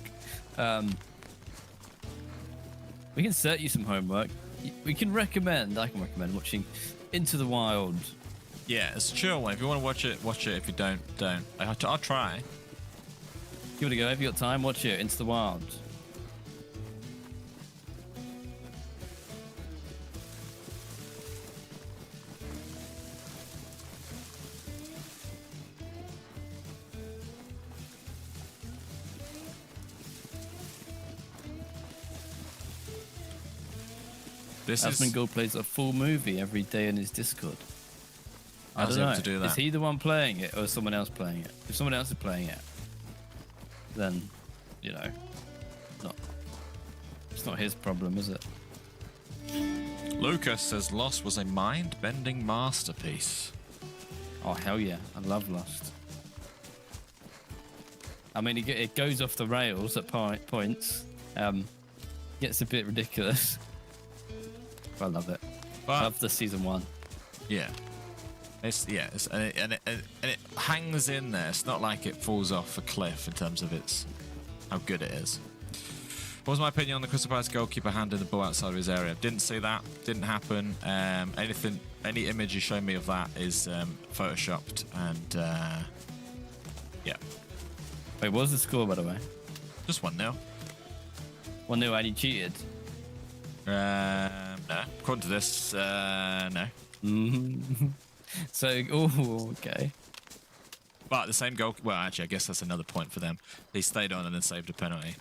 We can set you some homework. We can recommend. I can recommend watching Into the Wild. Yeah, it's a chill one. If you want to watch it, watch it. If you don't, don't. I'll try. Give it a go. If you got time, watch it. Into the Wild. This Admin Gold plays a full movie every day in his Discord. I How's don't he know. able to do that? Is he the one playing it or is someone else playing it? If someone else is playing it, then, you know, it's not his problem, is it? Lucas says Lost was a mind-bending masterpiece. Oh, hell yeah. I love Lost. I mean, it goes off the rails at points. Gets a bit ridiculous. But I love it. But, I love the season 1. Yeah. And it hangs in there. It's not like it falls off a cliff in terms of how good it is. What was my opinion on the Crystal Palace goalkeeper handing the ball outside of his area? Didn't see that. Didn't happen. Any image you show me of that is photoshopped, and yeah. Wait, what was the score, by the way? Just 1-0. 1-0 and he cheated. No. According to this, no. So, okay. But the same goal. Well, actually, I guess that's another point for them. He stayed on and then saved a penalty.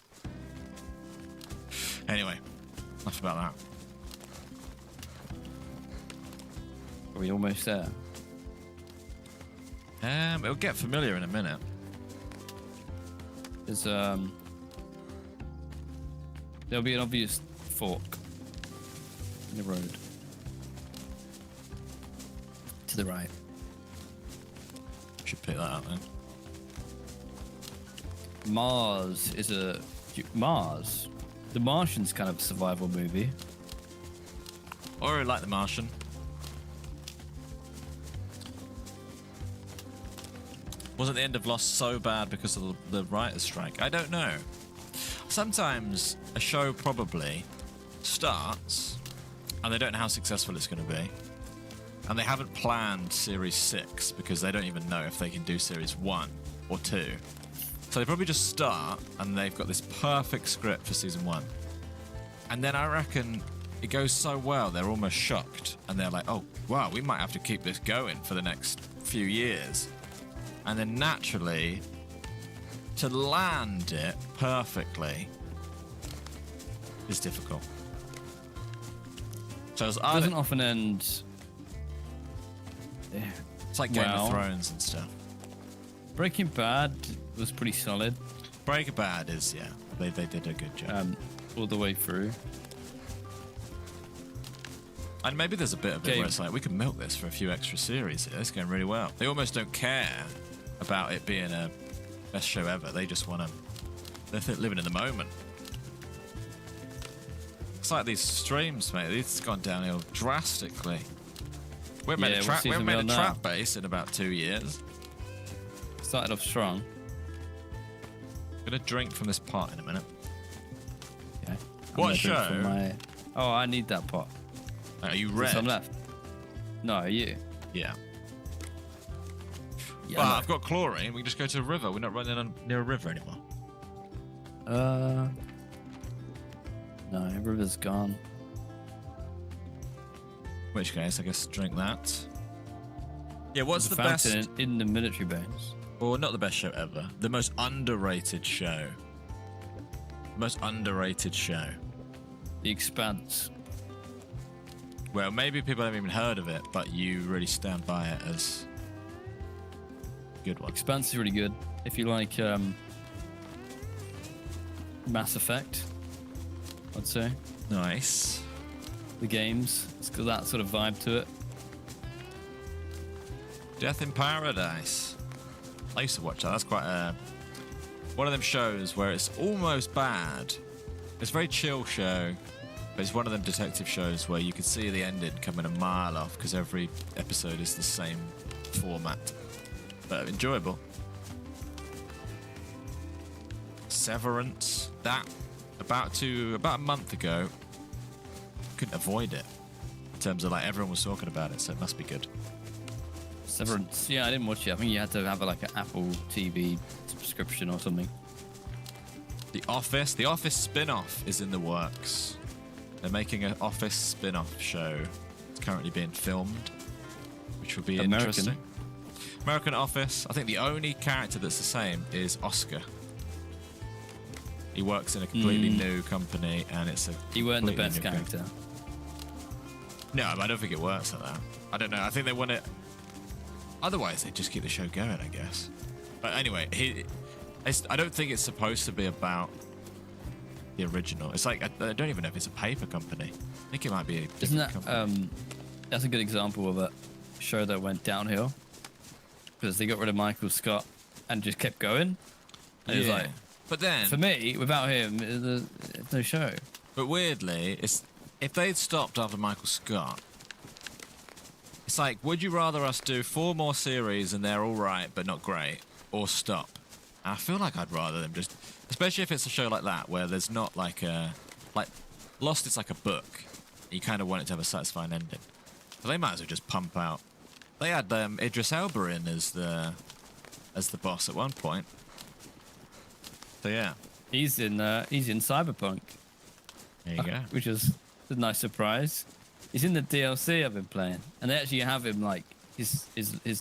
Anyway, enough about that. Are we almost there? It'll get familiar in a minute. There's there'll be an obvious fork in the road to the right. Should pick that up then. Mars. The Martian's kind of survival movie. Or like The Martian. Wasn't the end of Lost so bad because of the writer's strike? I don't know. Sometimes a show probably starts and they don't know how successful it's going to be. And they haven't planned Series 6 because they don't even know if they can do Series 1 or 2. So they probably just start and they've got this perfect script for Season 1. And then I reckon it goes so well, they're almost shocked. And they're like, oh, wow, we might have to keep this going for the next few years. And then naturally, to land it perfectly is difficult. So it doesn't often end. It's like Game of Thrones and stuff. Breaking Bad was pretty solid. Breaking Bad is, yeah, they did a good job. All the way through. And maybe there's a bit of it where it's like, we can milk this for a few extra series here. It's going really well. They almost don't care about it being a best show ever. They just want to... They're living in the moment. It's like these streams, mate. It's gone downhill drastically. We haven't made a trap base in about 2 years. Started off strong. I'm going to drink from this pot in a minute. Okay. What show? Oh, I need that pot. Are you red? Some left. No, are you? Yeah. Yeah. Well, I've got chlorine. We can just go to a river. We're not running near a river anymore. No, river's gone. In which case, I guess drink that. Yeah, what's the fountain best... in the military base? Or not the best show ever. The most underrated show. Most underrated show. The Expanse. Well, maybe people haven't even heard of it, but you really stand by it as a good one. Expanse is really good. If you like Mass Effect, I'd say. Nice. The games. It's got that sort of vibe to it. Death in Paradise. I used to watch that. That's quite one of them shows where it's almost bad. It's a very chill show, but it's one of them detective shows where you can see the ending coming a mile off because every episode is the same format. But enjoyable. Severance. That about a month ago. Couldn't avoid it in terms of like everyone was talking about it, so it must be good. Severance. Yeah, I didn't watch it. I think you had to have like an Apple TV subscription or something. The Office spin-off is in the works. They're making an Office spin-off show. It's currently being filmed, which will be interesting. American Office. I think the only character that's the same is Oscar. He works in a completely new company, and it's a. He weren't the best character. No, I don't think it works like that. I don't know. I think they want it. Otherwise, they just keep the show going, I guess. But anyway, I don't think it's supposed to be about the original. It's like, I don't even know if it's a paper company. I think it might be a different Isn't that company. that's a good example of a show that went downhill because they got rid of Michael Scott and just kept going. And it was like, but then for me, without him, there's no show. But weirdly, if they'd stopped after Michael Scott, it's like, would you rather us do 4 more series and they're all right but not great, or stop? And I feel like I'd rather them just, especially if it's a show like that where there's not like Lost is like a book. You kind of want it to have a satisfying ending. So they might as well just pump out. They had Idris Elba in as the boss at one point. So yeah, He's in Cyberpunk. there you go. Which is a nice surprise. He's in the DLC I've been playing, and they actually have him like his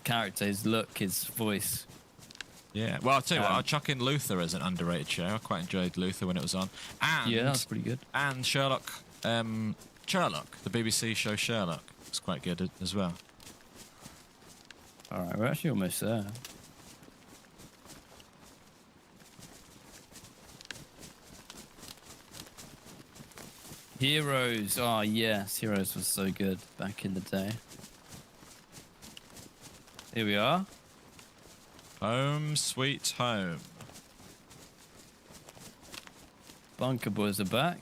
character, his look, his voice. Yeah, well, I'll tell you what, I'll chuck in Luther as an underrated show. I quite enjoyed Luther when it was on. And, Yeah, that's pretty good. And Sherlock, the BBC show Sherlock. It's quite good as well. All right, we're actually almost there. Heroes. Oh, yes. Heroes was so good back in the day. Here we are. Home sweet home. Bunker boys are back.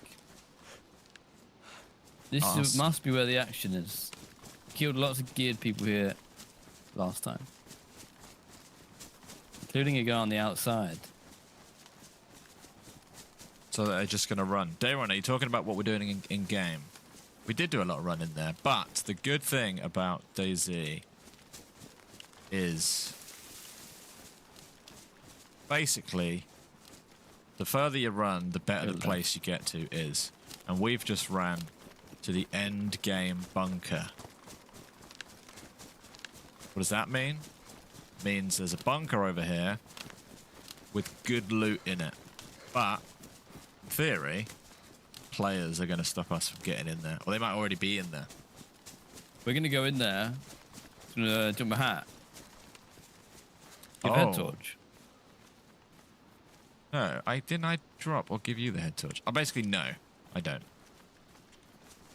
This Awesome. must be where the action is. Killed lots of geared people here last time. Including a guy on the outside. So they're just going to run. Dayron, are you talking about what we're doing in game? We did do a lot of running there, but the good thing about DayZ is basically the further you run, the better the place you get to is. And we've just ran to the end game bunker. What does that mean? It means there's a bunker over here with good loot in it. But in theory, players are going to stop us from getting in there. Or they might already be in there. We're going to go in there. Jump a hat. Give a head torch. No, didn't I drop or give you the head torch? Basically, no, I don't.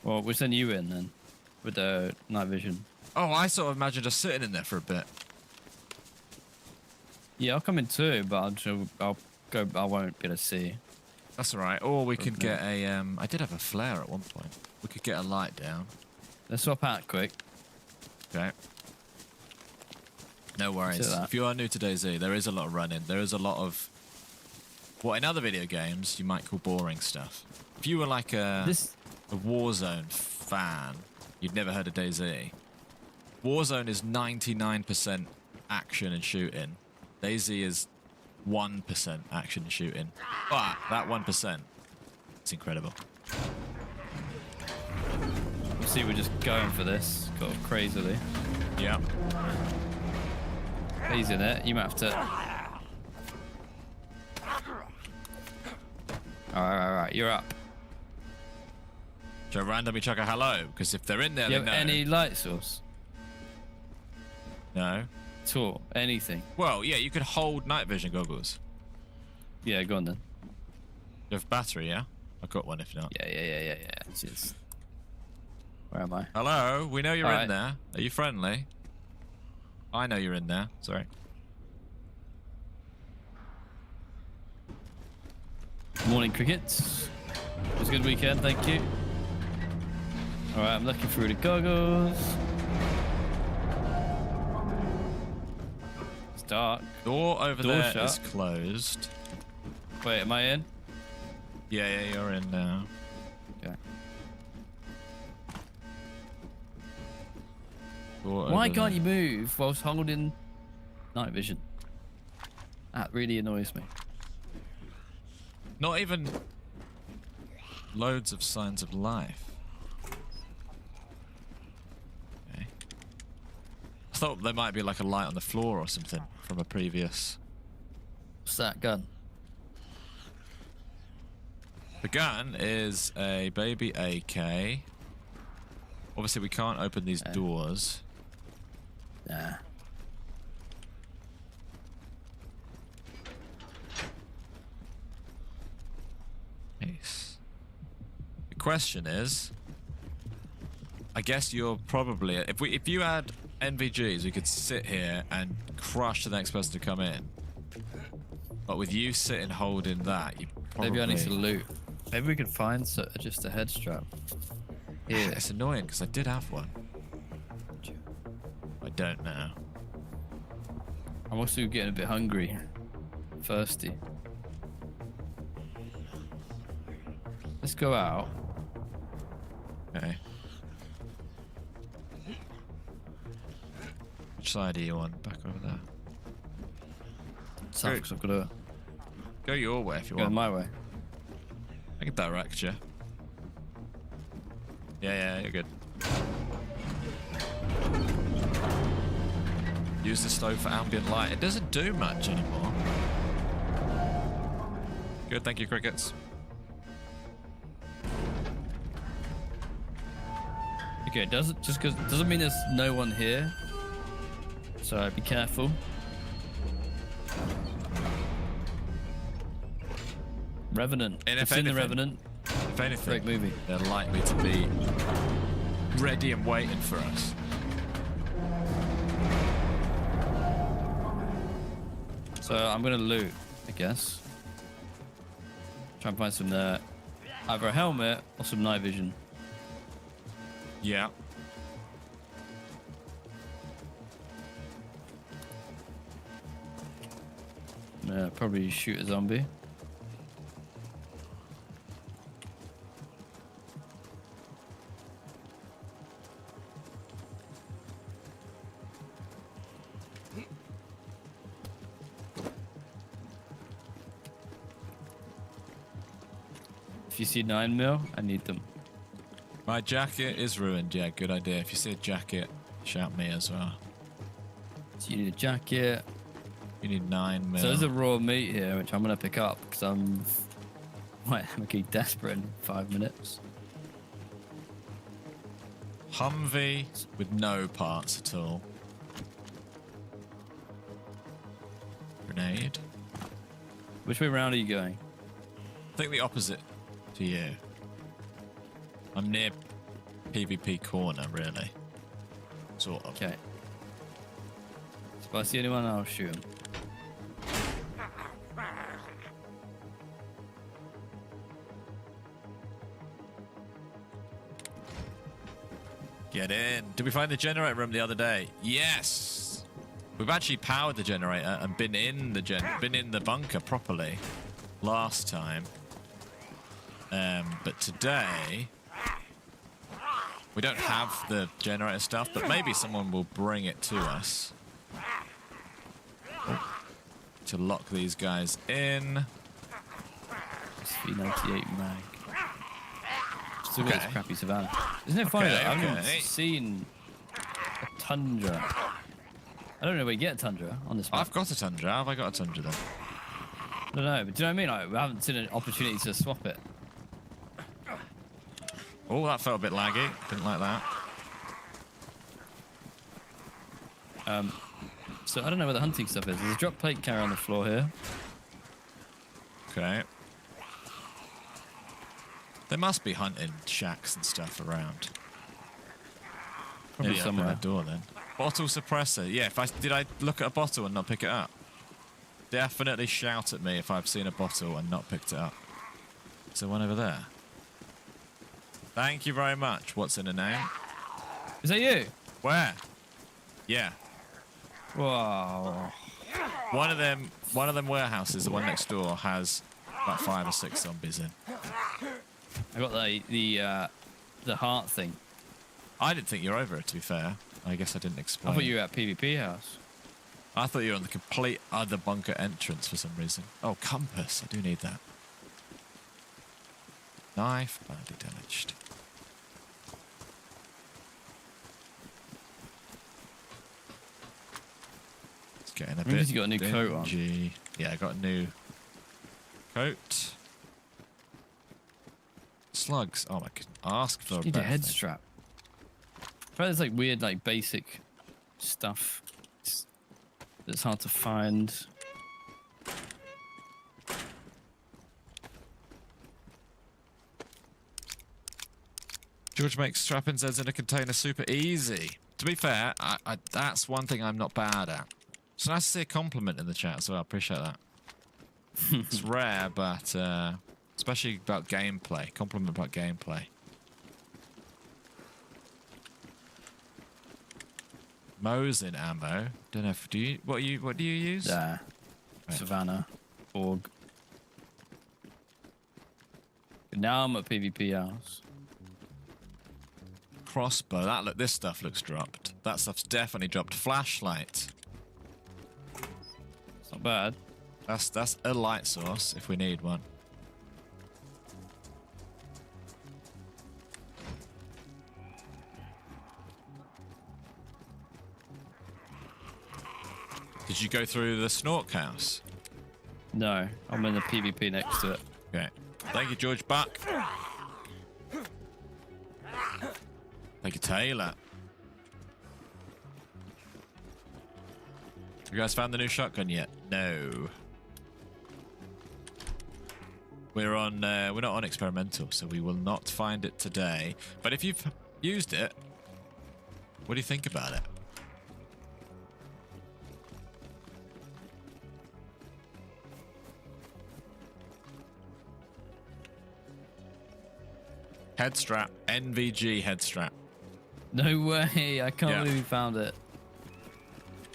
Well, we'll send you in then. With the night vision. Oh, I sort of imagined us sitting in there for a bit. Yeah, I'll come in too, but I'll go. I won't be able to see. That's all right. Or we could get a... I did have a flare at one point. We could get a light down. Let's swap out quick. Okay. No worries. If you are new to DayZ, there is a lot of running. There is a lot of what in other video games you might call boring stuff. If you were like a Warzone fan, you'd never heard of DayZ. Warzone is 99% action and shooting. DayZ is 1% action and shooting. But that 1%, it's incredible. You see, we're just going for this, kind of crazily. Yeah. He's in it. You might have to. All right. You're up. Should I randomly chuck a hello? Because if they're in there, Do you they have know. any light source? No. Tool? Anything? Well, yeah, you could hold night vision goggles. Yeah, go on then. You have battery, yeah? I've got one if not. Yeah. Cheers. Where am I? Hello, we know you're All in right. there. Are you friendly? I know you're in there. Sorry. Morning, crickets. It was a good weekend, thank you. All right, I'm looking through the goggles. It's dark. Door over Door there shut. is closed. Wait, am I in? Yeah, you're in now. Okay. Door Why over can't there. you move whilst holding night vision? That really annoys me. Not even loads of signs of life. Okay. I thought there might be like a light on the floor or something from a previous... What's that gun? The gun is a baby AK. Obviously, we can't open these doors. Nah. Nice. The question is, I guess you're probably if you had NVGs, we could sit here and crush the next person to come in. But with you sitting holding that, you probably... Maybe I need to loot. Maybe we could find just a head strap. Here. It's annoying because I did have one. I don't now. I'm also getting a bit hungry. Thirsty. Let's go out. Okay. Which side are you on? Back over there. Tough, 'cause I've got to Go your way if you go want. my way. I can direct you. Yeah, you're good. Use the stove for ambient light. It doesn't do much anymore. Good, thank you, crickets. Okay, doesn't mean there's no one here. So be careful. Revenant. And if I've seen the anything- Revenant. If anything, Great movie. they're likely to be ready and waiting for us. So I'm gonna loot, I guess. Try and find some either a helmet or some night vision. Yeah. Probably shoot a zombie. If you see 9mm, I need them. My jacket is ruined. Yeah, good idea. If you see a jacket, shout me as well. So you need a jacket. You need 9mm. So there's a raw meat here, which I'm gonna pick up because I'm getting desperate in 5 minutes. Humvee with no parts at all. Grenade. Which way round are you going? I think the opposite to you. I'm near PvP corner, really. Sort of. Okay. So if I see anyone, I'll shoot him. Get in. Did we find the generator room the other day? Yes. We've actually powered the generator and been in the bunker properly last time. But today we don't have the generator stuff, but maybe someone will bring it to us. To lock these guys in. SV98 mag. Still got Okay. this crappy savannah. Isn't it funny that I haven't okay. seen a tundra? I don't know where you get a tundra on this map. I've got a tundra. Have I got a tundra then? I don't know, but do you know what I mean? Like, we haven't seen an opportunity to swap it. Oh, that felt a bit laggy. Didn't like that. So I don't know where the hunting stuff is. There's a drop plate carrier on the floor here. Okay. There must be hunting shacks and stuff around. Probably Maybe somewhere. open that door then. Bottle suppressor. Yeah, did I look at a bottle and not pick it up? Definitely shout at me if I've seen a bottle and not picked it up. Is there one over there? Thank you very much. What's in a name? Is that you? Where? Yeah. Wow. One of them warehouses, the one next door, has about 5 or 6 zombies in. I got the heart thing. I didn't think you were over it, to be fair. I guess I didn't explain. I thought you were at PvP house. I thought you were on the complete other bunker entrance for some reason. Oh, compass. I do need that. Knife, badly damaged. It's getting a Maybe bit you got a new coat on. dingy. Yeah, I got a new coat. Slugs. Oh, I could ask for a Need a better head thing. strap. But there's like weird, like basic stuff that's hard to find. George makes strapping Zeds in a container super easy. To be fair, that's one thing I'm not bad at. It's nice to see a compliment in the chat as well. I appreciate that. It's rare, but especially about gameplay. Compliment about gameplay. Mosin ammo. Don't know if what do you use? Right. Savannah. Org. Now I'm at PvP house. Crossbow. This stuff looks dropped. That stuff's definitely dropped. Flashlight. It's not bad. That's a light source if we need one. Did you go through the Snork house? No, I'm in the PvP next to it. Okay. Thank you, George Buck. Thank you, Taylor. You guys found the new shotgun yet? No. We're not on experimental, so we will not find it today. But if you've used it, what do you think about it? Head strap, NVG head strap. No way! I can't Yeah. believe we found it.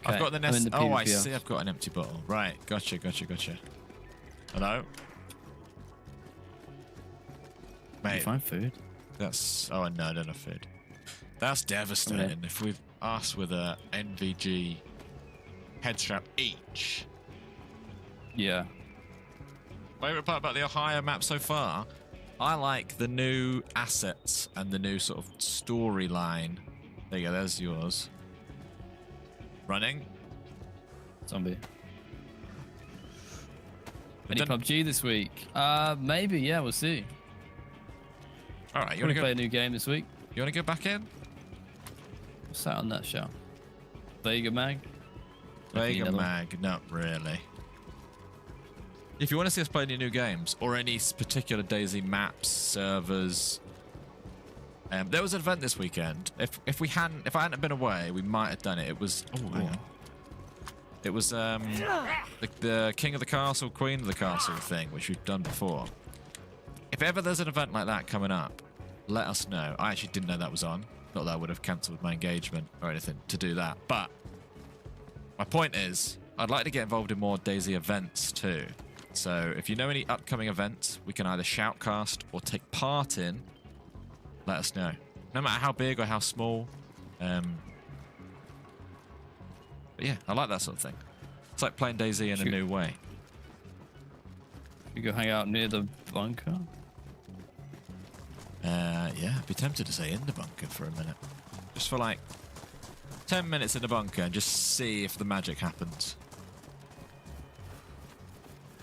I've Okay, got the I'm nest. in the Oh, I PvP see. house. I've got an empty bottle. Right. Gotcha. Hello? Did Mate, you find food? that's... Oh, no, I don't have food. That's devastating. If we've asked with a NVG head strap each. Yeah. Favorite part about the Ohio map so far? I like the new assets and the new sort of storyline. There you go. There's yours. Running. Zombie. We've Any done- PUBG this week? Maybe. Yeah, we'll see. All right. You Want want to to play go? a new game this week? You want to go back in? What's that on that show? Vega Mag? Vega Another one? Mag, not really. If you want to see us play any new games or any particular DayZ maps, servers, there was an event this weekend. If I hadn't been away, we might have done it. It was hang on. It was the King of the Castle, Queen of the Castle thing, which we've done before. If ever there's an event like that coming up, let us know. I actually didn't know that was on. Not that I would have cancelled my engagement or anything to do that. But my point is, I'd like to get involved in more DayZ events too. So if you know any upcoming events we can either shoutcast or take part in, let us know. No matter how big or how small. But yeah, I like that sort of thing. It's like playing DayZ in a new way. You go hang out near the bunker? Yeah, I'd be tempted to say in the bunker for a minute. Just for like 10 minutes in the bunker and just see if the magic happens.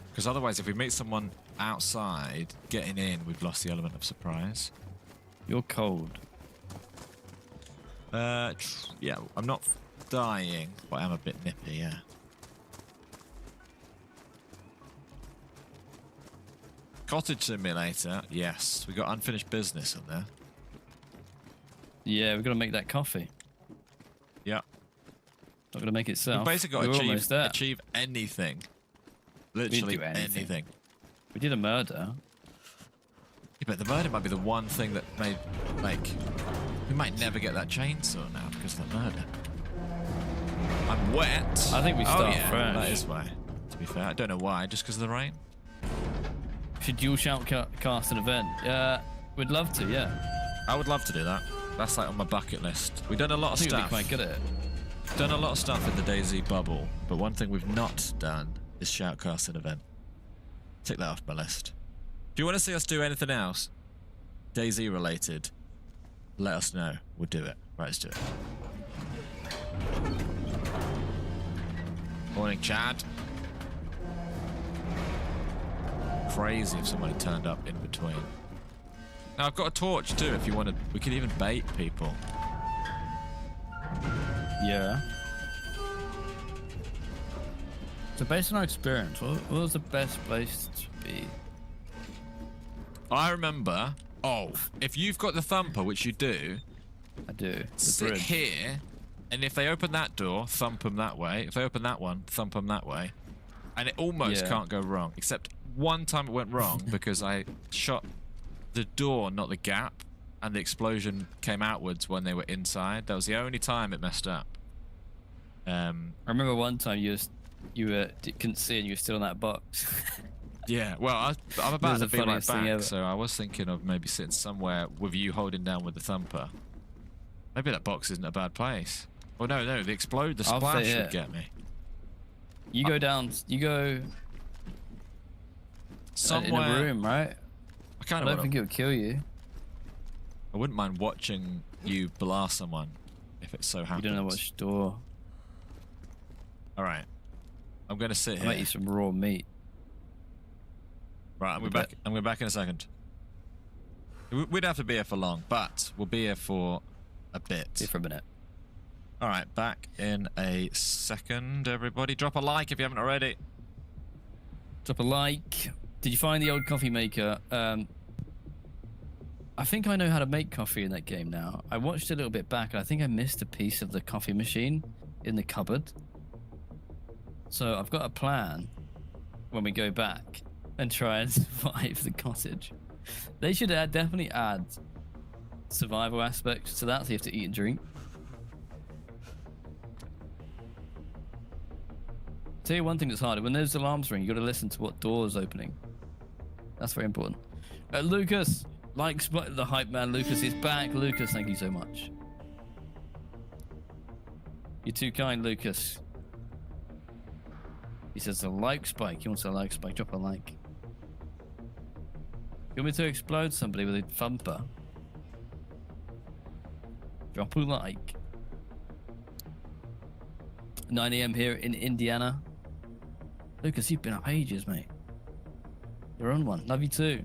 Because otherwise, if we meet someone outside getting in, we've lost the element of surprise. You're cold. Yeah, I'm not dying, but I am a bit nippy, yeah. Cottage Simulator, yes. We got unfinished business on there. Yeah, we've got to make that coffee. Yeah. Not going to make it itself. We basically We're got to almost there. achieve anything. Literally do anything. anything. We did a murder. Yeah, but the murder might be the one thing that made, like, we might never get that chainsaw now because of the murder. I'm wet. I think we start oh, yeah, fresh. That is why. To be fair, I don't know why. Just because of the rain. Should dual shoutcast an event? We'd love to, yeah. I would love to do that. That's like on my bucket list. We've done a lot I of think we'd be stuff. quite good at it. Done a lot of stuff in the DayZ bubble, but one thing we've not done is shoutcast an event. Tick that off my list. Do you want to see us do anything else DayZ related? Let us know. We'll do it. Right, let's do it. Morning, Chad. Crazy if somebody turned up in between. Now I've got a torch too. If you want to, we can even bait people. Yeah. So based on our experience, what was the best place to be? I remember. Oh, if you've got the thumper, which you do, I do. sit bridge. here, and if they open that door, thump them that way. If they open that one, thump them that way. And it almost can't go wrong. Except one time it went wrong because I shot the door, not the gap, and the explosion came outwards when they were inside. That was the only time it messed up. I remember one time you couldn't see and you were still in that box. Yeah, well, I'm about to the be right funniest thing back, ever. so I was thinking of maybe sitting somewhere with you holding down with the thumper. Maybe that box isn't a bad place. Oh no, the I'll splash say should it. get me. You go down. You go Somewhere. in a room, right? I kind I of don't think it would kill you. I wouldn't mind watching you blast someone if it so You happens. don't know which door. All right, I'm gonna sit I here. might eat some raw meat. Right, I'm back. I'm going back in a second. We'd have to be here for long, but we'll be here for a bit. See for a minute. All right, back in a second. Everybody, drop a like if you haven't already. Drop a like. Did you find the old coffee maker? I think I know how to make coffee in that game now. I watched a little bit back and I think I missed a piece of the coffee machine in the cupboard. So I've got a plan when we go back and try and survive the cottage. They should definitely add survival aspects to that, so you have to eat and drink. Tell you one thing that's hard. When those alarms ring, you got to listen to what door is opening. That's very important. Lucas, the hype man. Lucas is back. Lucas, thank you so much. You're too kind, Lucas. He says a like spike. He wants a like spike. Drop a like. You want me to explode somebody with a thumper? Drop a like. 9 AM here in Indiana. Lucas, you've been up ages, mate. You're on one. Love you too.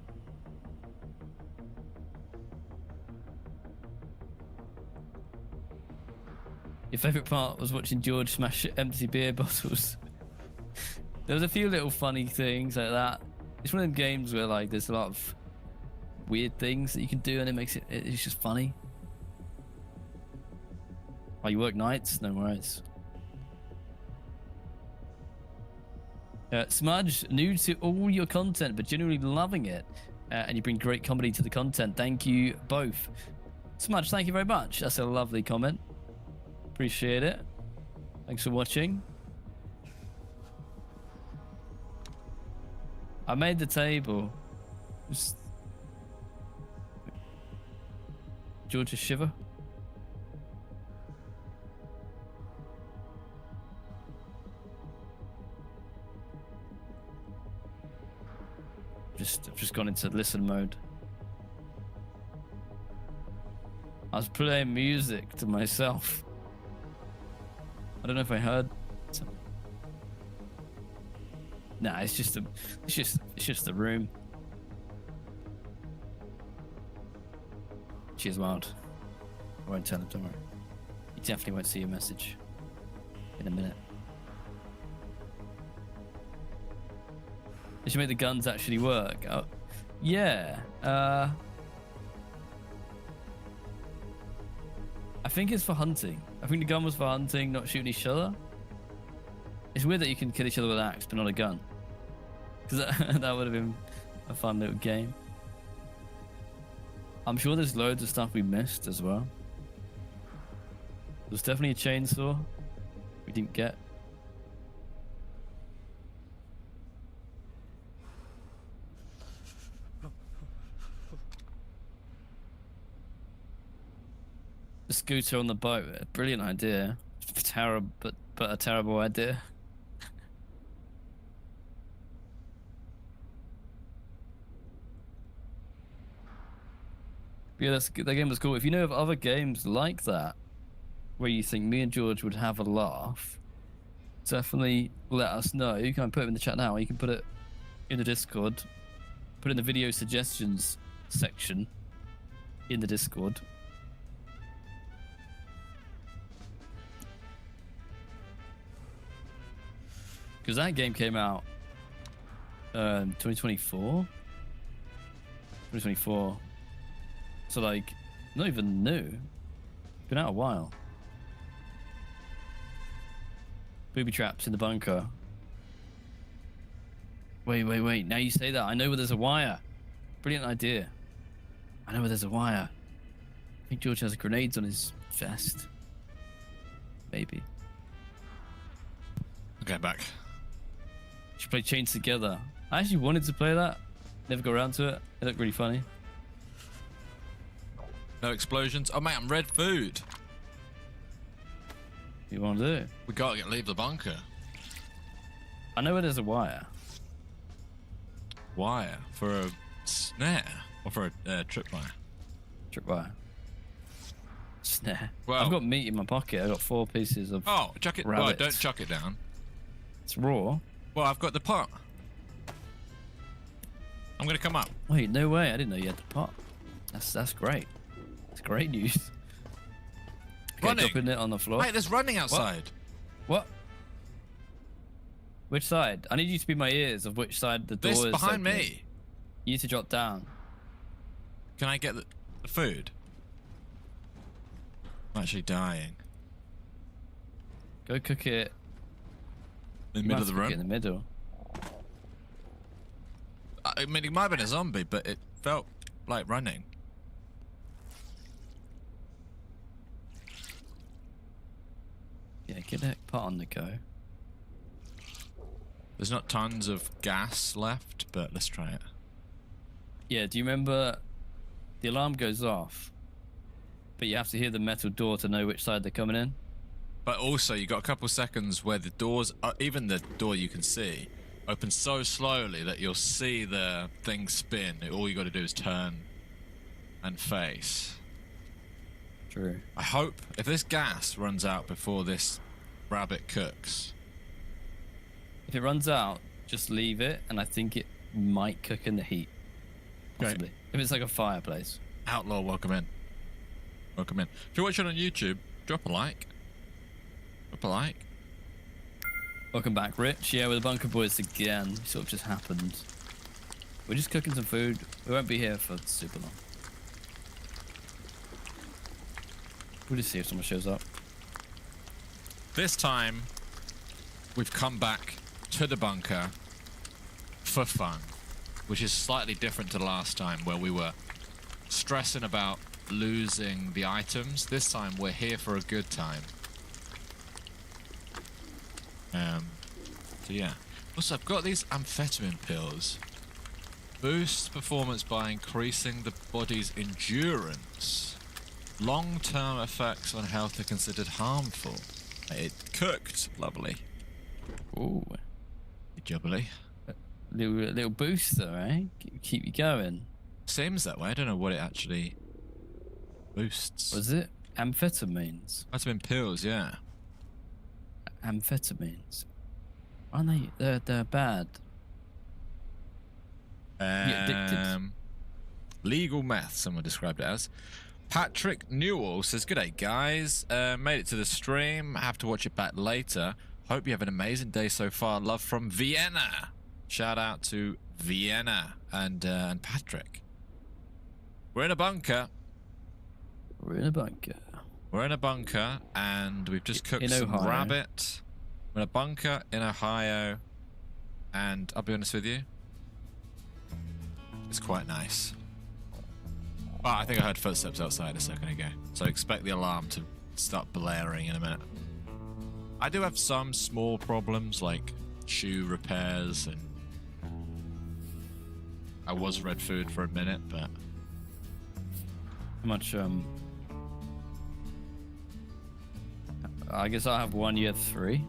Your favourite part was watching George smash empty beer bottles. There was a few little funny things like that. It's one of them games where like there's a lot of weird things that you can do and it's just funny. Oh, you work nights? No worries. Smudge, new to all your content, but genuinely loving it. And you bring great comedy to the content. Thank you both. Smudge, thank you very much. That's a lovely comment. Appreciate it. Thanks for watching. I made the table. Georgia shiver. I've just gone into listen mode. I was playing music to myself. I don't know if I heard. Nah, it's just the room. Cheers, Wild. I won't tell him, don't worry. You definitely won't see your message in a minute. They should make the guns actually work. Oh, yeah. I think it's for hunting. I think the gun was for hunting, not shooting each other. It's weird that you can kill each other with an axe, but not a gun. Because that would have been a fun little game. I'm sure there's loads of stuff we missed as well. There's definitely a chainsaw we didn't get. The scooter on the boat, a brilliant idea. Terrible, but a terrible idea. Yeah, that game was cool. If you know of other games like that, where you think me and George would have a laugh, definitely let us know. You can put it in the chat now, or you can put it in the Discord. Put it in the video suggestions section in the Discord. Because that game came out 2024. 2024. So like, not even new. Been out a while. Booby traps in the bunker. Wait. Now you say that, I know where there's a wire. Brilliant idea. I know where there's a wire. I think George has grenades on his vest. Maybe. Okay, back. Should play Chains Together. I actually wanted to play that. Never got around to it. It looked really funny. No explosions. Oh, mate, I'm red food. What you want to do? We gotta leave the bunker. I know where there's a wire. Wire? For a snare? Or for a tripwire? Tripwire. Snare. Well, I've got meat in my pocket. I've got 4 pieces of Oh, chuck it. rabbit. Well, don't chuck it down. It's raw. Well, I've got the pot. I'm gonna come up. Wait, no way. I didn't know you had the pot. That's great. It's great news. Okay, Running. dropping it on the floor. Mate, there's running outside. What? Which side? I need you to be my ears of which side the door This is. behind opening. me. You need to drop down. Can I get the food? I'm actually dying. Go cook it. In the You middle might of the have to cook it room? in the middle. I mean, it might have been a zombie, but it felt like running. Yeah, get that pot on the go. There's not tons of gas left, but let's try it. Yeah, do you remember the alarm goes off, but you have to hear the metal door to know which side they're coming in? But also, you got a couple seconds where the doors, even the door you can see, opens so slowly that you'll see the thing spin. All you got to do is turn and face. True. I hope if this gas runs out before this rabbit cooks. If it runs out, just leave it, and I think it might cook in the heat. Possibly. If it's like a fireplace. Outlaw, welcome in. Welcome in. If you're watching on YouTube, drop a like. Drop a like. Welcome back, Rich. Yeah, we're the Bunker Boys again. Sort of just happened. We're just cooking some food. We won't be here for super long. We'll just see if someone shows up. This time, we've come back to the bunker for fun, which is slightly different to the last time where we were stressing about losing the items. This time, we're here for a good time. So yeah. Also, I've got these amphetamine pills. Boost performance by increasing the body's endurance. Long-term effects on health are considered harmful. It cooked. Lovely. Ooh. Jubbly. Little booster, eh? Keep you going. Seems that way. I don't know what it actually boosts. Was it? Amphetamines. Vitamin pills, yeah. Amphetamines. Aren't they? They're bad. addicted. Legal meth, someone described it as. Patrick Newell says, "G'day guys, made it to the stream. Have to watch it back later. Hope you have an amazing day so far. Love from Vienna." Shout out to Vienna and Patrick. We're in a bunker. We're in a bunker. We're in a bunker, and we've just cooked In some Ohio. rabbit. We're in a bunker in Ohio, and I'll be honest with you, it's quite nice. Oh, I think I heard footsteps outside a second ago, so expect the alarm to start blaring in a minute. I do have some small problems, like shoe repairs, and I was red food for a minute, but How much, I guess I have one, you have 3.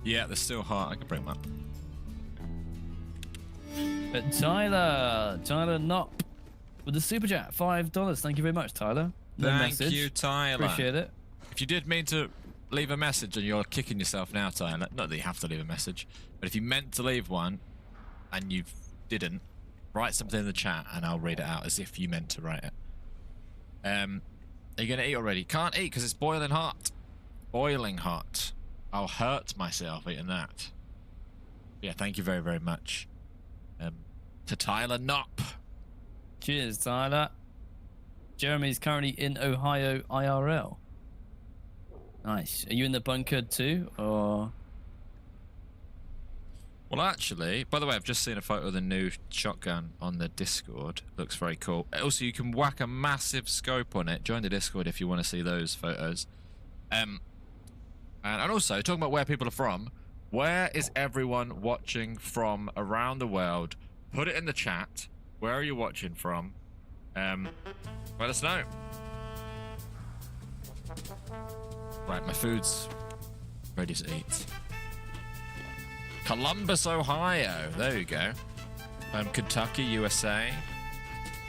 yeah, they're still hot. I can bring them up. But Tyler Knopp with the super chat, $5. Thank you very much, Tyler. No Thank message. you, Tyler. Appreciate it. If you did mean to leave a message and you're kicking yourself now, Tyler, not that you have to leave a message, but if you meant to leave one and you didn't, write something in the chat and I'll read it out as if you meant to write it. Are you going to eat already? Can't eat because it's boiling hot. Boiling hot. I'll hurt myself eating that. Yeah, thank you very, very much. To Tyler Knopp. Cheers, Tyler. Jeremy's currently in Ohio IRL. Nice. Are you in the bunker too, or? Well, actually, by the way, I've just seen a photo of the new shotgun on the Discord. Looks very cool. Also, you can whack a massive scope on it. Join the Discord if you want to see those photos. And also, talking about where people are from, where is everyone watching from around the world? Put it in the chat. Where are you watching from? Let us know. Right, my food's ready to eat. Columbus, Ohio. There you go. Kentucky, USA.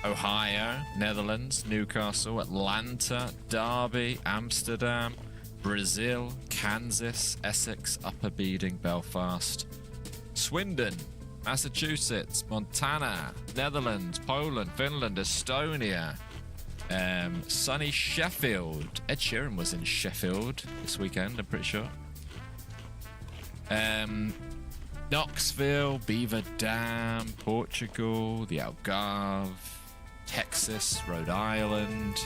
Ohio, Netherlands, Newcastle, Atlanta, Derby, Amsterdam, Brazil, Kansas, Essex, Upper Beeding, Belfast, Swindon, Massachusetts, Montana, Netherlands, Poland, Finland, Estonia, sunny Sheffield. Ed Sheeran was in Sheffield this weekend, I'm pretty sure. Knoxville, Beaver Dam, Portugal, the Algarve, Texas, Rhode Island,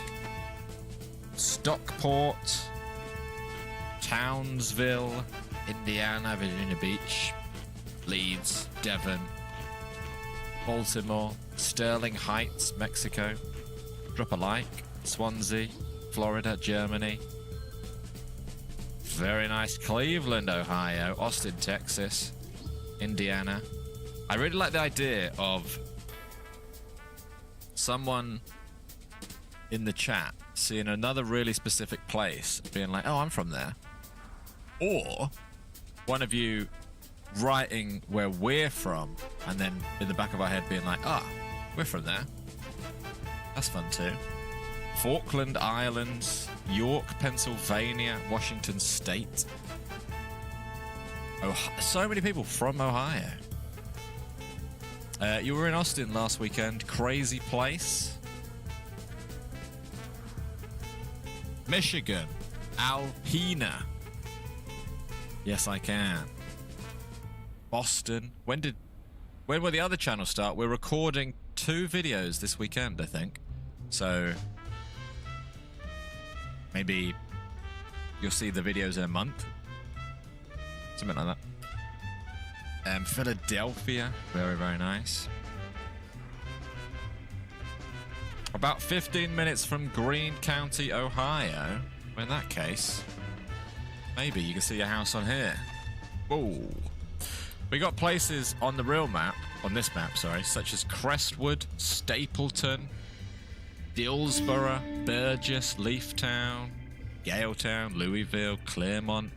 Stockport, Townsville, Indiana, Virginia Beach, Leeds, Devon, Baltimore, Sterling Heights, Mexico, drop a like, Swansea, Florida, Germany, very nice, Cleveland, Ohio, Austin, Texas, Indiana. I really like the idea of someone in the chat seeing another really specific place, being like, oh, I'm from there. Or one of you writing where we're from, and then in the back of our head being like, ah, we're from there. That's fun too. Falkland Islands, York, Pennsylvania, Washington State. So many people from Ohio. You were in Austin last weekend. Crazy place. Michigan. Alpena. Yes, I can. Boston. When will the other channels start? We're recording 2 videos this weekend, I think. So maybe you'll see the videos in a month. Something like that. Philadelphia. Very, very nice. About 15 minutes from Greene County, Ohio. Well, in that case, maybe you can see a house on here. Whoa. We got places on the real map, on this map, sorry, such as Crestwood, Stapleton, Dillsborough, Burgess, Leaftown, Yaletown, Louisville, Claremont.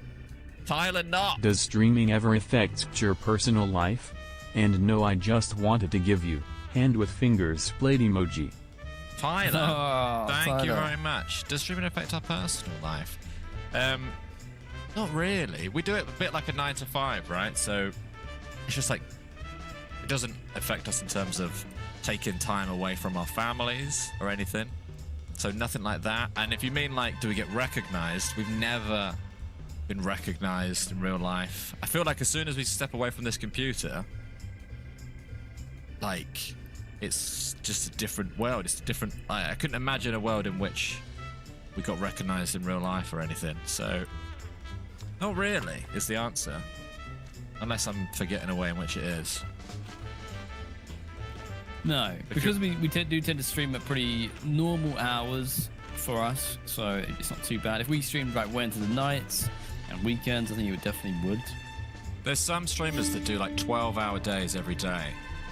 Tyler Knopp. Does streaming ever affect your personal life? And no, I just wanted to give you hand with fingers splayed emoji. Tyler, thank you very much. Does streaming affect our personal life? Not really. We do it a bit like a 9 to 5, right? So it's just like, it doesn't affect us in terms of taking time away from our families or anything. So nothing like that. And if you mean like, do we get recognized? We've never been recognized in real life. I feel like as soon as we step away from this computer, like, it's just a different world. It's a different, I couldn't imagine a world in which we got recognized in real life or anything. So not really is the answer, unless I'm forgetting a way in which it is. No, because we do tend to stream at pretty normal hours for us, so it's not too bad. If we streamed right way into the nights and weekends, I think it definitely would. There's some streamers that do like 12-hour days every day,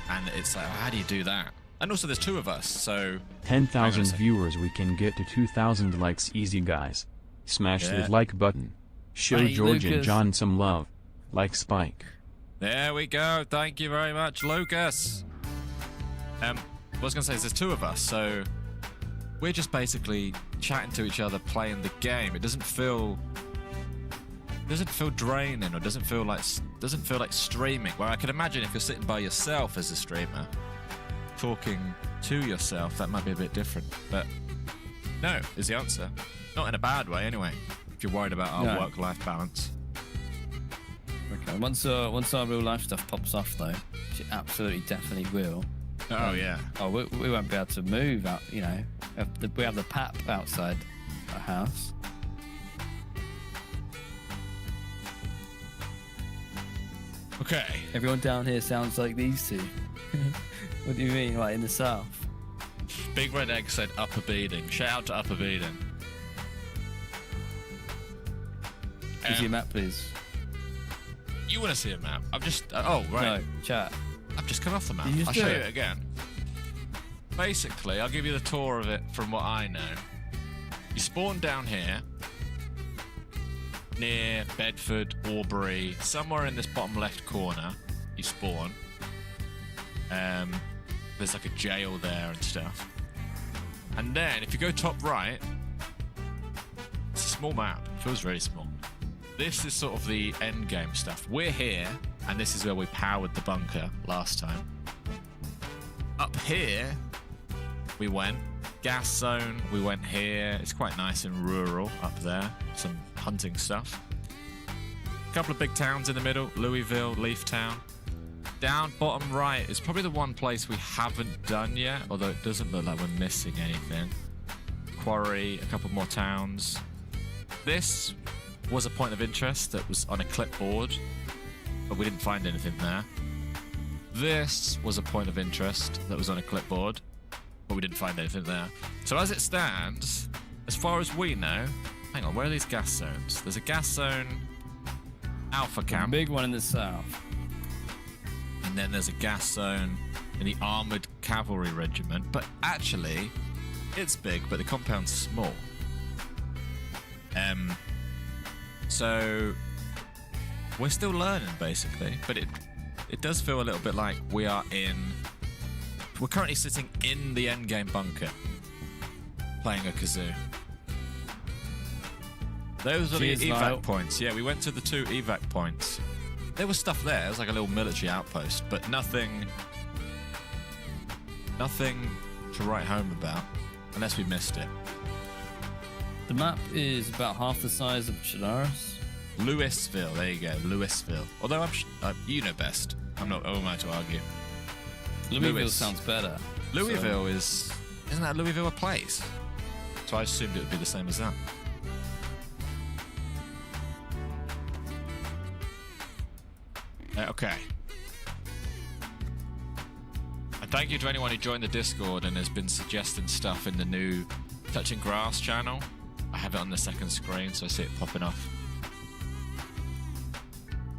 and it's like, how do you do that? And also there's 2 of us, so 10,000 viewers, we can get to 2,000 likes easy, guys. Smash the like button. Show Hey, George Lucas. and John some love. Like Spike. there we go. Thank you very much, Lucas. What I was gonna say is there's 2 of us, so we're just basically chatting to each other, playing the game. It doesn't feel draining, or doesn't feel like streaming. Where I can imagine if you're sitting by yourself as a streamer, talking to yourself, that might be a bit different. But no is the answer. Not in a bad way, anyway. If you're worried about our work-life balance. Once our real life stuff pops off, though, which it absolutely definitely will. Oh yeah. Oh, we won't be able to move out. You know, we have the PAP outside our house. Okay. Everyone down here sounds like these two. What do you mean, like in the south? Big Red Egg said Upper Beeding. Shout out to Upper Beeding. Can you see a map, please? You want to see a map? I've just... oh, right. No, chat. I've just come off the map. You just I'll do show it? you it again. Basically, I'll give you the tour of it from what I know. You spawn down here, near Bedford, Aubrey, somewhere in this bottom left corner, you spawn. There's like a jail there and stuff. And then, if you go top right, it's a small map. It feels really small. This is sort of the end game stuff. We're here, and this is where we powered the bunker last time. Up here, we went. Gas zone, we went here. It's quite nice and rural up there. Some hunting stuff. A couple of big towns in the middle. Louisville, Leaftown. Down bottom right is probably the one place we haven't done yet, although it doesn't look like we're missing anything. Quarry, a couple more towns. This was a point of interest that was on a clipboard, but we didn't find anything there. This was a point of interest that was on a clipboard, but we didn't find anything there. So as it stands, as far as we know, hang on, where are these gas zones? There's a gas zone, Alpha Camp, Big one in the south. and then there's a gas zone in the Armoured Cavalry Regiment. But actually, it's big, but the compound's small. So we're still learning, basically, but it does feel a little bit like we're currently sitting in the endgame bunker playing a kazoo. Those are the Cheers, evac Lyle. points. Yeah, we went to the 2 evac points. There was stuff there. It was like a little military outpost, but nothing to write home about, unless we missed it. The map is about half the size of Chinaris. Louisville, there you go, Louisville. Although you know best. I'm not. Who am I to argue? Louisville Louis. sounds better. Louisville isn't that Louisville a place? So I assumed it would be the same as that. Okay. And thank you to anyone who joined the Discord and has been suggesting stuff in the new Touching Grass channel. I have it on the second screen, so I see it popping off.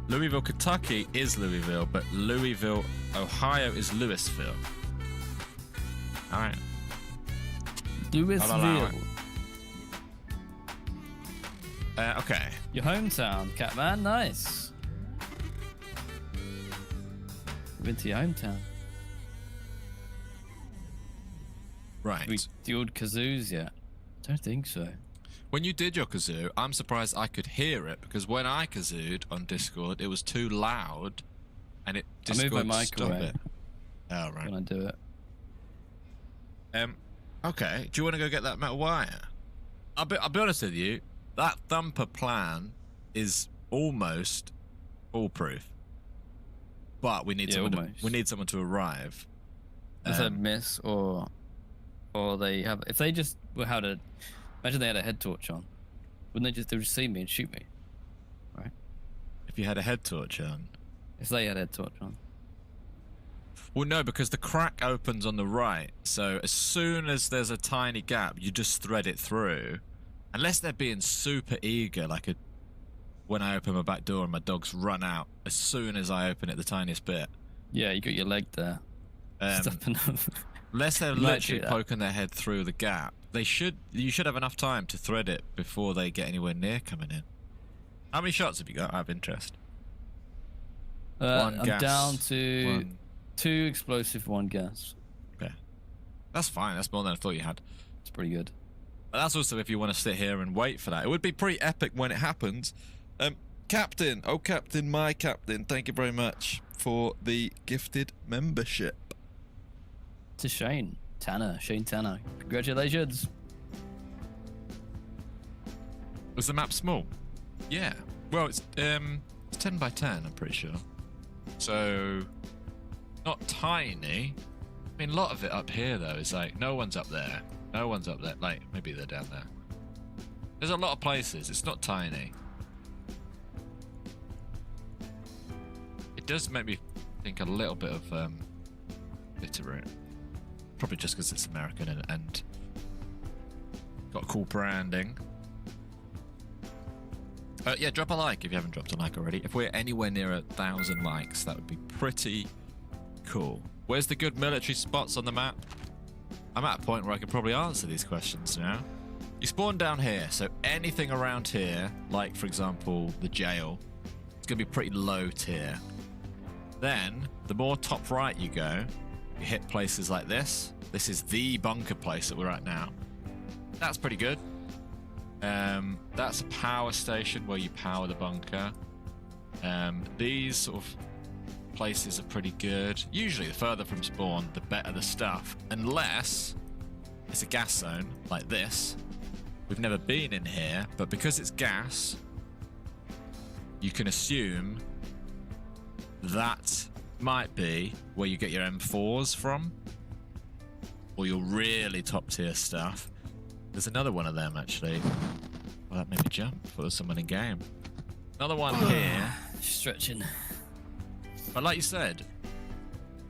Louisville, Kentucky is Louisville, but Louisville, Ohio is Louisville. All right. Louisville. Okay. Your hometown, Catman. Nice. Been to your hometown. Right. We dueled kazoos yet? Don't think so. When you did your kazoo, I'm surprised I could hear it, because when I kazooed on Discord, it was too loud, and it I moved Discord my mic stopped away it. Oh, right. when I do it. Okay. Do you want to go get that metal wire? I'll be honest with you. That thumper plan is almost foolproof, but we need almost. we need someone to arrive. Is that a miss or they have? If they just were how to imagine they had a head torch on, wouldn't they would just see me and shoot me, right? If you had a head torch on. If they had a head torch on. Well, no, because the crack opens on the right, so as soon as there's a tiny gap, you just thread it through. Unless they're being super eager, like when I open my back door and my dogs run out as soon as I open it the tiniest bit. Yeah, you got your leg there. Stopping them. Unless they're You might literally do that. poking their head through the gap, you should have enough time to thread it before they get anywhere near coming in. How many shots have you got out of interest? One I'm gas, down to one. 2 explosive, 1 gas. Okay. That's fine. That's more than I thought you had. It's pretty good. But that's also if you want to sit here and wait for that. It would be pretty epic when it happens. Captain, my captain, thank you very much for the gifted membership. To Shane Tanner. Congratulations. Was the map small? Yeah. Well, it's It's 10 by 10, I'm pretty sure. So, not tiny. I mean, a lot of it up here, though, is like, no one's up there. No one's up there. Like, maybe they're down there. There's a lot of places. It's not tiny. It does make me think a little bit of Bitterroot. Probably just because it's American and got cool branding. Yeah, drop a like if you haven't dropped a like already. If we're anywhere near 1,000 likes, that would be pretty cool. Where's the good military spots on the map? I'm at a point where I can probably answer these questions now. You spawn down here, so anything around here, like for example the jail, it's going to be pretty low tier. Then, the more top right you go, you hit places like this. This is the bunker place that we're at now. That's pretty good. That's a power station where you power the bunker. These sort of places are pretty good. Usually, the further from spawn, the better the stuff. Unless it's a gas zone like this. We've never been in here, but because it's gas, you can assume that might be where you get your M4s from, or your really top tier stuff. There's another one of them actually. Well, that made me jump. I thought there was someone in game. Another one here. Stretching. But like you said,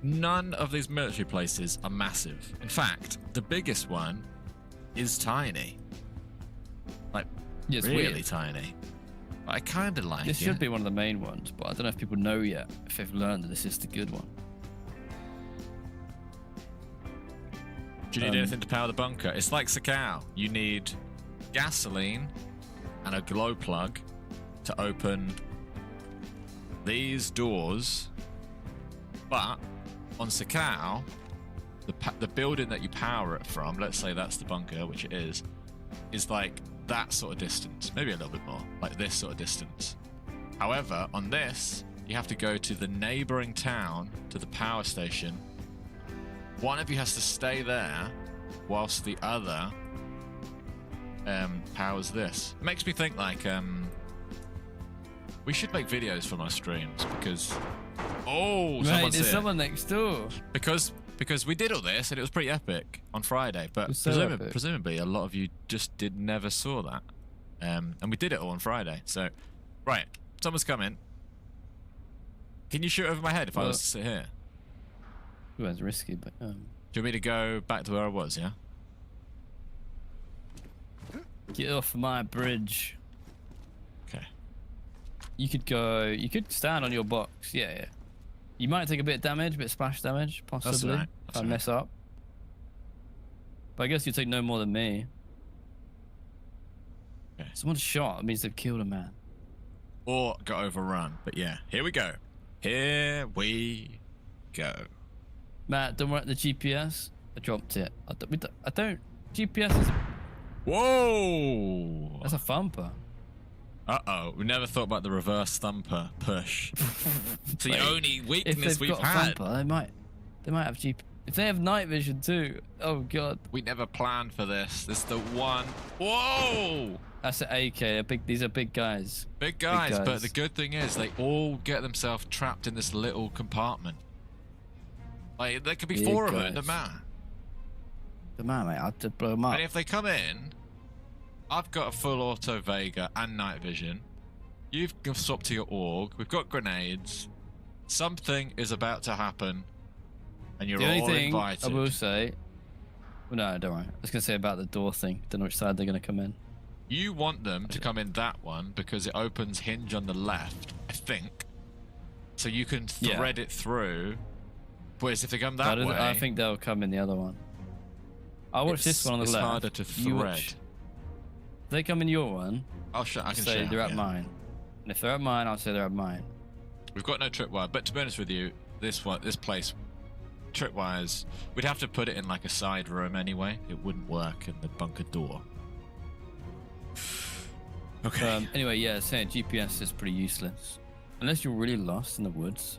none of these military places are massive. In fact, the biggest one is tiny. Like, Yeah, it's really weird. tiny. But I kind of like This it. should be one of the main ones, but I don't know if people know yet, if they've learned that this is the good one. Do you need anything to power the bunker? It's like Sakau. You need gasoline and a glow plug to open these doors. But on Sakau, the building that you power it from, let's say that's the bunker, which it is like that sort of distance. Maybe a little bit more, like this sort of distance. However, on this, you have to go to the neighboring town, to the power station. One of you has to stay there whilst the other powers this. It makes me think like we should make videos from our streams because Right, there's someone next door. because we did all this and it was pretty epic on Friday, but was so epic. presumably a lot of you just never saw that, and we did it all on Friday. So right, someone's coming. Can you shoot over my head if I was to sit here? Well, it's risky, but Do you want me to go back to where I was, yeah? get off my bridge. Okay. You could stand on your box. Yeah. You might take a bit of damage, a bit of splash damage, possibly, all right. if I mess up. But I guess you take no more than me. Okay. Someone shot. It means they've killed a man. Or got overrun. But yeah, here we go. Here we go. Matt, don't worry, the GPS. I dropped it. I don't. GPS is. Whoa! That's a thumper. Uh-oh, we never thought about the reverse thumper push. It's the Wait, only weakness if they've we've got a had. thumper, they might have If they have night vision too. Oh god. We never planned for this. This is the one. Whoa! That's an AK. These are big guys. Big guys, but guys. the good thing is they all get themselves trapped in this little compartment. Like, there could be Big four of them, it guys. doesn't matter. The man, mate. I'd just blow them up. And if they come in, I've got a full auto Vega and night vision. You've swapped to your AUG. We've got grenades. Something is about to happen, and you're The only all thing invited. I will say. Well, no, don't worry. I was gonna say about the door thing. Don't know which side they're gonna come in. You want them to come in that one because it opens hinge on the left, I think. So you can thread it through. Whereas if they come that way, I think they'll come in the other one. I'll watch this one on the it's left. harder to You watch. thread. If they come in your one, I can say shout, they're at yeah. mine. And if they're at mine, I'll say they're at mine. We've got no tripwire, but to be honest with you, this place, tripwires, we'd have to put it in like a side room anyway. It wouldn't work in the bunker door. Okay. Anyway, yeah, saying GPS is pretty useless. Unless you're really lost in the woods.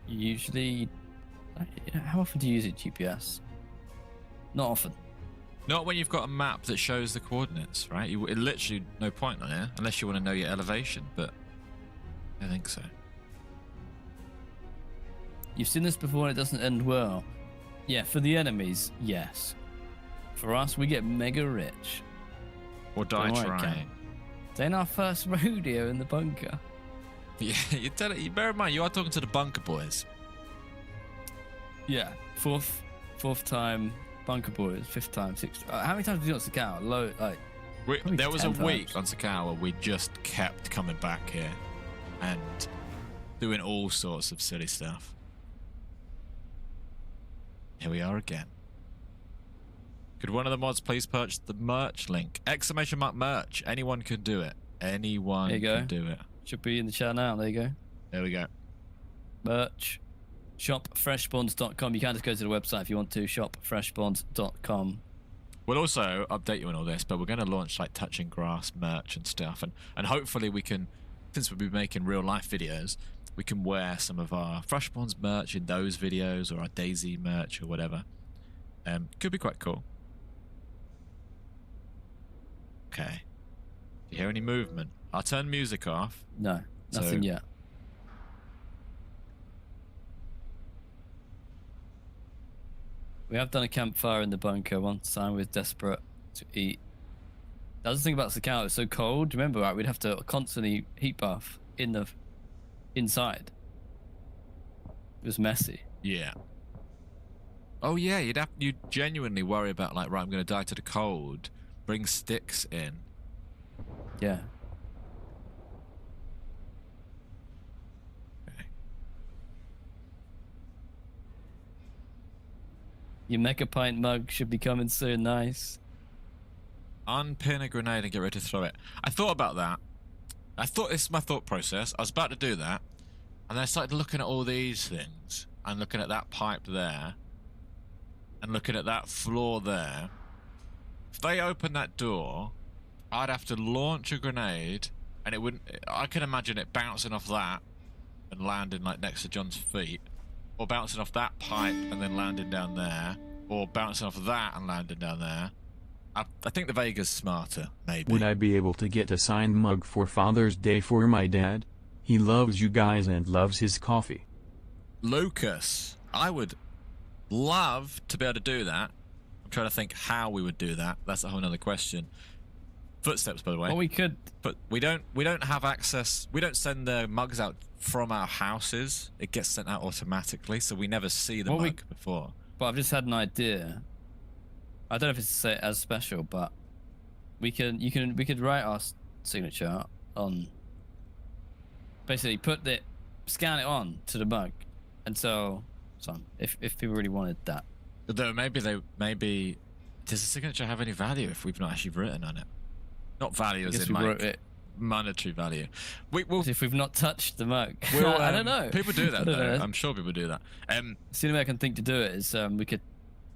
Usually, how often do you use it, GPS? Not often. Not when you've got a map that shows the coordinates, right? It literally no point on it unless you want to know your elevation, but I think so. You've seen this before and it doesn't end well. Yeah, for the enemies, yes. For us, we get mega rich. Or die Don't worry, trying. Cam. It's in our first rodeo in the bunker. Yeah, you bear in mind, you are talking to the bunker boys. Yeah, fourth time bunker boys, fifth time, sixth. How many times did you not Sakao? Low, like. Probably There was a 10 week times. on Sakao where we just kept coming back here and doing all sorts of silly stuff. Here we are again. Could one of the mods please purchase the merch link? Exclamation mark merch. Anyone can do it. Anyone There you go. can do it. Should be in the chat now. There you go. There we go. Merch. Shop freshspawns.com. You can just go to the website if you want to. Shop freshspawns.com. We'll also update you on all this, but we're going to launch like touching grass merch and stuff, and hopefully we can, since we'll be making real life videos, we can wear some of our Freshspawns merch in those videos or our DayZ merch or whatever. Could be quite cool. Okay. Do you hear any movement? I'll turn music off. No, nothing yet. We have done a campfire in the bunker once time. We're desperate to eat. The other thing about Sakao, it's so cold. Do you remember, right? We'd have to constantly heat bath in the inside. It was messy. Yeah. Oh yeah, you'd genuinely worry about like, right, I'm going to die to the cold. Bring sticks in. Yeah. Okay. Your Mecha Pint mug should be coming soon. Nice. Unpin a grenade and get ready to throw it. I thought about that. This is my thought process. I was about to do that, and then I started looking at all these things, and looking at that pipe there, and looking at that floor there. If they open that door, I'd have to launch a grenade, and it wouldn't. I can imagine it bouncing off that and landing like next to John's feet, or bouncing off that pipe and then landing down there, or bouncing off that and landing down there. I think the Vega's smarter, maybe. Would I be able to get a signed mug for Father's Day for my dad? He loves you guys and loves his coffee. Lucas, I would love to be able to do that. I'm trying to think how we would do that. That's a whole other question. Footsteps, by the way. Well, we could. But we don't have access. We don't send the mugs out from our houses. It gets sent out automatically, so we never see the mug before. But I've just had an idea. I don't know if it's as special, but we could write our signature on. Basically, scan it on to the mug, and so if people really wanted that. Though maybe does the signature have any value if we've not actually written on it? Not value as in wrote like it. monetary value. If we've not touched the mug. I don't know. People do that though. know. I'm sure people do that. The only way I can think to do it is we could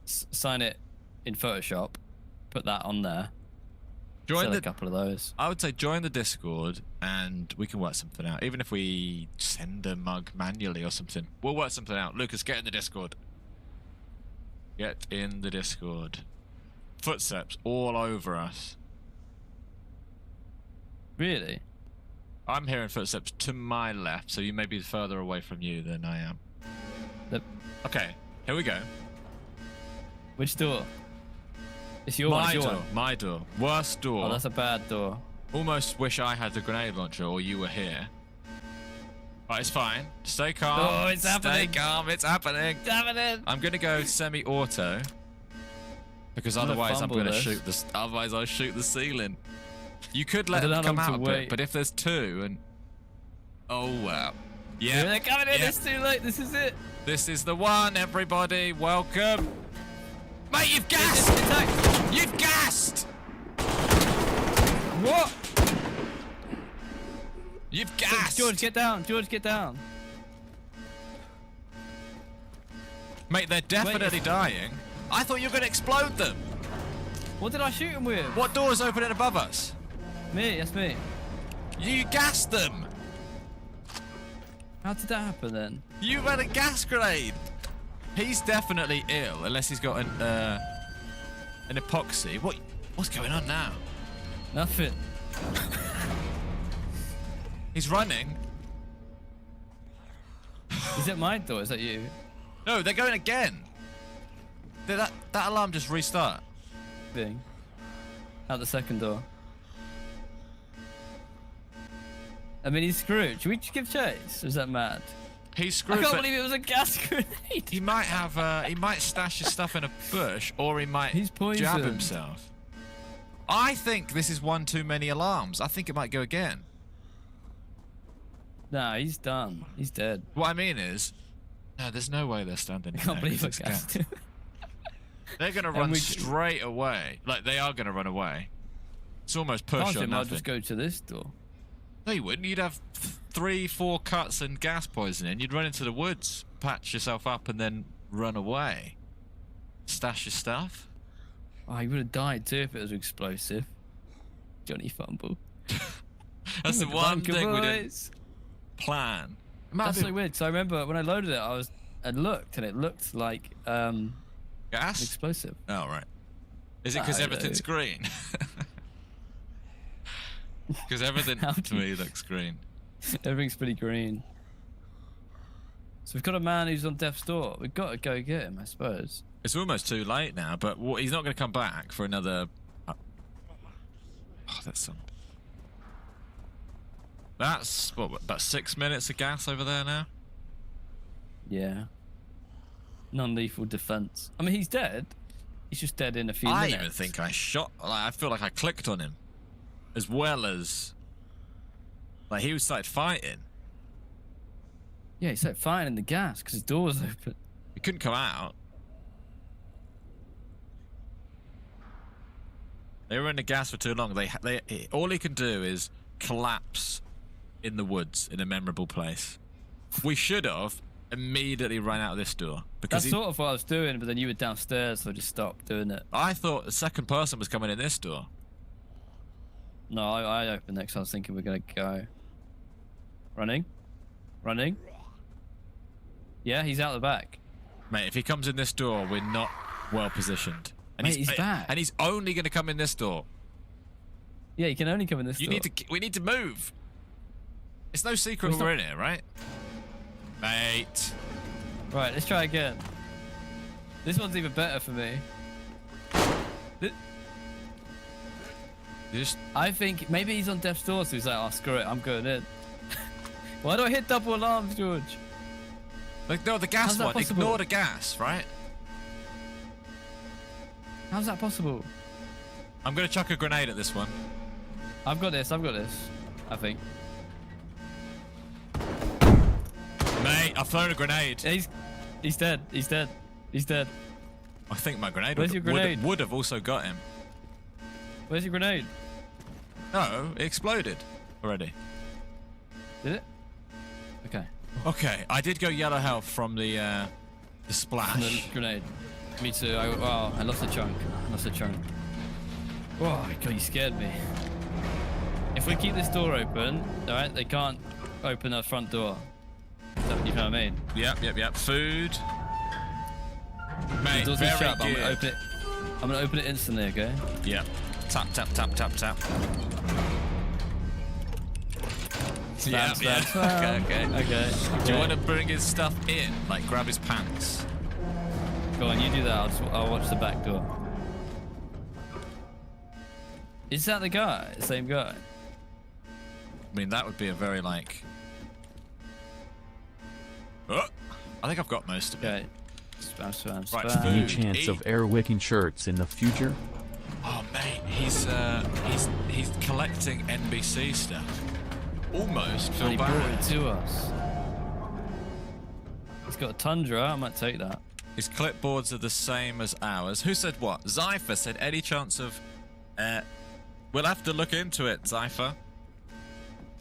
sign it in Photoshop, put that on there. Sell a couple of those. I would say join the Discord and we can work something out. Even if we send a mug manually or something, we'll work something out. Lucas, get in the Discord. Get in the Discord. Footsteps all over us. Really? I'm hearing footsteps to my left, so you may be further away from you than I am. Okay, here we go. Which door? It's your My one. door. My door. Worst door. Oh, that's a bad door. Almost wish I had the grenade launcher or you were here. Right, it's fine. Stay calm. Oh, it's happening. Stay calm. It's happening. Damn it! I'm gonna go semi-auto because otherwise I'm gonna shoot this. Otherwise I'll shoot the ceiling. You could let them come out a bit, but if there's two and oh wow, yeah, they're coming in. It's too late. This is it. This is the one. Everybody, welcome. Mate, you've gassed! You've gassed! What? You've gassed! George, get down! George, get down! Mate, they're definitely dying. I thought you were going to explode them. What did I shoot him with? What door's opening above us? Me, that's me. You gassed them! How did that happen then? You had a gas grenade! He's definitely ill, unless he's got an, An epoxy. What's going on now? Nothing. He's running. Is it my door? Is that you? No, they're going again. That alarm just restart. Thing. Out the second door. I mean, he's screwed. Should we just give chase? Or is that mad? He's screwed. I can't but believe it was a gas grenade. he might have. He might stash his stuff in a bush, or he might He's jab poisoned. himself. I think this is one too many alarms. I think it might go again. Nah, he's done. He's dead. What I mean is, no, there's no way they're standing. I can't there, believe I 'cause it's gassed gas. him. They're gonna And run we- straight away. Like they are gonna run away. It's almost push Can't or you might nothing. just go to this door. No, you wouldn't. You'd have 3-4 cuts and gas poisoning. You'd run into the woods, patch yourself up, and then run away. Stash your stuff. Oh, he would have died too if it was explosive. Johnny Fumble. That's the one Bunker thing we didn't boys. plan. It might That's have so been weird. So I remember when I loaded it, I looked and it looked like gas. explosive. Oh right. Is it because I everything's know. green? Because everything How to do me looks green. Everything's pretty green. So we've got a man who's on death's door. We've got to go get him, I suppose. It's almost too late now, but he's not going to come back for another. Oh, that's some. That's what about 6 minutes of gas over there now. Yeah. Non-lethal defense. I mean, he's dead. He's just dead in a few I minutes. even think I shot. Like, I feel like I clicked on him, as well as like he started fighting. Yeah, he started fighting in the gas because his door was open. He couldn't come out. They were in the gas for too long. All he can do is collapse in the woods in a memorable place. We should have immediately run out of this door because That's sort of what I was doing, but then you were downstairs, so I just stopped doing it. I thought the second person was coming in this door. No, I opened it because I was thinking we're going to go. Running. Running. Yeah, he's out the back. Mate, if he comes in this door, we're not well positioned. And Mate, he's back. And he's only going to come in this door. Yeah, he can only come in this door. We need to move. It's no secret Well, it's we're not- in here, right? Mate. Right, let's try again. This one's even better for me. You just I think maybe he's on death's door, so he's like, oh, screw it, I'm going in. Why do I hit double alarms, George? ignore the gas How's that one. possible? Ignore the gas, right? How's that possible? I'm going to chuck a grenade at this one. I've got this, I think. Mate, I've thrown a grenade. He's dead, he's dead, he's dead. I think my grenade Where's your grenade? would have also got him. Where's your grenade? No, it exploded already. Did it? Okay. Okay, I did go yellow health from the splash. And the grenade. Me too. I lost a chunk. Whoa, God, you scared me. If we keep this door open, alright, they can't open the front door. You know what I mean? Yep. Food. Mate, The door's very shut, but good. I'm gonna open it instantly, okay? Yep. Tap. Spam. Okay. Okay. Do you want to bring his stuff in? Like grab his pants? Go on, you do that. I'll watch the back door. Is that the guy? The same guy? I mean, that would be a very like. Oh, I think I've got most of it. Okay. Spam. Right, Any food. chance Eat. of air-wicking shirts in the future? Oh mate, he's collecting NBC stuff. Almost And feel he brought it bad. to us. He's got a Tundra. I might take that. His clipboards are the same as ours. Who said what? Zypher said any chance of. We'll have to look into it, Zypher.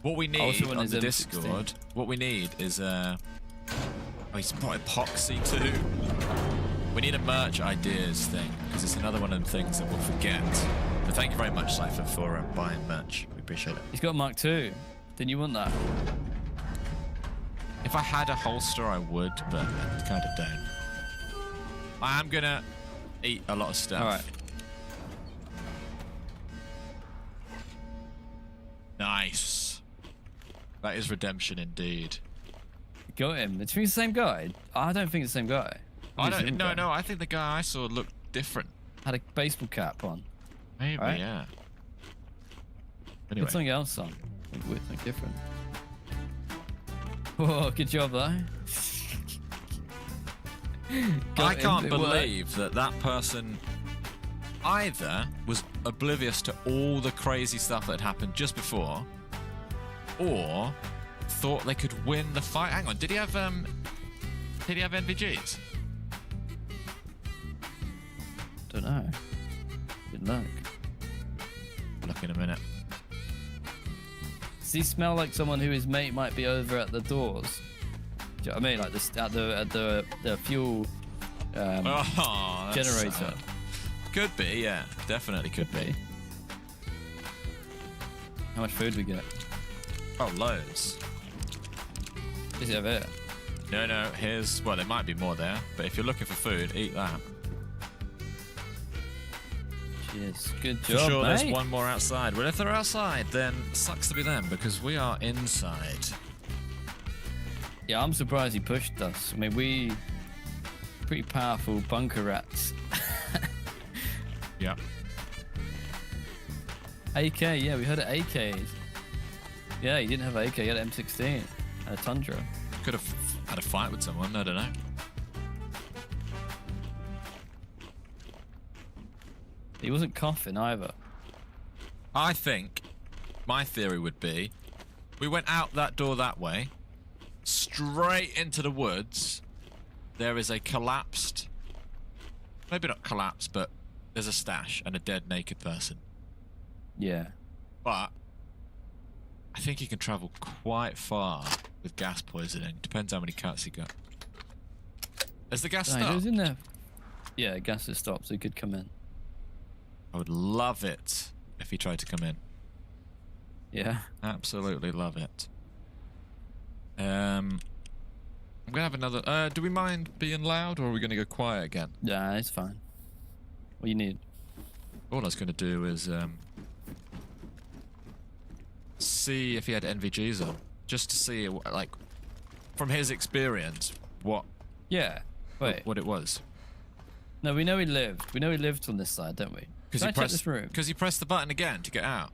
What we need Also on on his the M16. Discord. What we need is Oh, he's brought epoxy too. We need a merch ideas thing because it's another one of them things that we'll forget. But thank you very much, Zypher, for buying merch. We appreciate it. He's got Mark II. Didn't you want that? If I had a holster, I would, but I kind of don't. I am gonna eat a lot of stuff. All right. Nice. That is redemption indeed. Got him. It's the same guy. I don't think it's the same guy. I don't. No. I think the guy I saw looked different. Had a baseball cap on. Maybe, right? yeah. Put Anyway. something else on. Something different. Whoa, good job, though. I can't believe that person either was oblivious to all the crazy stuff that had happened just before, or thought they could win the fight. Hang on, did he have NVGs? Don't know. Good luck. I'll look in a minute. Does he smell like someone who his mate might be over at the doors? Do you know what I mean? Like this at the fuel That's generator. sad. Could be, yeah. Definitely could be. How much food we get? Oh, loads. Is it over here? No, here's... Well, there might be more there, but if you're looking for food, eat that. Cheers. Good For job, sure, mate. there's one more outside. Well, if they're outside, then sucks to be them, because we are inside. Yeah, I'm surprised he pushed us. I mean, we... Pretty powerful bunker rats. Yeah. AK, yeah, we heard of AKs. Yeah, he didn't have an AK, he had an M16. And a Tundra. Could have had a fight with someone, I don't know. He wasn't coughing either. I think my theory would be we went out that door that way, straight into the woods. There is a collapsed, maybe not collapsed, but there's a stash and a dead naked person. Yeah. But I think he can travel quite far with gas poisoning. Depends how many cats he got. Has the gas He stopped? was in there. Yeah, gas has stopped, so he could come in. I would love it if he tried to come in. Yeah. Absolutely love it. I'm gonna have another. Do we mind being loud, or are we gonna go quiet again? Yeah, it's fine. What you need? All I was gonna do is see if he had NVGs on, just to see, like, from his experience, what Yeah. Wait. what it was. No, we know he lived. We know he lived on this side, don't we? Can I check this room? Because he pressed the button again to get out.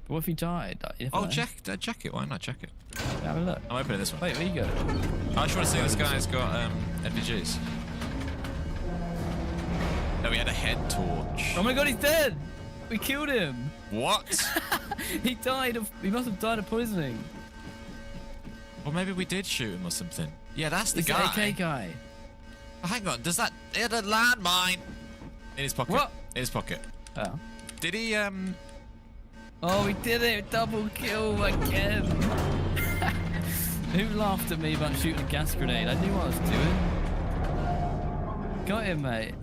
But what if he died? Like, you never Oh, know. check it. Why not check it? Have a look. I'm opening this one. Wait, where you go? I just want to see if this guy's got NVGs. No, he had a head torch. Oh my god, he's dead! We killed him! What? He died of... He must have died of poisoning. Or maybe we did shoot him or something. Yeah, that's the It's guy. the AK guy. Oh, hang on, does that... He had a landmine in his pocket. What? In his pocket. Oh. Did he, Oh, we did it! Double kill again! Who laughed at me about shooting a gas grenade? I knew what I was doing. Got him, mate.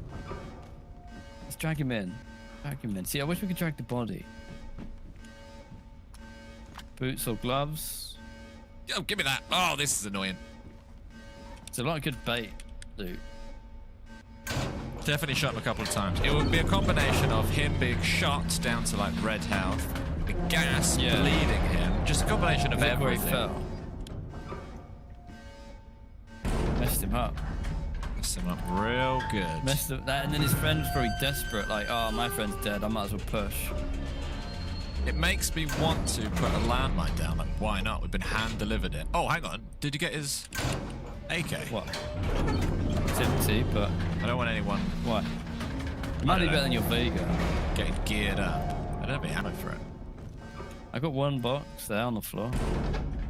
Let's drag him in. Drag him in. See, I wish we could drag the body. Boots or gloves? Oh, give me that. Oh, this is annoying. It's a lot of good bait, dude. Definitely shot him a couple of times. It would be a combination of him being shot down to, like, red health, the gas bleeding him, just a combination of Look where he everything. fell. Messed him up. Messed him up real good. Messed up that, and then his friend's probably desperate, like, oh, my friend's dead, I might as well push. It makes me want to put a landmine down. Like, why not? We've been hand-delivered it. Oh, hang on. Did you get his AK? What? It's empty, but I don't want anyone what? It might be know. better than your Vega. getting geared up. I don't have any ammo for it. I got one box there on the floor.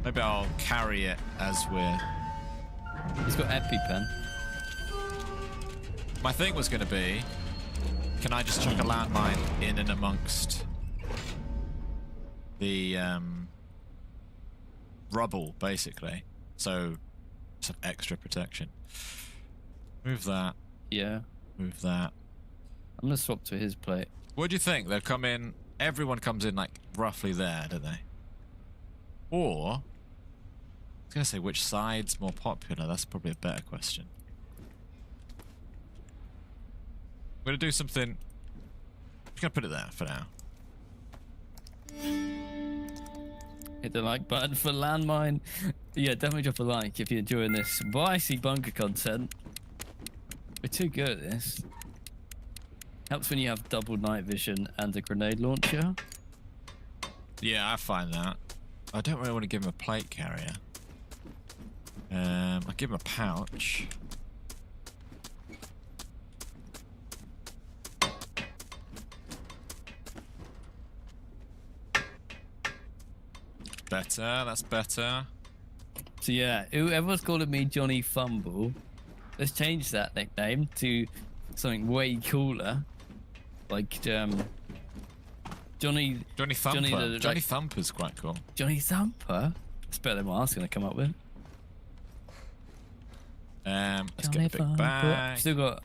Maybe I'll carry it as we're... He's got EpiPen. My thing was going to be, can I just chuck a landmine in and amongst the rubble, basically? So, some extra protection. Move that. Yeah. Move that. I'm gonna swap to his plate. What do you think? They'll come in... Everyone comes in, like, roughly there, don't they? Or... I was going to say, which side's more popular? That's probably a better question. I'm going to do something... I'm just going to put it there for now. Hit the like button for landmine. Yeah, definitely drop a like if you're enjoying this spicy bunker content. We're too good at this. Helps when you have double night vision and a grenade launcher. Yeah, I find that. I don't really want to give him a plate carrier. I'll give him a pouch. Better, that's better. So yeah, whoever's calling me Johnny Fumble, let's change that nickname to something way cooler. Like Johnny Thumper. Johnny like, Thumper's quite cool. Johnny Thumper? That's better than what I was going to come up with. Let's get a big bag.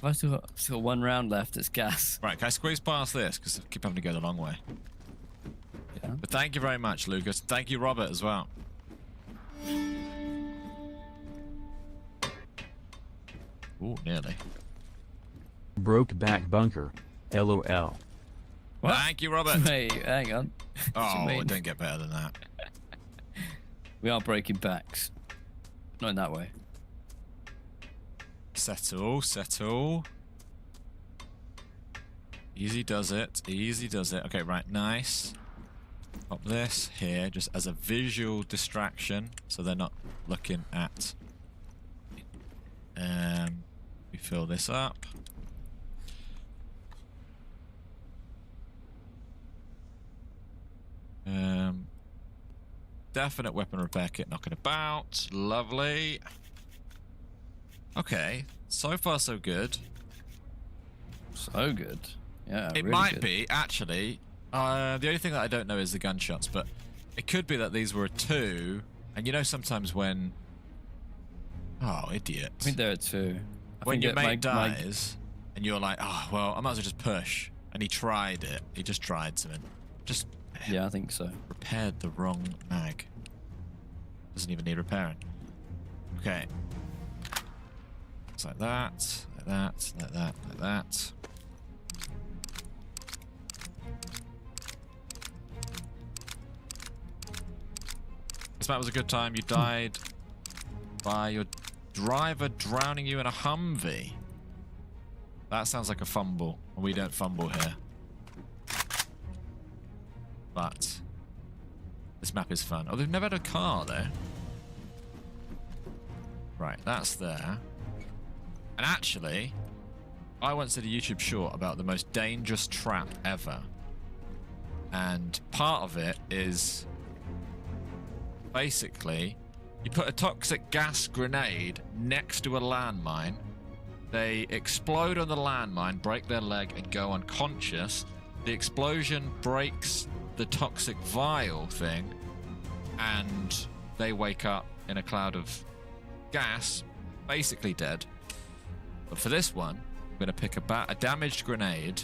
I've still got 1 round left. It's gas. Right, can I squeeze past this? Because I keep having to go the long way. Yeah. But thank you very much, Lucas. Thank you, Robert, as well. Ooh, nearly. Broke back bunker. LOL. What? Thank you, Robert. Wait, hang on. What do you Oh, mean? it didn't get better than that. We are breaking backs. Not in that way. Settle, settle. Easy does it. Easy does it. Okay, right, nice. Pop this here just as a visual distraction so they're not looking at. We fill this up. Definite weapon repair kit knocking about. Lovely. Okay, so far so good. So good. Yeah, It really might good. be, actually. The only thing that I don't know is the gunshots, but it could be that these were a 2. And you know sometimes when... Oh, idiot. I think there are 2. When your mate dies, and you're like, oh, well, I might as well just push. And he tried it. He just tried something. Just Yeah, I think so. repaired the wrong mag. Doesn't even need repairing. Okay. It's like that, like that, like that, like that. This map was a good time. You died by your driver drowning you in a Humvee. That sounds like a fumble. We don't fumble here. But this map is fun. Oh, they've never had a car though. Right, that's there. And actually, I once did a YouTube short about the most dangerous trap ever. And part of it is basically you put a toxic gas grenade next to a landmine. They explode on the landmine, break their leg, and go unconscious. The explosion breaks the toxic vial thing, and they wake up in a cloud of gas, basically dead. But for this one, I'm going to pick a damaged grenade,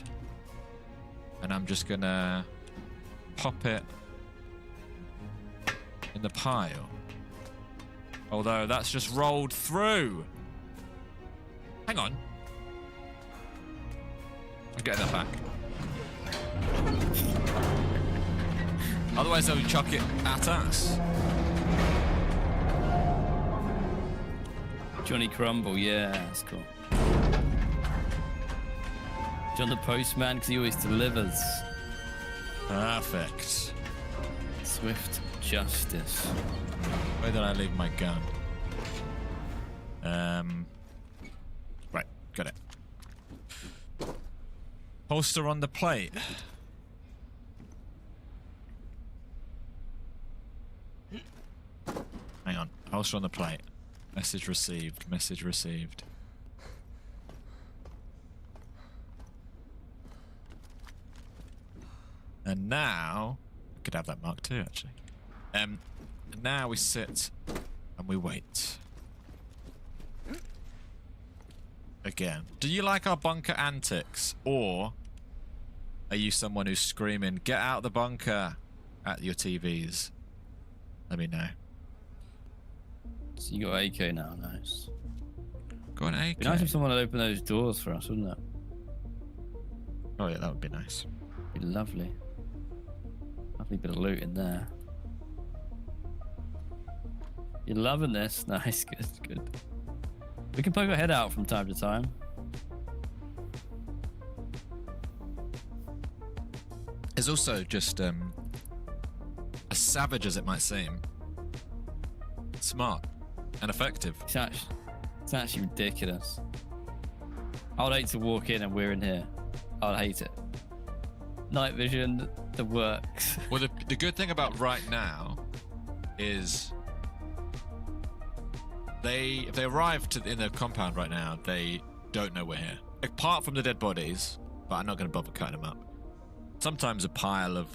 and I'm just going to pop it in the pile. Although that's just rolled through. Hang on. I'm getting that back. Otherwise they'll chuck it at us. Johnny Crumble, yeah, that's cool. John the Postman, because he always delivers. Perfect. Swift justice. Where did I leave my gun? Right, got it. Holster on the plate. Hang on, holster on the plate. Message received, message received. And now, I could have that mark too, actually. And now we sit and we wait. Again. Do you like our bunker antics? Or are you someone who's screaming, get out of the bunker at your TVs? Let me know. So you got AK now, nice. Go on, AK. It'd be nice if someone had opened those doors for us, wouldn't it? Oh yeah, that would be nice. Be lovely. Lovely bit of loot in there. You're loving this. Nice, good, good. We can poke our head out from time to time. It's also just as savage as it might seem, smart and effective. It's actually ridiculous. I would hate to walk in and we're in here. I would hate it. Night vision, the works. Well, the good thing about right now is if they arrive in the compound right now, they don't know we're here. Apart from the dead bodies, but I'm not going to bother cutting them up. Sometimes a pile of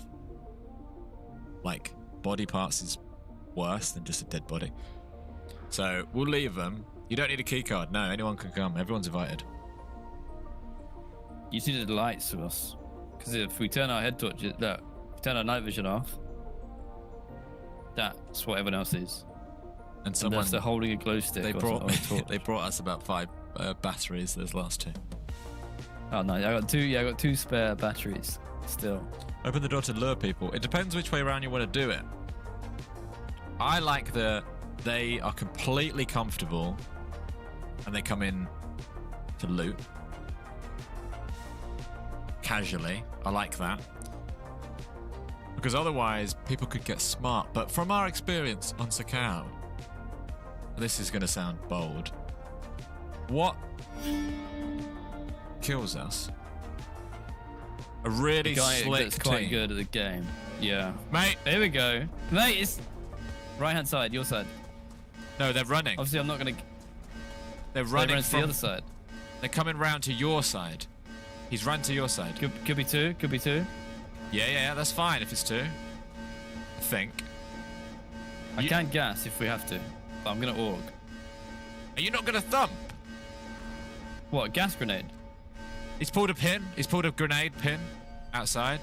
like body parts is worse than just a dead body. So we'll leave them. You don't need a key card. No, anyone can come. Everyone's invited. You see the lights to us. Because if we turn our head torches, look, if we turn our night vision off, that's what everyone else is. And someone they're holding a glow stick. They or brought a torch. they brought us about 5 batteries. Those last 2. Oh no, I got 2. Yeah, I got 2 spare batteries still. Open the door to lure people. It depends which way around you want to do it. I like that they are completely comfortable and they come in to loot casually. I like that. Because otherwise people could get smart. But from our experience on Sakao, this is going to sound bold. What kills us? A really slick that's quite team. good at the game. Yeah. Mate. Here we go. Mate, it's right hand side, your side. No, they're running. Obviously, I'm not going to. They're running to the other side. They're coming round to your side. He's run to your side. Could be 2. Could be 2. Yeah, that's fine if it's 2. I think. I can gas if we have to, but I'm going to AUG. Are you not going to thump? What, gas grenade? He's pulled a pin. He's pulled a grenade pin outside.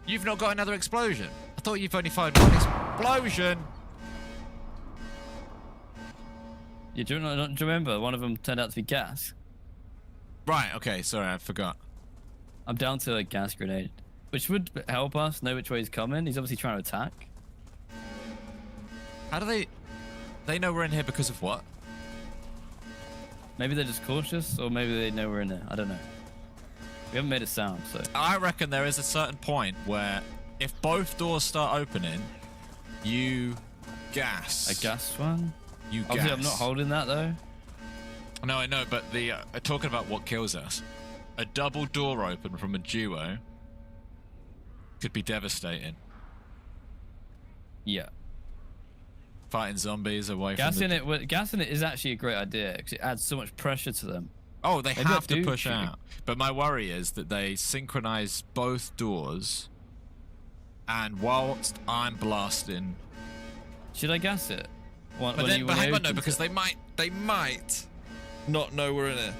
You've not got another explosion. I thought you've only fired 1 explosion. Yeah, do you remember one of them turned out to be gas? Right, okay, sorry, I forgot. I'm down to a gas grenade, which would help us know which way he's coming. He's obviously trying to attack. How do they know we're in here because of what? Maybe they're just cautious, or maybe they know we're in there. I don't know. We haven't made a sound, so. I reckon there is a certain point where if both doors start opening, you gas. A gas one? You Obviously, gas. I'm not holding that, though. No, I know, but talking about what kills us, a double door open from a duo could be devastating. Yeah. Fighting zombies away Gassing from gassing it is actually a great idea because it adds so much pressure to them. Oh, they Maybe have I to do push shoot. out. But my worry is that they synchronize both doors, and whilst I'm blasting, Should I gas it? but hang on, no, because they might not know we're in it.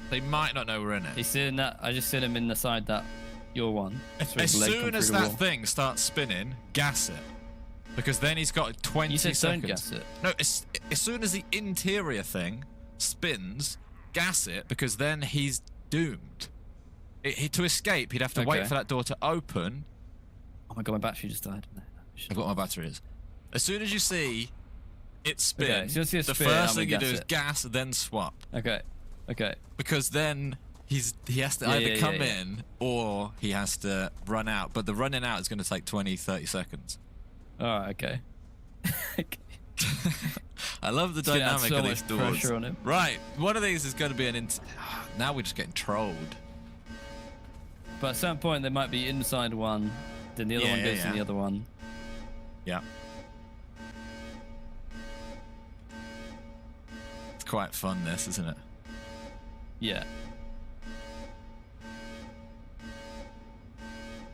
They might not know we're in it. He's sitting that. I just sit him in the side that your one. So As his leg soon come as through the that wall. thing starts spinning, gas it. Because then he's got 20 You said seconds. don't gas it. No, as soon as the interior thing spins, gas it, because then he's doomed. To escape, he'd have to wait Okay. for that door to open. Oh my god, my battery just died. I've got my batteries. As soon as you see it spin, Okay, so you'll see it the spin, I'm first gonna thing you do gas is it. gas, then swap. Okay. Okay. Because then he has to either come in or he has to run out. But the running out is going to take 20, 30 seconds. All right. Okay. I love the It's gonna add dynamic so of these much doors. pressure on him. Right, one of these is going to be an. Now we're just getting trolled. But at a certain point, they might be inside one, then the other one goes yeah. in the other one. Yeah. It's quite fun, this, isn't it? Yeah.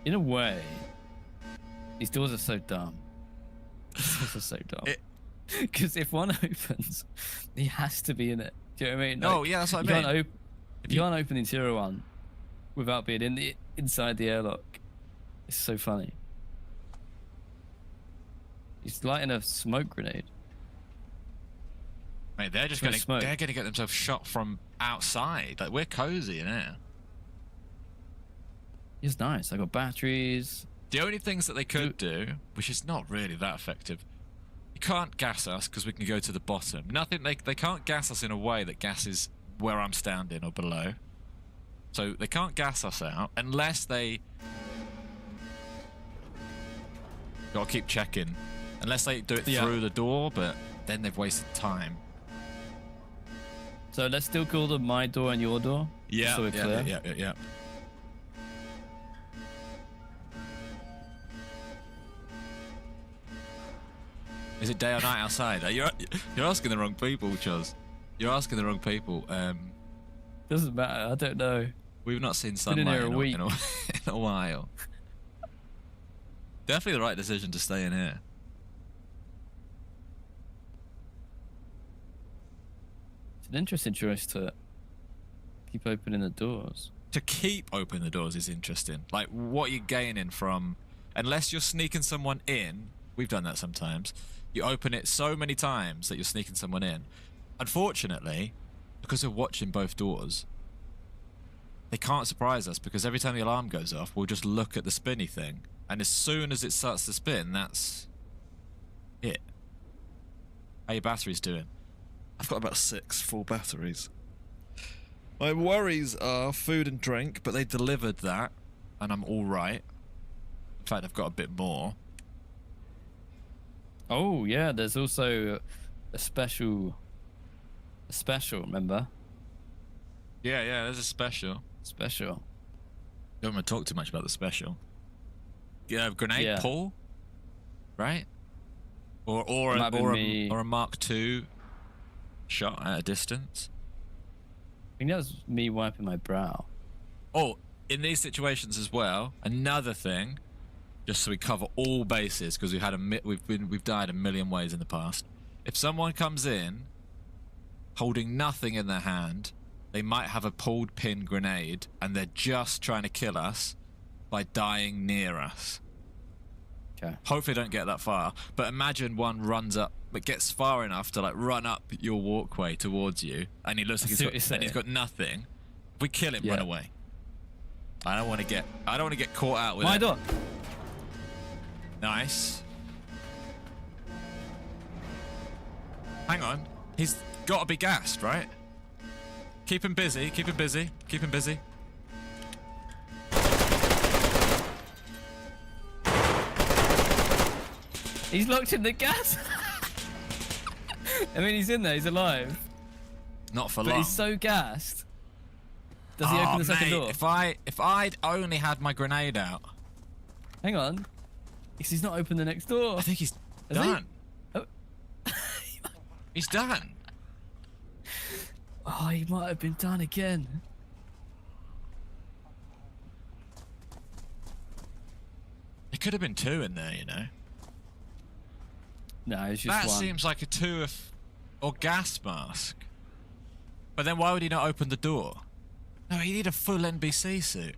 In a way, these doors are so dumb. These doors are so dumb. Because if one opens, he has to be in it. Do you know what I mean? Oh, yeah, that's what you I mean. You can't open the interior one without being inside the airlock. It's so funny. He's lighting a smoke grenade. Mate, they're just Gonna going to smoke. they're going to get themselves shot from outside. Like, we're cozy in here. It's nice. I got batteries. The only things that they could do, which is not really that effective, you can't gas us because we can go to the bottom. Nothing. They can't gas us in a way that gasses where I'm standing or below. So they can't gas us out unless they... Gotta keep checking. Unless they do it through the door, but then they've wasted time. So let's still call them my door and your door? Yeah, so we're clear. yeah. Is it day or night outside? You're asking the wrong people, Chuz. You're asking the wrong people. Doesn't matter. I don't know. We've not seen Been in sunlight here a week. in a while. Definitely the right decision to stay in here. It's an interesting choice to keep opening the doors. To keep open the doors is interesting. Like, what you're gaining from... Unless you're sneaking someone in, we've done that sometimes, you open it so many times that you're sneaking someone in. Unfortunately, because we're watching both doors, they can't surprise us because every time the alarm goes off, we'll just look at the spinny thing. And as soon as it starts to spin, that's it. How your batteries doing? I've got about 6 full batteries. My worries are food and drink, But they delivered that, and I'm all right. In fact, I've got a bit more. Oh yeah, there's also a special, remember? Yeah, there's a special. Special. Don't want to talk too much about the special. Yeah, grenade pull, right? Or a Mark II shot at a distance. I think that was me wiping my brow. Oh, in these situations as well, another thing, just so we cover all bases, because we've died a million ways in the past. If someone comes in holding nothing in their hand, they might have a pulled pin grenade, and they're just trying to kill us by dying near us. Okay. Hopefully they don't get that far, but imagine one runs up, but gets far enough to like run up your walkway towards you, and he looks like he's got nothing. If we kill him, run away. I don't want to get caught out with my door. Nice. Hang on, he's got to be gassed, right? Keep him busy. Keep him busy. He's locked in the gas. I mean, he's in there. He's alive. Not for But long. he's so gassed. Does he open the second door? If I'd only had my grenade out. Hang on. He's not opened the next door. I think he's Is he? done. Oh. He's done. Oh, he might have been done again. There could have been 2 in there, you know. No, it's just That one. seems like a 2 or gas mask. But then why would he not open the door? No, you need a full NBC suit.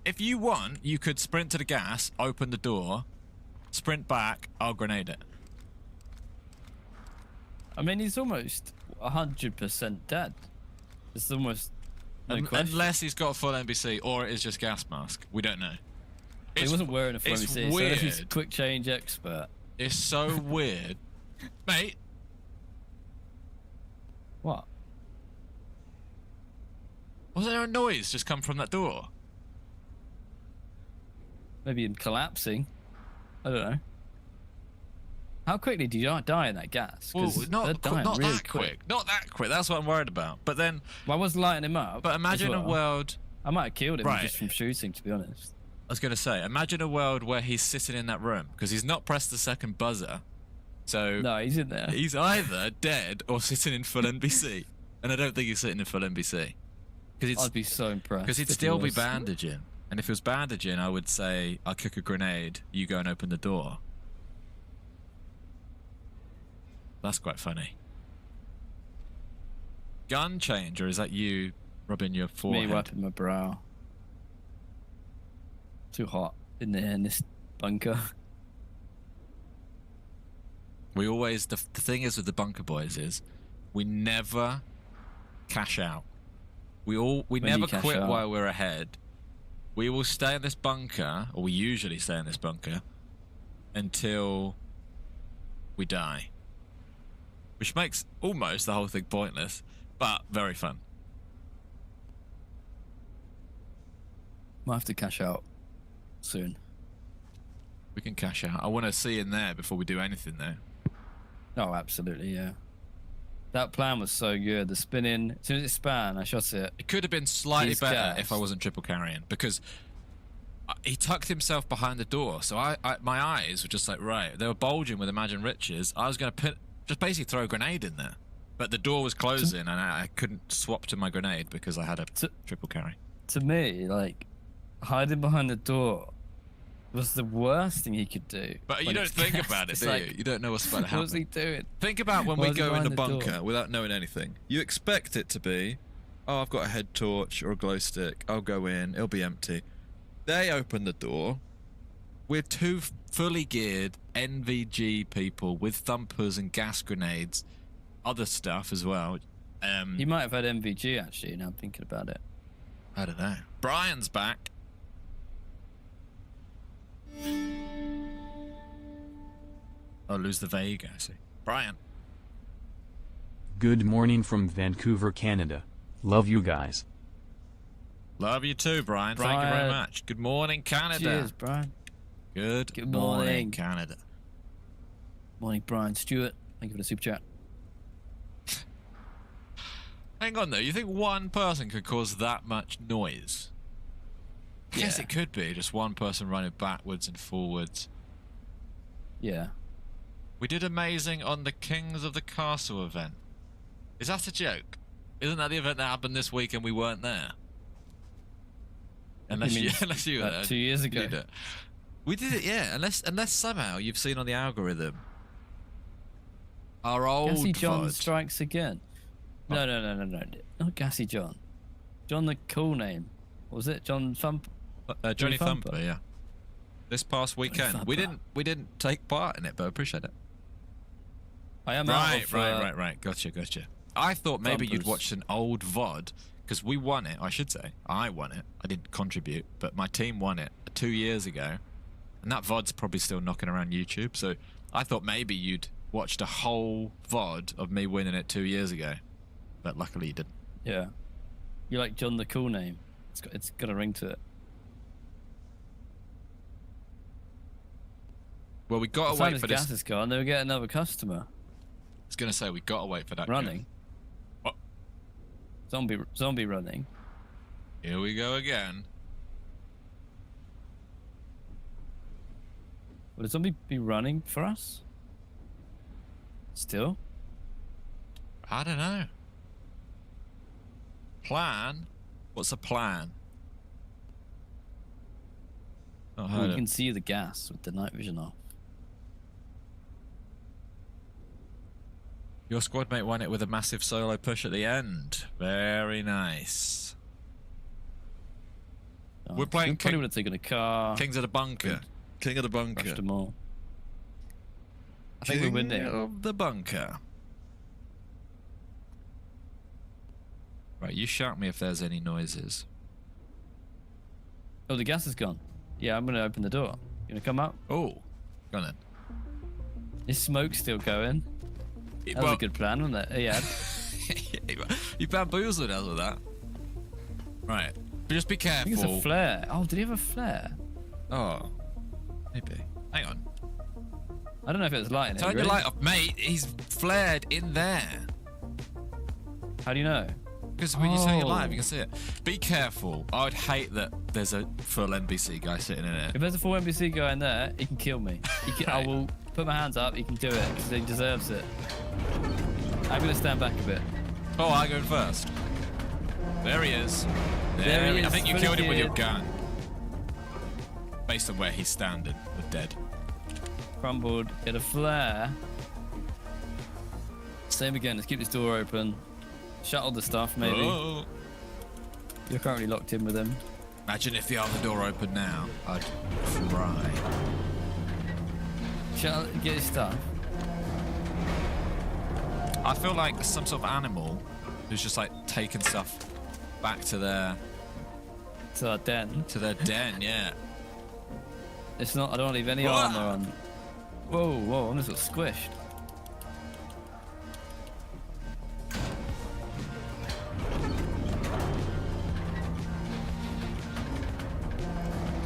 If you want, you could sprint to the gas, open the door, sprint back, I'll grenade it. I mean, he's almost 100% dead. It's almost no question. Unless he's got a full NBC or it is just gas mask. We don't know. He wasn't wearing a full it's NBC, so weird. he's quick change expert. It's so weird. Mate, What? wasn't there a noise just come from that door? Maybe him collapsing. I don't know. How quickly do you die in that gas? Well, 'Cause not they're dying that really quick. Not that quick. That's what I'm worried about. But then, Well, I was lighting him up. but imagine as a well. world... I might have killed him Right. just from shooting, to be honest. I was going to say, imagine a world where he's sitting in that room because he's not pressed the second buzzer. So No, he's in there. he's either dead or sitting in full NBC. And I don't think he's sitting in full NBC. I'd be so impressed. Because he'd if he still be was. bandaging. And if he was bandaging, I would say, I'll kick a grenade, you go and open the door. That's quite funny. Gun change, or is that you rubbing your forehead? Me wiping my brow. Too hot in there in this bunker. We always... The thing is with the bunker boys is, we never cash out. We When do never you cash quit out? while we're ahead. We will stay in this bunker, or we usually stay in this bunker, until we die. Which makes almost the whole thing pointless, but very fun. Might have to cash out soon. We can cash out. I want to see in there before we do anything there. Oh, absolutely, yeah. That plan was so good. The spinning, as soon as it span, I shot it. It could have been slightly He's better gassed. if I wasn't triple carrying, because he tucked himself behind the door. So my eyes were just like, right, they were bulging with Imagine Riches. I was going to just basically throw a grenade in there. But the door was closing and I couldn't swap to my grenade because I had a triple carry. To me, like, hiding behind the door was the worst thing he could do. But you when don't it's think gassed. about it, It's do like, you? You don't know what's about to happen. What's he doing? Think about when Why we is he go in the behind the door? bunker without knowing anything. You expect it to be, oh, I've got a head torch or a glow stick. I'll go in. It'll be empty. They open the door. We're two fully geared NVG people with thumpers and gas grenades, other stuff as well. He might have had MVG, actually, now I'm thinking about it. I don't know. Brian's back. I'll lose the Vega, I see. Brian. Good morning from Vancouver, Canada. Love you guys. Love you too, Brian. Thank you very Brian. much. Good morning, Canada. Cheers, Brian. Good morning. morning, Canada. Morning, Brian Stewart. Thank you for the super chat. Hang on, though. You think one person could cause that much noise? Yes, Yeah. it could be. Just one person running backwards and forwards. Yeah. We did amazing on the Kings of the Castle event. Is that a joke? Isn't that the event that happened this week and we weren't there? Unless mean unless you were like there. 2 years ago? You did it. We did it, yeah. Unless somehow you've seen on the algorithm our old Gassy John VOD. strikes again. No. Not Gassy John. John, the cool name. What was it? John Thump? Johnny Thumper, Thumper. yeah. This past weekend, we Thumper. didn't take part in it, but I appreciate it. I am Right. out of, Gotcha. I thought maybe you'd Thumpers. watched an old VOD because we won it. I should say I won it. I didn't contribute, but my team won it 2 years ago, and that VOD's probably still knocking around YouTube. So I thought maybe you'd watched a whole VOD of me winning it 2 years ago, but luckily you didn't. Yeah. You like John, the cool name. It's got a ring to it. Well, we got As to soon wait as for gas this. is gone, then we get another customer I was gonna say we got to wait for that. running. What? Zombie running. Here we go again. Would a zombie be running for us? Still? I don't know. Plan? What's a plan? Oh, Well, heard you it. can see the gas with the night vision off. Your squad mate won it with a massive solo push at the end. Very nice. Oh, We're playing we probably King- would have taken a car. Kings of the Bunker. King of the Bunker. Rushed them all. I think we win King there. of the Bunker. Right, you shout me if there's any noises. Oh, the gas is gone. Yeah, I'm gonna open the door. You gonna come up? Oh, go on then. Is smoke still going? That was a good plan, wasn't it? Yeah. You bamboozled us with that. Right, but just be I careful. think it's a flare. Oh, did he have a flare? Oh, maybe. Hang on. I don't know if it was lighting it. Turn your really. light off, mate. He's flared in there. How do you know? Because when you turn your light off, Oh. you can see it. Be careful. I would hate that there's a full NBC guy sitting in it. If there's a full NPC guy in there, he can kill me. I Right. will put my hands up. He can do it because he deserves it. I'm gonna stand back a bit. Oh, I go in first. There he is. There he I is, think you fully killed him with your geared. gun. Based on where he's standing, we're dead. Crumbled. Get a flare. Same again. Let's keep this door open. Shut all the stuff, maybe. Oh. You're currently locked in with him. Imagine if the other door opened now. I'd cry. Get his stuff. I feel like some sort of animal who's just like taking stuff back to their to our den. To their den, yeah. It's not. I don't leave any armor on. Whoa, whoa! I almost got squished.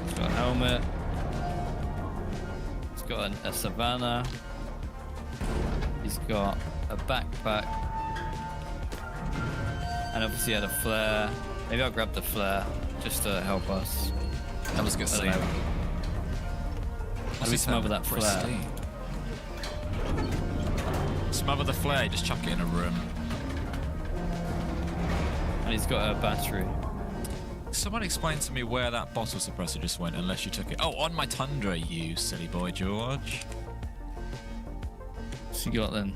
He's got a helmet. He's got a savannah. He's got a backpack. And obviously had a flare. Maybe I'll grab the flare just to help us. That was good. I don't know. How do we smother that flare? Smother the flare, just chuck it in a room. And he's got a battery. Someone explain to me where that bottle suppressor just went, unless you took it. Oh, on my Tundra, you silly boy, George. What's you got then?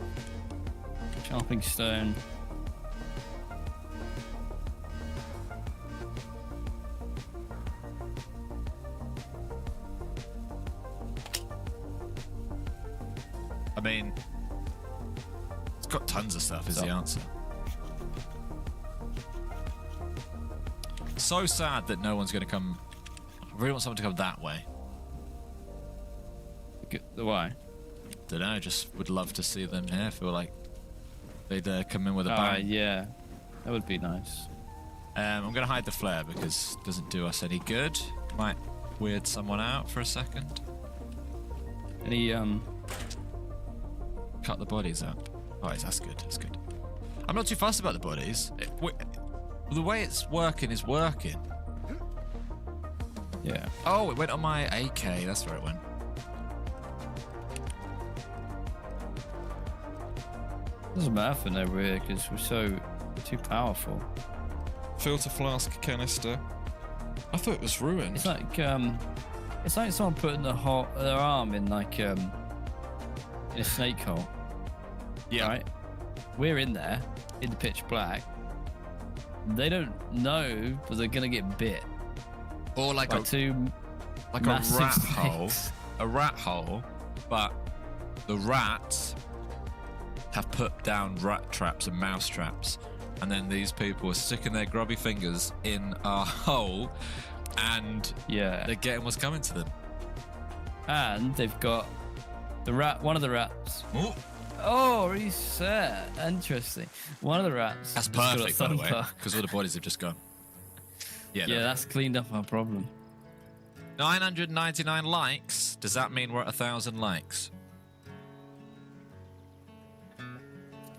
Sharpening stone. I mean, it's got tons of stuff, is the answer. So sad that no one's going to come. I really want someone to come that way. Why? Don't know, just would love to see them here. Feel like they'd come in with a bang. Yeah, that would be nice. I'm going to hide the flare because it doesn't do us any good. Might weird someone out for a second. Any Cut the bodies up. Oh, that's good. That's good. I'm not too fussed about the bodies. The way it's working is working. Yeah. Oh, it went on my AK. That's where it went. Doesn't matter for over here because we're too powerful. Filter flask canister. I thought it was ruined. It's like someone putting their arm in like in a snake hole. Yeah. Right? We're in there in the pitch black. They don't know that they're gonna get bit. Or like by two a rat snakes. hole. A rat hole, but the rats have put down rat traps and mouse traps, and then these people are sticking their grubby fingers in our hole, and they're getting what's coming to them. And they've got one of the rats. Ooh. Oh, reset. Interesting. One of the rats. That's has got a perfect, by the way, thumper. because all the bodies have just gone. Yeah, That's cleaned up our problem. 999 likes. Does that mean we're at 1,000 likes?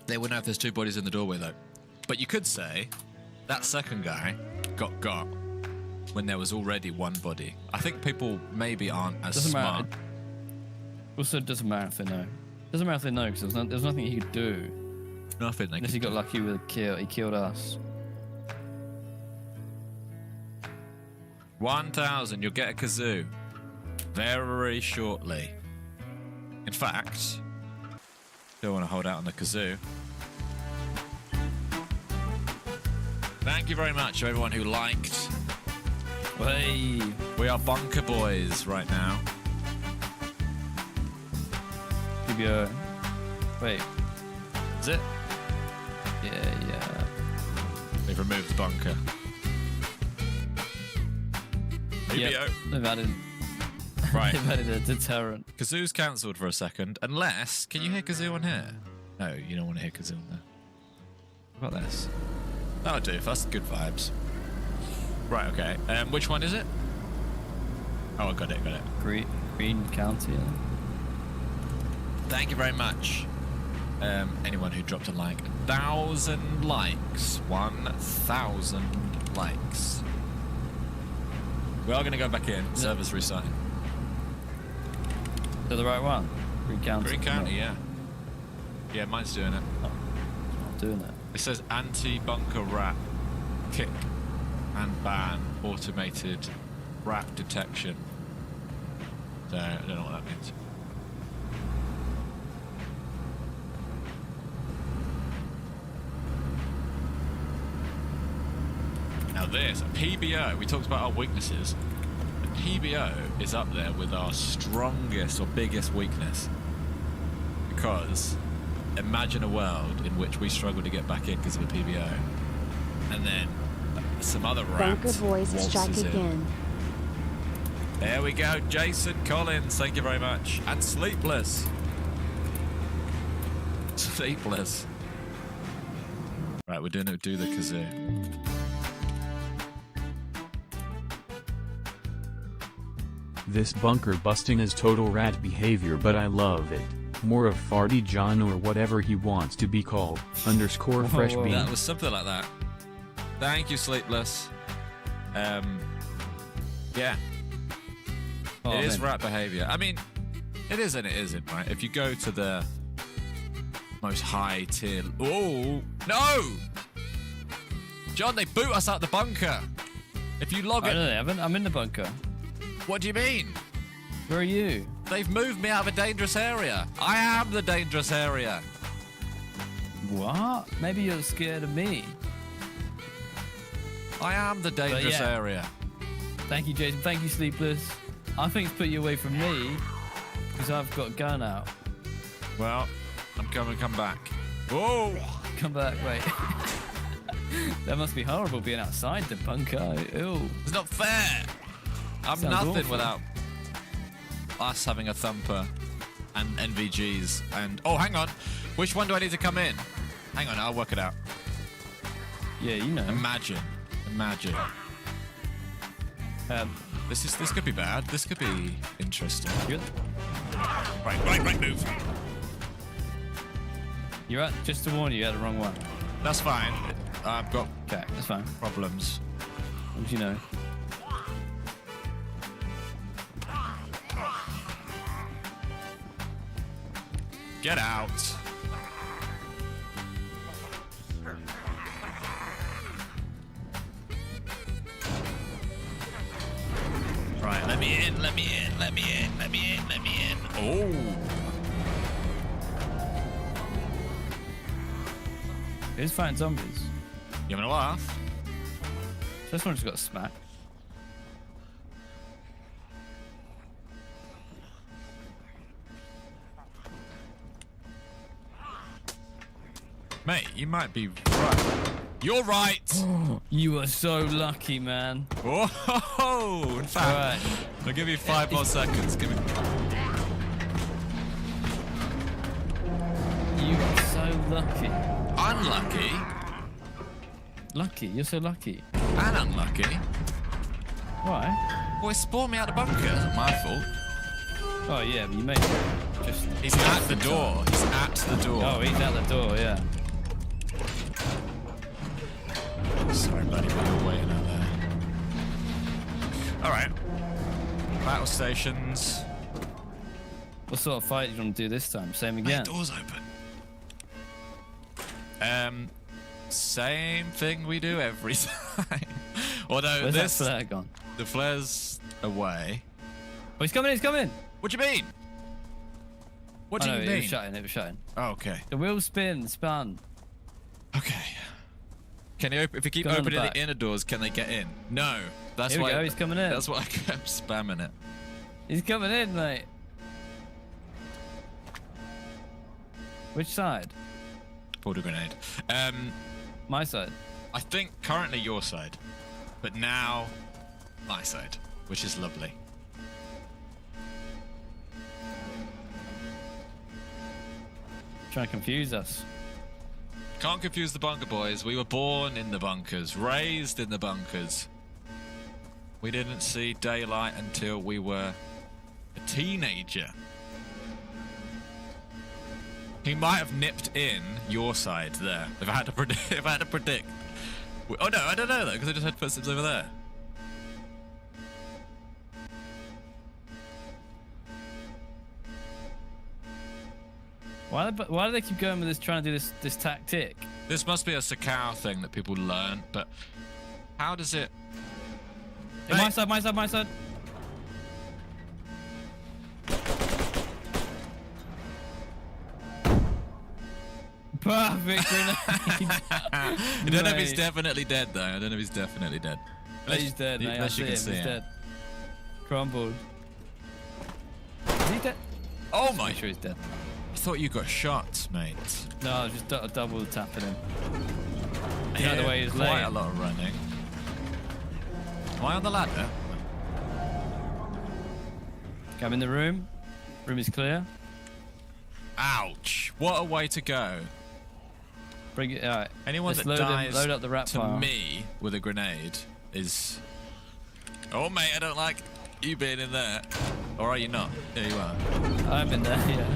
They wouldn't know if there's two bodies in the doorway, though. But you could say that second guy got when there was already one body. I think people maybe aren't as smart. Matter. Also, it doesn't matter if they know. Doesn't matter if they know because there's nothing he could do. Nothing. Unless he got lucky with a kill. He killed us. 1,000. You'll get a kazoo very shortly. In fact, don't want to hold out on the kazoo. Thank you very much to everyone who liked. Hey, we are bunker boys right now. Wait. Is it? Yeah. They've removed the bunker. Yeah, they've added. Right. They've added a deterrent. Kazoo's cancelled for a second, unless... Can you hear Kazoo on here? No, you don't want to hear Kazoo on there. What about this? That'll do. That's good vibes. Right, okay. Which one is it? Oh, I got it. Green County. Yeah. Thank you very much. Anyone who dropped a like. 1,000 likes. 1,000 likes. We are going to go back in. Servers restarting. To the right one? Green County. Green County, yeah. Yeah, mine's doing it. Oh, I'm doing it. It says anti-bunker rat kick and ban automated rat detection. So I don't know what that means. Now this, PBO, we talked about our weaknesses. The PBO is up there with our strongest or biggest weakness. Because imagine a world in which we struggle to get back in because of a PBO. And then some other Bunker Boys strike waltzes in. again. There we go, Jason Collins, thank you very much. And Sleepless. Sleepless. Right, we're doing it, do the kazoo. This bunker busting is total rat behavior, but I love it. More of Farty John or whatever he wants to be called. _ fresh bean. That was something like that. Thank you, Sleepless. Yeah. Oh, it is man. rat behavior. I mean, it is and it isn't, right? If you go to the most high tier... Oh, no! John, they boot us out the bunker. If you log I it... know they haven't. I'm in the bunker. What do you mean? Where are you? They've moved me out of a dangerous area. I am the dangerous area. What? Maybe you're scared of me. I am the dangerous yeah. area. Thank you, Jason. Thank you, Sleepless. I think it's put you away from me because I've got a gun out. Well, I'm going to come back. Whoa! Come back, wait. That must be horrible being outside the bunker. Ew. It's not fair. I'm Sounds nothing awful. without us having a thumper and NVGs and... Oh, hang on. Which one do I need to come in? Hang on, I'll work it out. Yeah, you know. Imagine. This could be bad. This could be interesting. Good. Right, move. You're at, just to warn you, you had the wrong one. That's fine. I've got Okay, that's fine. problems. What did you know? Get out. Right, let me in. Oh. Who's fighting zombies? You having a laugh? This one just got smacked. Mate, you might be right. You're right. You are so lucky, man. Whoa! In fact, Alright. I'll give you 5 more seconds. Give me. You are so lucky. Unlucky Lucky, you're so lucky. and unlucky. Why? Boy, spawned me out the bunker. It's not my fault. Oh yeah, but you made it. Just. He's at the door. He's at the door. Oh, he's out the door. Yeah. Sorry, buddy, but you're waiting out there. All right. Battle stations. What sort of fight do you want to do this time? Same again. Hey, doors open. Same thing we do every time. Although Where's this, that flare gone? the flare's away. Oh, he's coming! He's coming! What do you mean? What do Oh, you no, mean? It was shutting. It was shutting. Oh, okay. The wheel spun. Okay. Can you if you keep Go on the opening the back. inner doors, can they get in? No. That's Here we why. go, he's coming in. That's why I kept spamming it. He's coming in, mate. Which side? Pulled a grenade. My side. I think currently your side, but now my side, which is lovely. Trying to confuse us. Can't confuse the bunker boys. We were born in the bunkers, raised in the bunkers. We didn't see daylight until we were a teenager. He might have nipped in your side there. If I had to predict, Oh no, I don't know though, because I just had footsteps over there. Why do they keep going with this, trying to do this tactic? This must be a Sakau thing that people learn, but how does it? Hey, my side. Perfect grenade. I don't know if he's Mate. definitely dead though. I don't know if he's definitely dead. He's dead, mate. Unless I you can see see him. He's him. dead. Crumbled. Is he dead? Oh my! I'm sure he's dead. I thought you got shot, mate. No, I was just double tapping him. You know the way he's quite laying. a lot of running. Am I on the ladder? Come in the room. Room is clear. Ouch! What a way to go. Bring it. All right. Anyone Let's that dies load up the rat to fire. me with a grenade is... Oh, mate, I don't like you being in there. Or are you not? There you are. I'm in there, yeah.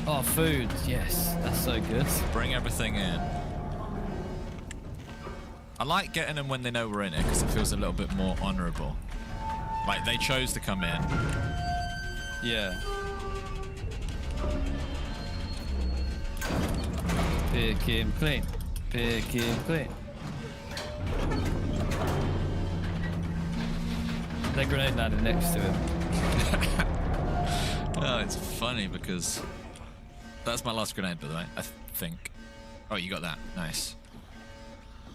Oh, food. Yes, that's so good. Bring everything in. I like getting them when they know we're in it because it feels a little bit more honourable. Like, they chose to come in. Yeah. Pick him clean. Pick him clean. That grenade landed next to him. Oh, it's funny because that's my last grenade, by the way, I think. Oh, you got that. Nice.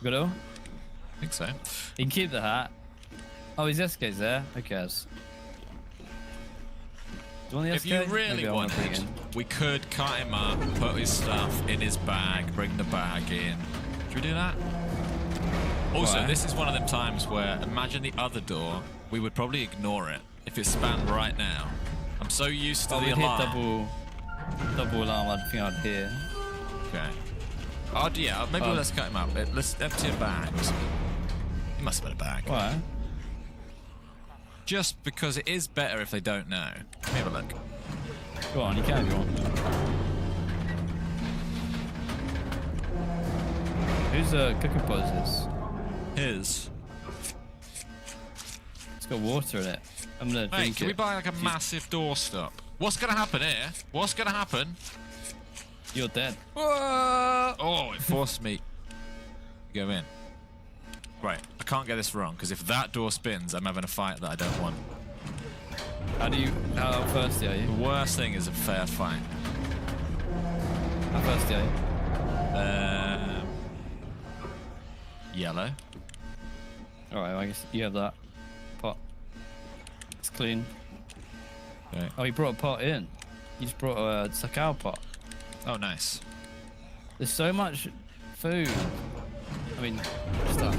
Got it all? I think so. You can keep the hat. Oh, his SK's there. Who cares? Do you want the If SK? you really Maybe I wanna bring wanted, it in. we could cut him up, put his stuff in his bag, bring the bag in. Should we do that? Also, Why? this is one of them times where, imagine the other door, we would probably ignore it if it spanned right now. I'm so used to Oh, the we'd hit alarm. double alarm. I think I'd hear. Okay. Oh, yeah, maybe Oh. let's cut him up. Let's empty a bag. He must have had a bag. Why? Just because it is better if they don't know. Let me have a look. Go on, you can if you want. Whose cooking pot is this? His. It's got water in it. I'm gonna Hey, drink can we it. buy like a massive doorstop? What's gonna happen here? What's gonna happen? You're dead. Oh, it forced me to go in. Right, I can't get this wrong, because if that door spins, I'm having a fight that I don't want. How thirsty are The you? worst thing is a fair fight. How thirsty are you? Yellow. Alright, I guess you have that pot. It's clean. Okay. Oh, he brought a pot in. He just brought a cacao pot. Oh, nice. There's so much food. I mean, stuff.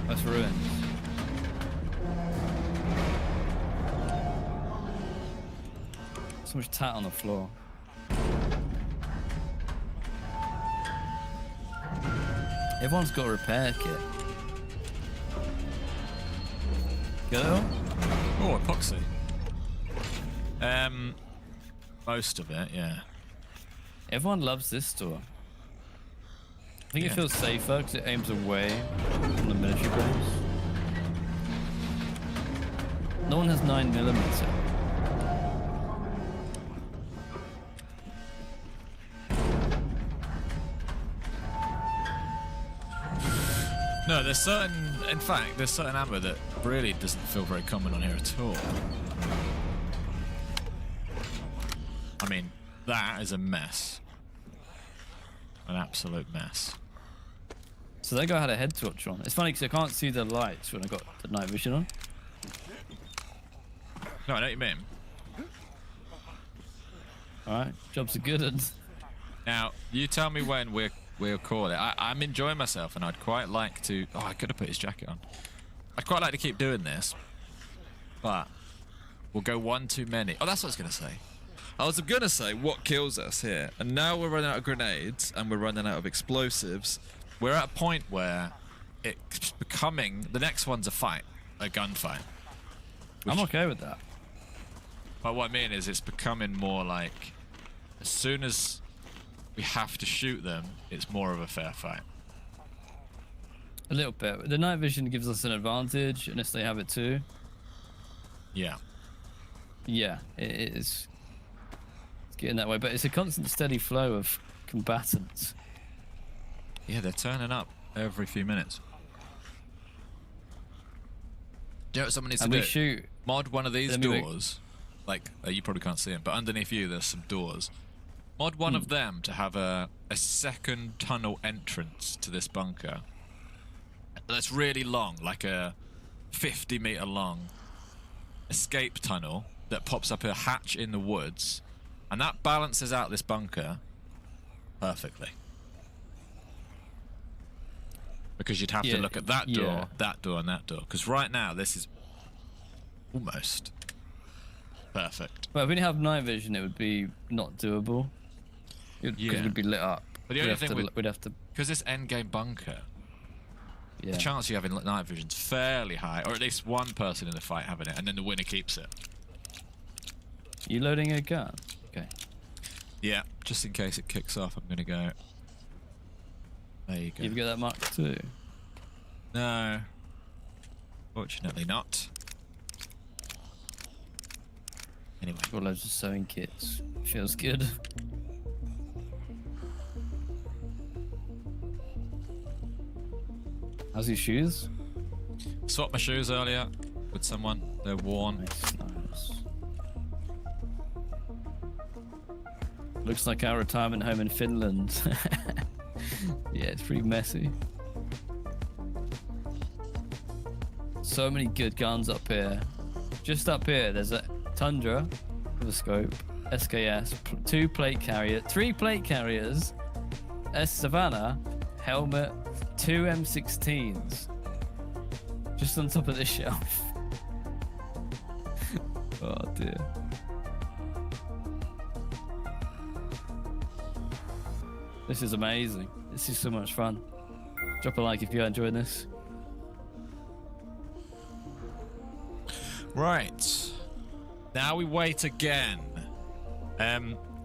That's ruins. So much tat on the floor. Everyone's got a repair kit. Get it all? Oh, epoxy. Most of it, yeah. Everyone loves this store. I think Yeah. it feels safer because it aims away from the military base. No one has 9mm. No, there's certain, in fact, there's certain ammo that really doesn't feel very common on here at all. I mean, that is a mess. An absolute mess. So that guy had a head torch on. It's funny because I can't see the lights when I got the night vision on. No, I know what you mean. Alright, jobs are good. And Now, you tell me when we'll call it. I'm enjoying myself, and I'd quite like to... Oh, I could have put his jacket on. I'd quite like to keep doing this, but we'll go one too many. Oh, that's what I was going to say. I was going to say what kills us here, and now we're running out of grenades, and we're running out of explosives. We're at a point where it's becoming... The next one's a fight, a gunfight. I'm okay with that. But what I mean is it's becoming more like... As soon as we have to shoot them, it's more of a fair fight. A little bit. The night vision gives us an advantage unless they have it too. Yeah. Yeah, it is. It's getting that way, but it's a constant steady flow of combatants. Yeah, they're turning up every few minutes. Do you know what someone needs And to we do? shoot. Mod one of these Let me make- doors. Like, you probably can't see them, but underneath you there's some doors. Mod one of them to have a second tunnel entrance to this bunker. That's really long, like a 50-meter long escape tunnel that pops up a hatch in the woods, and that balances out this bunker perfectly. because you'd have to Yeah, look at that yeah. door, and that door. Because right now this is almost perfect. But if we didn't have night vision, it would be not doable. Because Yeah. it would be lit up. But the only thing we'd have to. because this endgame bunker, Yeah. the chance you having night vision's fairly high, or at least one person in the fight having it, and then the winner keeps it. You loading a gun? Okay. Yeah, just in case it kicks off, I'm gonna go. There you go. You've got that Mark II. No, fortunately not. Anyway, Got loads of sewing kits. Feels good. How's your shoes? swapped my shoes earlier with someone. They're worn. Nice. Looks like our retirement home in Finland. Yeah, it's pretty messy. So many good guns up here. Just up here, there's a Tundra with a scope, SKS, 2 plate carrier, 3 plate carriers, a Savannah, helmet, 2 M16s. Just on top of this shelf. Oh dear. This is amazing. This is so much fun. Drop a like if you're enjoying this. Right. Now we wait again.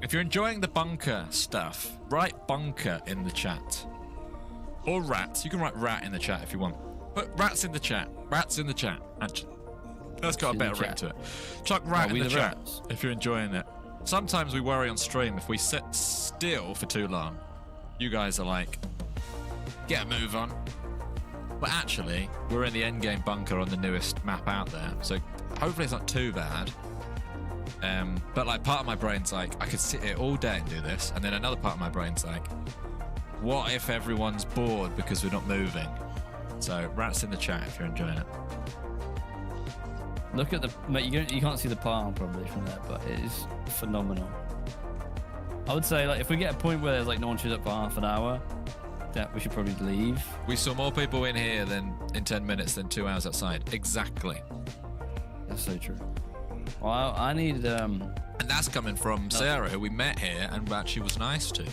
If you're enjoying the bunker stuff, write bunker in the chat. Or rats. You can write rat in the chat if you want. Put rats in the chat. Rats in the chat. Actually, that's got a In the better ring chat. to it. Chuck rat Are we in the the chat rats? if you're enjoying it. Sometimes we worry on stream if we sit still for too long. You guys are like, get a move on. But actually, we're in the endgame bunker on the newest map out there, so hopefully it's not too bad. But like part of my brain's like, I could sit here all day and do this, and then another part of my brain's like, what if everyone's bored because we're not moving? So rats in the chat if you're enjoying it. Look at the mate. You can't see the palm probably from there, but it is phenomenal. I would say like if we get a point where there's like no one shows up for half an hour, that we should probably leave. We saw more people in here than in 10 minutes than 2 hours outside. Exactly. That's so true. Well, I need And that's coming from Sarah, who we met here and actually was nice to.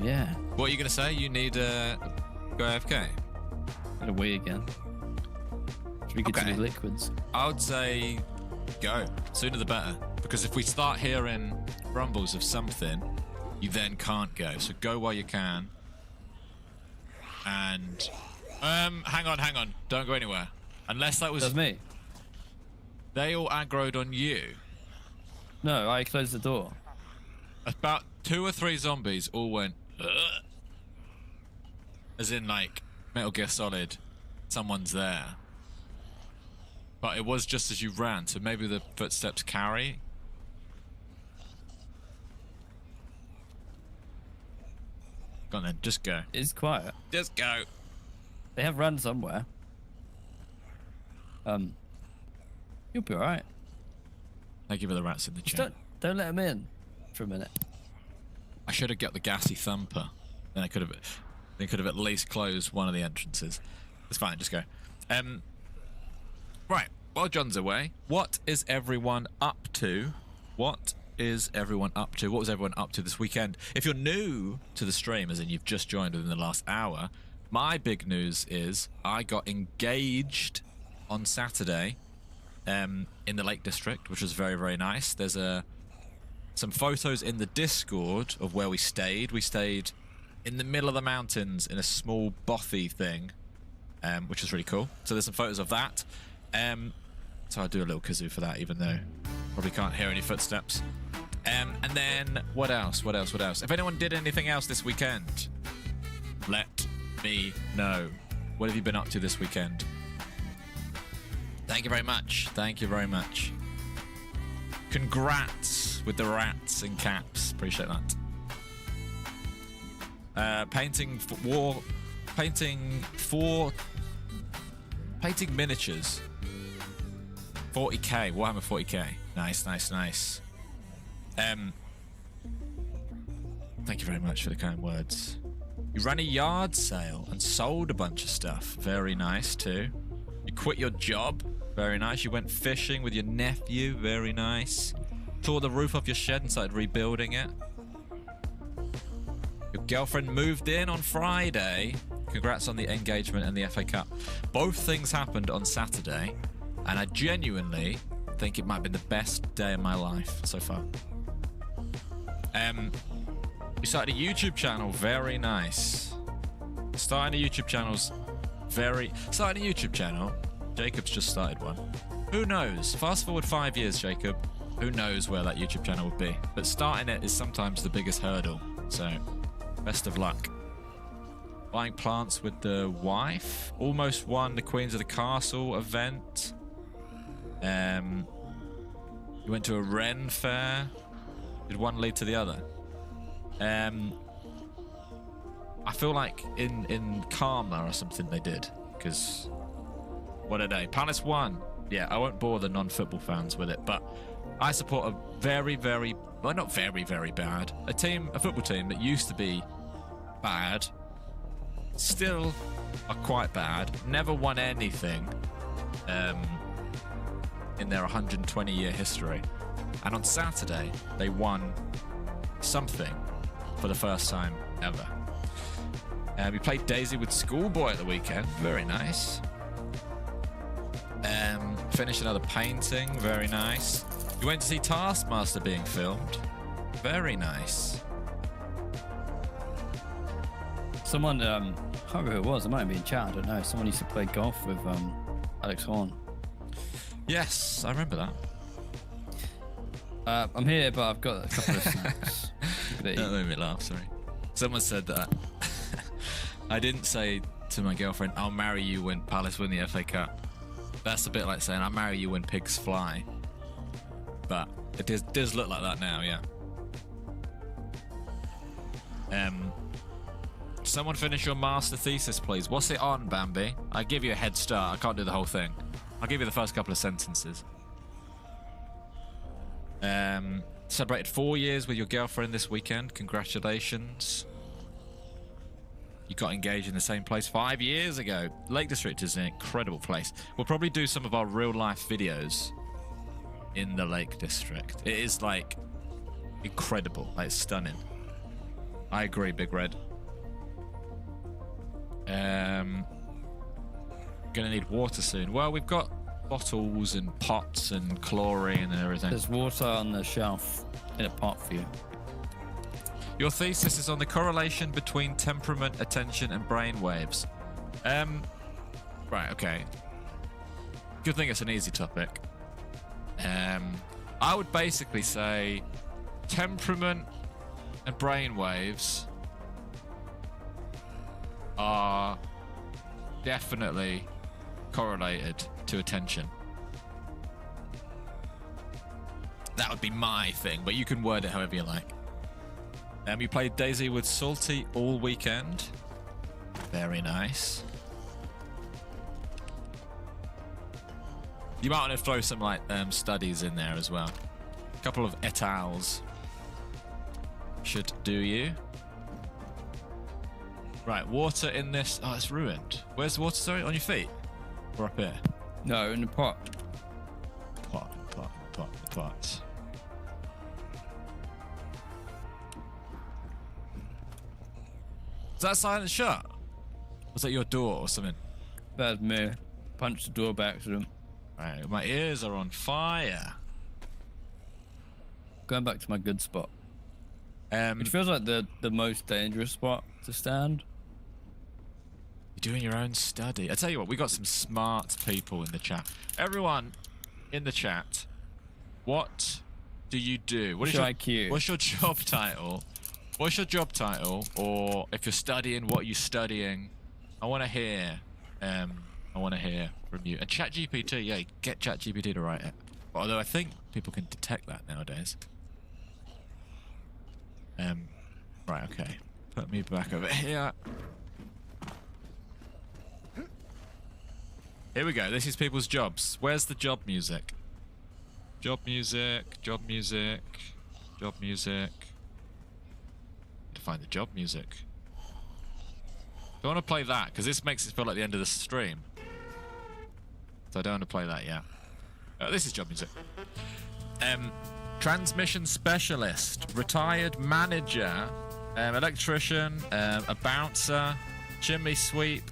yeah. What are you going to say? You need go AFK? Gotta wait again. Should we get to Okay. the liquids? I would say go. Sooner the better. Because if we start hearing rumbles of something, you then can't go. So go while you can. And hang on. Don't go anywhere. Unless that was That's me. they all aggroed on you. No, I closed the door. About 2 or 3 zombies all went "Ugh." As in like Metal Gear Solid, someone's there. But it was just as you ran, so maybe the footsteps carry. Go on then, just go. It's quiet. Just go. They have run somewhere. You'll be alright. Thank you for the rats in the Just chat. don't let them in for a minute. I should have got the gassy thumper. Then I could have at least closed one of the entrances. It's fine, just go. Right, while John's away, what is everyone up to? What is everyone up to? What was everyone up to this weekend? If you're new to the stream, as in you've just joined within the last hour, my big news is I got engaged on Saturday in the Lake District, which was very, very nice. There's some photos in the Discord of where we stayed. We stayed in the middle of the mountains in a small bothy thing, which was really cool. So there's some photos of that. So I'll do a little kazoo for that, even though probably can't hear any footsteps. And then what else? If anyone did anything else this weekend, let me know. What have you been up to this weekend? Thank you very much. Congrats with the rats and caps. Appreciate that. Painting miniatures. 40k. Warhammer 40k. Nice. Thank you very much for the kind words. You ran a yard sale and sold a bunch of stuff. Very nice too. You quit your job. Very nice. You went fishing with your nephew. Very nice. Tore the roof off your shed and started rebuilding it. Your girlfriend moved in on Friday. Congrats on the engagement and the FA Cup. Both things happened on Saturday, and I genuinely think it might have been the best day of my life so far. You started a YouTube channel. Very nice. Starting a YouTube channel's starting a YouTube channel. Jacob's just started one. Who knows? Fast forward 5 years, Jacob. Who knows where that YouTube channel would be? But starting it is sometimes the biggest hurdle. So, best of luck. Buying plants with the wife. Almost won the Queens of the Castle event. You went to a Ren fair. Did one lead to the other? I feel like in Karma or something they did. Because, what a day. Palace won. Yeah, I won't bore the non-football fans with it, but I support a very, very, well, not very, very bad. A football team that used to be bad. Still are quite bad. Never won anything in their 120-year history. And on Saturday, they won something for the first time ever. We played DayZ with Schoolboy at the weekend. Very nice. Finished another painting. Very nice. We went to see Taskmaster being filmed. Very nice. Someone, I can't remember who it was. It might have been chat. I don't know. Someone used to play golf with Alex Horn. Yes, I remember that. I'm here, but I've got a couple of snacks. That made me laugh, sorry. Someone said that I didn't say to my girlfriend, I'll marry you when Palace win the FA Cup. That's a bit like saying, I'll marry you when pigs fly. But it does look like that now, yeah. Someone finish your master thesis, please. What's it on, Bambi? I give you a head start. I can't do the whole thing. I'll give you the first couple of sentences. Celebrated 4 years with your girlfriend this weekend. Congratulations. You got engaged in the same place 5 years ago. Lake District is an incredible place. We'll probably do some of our real life videos in the Lake District. It is like incredible, like stunning. I agree, Big Red. Gonna need water soon. Well, we've got bottles and pots and chlorine and everything. There's water on the shelf in a pot for you. Your thesis is on the correlation between temperament, attention, and brain waves. Right, okay. Good thing it's an easy topic. I would basically say temperament and brain waves are definitely correlated to attention. That would be my thing, but you can word it however you like. You played DayZ with Salty all weekend. Very nice. You might want to throw some like studies in there as well. A couple of et als should do you. Right, water in this. Oh, it's ruined. Where's the water? Sorry, on your feet? Or up here? No, in the pot. Pot. Is that silent shut? Was that your door or something? That's me. Punch the door back to them. Right, my ears are on fire. Going back to my good spot. You're It feels like the most dangerous spot to stand. doing your own study. I tell you what, we got some smart people in the chat. Everyone in the chat, what do you do? What is your IQ? What's your job title? What's your job title? Or if you're studying, what are you studying? I want to hear. I want to hear from you. And ChatGPT, yeah, get ChatGPT to write it. Although I think people can detect that nowadays. Right, okay. Put me back over here. Here we go. This is people's jobs. Where's the job music? Job music, job music, job music. To find the job music. I want to play that because this makes it feel like the end of the stream. So I don't want to play that yet. This is job music. Transmission specialist, retired manager, electrician, a bouncer, chimney sweep,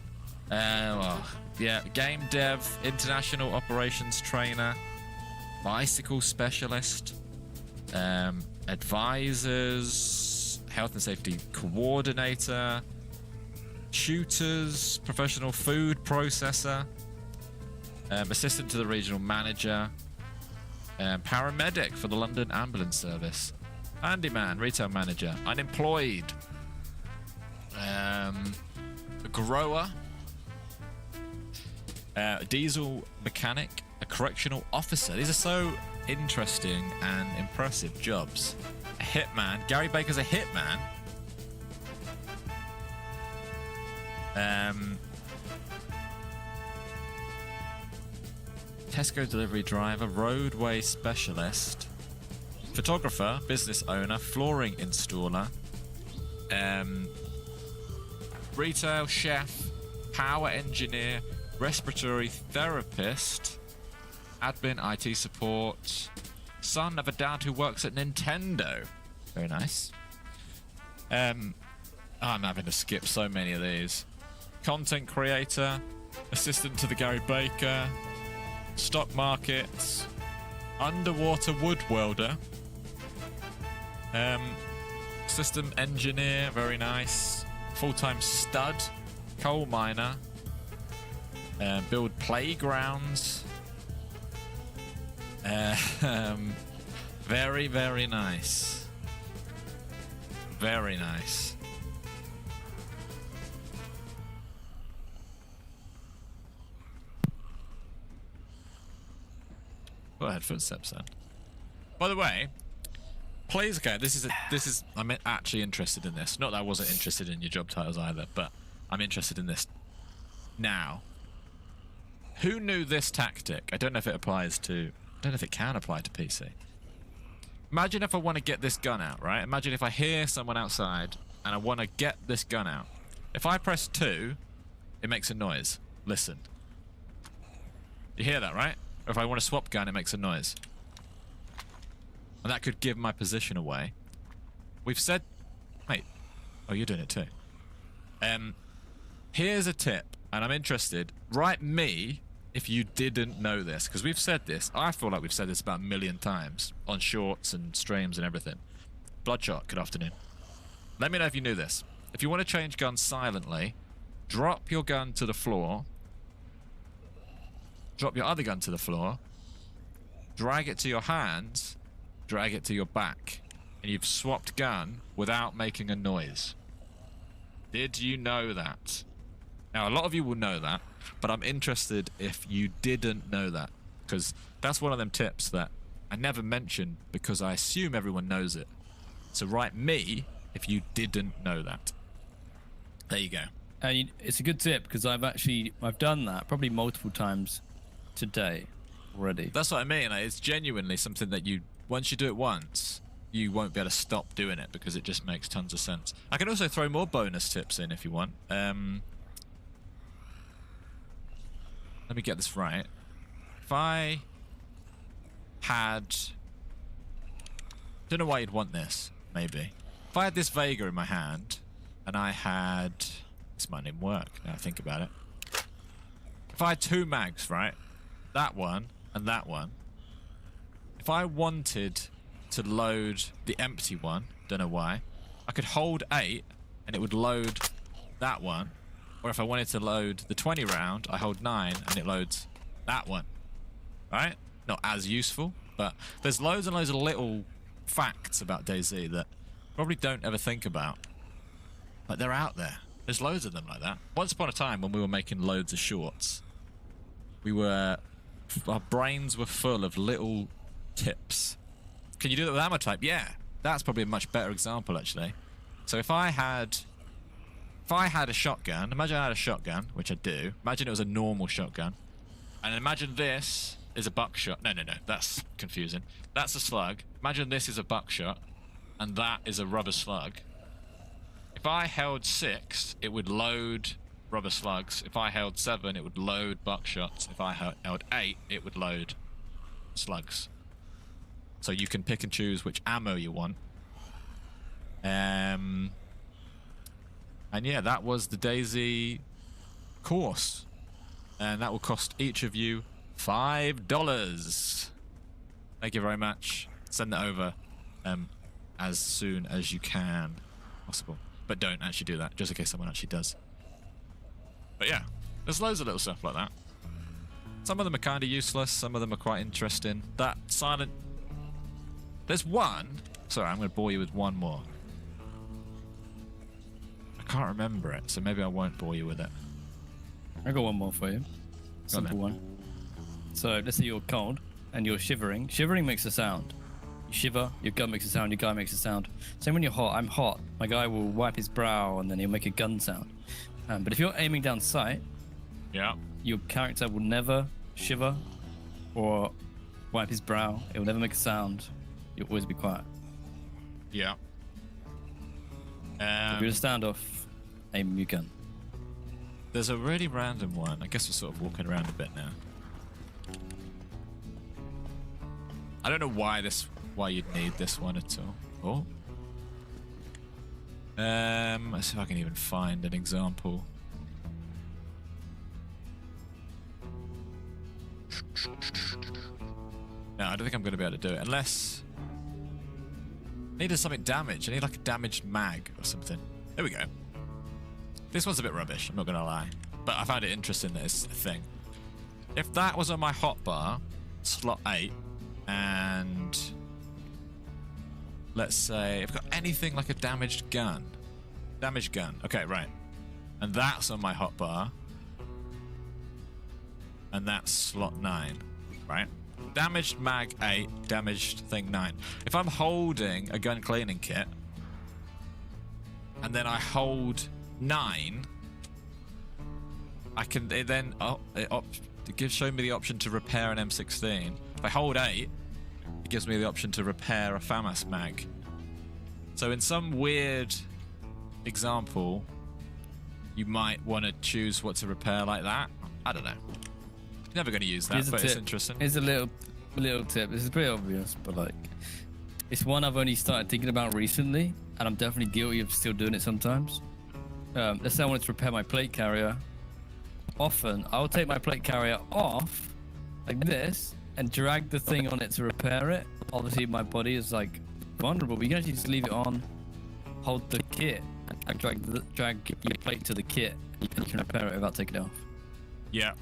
game dev, international operations trainer, bicycle specialist, advisors, health and safety coordinator, tutors, professional food processor, assistant to the regional manager, paramedic for the London Ambulance Service, handyman, retail manager, unemployed, a grower, a diesel mechanic, a correctional officer. These are so interesting and impressive jobs. A hitman. Gary Baker's a hitman. Tesco delivery driver, roadway specialist, photographer, business owner, flooring installer, retail chef, power engineer, respiratory therapist, admin, IT support, son of a dad who works at Nintendo. Very nice. I'm having to skip so many of these. Content creator, assistant to the Gary Baker, stock markets, underwater wood welder, system engineer, very nice, full-time stud, coal miner, build playgrounds, very, very nice. Very nice. Go ahead, footsteps then. By the way, please, okay, I'm actually interested in this. Not that I wasn't interested in your job titles either, but I'm interested in this now. Who knew this tactic? I don't know if it applies to, I don't know if it can apply to PC. Imagine if I want to get this gun out, right? Imagine if I hear someone outside and I want to get this gun out. If I press 2, it makes a noise. Listen. You hear that, right? Or if I want to swap gun, it makes a noise. And that could give my position away. We've said... Wait. Oh, you're doing it too. Here's a tip, and I'm interested. Write me if you didn't know this, because we've said this. I feel like we've said this about a million times on shorts and streams and everything. Bloodshot, good afternoon. Let me know if you knew this. If you want to change guns silently, drop your gun to the floor, drop your other gun to the floor, drag it to your hands, drag it to your back, and you've swapped gun without making a noise. Did you know that? Now, a lot of you will know that, but I'm interested if you didn't know that, because that's one of them tips that I never mention because I assume everyone knows it. So write me if you didn't know that. There you go. And it's a good tip because I've done that probably multiple times today already. That's what I mean. Like, it's genuinely something that once you do it once, you won't be able to stop doing it because it just makes tons of sense. I can also throw more bonus tips in if you want. Let me get this right. If I had... Don't know why you'd want this, maybe. If I had this Vega in my hand, and I had... This might even work, now I think about it. If I had 2 mags, right? That one, and that one. If I wanted to load the empty one, don't know why, I could hold 8, and it would load that one. Or if I wanted to load the 20 round, I hold 9 and it loads that one. Right? Not as useful, but there's loads and loads of little facts about DayZ that probably don't ever think about. Like, they're out there. There's loads of them like that. Once upon a time when we were making loads of shorts, our brains were full of little tips. Can you do that with ammo type? Yeah. That's probably a much better example, actually. So if I had a shotgun, imagine I had a shotgun, which I do. Imagine it was a normal shotgun. And imagine this is a buckshot. No, that's confusing. That's a slug. Imagine this is a buckshot, and that is a rubber slug. If I held 6, it would load rubber slugs. If I held 7, it would load buckshots. If I held 8, it would load slugs. So you can pick and choose which ammo you want. And yeah, that was the DayZ course. And that will cost each of you $5. Thank you very much. Send that over as soon as you can. Possible. But don't actually do that, just in case someone actually does. But yeah, there's loads of little stuff like that. Some of them are kind of useless, some of them are quite interesting. That silent... There's one... Sorry, I'm going to bore you with one more. I can't remember it, so maybe I won't bore you with it. I got one more for you. Simple one. So let's say you're cold and you're shivering. Shivering makes a sound. You shiver, your gun makes a sound, your guy makes a sound. Same when you're hot. I'm hot. My guy will wipe his brow and then he'll make a gun sound. But if you're aiming down sight, yeah, your character will never shiver or wipe his brow. It will never make a sound. You'll always be quiet. Yeah. If you're a standoff, aim your gun. There's a really random one. I guess we're sort of walking around a bit now. I don't know why you'd need this one at all. Let's see if I can even find an example. No, I don't think I'm going to be able to do it unless I needed something damaged. I need like a damaged mag or something. There we go. This one's a bit rubbish, I'm not going to lie. But I found it interesting that it's a thing. If that was on my hotbar, slot 8, and let's say I've got anything like a damaged gun. Damaged gun. Okay, right. And that's on my hotbar. And that's slot 9, right? Damaged mag 8, damaged thing 9. If I'm holding a gun cleaning kit, and then I hold 9, I can then show me the option to repair an M16. If I hold 8, it gives me the option to repair a FAMAS mag. So in some weird example, you might want to choose what to repair like that. I don't know. You're never going to use that, but it's interesting. Here's a little tip. This is pretty obvious, but like, it's one I've only started thinking about recently, and I'm definitely guilty of still doing it sometimes. Let's say I wanted to repair my plate carrier. Often, I'll take my plate carrier off, like this, and drag the thing on it to repair it. Obviously, my body is like vulnerable, but you can actually just leave it on, hold the kit, and drag your plate to the kit, and you can repair it without taking it off. Yeah.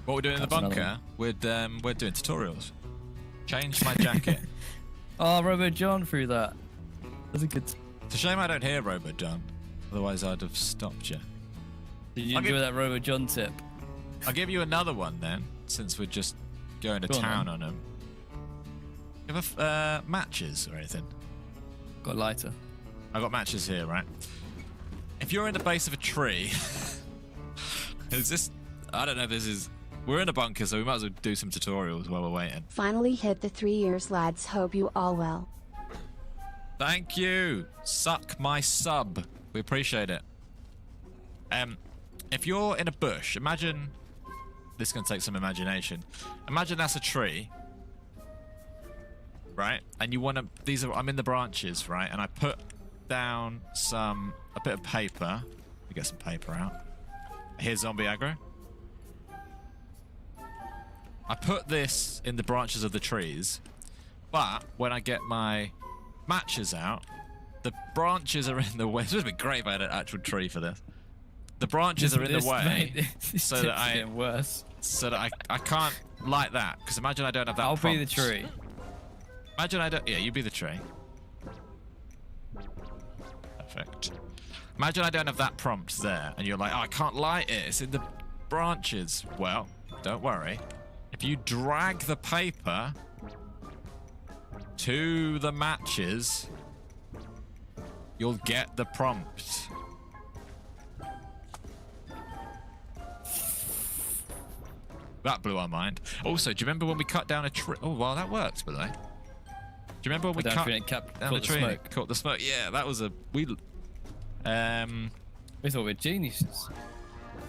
What we're doing in the bunker, we're doing tutorials. Change my jacket. Oh, Robo John threw that. That's a good. It's a shame I don't hear Robo John. Otherwise, I'd have stopped you. Did you enjoy that Robo John tip? I'll give you another one then, since we're just going to town on them. You have matches or anything? Got a lighter. I got matches here, right? If you're in the base of a tree, is this? I don't know if this is. We're in a bunker, so we might as well do some tutorials while we're waiting. Finally hit the 3 years, lads. Hope you all well. Thank you. Suck my sub. We appreciate it. If you're in a bush, imagine. This can take some imagination. Imagine that's a tree, right? And you want to. I'm in the branches, right? And I put down a bit of paper. We get some paper out. Here's zombie aggro. I put this in the branches of the trees, but when I get my matches out, the branches are in the way. It's supposed to be great if I had an actual tree for this. The branches are in the way, so that I can't light that. Because imagine I don't have that. I'll prompt. be the tree. Imagine I don't. Yeah, you be the tree. Perfect. Imagine I don't have that prompt there, and you're like, oh, I can't light it. It's in the branches. Well, don't worry. If you drag the paper to the matches, you'll get the prompt. That blew our mind. Also, do you remember when we cut down a tree? Oh, well, that works, by the way. Do you remember when we cut down the tree and caught the smoke? Yeah, that was a... We thought we were geniuses.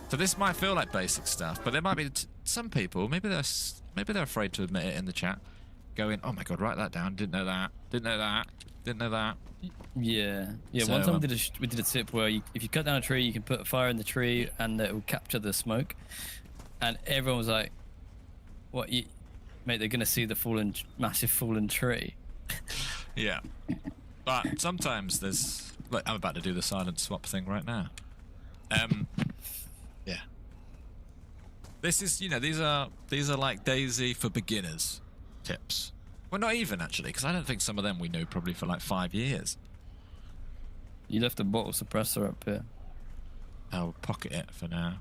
So this might feel like basic stuff, but there might be some people, maybe they're afraid to admit it in the chat, going, "Oh my god, write that down. Didn't know that. Didn't know that. Didn't know that." Yeah. So, one time we did a tip where if you cut down a tree, you can put a fire in the tree and it will capture the smoke. And everyone was like, "What, mate? They're gonna see the massive fallen tree." Yeah. But sometimes there's, like, I'm about to do the silent swap thing right now. Yeah. This is, these are like DayZ for beginners tips. Well, not even actually, because I don't think some of them we knew probably for like 5 years. You left a bottle suppressor up here. I'll pocket it for now.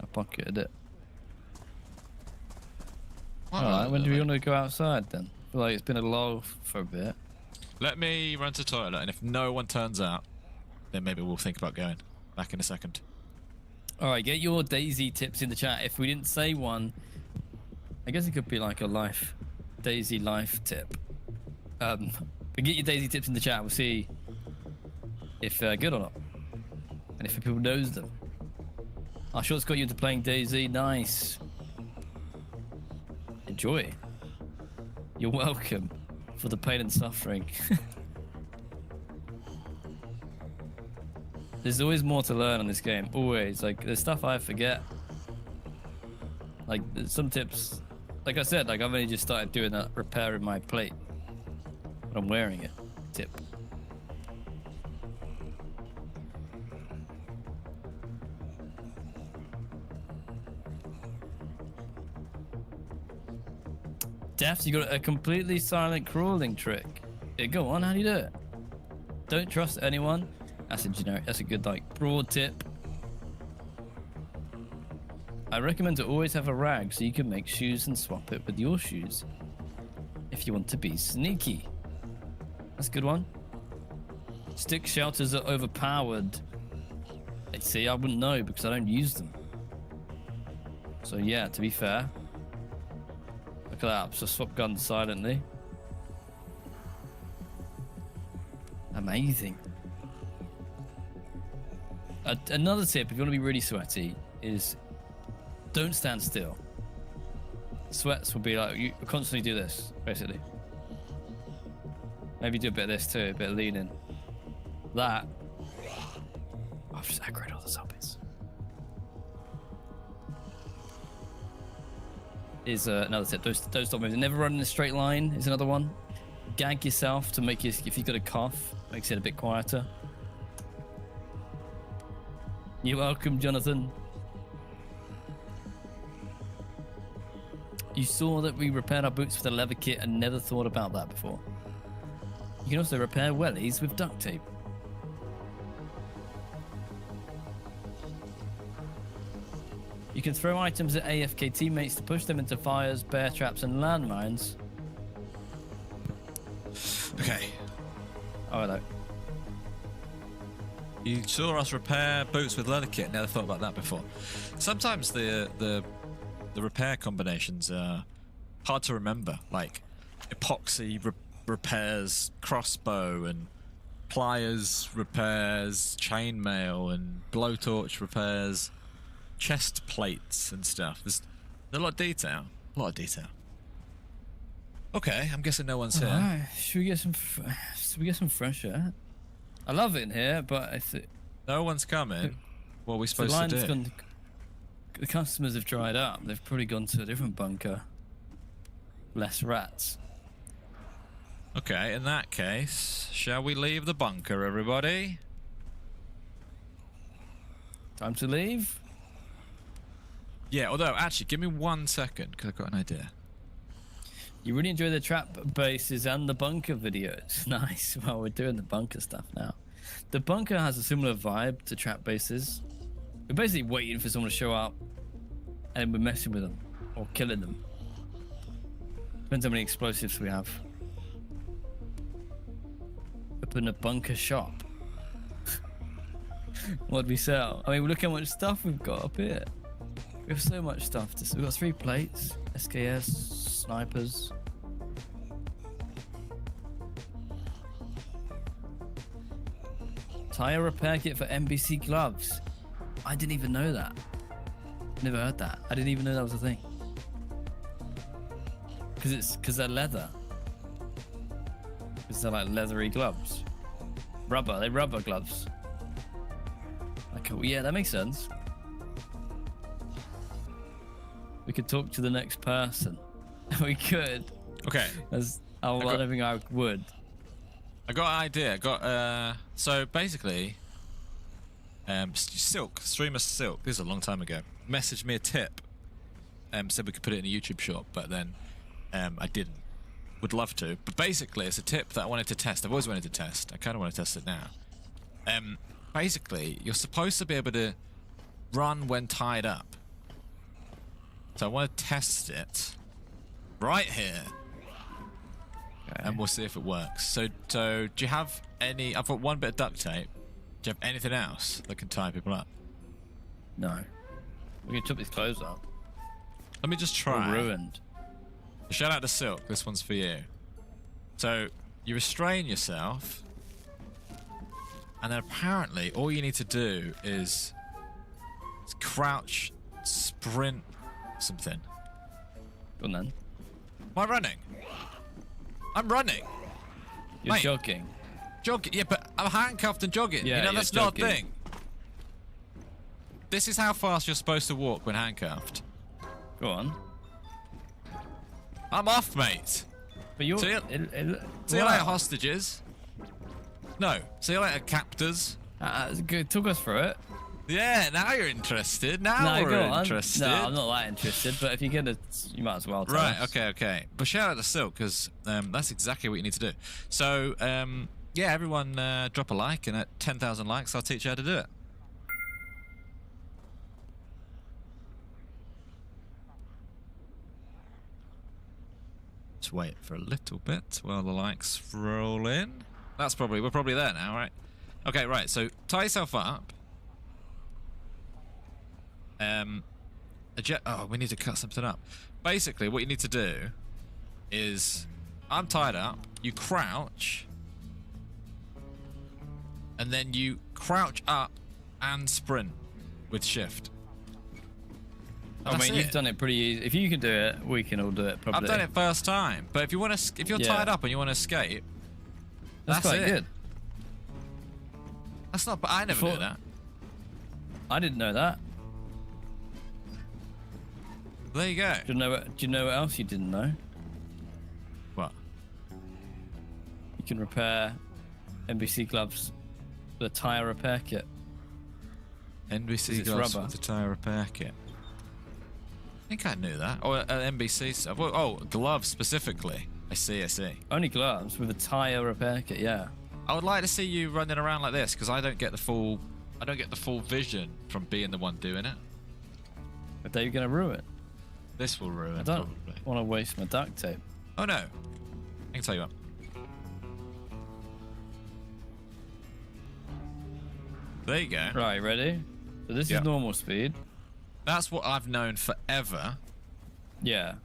I pocketed it. Well, Alright, when do we want to go outside then? I feel like it's been a lull for a bit. Let me run to the toilet, and if no one turns up, then maybe we'll think about going. Back in a second. Alright, get your DayZ tips in the chat. If we didn't say one, I guess it could be like a DayZ life tip. But get your DayZ tips in the chat. We'll see if they're good or not. And if people knows them. Our shorts got you into playing DayZ. Nice. Enjoy. You're welcome for the pain and suffering. There's always more to learn on this game. Always. Like, there's stuff I forget. Like, there's some tips. Like I said, like, I've only just started doing that repairing my plate. But I'm wearing it. Tip. Def, you got a completely silent crawling trick. Yeah, go on, how do you do it? Don't trust anyone. That's a generic, that's a good, like, broad tip. I recommend to always have a rag so you can make shoes and swap it with your shoes if you want to be sneaky. That's a good one. Stick shelters are overpowered. See, I wouldn't know because I don't use them. So yeah, to be fair. Look at that, just swap guns silently. Amazing. Another tip, if you want to be really sweaty, is don't stand still. Sweats will be like, you constantly do this, basically. Maybe do a bit of this too, a bit of leaning. That. I've just aggroed all the zombies. Is another tip. Don't stop moving. Never run in a straight line is another one. Gag yourself to make if you've got a cough, makes it a bit quieter. You're welcome, Jonathan. You saw that we repaired our boots with a leather kit and never thought about that before. You can also repair wellies with duct tape. You can throw items at AFK teammates to push them into fires, bear traps, and landmines. Okay. Oh, hello. You saw us repair boots with leather kit. Never thought about that before. Sometimes the repair combinations are hard to remember. Like epoxy repairs crossbow, and pliers repairs chainmail, and blowtorch repairs chest plates and stuff. There's a lot of detail. A lot of detail. Okay, I'm guessing no one's here. Right. Should we get some fresh air? I love it in here, but if No one's coming. What are we supposed to do? The customers have dried up. They've probably gone to a different bunker. Less rats. Okay, in that case, shall we leave the bunker, everybody? Time to leave? Yeah, although, actually, give me 1 second, because I've got an idea. You really enjoy the trap bases and the bunker videos. Nice. Well, we're doing the bunker stuff now. The bunker has a similar vibe to trap bases. We're basically waiting for someone to show up, and we're messing with them or killing them. Depends how many explosives we have. Open a bunker shop. What do we sell? I mean, look how much stuff we've got up here. We have so much stuff. We've got 3 plates, SKS, snipers. Tire repair kit for NBC gloves. I didn't even know that. Never heard that. I didn't even know that was a thing. Because they're leather. Because they're like leathery gloves. Rubber. They're rubber gloves. Okay, well, yeah, that makes sense. We could talk to the next person. We could. Okay. I don't think I would. I got an idea. So basically, Silk, streamer Silk, this is a long time ago, messaged me a tip. Said we could put it in a YouTube short, but then I didn't. Would love to, but basically it's a tip that I wanted to test. I've always wanted to test. I kind of want to test it now. Basically, you're supposed to be able to run when tied up. So I want to test it right here. Okay. And we'll see if it works. So do you have any... I've got one bit of duct tape. Do you have anything else that can tie people up? No. We can chop his clothes up. Let me just try. All ruined. Shout out to Silk. This one's for you. So you restrain yourself. And then apparently all you need to do is crouch, sprint, something. Go on then. Am I running? I'm running. You're Mate. jogging. Jogging, yeah, but I'm handcuffed and jogging. Yeah, you know, you're that's not a jogging. thing. This is how fast you're supposed to walk when handcuffed. Go on. I'm off, mate. But you're... See you later, hostages. No, see you later, captors. Good. Talk us through it. Yeah, now you're interested. Now No, we're go on. interested. No, I'm not that interested, but if you're gonna, you might as well tell Right, us. okay. But shout out to Silk, because that's exactly what you need to do. So, yeah, everyone drop a like, and at 10,000 likes, I'll teach you how to do it. Just wait for a little bit while the likes roll in. We're probably there now, right? Okay, right, so tie yourself up. We need to cut something up. Basically, what you need to do is, I'm tied up, you crouch, and then you crouch up and sprint with shift. I mean, you've done it pretty easy. If you can do it, we can all do it. Probably. I've done it first time, but if you're tied up and you want to escape, that's quite it. good. That's not. But I never knew that. I didn't know that. There you go. Do you know what else you didn't know? What? You can repair NBC gloves with a tire repair kit. NBC It's gloves rubber. with the tire repair kit. I think I knew that. Or NBC stuff. Oh, gloves specifically. I see. Only gloves with a tire repair kit. Yeah. I would like to see you running around like this, because I don't get the full vision from being the one doing it. But they're gonna ruin it. This will ruin. I don't probably. want to waste my duct tape. Oh no! I can tell you what. There you go. Right, ready? So this Yeah. is normal speed. That's what I've known forever. Yeah.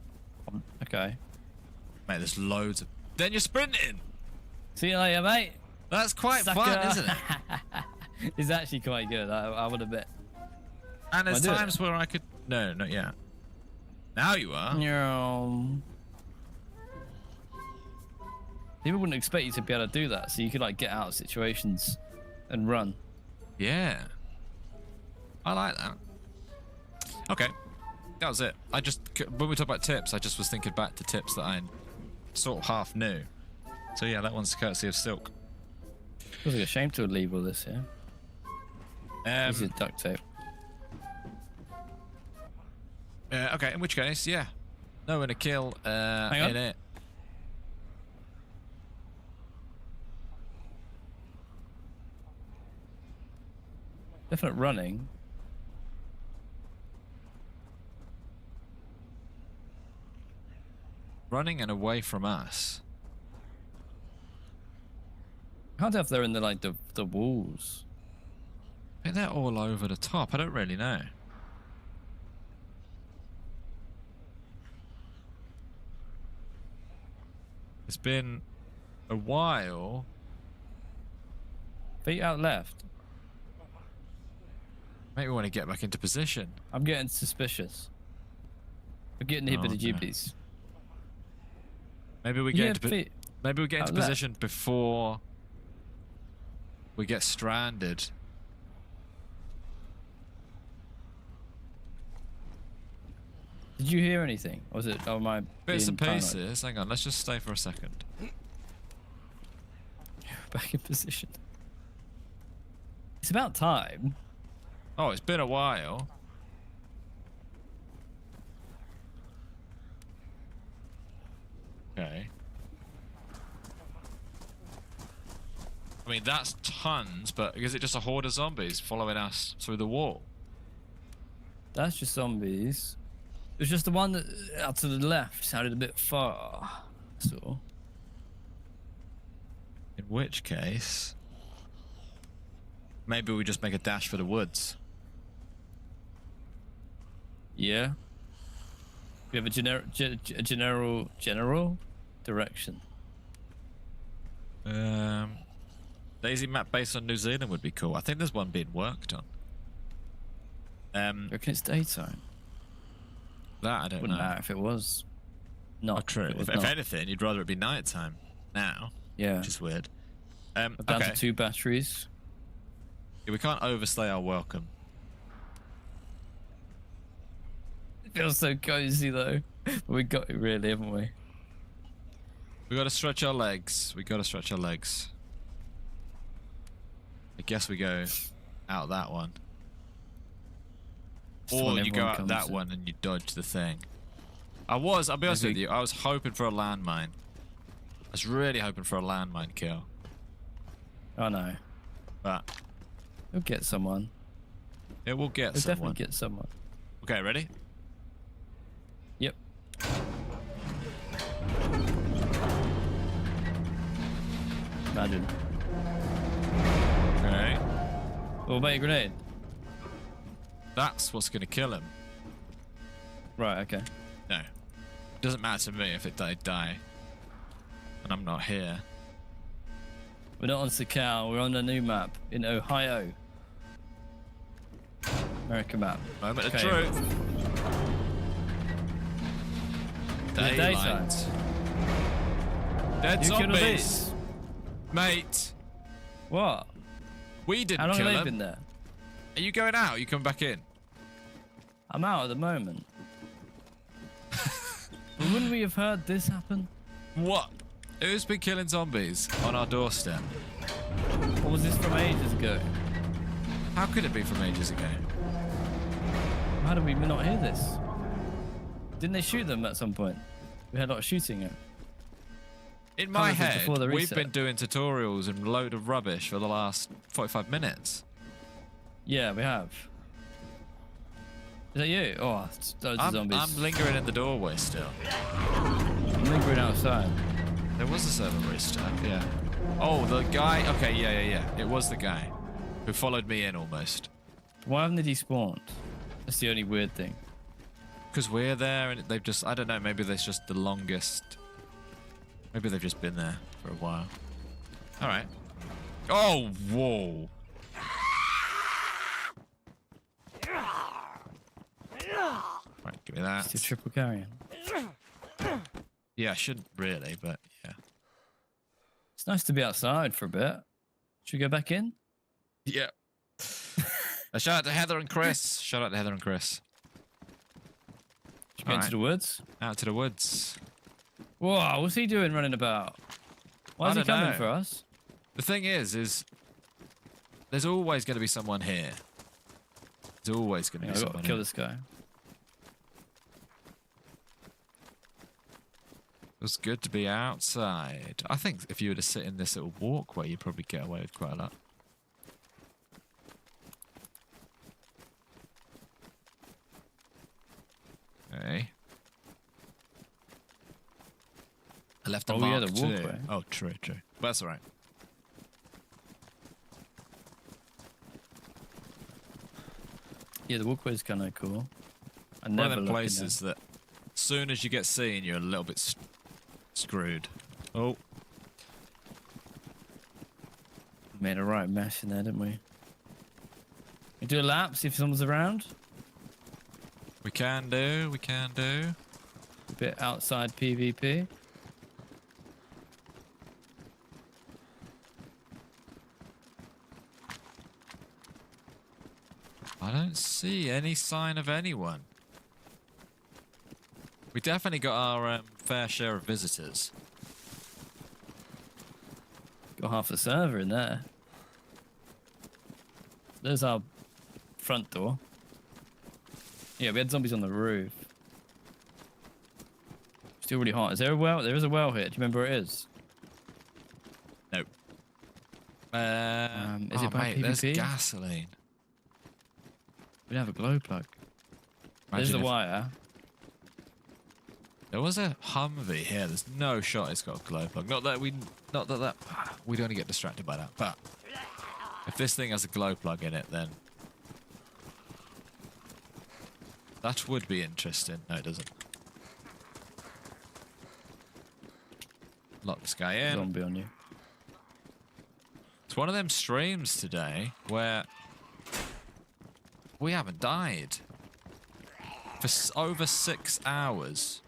Okay. Mate, there's loads of... Then you're sprinting! See you later, mate. That's quite Sucker. fun, isn't it? It's actually quite good. I would admit. And there's Wanna do times where I could... No, not yet. Now you are. People wouldn't expect you to be able to do that, so you could like get out of situations and run. Yeah. I like that. Okay. That was it. When we talk about tips, I just was thinking back to tips that I sort of half knew. So yeah, that one's courtesy of Silk. Feels like a shame to leave all this here. This is duct tape. Okay, in which case, yeah. No one to kill Hang on. in it. Definite running. Running and away from us. I can't tell if they're in the walls. I think they're all over the top. I don't really know. It's been a while. Feet out left. Maybe we want to get back into position. I'm getting suspicious. We're getting the heebie-jeebies. Maybe we get into position before we get stranded. Did you hear anything? Or was it? Oh my. Bits and pieces. Hang on, let's just stay for a second. Back in position. It's about time. Oh, it's been a while. Okay. I mean, that's tons, but is it just a horde of zombies following us through the wall? That's just zombies. It was just the one that out to the left sounded a bit far. So. In which case, maybe we just make a dash for the woods. Yeah. We have a general direction. DayZ map based on New Zealand would be cool. I think there's one being worked on. I reckon it's daytime. That I don't Wouldn't know. matter if it was not. Oh, true. If anything, you'd rather it be nighttime now. Yeah. Which is weird. I'm down okay. to 2 batteries. Yeah, we can't overstay our welcome. It feels so cozy though. But we got it really, haven't we? We got to stretch our legs. We got to stretch our legs. I guess we go out that one. Or you go out that one and you dodge the thing. I'll be honest with you, I was hoping for a landmine. I was really hoping for a landmine kill. Oh no. But we'll get someone. It will get We'll someone. definitely get someone. Okay, ready? Yep. Imagine. Okay. Oh, mate, a grenade. That's what's going to kill him. Right, okay. No. Doesn't matter to me if they die. And I'm not here. We're not on Sakal, we're on a new map in Ohio. America map. Moment of Okay. truth. Daytime. Dead You killed all zombies. these? Mate. What? We didn't How long kill have they him. been there? Are you going out? Are you coming back in? I'm out at the moment. But wouldn't we have heard this happen? What? Who's been killing zombies on our doorstep? Or was this from ages ago? How could it be from ages ago? How did we not hear this? Didn't they shoot them at some point? We had a lot of shooting it. In my Can't remember head, before the we've reset. been doing tutorials and load of rubbish for the last 45 minutes. Yeah, we have. Is that you? Oh, it's loads of zombies. I'm lingering in the doorway still. I'm lingering outside. There was a server restart, yeah. Oh, the guy. Okay, yeah. It was the guy who followed me in almost. Why haven't they despawned? That's the only weird thing. Because we're there and they've just, I don't know, maybe there's just the longest. Maybe they've just been there for a while. All right. Oh, whoa. Right, give me that. It's your triple carrion. Yeah, I shouldn't really, but yeah. It's nice to be outside for a bit. Should we go back in? Yeah. Shout out to Heather and Chris. Shout out to Heather and Chris. Should we go into the woods? Out to the woods. Whoa, what's he doing running about? Why is he don't coming know. for us? The thing is there's always going to be someone here. There's always going to be I've got someone to kill here. this guy. It was good to be outside. I think if you were to sit in this little walkway, you'd probably get away with quite a lot. Okay. I left a Oh, mark yeah, the too. walkway. Oh, true. But that's all right. Yeah, the walkway's kind of cool. I One never of them look in places that as soon as you get seen, you're a little bit screwed. Oh. there. Made a right mess in there, didn't we? We do a lap, see if someone's around. We can do. We can do. A bit outside PvP. I don't see any sign of anyone. We definitely got our fair share of visitors. Got half the server in there. There's our front door. Yeah, we had zombies on the roof. Still really hot. Is there a well? There is a well here. Do you remember where it is? Nope. Is it by mate, there's PvP? gasoline. We don't have a glow plug. There's Imagine the if wire. There was a Humvee here. There's no shot it's got a glow plug. Not that we'd only get distracted by that. But if this thing has a glow plug in it, then that would be interesting. No, it doesn't. Lock this guy in. Zombie on you. It's one of them streams today where we haven't died for over 6 hours.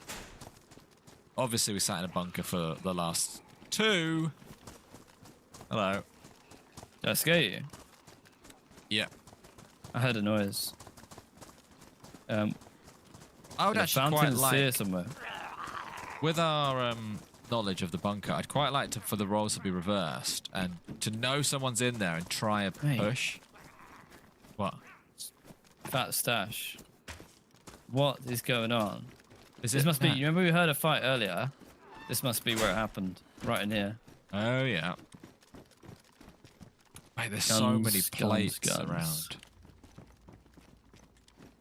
Obviously, we sat in a bunker for the last 2. Hello. Did I scare you? Yeah. I heard a noise. I would The actually quite fountain's here like, somewhere. with our knowledge of the bunker, I'd quite like for the roles to be reversed and to know someone's in there and try a Mate. push. What? Fat stash. What is going on? Is This it must be. that? You remember we heard a fight earlier? This must be where it happened. Right in here. Oh yeah. Mate, there's so many Guns, plates guns. around.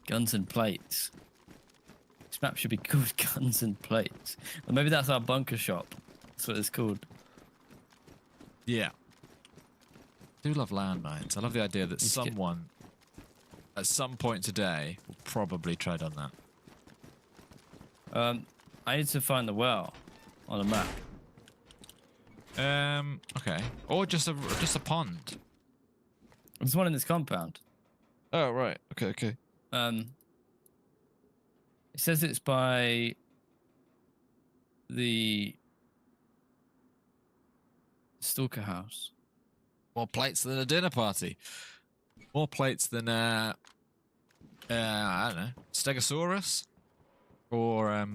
Guns and plates. This map should be called Guns and Plates. Or maybe that's our bunker shop. That's what it's called. Yeah. I do love landmines. I love the idea that Let's get- someone at some point today will probably tread on that. I need to find the well on the map. Okay. Or just a pond. There's one in this compound. Oh right. Okay. It says it's by the Stalker House. More plates than a dinner party. More plates than I don't know, Stegosaurus, or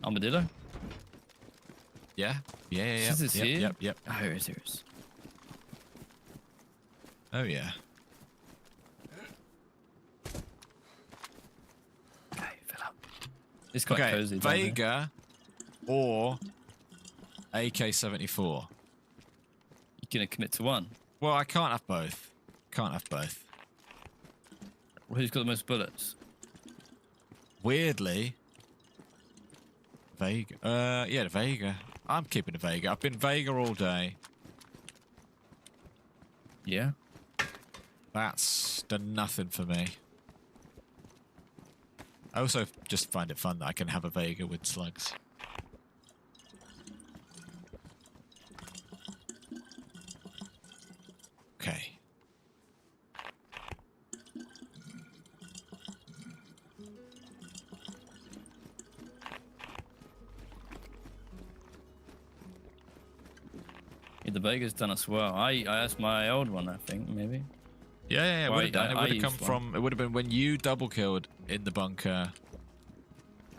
Armadillo? yeah. Says it's here? Yep. Oh, here it is. Oh yeah. Okay, fill up. It's quite Okay, cozy. down there. Vega or AK-74. You're gonna commit to one. Well, I can't have both. Can't have both. Well, who's got the most bullets? Weirdly, Vega. Yeah, the Vega. I'm keeping the Vega. I've been Vega all day. Yeah. That's done nothing for me. I also just find it fun that I can have a Vega with slugs. Okay. Yeah, the Vega's done us well. I asked my old one, I think, maybe. Yeah, it Well, would have done. It I would have come used one. from. It would have been when you double killed in the bunker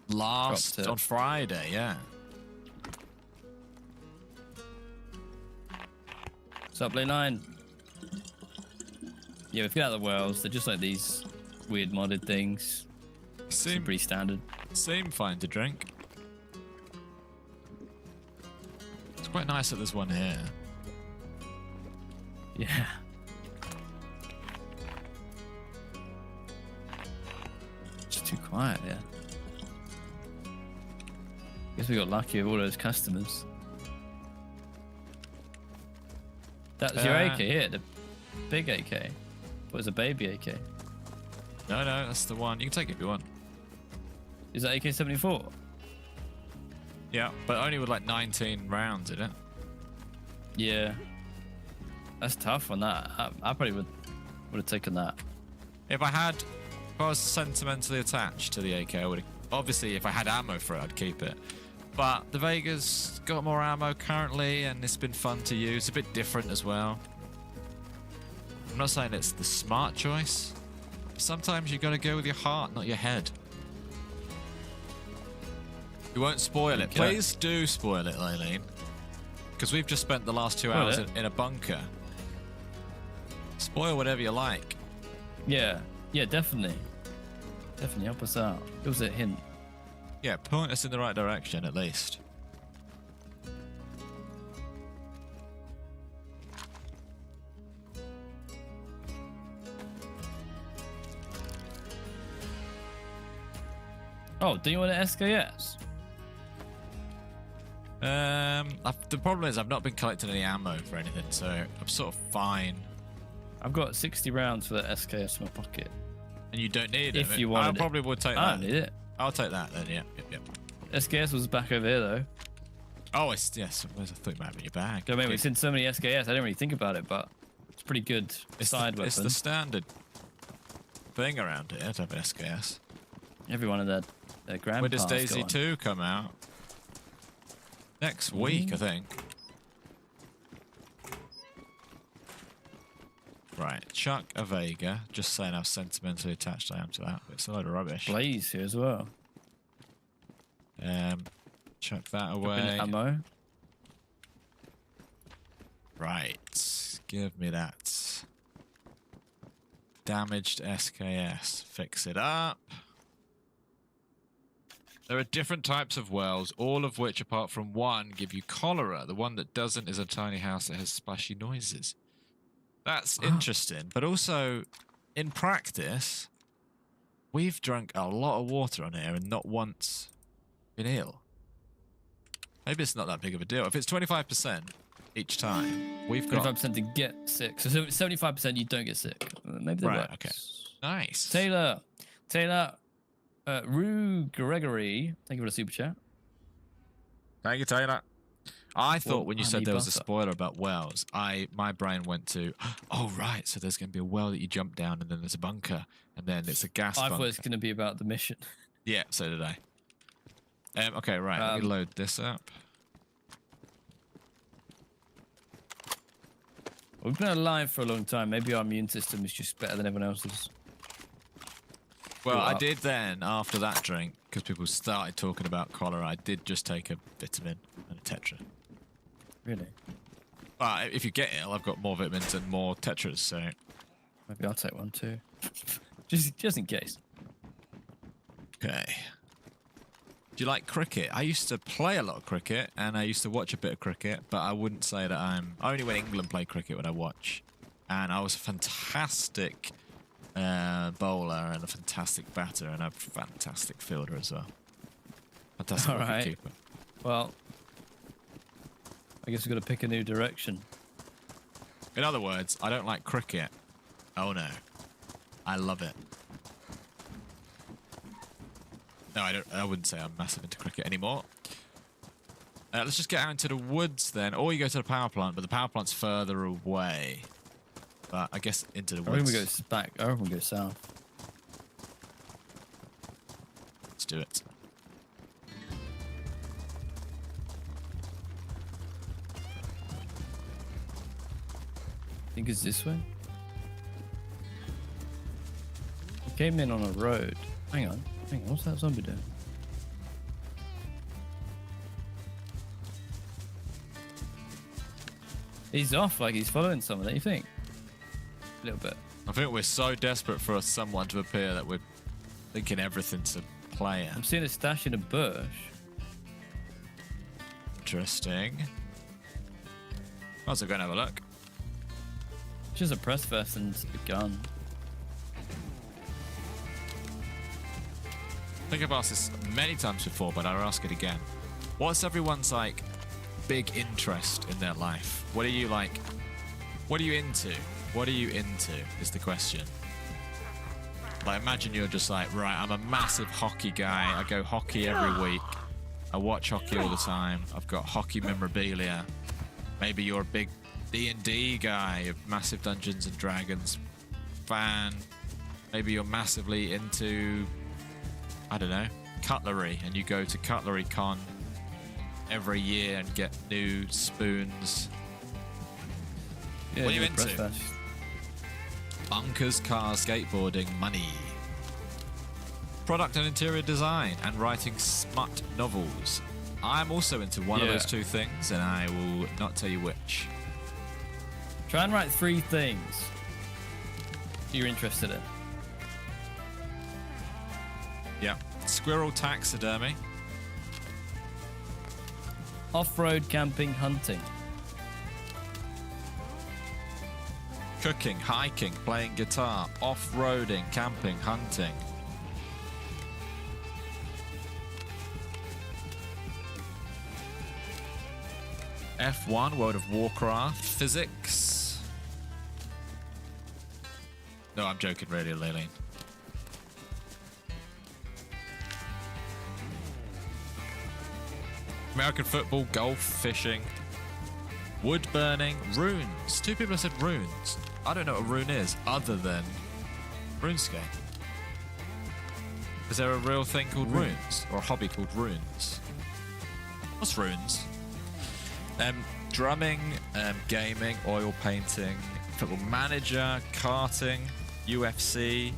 last Dropped it. on Friday. Yeah. What's up, lane 9? Yeah, we've got the wells. They're just like these weird modded things. Seem Pretty standard. fine to drink. It's quite nice that there's one here. Yeah. Just too quiet, yeah. Guess we got lucky with all those customers. That's your AK here, the big AK. What is a baby AK? No, that's the one. You can take it if you want. Is that AK-74? Yeah, but only with like 19 rounds in it. Yeah. That's tough on that. I probably would Would have taken that. If I was sentimentally attached to the AK, I would have. Obviously, if I had ammo for it, I'd keep it. But the Vega's got more ammo currently, and it's been fun to use. A bit different as well. I'm not saying it's the smart choice. Sometimes you got to go with your heart, not your head. You won't spoil it. Please do spoil it, Laylene. Because we've just spent the last 2 hours in a bunker. Spoil whatever you like. Yeah, definitely. Definitely help us out. It was a hint. Yeah, point us in the right direction at least. Oh, do you want an SKS? The problem is I've not been collecting any ammo for anything, so I'm sort of fine. I've got 60 rounds for the SKS in my pocket. And you don't need it. If you want it. I probably would take that. I don't need it. I'll take that then, yeah. SKS was back over here though. Oh, yes. I thought you might have in your bag. I mean, we've seen so many SKS, I didn't really think about it, but it's pretty good side weapon. It's the standard thing around here to have an SKS. Everyone of their grandpas. When does DayZ 2 come out? Next week, I think. Right, chuck a Vega. Just saying how sentimentally attached I am to that. It's a load of rubbish. Blaze here as well. Chuck that away. Ammo. Right, give me that. Damaged SKS. Fix it up. There are different types of wells, all of which, apart from one, give you cholera. The one that doesn't is a tiny house that has splashy noises. That's interesting, but also, in practice, we've drunk a lot of water on here and not once been ill. Maybe it's not that big of a deal. If it's 25% each time, we've got 25% to get sick. So 75% you don't get sick. Maybe that works. Okay. Nice. Taylor, Rue Gregory, thank you for the super chat. Thank you, Taylor. I thought when you said there was a spoiler about wells, my brain went to, oh right, so there's going to be a well that you jump down, and then there's a bunker, and then it's a gas bunker. I thought it's going to be about the mission. Yeah, so did I. Okay, right. Let me load this up. We've been alive for a long time. Maybe our immune system is just better than everyone else's. Well, I did then, after that drink, because people started talking about cholera, I did just take a vitamin and a Tetra. Really? If you get ill, I've got more vitamins and more Tetras, so... Maybe I'll take one too. just in case. Okay. Do you like cricket? I used to play a lot of cricket, and I used to watch a bit of cricket, but I wouldn't say that I'm... Only when England play cricket would I watch. And I was a fantastic bowler and a fantastic batter and a fantastic fielder as well. Fantastic wicketkeeper. Well, I guess we've got to pick a new direction. In other words, I don't like cricket. Oh no. I love it. No, I wouldn't say I'm massive into cricket anymore. Let's just get out into the woods then. Or you go to the power plant, but the power plant's further away. But I guess into the woods. I think we go back. I reckon we go south. Let's do it. I think it's this way. We came in on a road. Hang on. What's that zombie doing? He's off, like he's following someone, don't you think? A little bit. I think we're so desperate for someone to appear that we're thinking everything's a player. I'm seeing a stash in a bush. Interesting. Might as well go and have a look. It's just a press vest and a gun. I think I've asked this many times before, but I'll ask it again. What's everyone's like big interest in their life? What are you like? What are you into? What are you into is the question. Like, imagine you're just like, right, I'm a massive hockey guy. I go hockey every week. I watch hockey all the time. I've got hockey memorabilia. Maybe you're a big D&D guy of massive Dungeons and Dragons. fan. Maybe you're massively into, I don't know, cutlery, and you go to Cutlery Con every year and get new spoons. Yeah, What are you yeah, into? press that. Bunkers, cars, skateboarding, money. Product and interior design, and writing smut novels. I'm also into one of Yeah. those two things, and I will not tell you which. Try and write 3 things you're interested in. Yeah. Squirrel taxidermy. Off-road, camping, hunting. Cooking, hiking, playing guitar, off-roading, camping, hunting. F1, World of Warcraft, physics. No, I'm joking, really, Leilene. American football, golf, fishing, wood burning, runes. 2 people have said runes. I don't know what a rune is, other than RuneScape. Is there a real thing called runes, or a hobby called runes? What's runes? Drumming, gaming, oil painting, football manager, karting, UFC,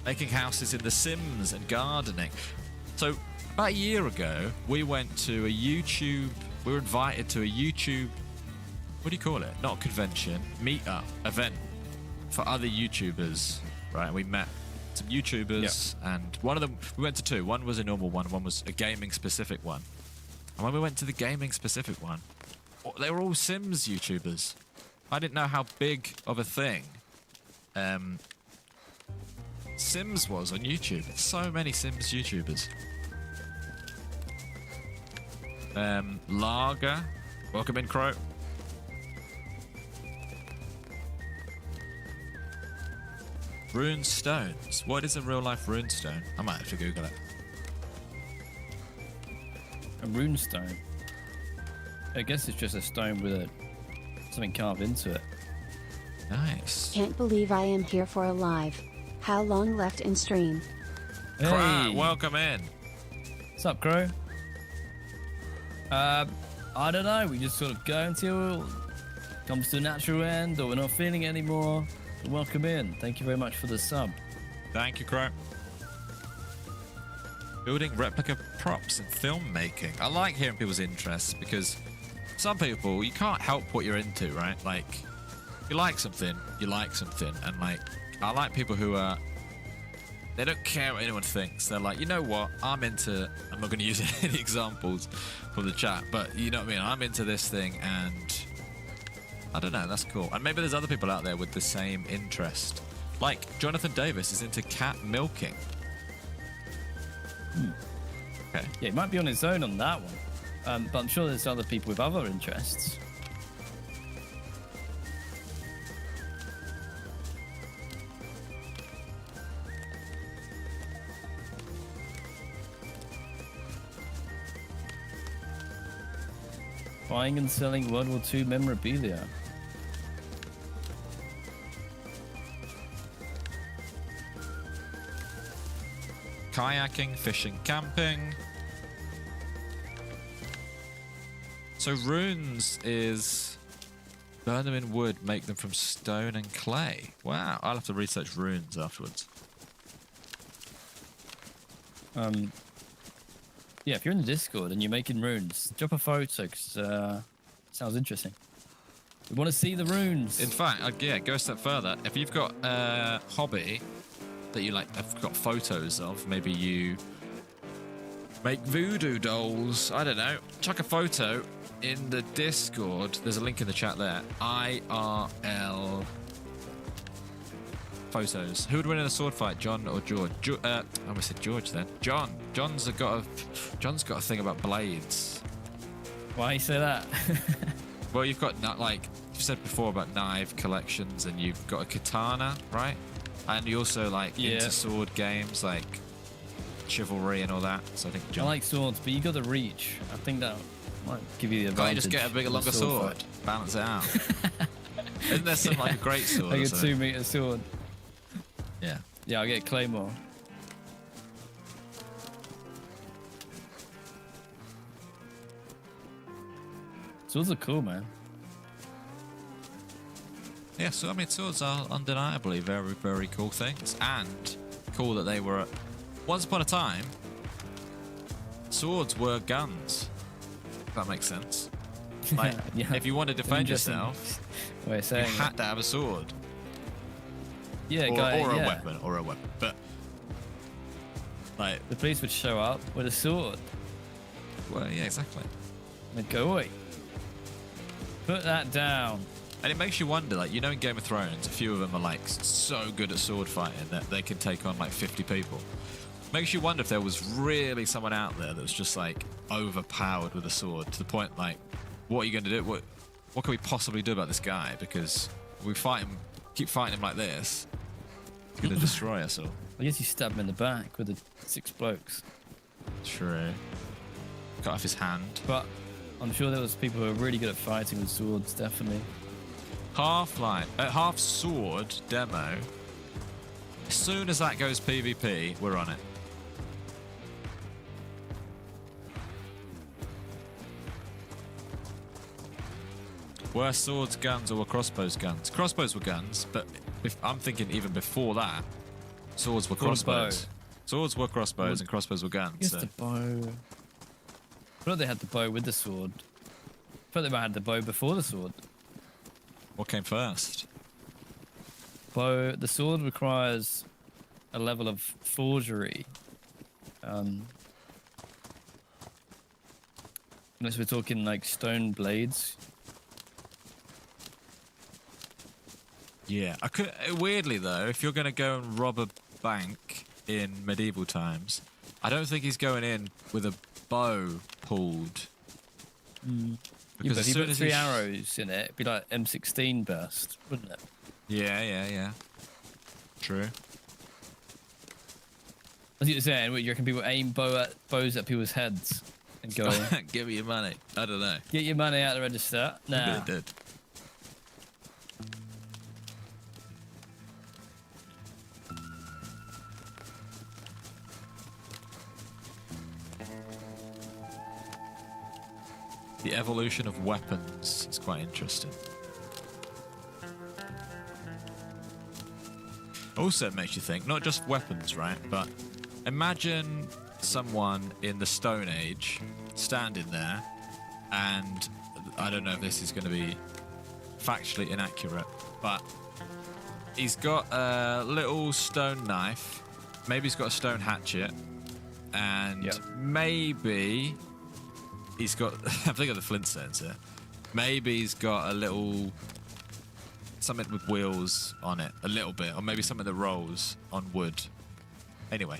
making houses in The Sims, and gardening. So about a year ago, we went to a YouTube. We were invited to a YouTube. What do you call it? Not a convention, meetup event for other YouTubers, right? We met some YouTubers, and one of them, we went to 2. One was a normal one was a gaming specific one. And when we went to the gaming specific one, they were all Sims YouTubers. I didn't know how big of a thing Sims was on YouTube. So many Sims YouTubers. Lager, welcome in, Crow. Rune stones. What is a real life rune stone? I might have to Google it. A rune stone. I guess it's just a stone with something carved into it. Nice. Can't believe I am here for a live. How long left in stream? Crow, welcome in. What's up, Crow? I don't know. We just sort of go until it comes to a natural end, or we're not feeling it anymore. So welcome in. Thank you very much for the sub. Thank you, Crow. Building replica props and filmmaking. I like hearing people's interests, because some people, you can't help what you're into, right? Like, you like something, and like, I like people who are, they don't care what anyone thinks. They're like, you know what, I'm not going to use any examples from the chat, but you know what I mean, I'm into this thing, and I don't know, that's cool. And maybe there's other people out there with the same interest. Like, Jonathan Davis is into cat milking. Okay. Yeah, he might be on his own on that one. But I'm sure there's other people with other interests. Buying and selling World War II memorabilia. Kayaking, fishing, camping. So runes is burn them in wood, make them from stone and clay. Wow, I'll have to research runes afterwards. Yeah, if you're in the Discord and you're making runes, drop a photo, because sounds interesting. We want to see the runes. In fact, yeah, go a step further. If you've got a hobby that you like, have got photos of, maybe you make voodoo dolls, I don't know, chuck a photo in the Discord. There's a link in the chat there. IRL photos. Who would win in a sword fight, John or George? I almost said George then. John. John's got a thing about blades. Why you say that? Well, you've got, like you said before, about knife collections, and you've got a katana, right? And you also like into sword games like chivalry and all that. So I think John. I like swords, but you got the reach. I think that might give you the advantage. Can't you just get a bigger, longer sword? fight. Balance it out. Isn't there some like a great sword? Like or a something? 2-meter sword. Yeah, I'll get Claymore. Swords are cool, man. Yeah, so I mean, swords are undeniably very, very cool things, and cool that they were. Once upon a time, swords were guns. If that makes sense. Like, Yeah. if you wanted to defend yourself, Way of you saying had to have a sword, yeah, or, guy, or a yeah. weapon, or a weapon. But like, The police would show up with a sword. well, yeah, exactly. They'd go, oi, put that down. And it makes you wonder, like, you know, in Game of Thrones, a few of them are like so good at sword fighting that they can take on like 50 people. Makes you wonder if there was really someone out there that was just like overpowered with a sword to the point like, what are you going to do? What can we possibly do about this guy? Because we fight him, keep fighting him like this, he's going to destroy us all. I guess you stab him in the back with the 6 blokes. True. Cut off his hand. But I'm sure there was people who are really good at fighting with swords, definitely. Half sword demo. As soon as that goes PvP, we're on it. Were swords guns or were crossbows guns? Crossbows were guns, but if I'm thinking even before that, swords were Or a bow. crossbows. Swords were crossbows and crossbows were guns. I guess So. the bow. I thought they had the bow with the sword. I thought they might have had the bow before the sword. What came first? Bow. The sword requires a level of forgery. Unless we're talking like stone blades. Yeah, I could. Weirdly though, if you're going to go and rob a bank in medieval times, I don't think he's going in with a bow pulled. Yeah, Because but as if you soon put as 3 arrows in it, it'd be like M16 burst, wouldn't it? Yeah. True. As you were saying, what, you reckon people aim bows at people's heads and go, Give me your money. I don't know. get your money out of the register? Nah. They did. The evolution of weapons is quite interesting. Also, it makes you think, not just weapons, right? But imagine someone in the Stone Age standing there, and I don't know if this is going to be factually inaccurate, but he's got a little stone knife, maybe he's got a stone hatchet, and Yep. maybe he's got, I'm thinking of the Flintstones here, maybe he's got a little, something with wheels on it, a little bit, or maybe something that rolls on wood. Anyway,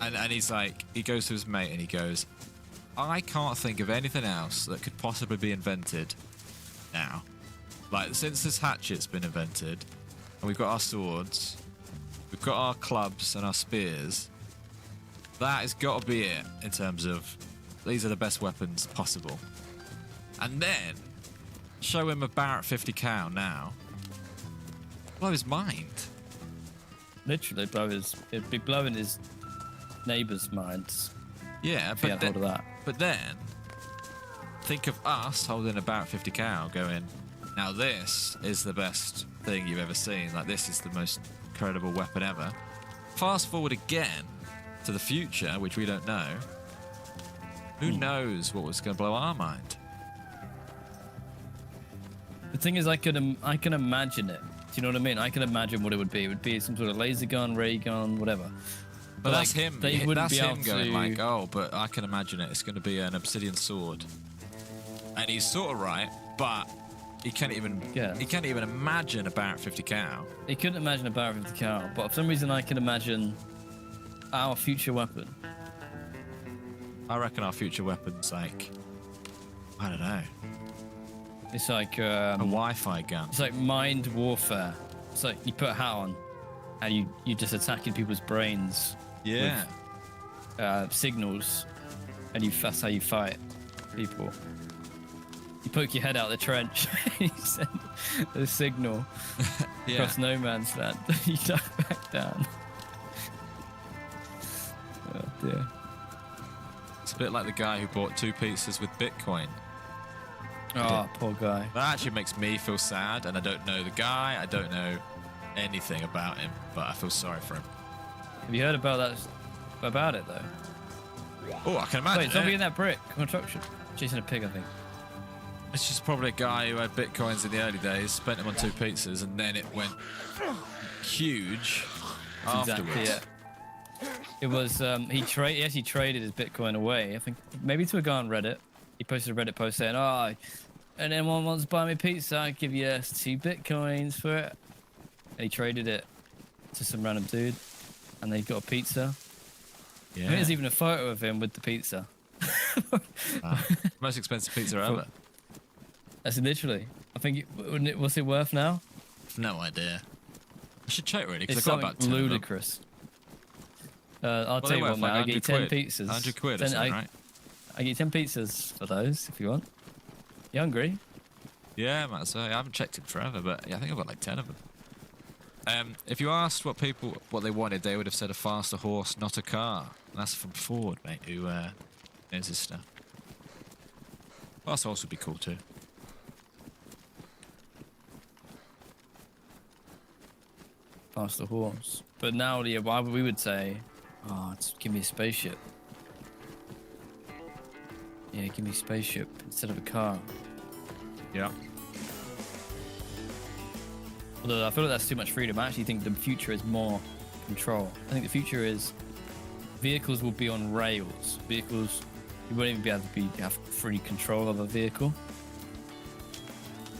and he's like, he goes to his mate and he goes, I can't think of anything else that could possibly be invented now. Like, since this hatchet's been invented, and we've got our swords, we've got our clubs and our spears, that has got to be it in terms of these are the best weapons possible. And then show him a Barrett 50 cal now. Blow his mind. Literally, it'd be blowing his neighbours' minds. Yeah, If he had hold of that. but then think of us holding a Barrett 50 cal going, now this is the best thing you've ever seen. Like, this is the most incredible weapon ever. Fast forward again to the future, which we don't know. Who knows what was going to blow our mind? The thing is, I can imagine it. Do you know what I mean? I can imagine what it would be. It would be some sort of laser gun, ray gun, whatever. But that's like, him. They wouldn't That's be him able going to... like, oh, but I can imagine it. It's going to be an obsidian sword, and he's sort of right, but he can't even. Yeah. He can't even imagine a Barrett 50 cal. He couldn't imagine a Barrett 50 cal, but for some reason I can imagine our future weapon. I reckon our future weapons, like, I don't know, It's like a Wi-Fi gun. it's like mind warfare. It's like you put a hat on, and you just attacking people's brains. Yeah. Signals, and that's how you fight people. You poke your head out the trench, and you send a signal Yeah. across no man's land. You don't- back down. Oh dear. It's a bit like the guy who bought 2 pizzas with Bitcoin. Oh, poor guy. That actually makes me feel sad, and I don't know the guy. I don't know anything about him, but I feel sorry for him. Have you heard about that? About it though? Oh, I can imagine. Wait, somebody in that brick construction chasing a pig, I think. It's just probably a guy who had Bitcoins in the early days, spent them on 2 pizzas, and then it went huge afterwards. Exactly, yeah. It was he actually traded his Bitcoin away. I think maybe to a guy on Reddit. He posted a Reddit post saying, "Oh, and anyone wants to buy me pizza, I'll give you 2 Bitcoins for it." And he traded it to some random dude, and they got a pizza. Yeah. I think there's even a photo of him with the pizza. Most expensive pizza ever. That's literally. I think what's it worth now? No idea. I should check really because It's I got about 10 ludicrous. I'll Well, tell they you worth what, like man. I'll get you 10 100 pizzas. 100 quid or something, right? I get you 10 pizzas for those if you want. You hungry? Yeah, might say. I haven't checked it forever, but yeah, I think I've got like 10 of them. If you asked what they wanted, they would have said a faster horse, not a car. And that's from Ford, mate, who knows his stuff. Faster horse would be cool too. Faster horse. But now, yeah, why we would say, oh, give me a spaceship. Yeah, give me a spaceship instead of a car. Yeah. Although I feel like that's too much freedom. I actually think the future is more control. I think the future is vehicles will be on rails. Vehicles, you won't even be able to have free control of a vehicle.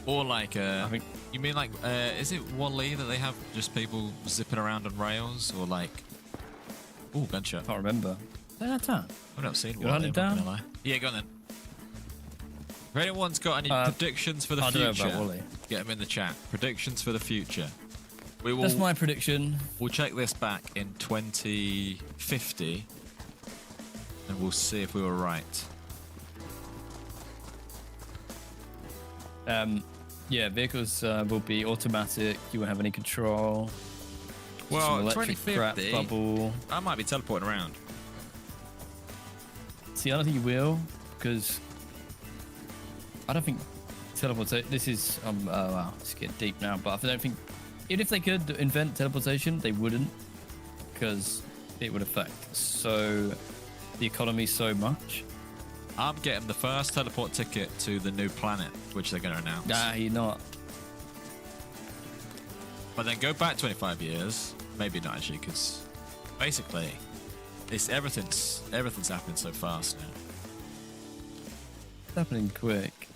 Or like, I think, you mean like, is it Wall-E that they have just people zipping around on rails? Or like, oh, gunshot. I can't remember. That time. I've not seen You Wall-E, want it I'm down? not gonna lie. Yeah, go on then. If anyone's got any predictions for the I don't know future, about Wall-E. get them in the chat. Predictions for the future. We will. That's my prediction. We'll check this back in 2050, and we'll see if we were right. Yeah, vehicles will be automatic. You won't have any control. Well, Some electric 2050, crap bubble. I might be teleporting around. See, I don't think you will, because I don't think teleportation. This is wow, it's getting deep now. But I don't think, even if they could invent teleportation, they wouldn't, because it would affect the economy so much. I'm getting the first teleport ticket to the new planet, which they're going to announce. Nah, you're not. But then go back 25 years, maybe not actually, because basically, everything's happening so fast now. It's happening quick.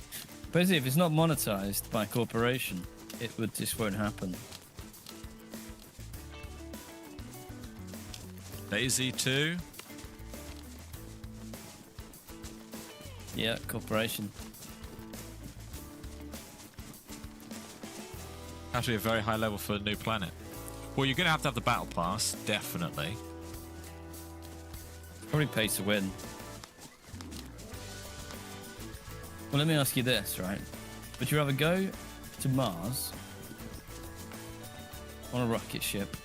Basically, if it's not monetized by a corporation, it just won't happen. DayZ 2. Yeah, corporation. Has to be a very high level for a new planet. Well, you're going to have the battle pass, definitely. Probably pays to win. Well, let me ask you this, right? Would you rather go to Mars on a rocket ship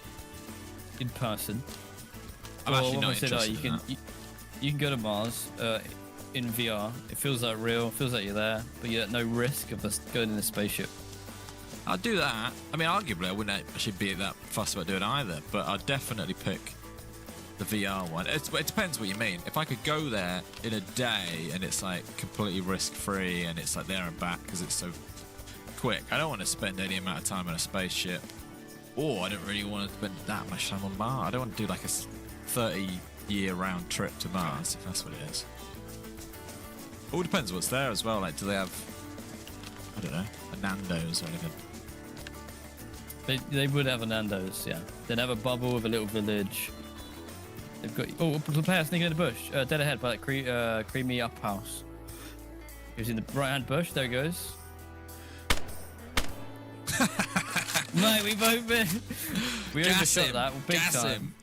in person? I'm or actually what not if I said, interested in that. you can go to Mars in VR. It feels like real. It feels like you're there, but you're at no risk of us going in a spaceship. I'd do that. I mean, arguably, I wouldn't actually be that fussed about doing either, but I'd definitely pick the VR one. It depends what you mean. If I could go there in a day and it's like completely risk-free and it's like there and back because it's so quick, I don't want to spend any amount of time on a spaceship. Or I don't really want to spend that much time on Mars. I don't want to do like a 30-year round trip to Mars, if that's what it is. All depends what's there as well. Like, do they have, I don't know, a Nando's or anything? They would have a Nando's, yeah. They'd have a bubble with a little village. They've got the player sneaking in the bush, dead ahead by that creamy up house. He was in the right-hand bush. There he goes. Mate, we both we Gas overshot him. that big Gas time. him.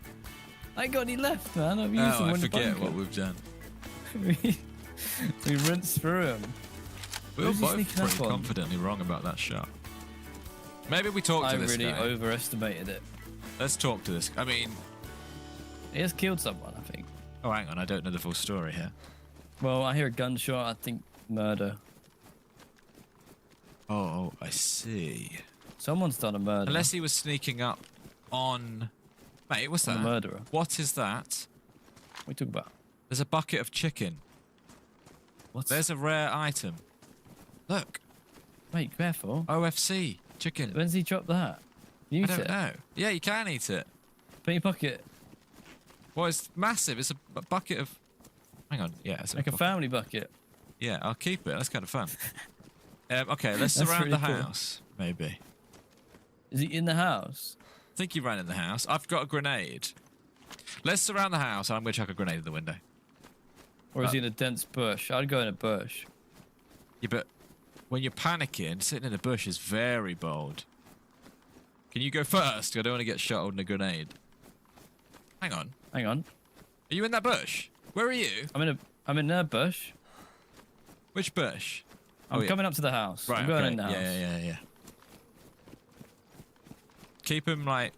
I ain't got any left, man. I've used Oh, them I in the forget bunker. what we've done. we rinsed through him. We were Who's he both sneaking up pretty on? confidently wrong about that shot. Maybe we talked I to this really guy. overestimated it. Let's talk to this. I mean, He has killed someone, I think. oh, hang on. I don't know the full story here. Well, I hear a gunshot. I think murder. Oh, I see. Someone's done a murder. Unless he was sneaking up on... Mate, what's On that? a murderer. What is that? What are you talking about? There's a bucket of chicken. What's... There's a rare item. Look. Wait, careful. OFC. Chicken. When's he dropped that? You I eat don't it. know. Yeah, you can eat it. Put in your pocket. Well, it's massive. It's a bucket of... Hang on. Yeah, it's Like a bucket. family bucket. Yeah, I'll keep it. That's kind of fun. Okay, let's That's surround really the cool. house, maybe. Is he in the house? I think he ran in the house. I've got a grenade. Let's surround the house, and I'm going to chuck a grenade in the window. Or is he in a dense bush? I'd go in a bush. Yeah, but when you're panicking, sitting in a bush is very bold. Can you go first? I don't want to get shot holding a grenade. Hang on. Hang on. Are you in that bush? Where are you? I'm in a bush. Which bush? I'm yeah. coming up to the house. Right, I'm going okay. in the house. Yeah. Keep him, like,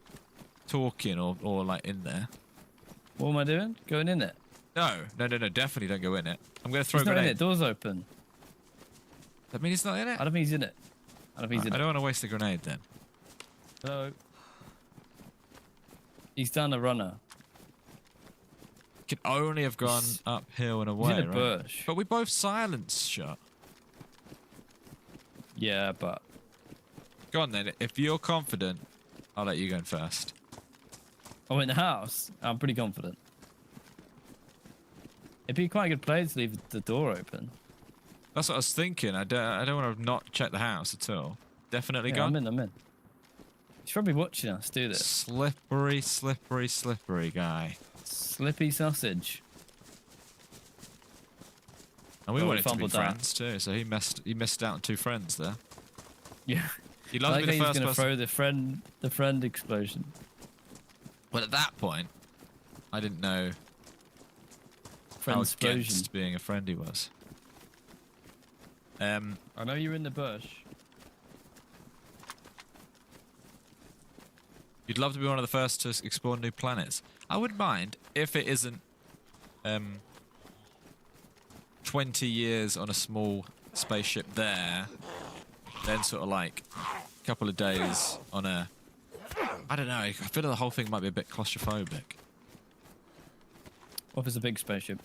talking or like, in there. What am I doing? Going in it. No. Definitely don't go in it. I'm going to throw He's a not in grenade. it. Door's open. That mean he's not in it? I don't think he's in it. I don't think he's in I it. don't want to waste the grenade then. Hello. He's done a runner. Could only have gone He's- uphill and He's away, in a right? bush. But we both silence shot. Yeah, but Go on then. If you're confident, I'll let you go in first. I'm in the house. I'm pretty confident. It'd be quite a good play to leave the door open. That's what I was thinking. I don't want to not check the house at all. Definitely Yeah, gone. I'm in. He's probably watching us do this. Slippery guy. Slippy sausage. And we Oh, we wanted to be fumbled that. friends too, so he missed out on two friends there. Yeah. He I loves like to be how the he's first gonna person. throw the friend explosion. Well, at that point, I didn't know Friend how explosion. against being a friend he was. I know you're in the bush. You'd love to be one of the first to explore new planets. I wouldn't mind if it isn't 20 years on a small spaceship there, then sort of like a couple of days on a... I don't know, I feel like the whole thing might be a bit claustrophobic. What if it's a big spaceship?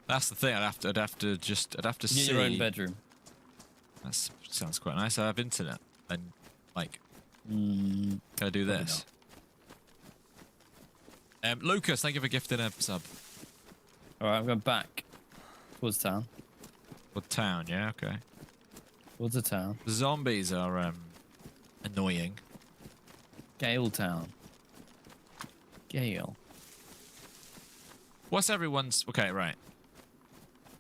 That's the thing, I'd have to Get see... your own bedroom. That sounds quite nice. I have internet and, like... Can I do this? Lucas, thank you for gifting a sub. Alright, I'm going back. Towards town. For town, yeah, okay. Towards the town. The zombies are annoying. Gale Town. Gale. What's everyone's... Okay, right.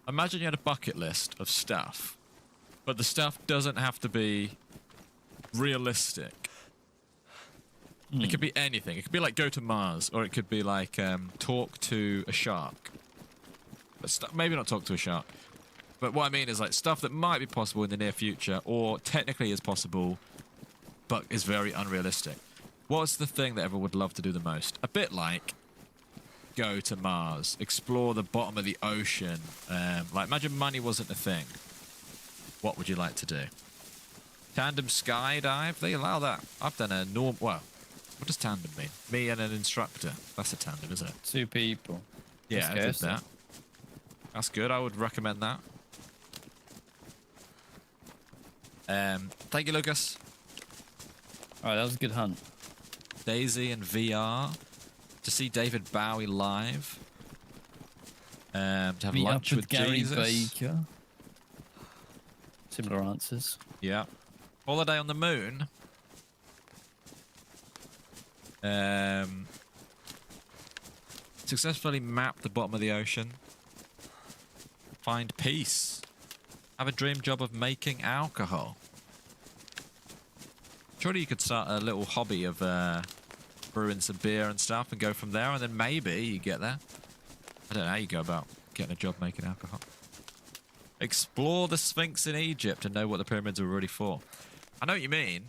Imagine you had a bucket list of stuff, but the stuff doesn't have to be realistic. It could be anything. It could be like go to Mars, or it could be like talk to a shark. But maybe not talk to a shark. But what I mean is like stuff that might be possible in the near future, or technically is possible, but is very unrealistic. What's the thing that everyone would love to do the most? A bit like go to Mars, explore the bottom of the ocean. Like imagine money wasn't a thing. What would you like to do? Tandem skydive? They allow that. I've done a norm. Well, what does tandem mean? Me and an instructor. That's a tandem, isn't it? 2 people. Yeah, I That's did good. that. That's good. I would recommend that. Thank you, Lucas. Alright, that was a good hunt. DayZ and VR. To see David Bowie live. To have Meet lunch up with Gary Jesus. Baker. Similar answers. Yeah. Holiday on the moon. Successfully map the bottom of the ocean. Find peace. Have a dream job of making alcohol. Surely you could start a little hobby of brewing some beer and stuff and go from there, and then maybe you get there. I don't know how you go about getting a job making alcohol. Explore the Sphinx in Egypt and know what the pyramids are really for. I know what you mean.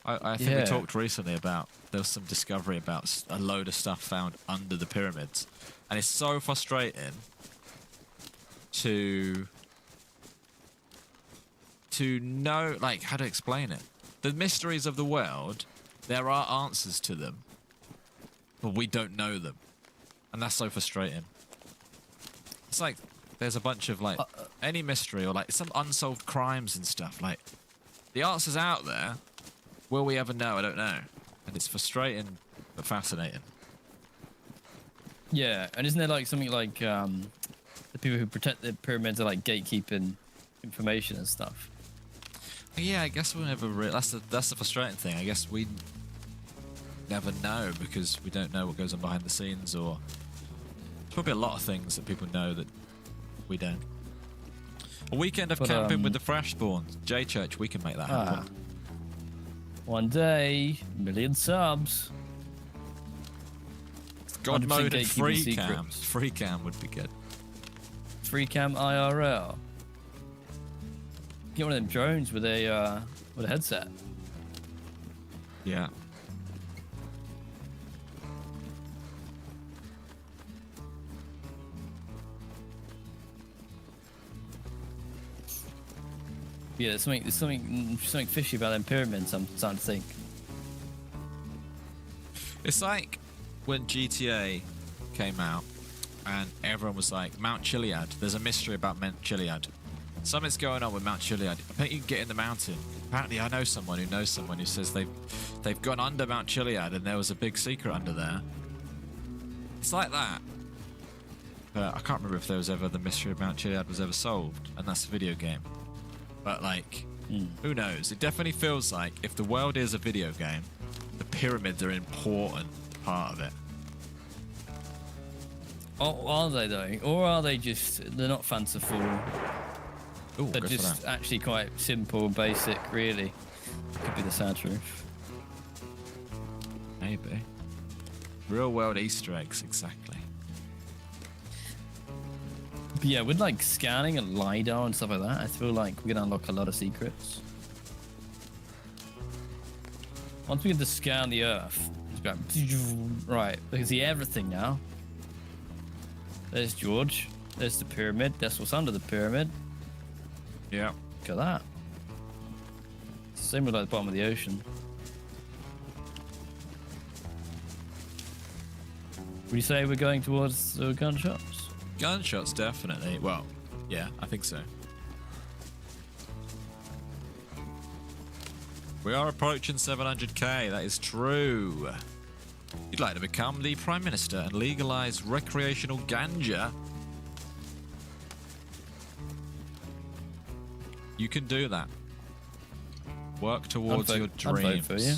I think we talked recently about there was some discovery about a load of stuff found under the pyramids, and it's so frustrating to know, like, how to explain it. The mysteries of the world, there are answers to them, but we don't know them, and that's so frustrating. It's like there's a bunch of like any mystery or like some unsolved crimes and stuff. Like the answer's out there. Will we ever know? I don't know. And it's frustrating but fascinating. Yeah, and isn't there like something like the people who protect the pyramids are like gatekeeping information and stuff? Yeah, I guess we'll never. That's the frustrating thing. I guess we never know because we don't know what goes on behind the scenes, or there's probably a lot of things that people know that we don't. A weekend of camping with the freshspawns. J Church, we can make that happen. One day, 1 million subs. God mode and free secrets. cam. Free cam would be good. Free cam IRL. Get one of them drones with a headset. Yeah. Yeah, there's something fishy about them pyramids. I'm starting to think. It's like when GTA came out and everyone was like, Mount Chiliad. There's a mystery about Mount Chiliad. Something's going on with Mount Chiliad. I bet you can get in the mountain. Apparently, I know someone who knows someone who says they've gone under Mount Chiliad and there was a big secret under there. It's like that. But I can't remember if there was ever the mystery of Mount Chiliad was ever solved, and that's a video game. But like, who knows? It definitely feels like if the world is a video game, the pyramids are an important part of it. Oh, are they though? Or are they just, they're not fanciful? Ooh, They're just actually quite simple and basic, really. Could be the sad truth. Maybe. Real world Easter eggs, exactly. But yeah, with like scanning and LiDAR and stuff like that, I feel like we're gonna unlock a lot of secrets. Once we get to scan the Earth, it's going, right, we can see everything now. There's George. There's the pyramid. That's what's under the pyramid. Yeah. Look at that. Same with like the bottom of the ocean. Would you say we're going towards gunshots? Gunshots, definitely. Well, yeah, I think so. We are approaching 700k, that is true. You'd like to become the Prime Minister and legalize recreational ganja? You can do that. Work towards your dreams. I'd vote for you.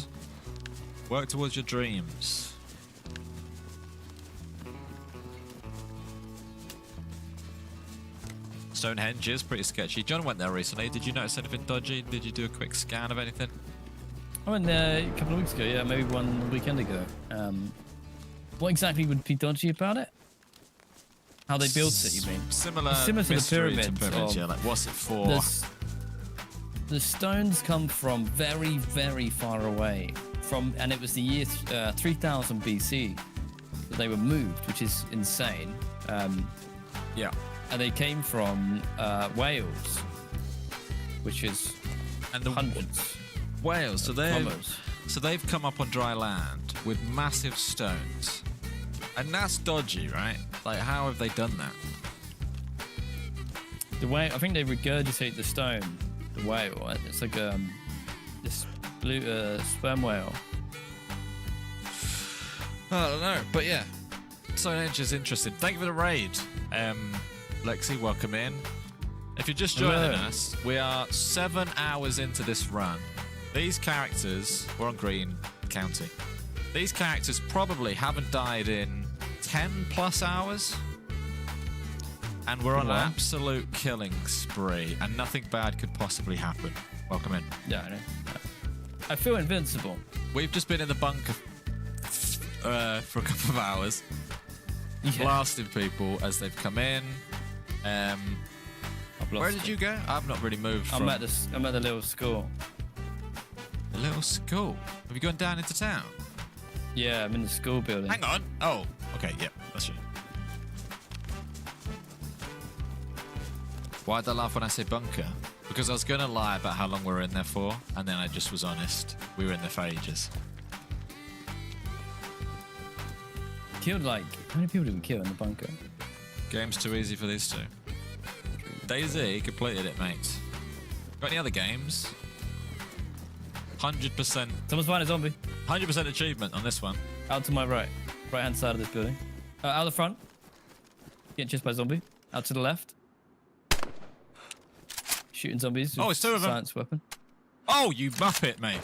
Work towards your dreams. Stonehenge is pretty sketchy. John went there recently. Did you notice anything dodgy? Did you do a quick scan of anything? I went there a couple of weeks ago, yeah, maybe one weekend ago. What exactly would be dodgy about it? How they built it, you mean? Similar to the pyramids. Yeah, like what's it for? The stones come from very, very far away. And it was the year 3000 BC that they were moved, which is insane. Yeah. And they came from Wales, which is hundreds. Wales, so they've come up on dry land with massive stones, and that's dodgy, right? Like, how have they done that? The way I think they regurgitate the stone, the whale. It's like this blue sperm whale. I don't know, but yeah, Stonehenge is interesting. Thank you for the raid, Lexi. Welcome in. If you're just joining us, we are 7 hours into this run. These characters, we're on Green County. These characters probably haven't died in 10 plus hours. And we're on an absolute killing spree, and nothing bad could possibly happen. Welcome in. Yeah, I know. I feel invincible. We've just been in the bunker for a couple of hours, blasting people as they've come in. I've lost Where did you go? I've not really moved. I'm at the little school. The little school. Have you gone down into town? Yeah, I'm in the school building. Hang on. Oh, okay. Yep, that's you. Why'd I laugh when I say bunker? Because I was going to lie about how long we were in there for, and then I just was honest. We were in there for ages. Killed like... How many people did we kill in the bunker? Game's too easy for these two. DayZ completed it, mate. Got any other games? 100%. Someone's find a zombie. 100% achievement on this one. Out to my right. Right-hand side of this building. Out the front. Getting chased by a zombie. Out to the left. Shooting zombies. Oh, it's two of them. Science weapon. Oh, you muppet, mate.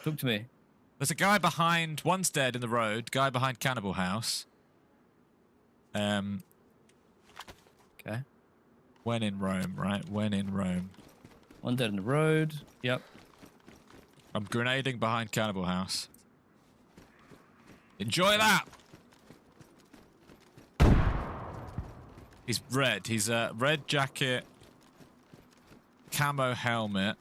Talk to me. There's a guy behind. One's dead in the road. Guy behind Cannibal House. Okay. When in Rome, right? When in Rome. One dead in the road. Yep. I'm grenading behind Cannibal House. Enjoy that! He's red. He's a red jacket, camo helmet.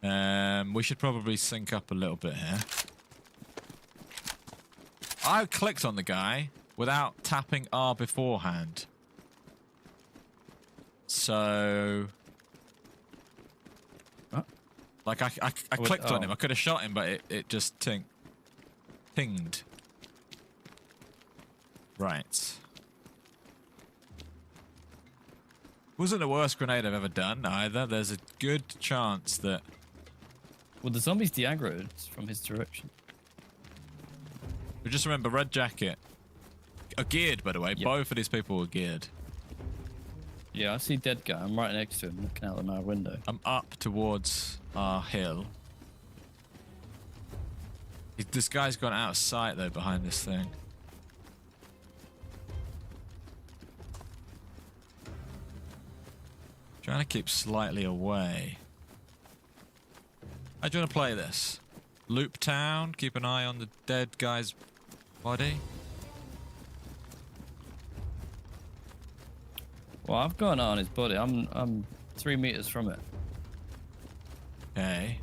We should probably sync up a little bit here. I clicked on the guy without tapping R beforehand. So... What? Like, I clicked on him. I could have shot him, but it just pinged. Right. Wasn't the worst grenade I've ever done, either. There's a good chance that... Well, the zombies de-aggroed from his direction. But just remember, red jacket. Are geared, by the way. Yep. Both of these people are geared. Yeah, I see dead guy. I'm right next to him, looking out of my window. I'm up towards our hill. This guy's gone out of sight, though, behind this thing. Trying to keep slightly away. How do you want to play this? Loop town, keep an eye on the dead guy's body. Well, I've got an eye on his body. I'm 3 meters from it. Okay.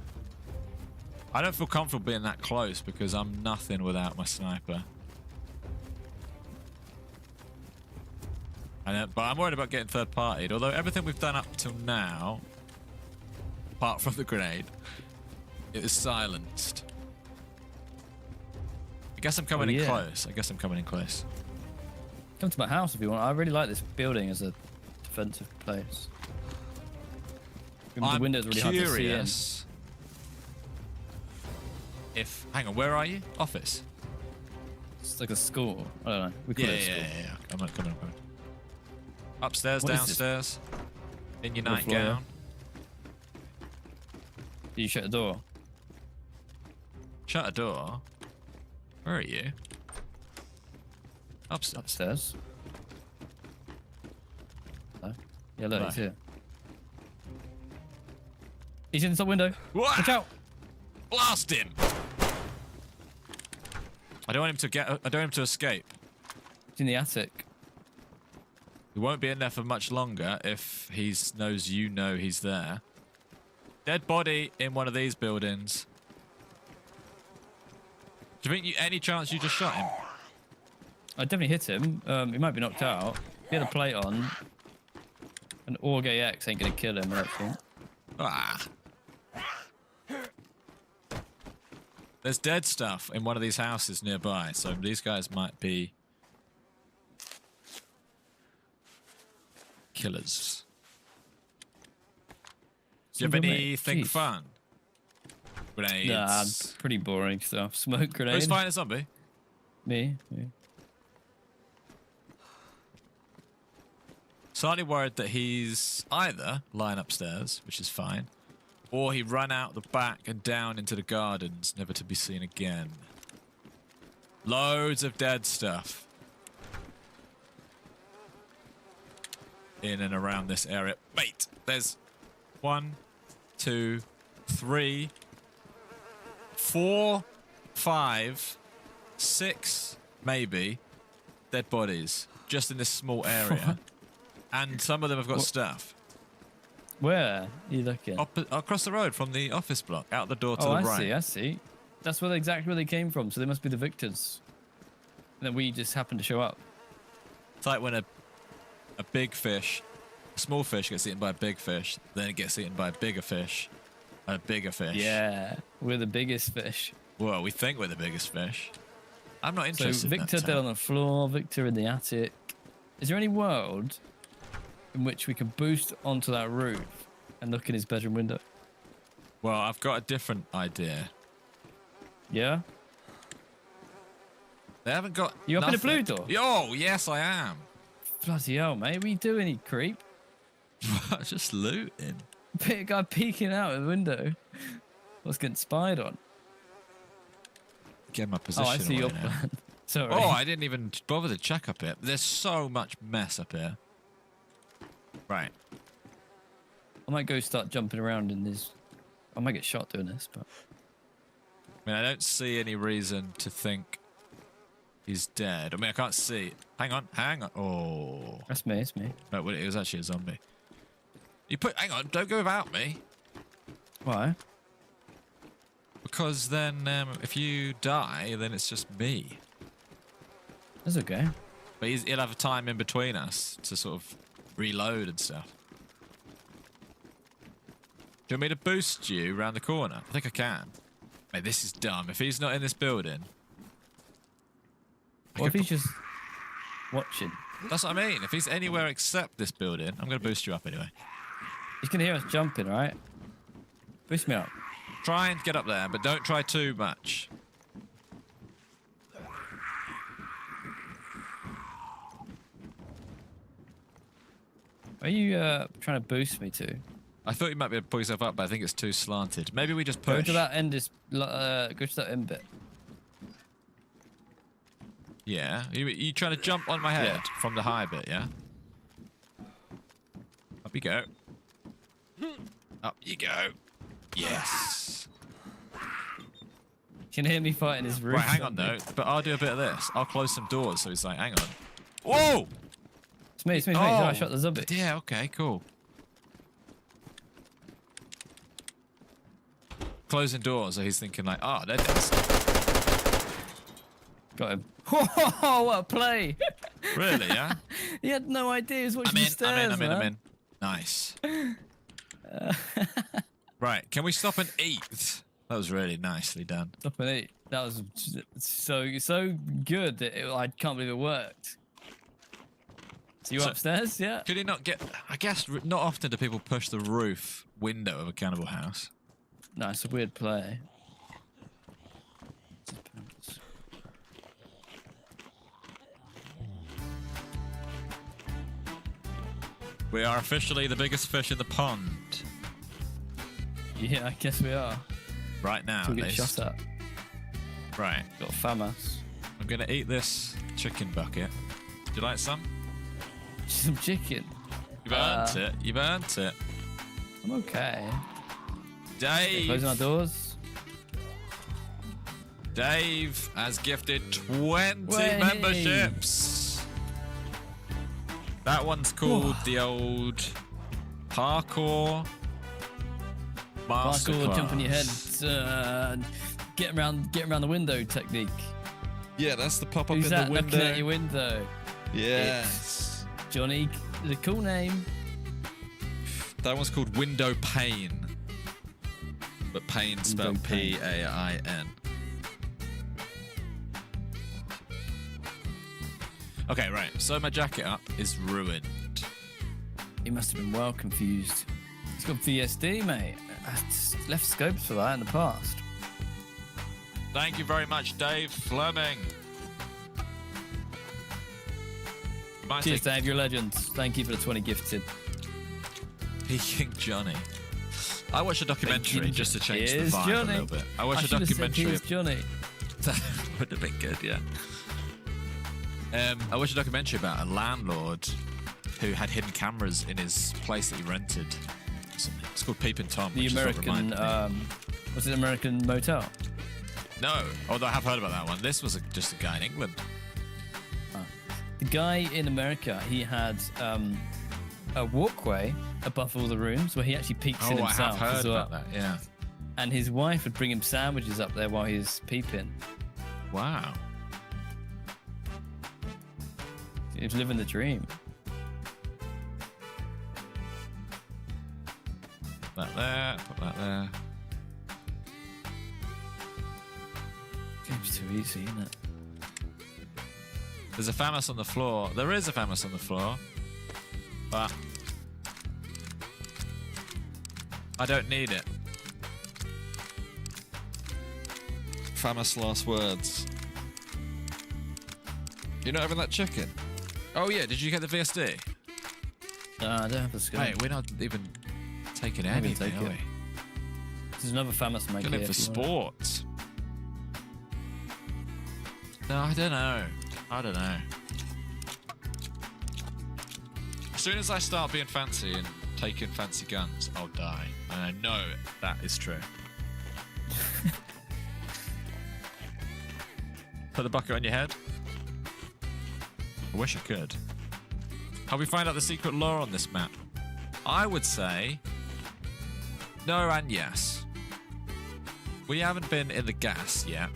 I don't feel comfortable being that close because I'm nothing without my sniper. But I'm worried about getting third-partied, although everything we've done up till now, apart from the grenade, it is silenced. I guess I'm coming in close. I guess I'm coming in close. Come to my house if you want. I really like this building as a defensive place. The window's really hard to see in. If... Hang on, where are you? Office? It's like a school. I don't know. We call it a school. Yeah. I'm coming. Upstairs, What is downstairs. In your On the floor, nightgown. Did you shut the door? Shut a door. Where are you? Upstairs. Upstairs. Hello? Yeah, look, he's here. He's in the window. What? Watch out! Blast him! I don't want him to get. I don't want him to escape. He's in the attic. He won't be in there for much longer if he knows you know he's there. Dead body in one of these buildings. Do you think any chance you just shot him? I definitely hit him. He might be knocked out. He had a plate on. An Org AX ain't gonna kill him, I don't think. Ah. There's dead stuff in one of these houses nearby, so these guys might be killers. Do you have anything fun? Grenades. Nah, pretty boring stuff. Smoke grenade. Who's fighting a zombie? Me. Slightly worried that he's either lying upstairs, which is fine, or he ran out the back and down into the gardens, never to be seen again. Loads of dead stuff in and around this area. Mate, there's 1, 2, 3, 4, 5, 6, maybe, dead bodies just in this small area. And some of them have got stuff. Where are you looking? Across the road from the office block, out the door to the I right. see, I see. That's exactly where they came from, so they must be the victors. And then we just happened to show up. It's like when a big fish, a small fish gets eaten by a big fish, then it gets eaten by a bigger fish, and a bigger fish. Yeah, we're the biggest fish. Well, we think we're the biggest fish. I'm not So interested in Victor that dead on town. the floor, Victor in the attic. Is there any world in which we can boost onto that roof and look in his bedroom window? Well, I've got a different idea. Yeah? They haven't got You up in the blue nothing- door? Oh, yes, I am. Bloody hell, mate. What are you doing, you creep? Just looting. Big guy peeking out of the window. What's getting spied on? Get my position Oh, I see away your now. plan. Sorry. Oh, I didn't even bother to check up here. There's so much mess up here. Right. I might go start jumping around in this. I might get shot doing this, but I mean, I don't see any reason to think he's dead. I mean, I can't see. Hang on. Oh. that's me. It's me. No, well, it was actually a zombie. Hang on, don't go without me. Why? Because then if you die, then it's just me. That's okay. But he'll have a time in between us to sort of reload and stuff. Do you want me to boost you around the corner? I think I can. Mate, this is dumb. If he's not in this building... What if he's just watching? That's what I mean. If he's anywhere except this building, I'm going to boost you up anyway. He's gonna hear us jumping, right? Boost me up. Try and get up there, but don't try too much. Are you trying to boost me to? I thought you might be able to pull yourself up, but I think it's too slanted. Maybe we just push. Go to that end. Go to that end bit. Yeah. You trying to jump on my head Yeah. from the high bit, yeah? Up you go. Up you go. Yes. You can hear me fighting his roof. Right, hang on though. But I'll do a bit of this. I'll close some doors so he's like, hang on. Whoa! It's me. It's me. It's me. Oh. I shot the zombie. Yeah, okay, cool. Closing doors, so he's thinking like, oh, they're dead. Got him. Whoa, what a play! Really, yeah? He had no idea. He was watching I'm the stairs, I'm man. in. Nice. Right, can we stop and eat? That was really nicely done. Stop and eat. That was so good that I can't believe it worked. So you So- upstairs? Yeah. Could he not get... I guess not often do people push the roof window of a cannibal house. No, it's a weird play. We are officially the biggest fish in the pond. Yeah, I guess we are. Right now, Till at we get least. shot at. Right. Got FAMAS. I'm going to eat this chicken bucket. Do you like some? Some chicken. You've earned it. You've earned it. I'm okay. Dave. Closing our doors. Dave has gifted 20 Way. memberships. That one's called the old parkour masterclass. Parkour, jump on your head, get around the window technique. Yeah, that's the pop up Who's in that the looking at your window. window? Yes. Johnny, the cool name. That one's called window pane. But pane spelled Window pane. P-A-I-N. Okay, right. So my jacket up is ruined. He must have been well confused. He's got VSD, mate. I just left scopes for that in the past. Thank you very much, Dave Fleming. Might Cheers, take Dave. You're a legend. Thank you for the 20 gifted. Peking Johnny. I watched a documentary Peking just to change the Here's vibe Johnny. a little bit. I watched a should have said, documentary. "Here's Johnny." That would have been good, yeah. I watched a documentary about a landlord who had hidden cameras in his place that he rented. It's called Peeping Tom. The which is what American, reminded me. was it American Motel? No, although I have heard about that one. This was just a guy in England. The guy in America, he had a walkway above all the rooms where he actually peeks in Oh, I himself have heard as well. about that. Yeah. And his wife would bring him sandwiches up there while he was peeping. Wow. He was living the dream. Put that there. Put that there. Game's too easy, isn't it? There's a FAMAS on the floor. There is a FAMAS on the floor. But I don't need it. Famous last words. You're not having that chicken? Oh yeah, did you get the VSD? I don't have the scope. Mate, we're not even taking Maybe anything, take are it. we? There's another famous make Doing here. it for if you want. sport. No, I don't know. I don't know. As soon as I start being fancy and taking fancy guns, I'll die. And I know that is true. Put the bucket on your head. I wish I could. Have we found out the secret lore on this map? I would say no and yes. We haven't been in the gas yet,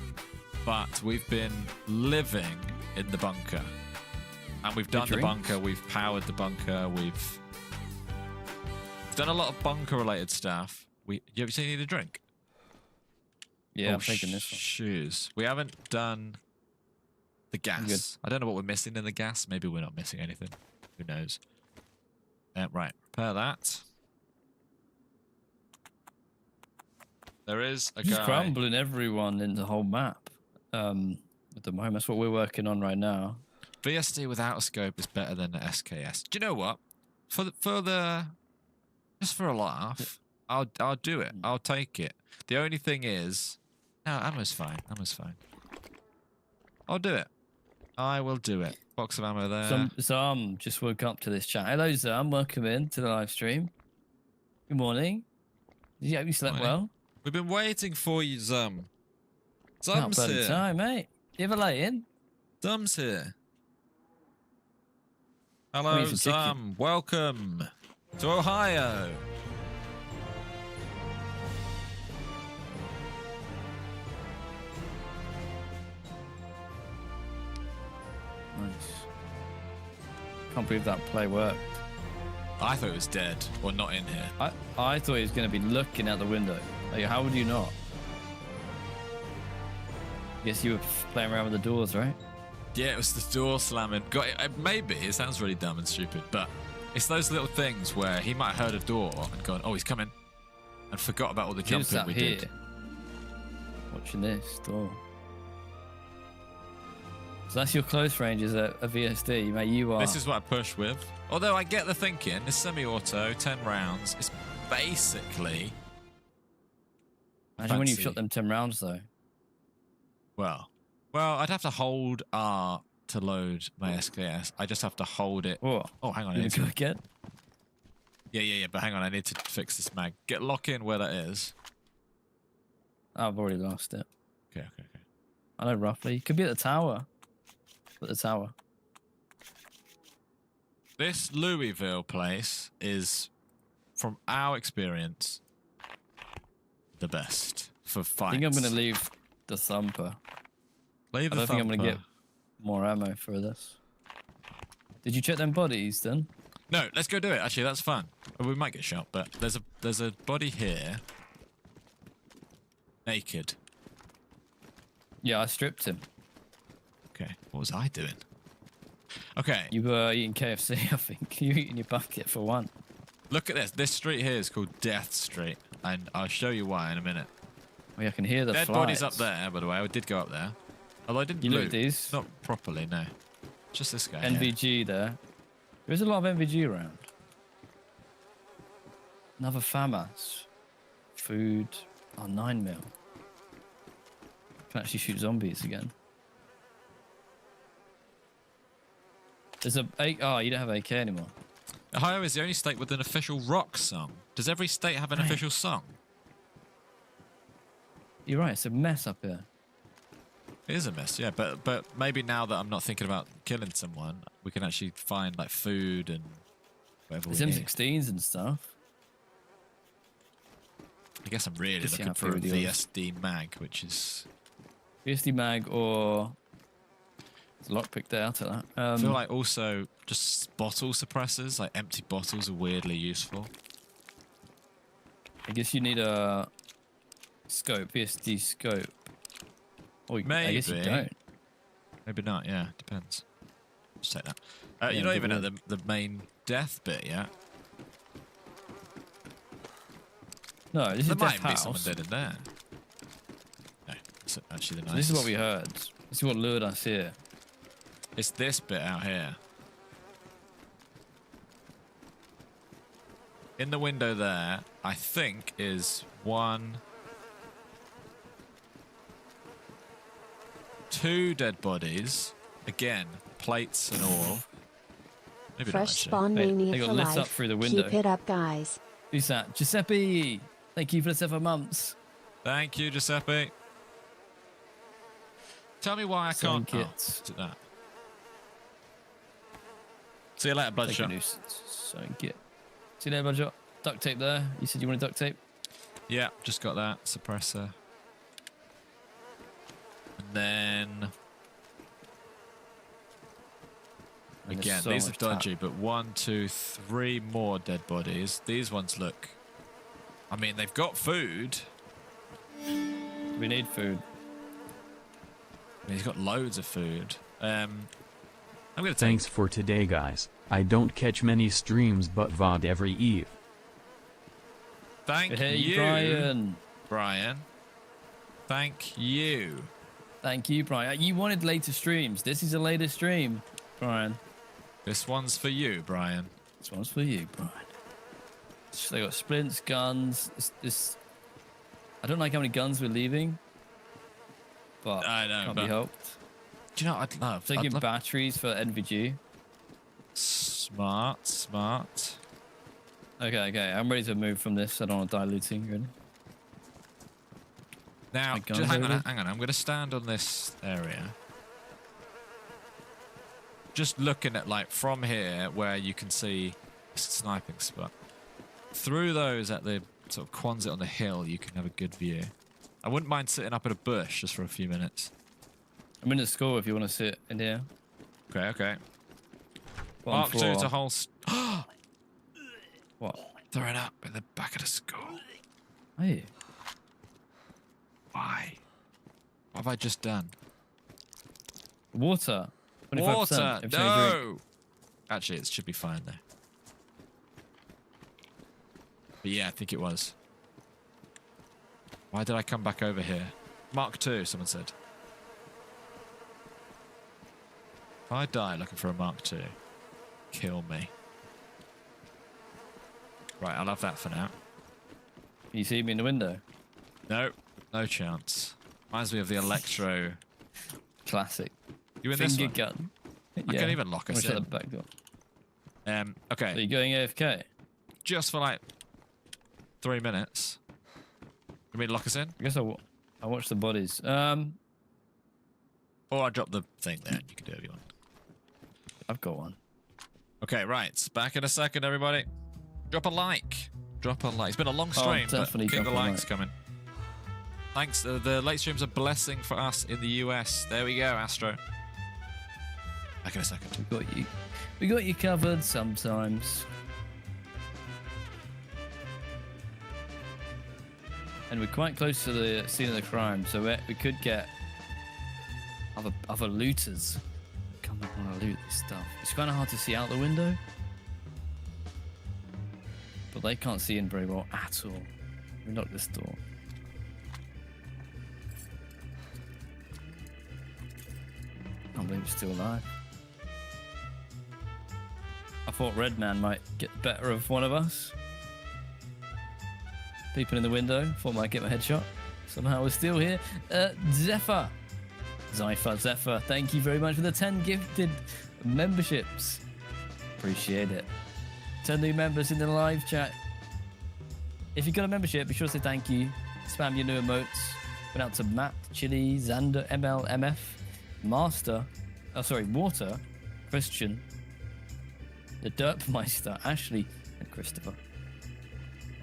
but we've been living in the bunker. And we've done the drinks? bunker, we've powered the bunker, we've done a lot of bunker related stuff. You ever seen need a drink? Yeah, Oh, I'm taking this one. Shoes. We haven't done the gas. Good. I don't know what we're missing in the gas. Maybe we're not missing anything. Who knows? Right, repair that. There is a Just guy. crumbling everyone in the whole map. At the moment, that's what we're working on right now. VSD without a scope is better than the SKS. Do you know what? Just for a laugh, I'll do it. I'll take it. The only thing is, no, ammo's fine. Ammo's fine. I'll do it. I will do it. Box of ammo there. Zam just woke up to this chat. Hello, Zam. Welcome in to the live stream. Good morning. Did you hope you slept Morning. well? We've been waiting for you, Zum. Not Zum's bloody here. time, mate. You ever lay in? Zum's here. Hello, Reason ticket. Sam. Welcome to Ohio. Nice. Can't believe that play worked. I thought it was dead or not in here. I thought he was going to be looking out the window. Like, how would you not? Guess you were playing around with the doors, right? Yeah, it was the door slamming. Maybe it sounds really dumb and stupid, but it's those little things where he might have heard a door and gone, "Oh, he's coming," and forgot about all the He was jumping sat we here, did. watching this door. So that's your close range as a VSD, mate. You are. This is what I push with. Although I get the thinking, it's semi-auto, 10 rounds. It's basically Imagine when you fancy. shot them 10 rounds, though. well, I'd have to hold R to load my SKS. I just have to hold it. Oh, Oh, hang on. I you need gonna go to, again? yeah. But hang on, I need to fix this mag. Lock in where that is. I've already lost it. Okay. I know roughly. Could be at the tower. At the tower. This Louisville place is, from our experience, the best for fights. I think I'm gonna leave the thumper. Leave I the don't think I'm gonna thumper. get more ammo for this. Did you check them bodies then? No, let's go do it. Actually, that's fun. We might get shot, but there's a body here, naked. Yeah, I stripped him. Okay, what was I doing? Okay, You were eating KFC, I think. You were eating your bucket for one. look at this. This street here is called Death Street, and I'll show you why in a minute. Oh, yeah, I can hear the Dead flies. body's up there, by the way. I did go up there. Although I didn't You look loot. at these. Not properly, no. Just this guy here. NVG there. There is a lot of NVG around. Another FAMAS. Food. Oh, 9mm. Can actually shoot zombies again. There's a... Oh, you don't have AK anymore. Ohio is the only state with an official rock song. Does every state have an Right. official song? You're right, it's a mess up here. It is a mess, yeah. But maybe now that I'm not thinking about killing someone, we can actually find like food and whatever There's we need. M16s and stuff. I guess I'm really Just looking yeah, for a for the VSD mag, which is... VSD mag or lockpick there. I'll take that. I feel like also just bottle suppressors, like empty bottles, are weirdly useful. I guess you need a scope, VSD scope. Oh, Maybe. I guess you don't. Maybe not. Yeah, depends. Just take that. Yeah, You're not even at good the main death bit yet. No, this There is might Death be House. someone dead in there. No, it's actually the So nicest. this is what we heard. This is what lured us here. It's this bit out here. In the window there, I think is 2 dead bodies. Again, plates and all. Maybe not, Fresh actually. spawn They mania got for lit up life. through the window. Keep it up, guys. Who's that? Giuseppe! Thank you for the 7 months. Thank you, Giuseppe. Tell me why I can't. Thank Oh, it. is it that? See you later, Take a Bloodshot. nuisance. Thank you. See you later, Bloodshot. Duct tape there. You said you wanted duct tape? Yeah, just got that suppressor. And then And there's again, so these are much tap. dodgy, but 1, 2, 3 more dead bodies. These ones look. I mean, they've got food. We need food. I mean, he's got loads of food. I'm gonna take. Thanks for today, guys. I don't catch many streams but VOD every eve. Thank Hey, you, Brian. Brian. Thank you. Thank you, Brian. You wanted later streams. This is a later stream, Brian. This one's for you, Brian. This one's for you, Brian. So they got splints, guns. I don't like how many guns we're leaving, but I know, can't but- be helped. Do you know what I'd love? Taking I'd love batteries for NVG. smart. Okay. I'm ready to move from this. I don't want to die looting. Really. Now, My just gun's hang on. loaded. I'm going to stand on this area. Just looking at, like, from here where you can see a sniping spot. Through those at the sort of Quonset on the hill, you can have a good view. I wouldn't mind sitting up at a bush just for a few minutes. I'm in the school if you want to sit in here. Okay. Bottom Mark 2 floor. to whole... What? Throwing up in the back of the school. Hey. Why? What have I just done? Water. 25% Water! every time you drink. No! Actually, it should be fine there. But yeah, I think it was. Why did I come back over here? Mark 2, someone said. If I die looking for a Mark 2, kill me. Right, I'll have that for now. You see me in the window. No, no chance. Reminds me of the Electro. Classic. You in this Finger one? gun. I can't even lock us Shut the in. back door. Okay, Are you going AFK? just for like 3 minutes. You mean lock us in? I guess I watch the bodies. Or I'll drop the thing there and you can do whatever you want. I've got one. Okay, right. Back in a second, everybody. Drop a like. Drop a like. It's been a long stream, but definitely keep the drop a likes like. coming. Thanks. The late stream's a blessing for us in the US. There we go, Astro. Back in a second. We got you covered sometimes. And we're quite close to the scene of the crime, so we could get other looters. Come up and loot this stuff. It's kind of hard to see out the window, but they can't see in very well at all. We lock this door. I can't believe it's still alive. I thought Redman might get the better of one of us. Peeping in the window, thought I might get my headshot. Somehow we're still here. Zephyr, thank you very much for the 10 gifted memberships. Appreciate it. 10 new members in the live chat. If you've got a membership, be sure to say thank you. Spam your new emotes. Went out to Matt, Chili, Xander, ML, MF, Master, Water, Christian, The Derpmeister, Ashley and Christopher.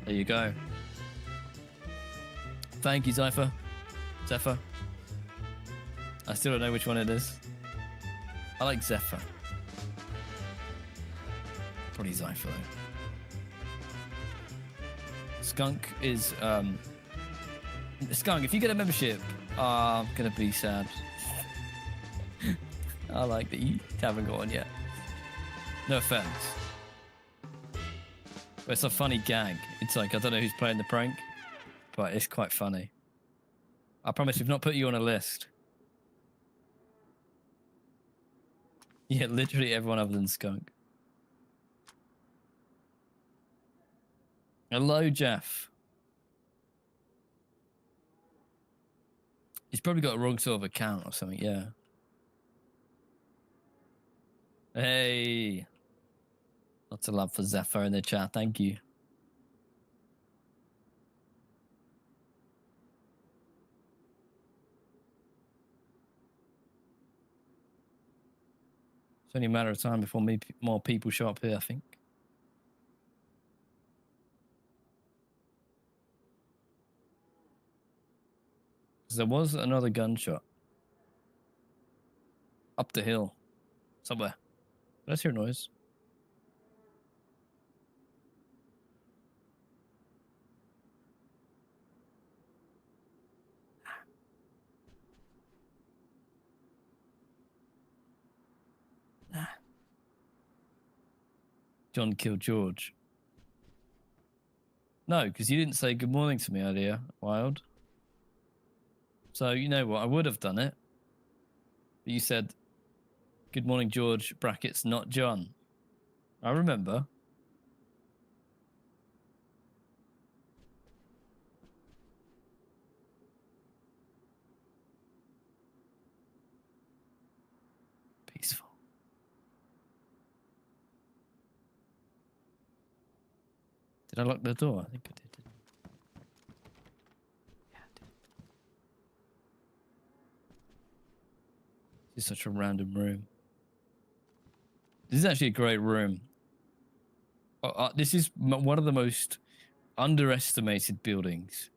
There you go. Thank you, Zephyr. I still don't know which one it is. I like Zephyr. Probably Zephyr though. Skunk is Skunk, if you get a membership, I'm gonna be sad. I like that you haven't got one yet. No offense. But it's a funny gag. It's like, I don't know who's playing the prank, but it's quite funny. I promise we've not put you on a list. Yeah, literally everyone other than Skunk. Hello, Jeff. He's probably got a wrong sort of account or something, yeah. Hey. Lots of love for Zephyr in the chat, thank you. It's only a matter of time before more people show up here, I think. There was another gunshot up the hill somewhere. Let's hear noise. John killed George. No, because you didn't say good morning to me earlier, Wild. So, you know what? I would have done it. But you said, good morning, George, brackets, not John. I remember. Peaceful. Did I lock the door? I think I did. It's such a random room. This is actually a great room. This is one of the most underestimated buildings,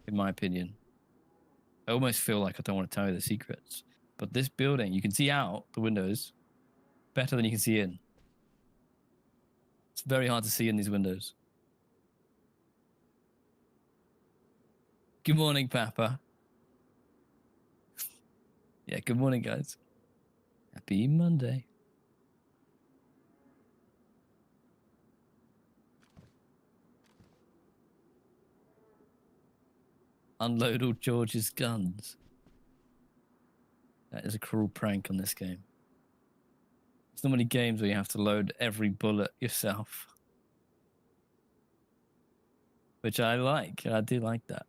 in my opinion. I almost feel like I don't want to tell you the secrets. But this building, you can see out the windows better than you can see in. It's very hard to see in these windows. Good morning, Papa. Yeah, good morning, guys. Happy Monday. Unload all George's guns. That is a cruel prank on this game. There's not many games where you have to load every bullet yourself. Which I like. I do like that.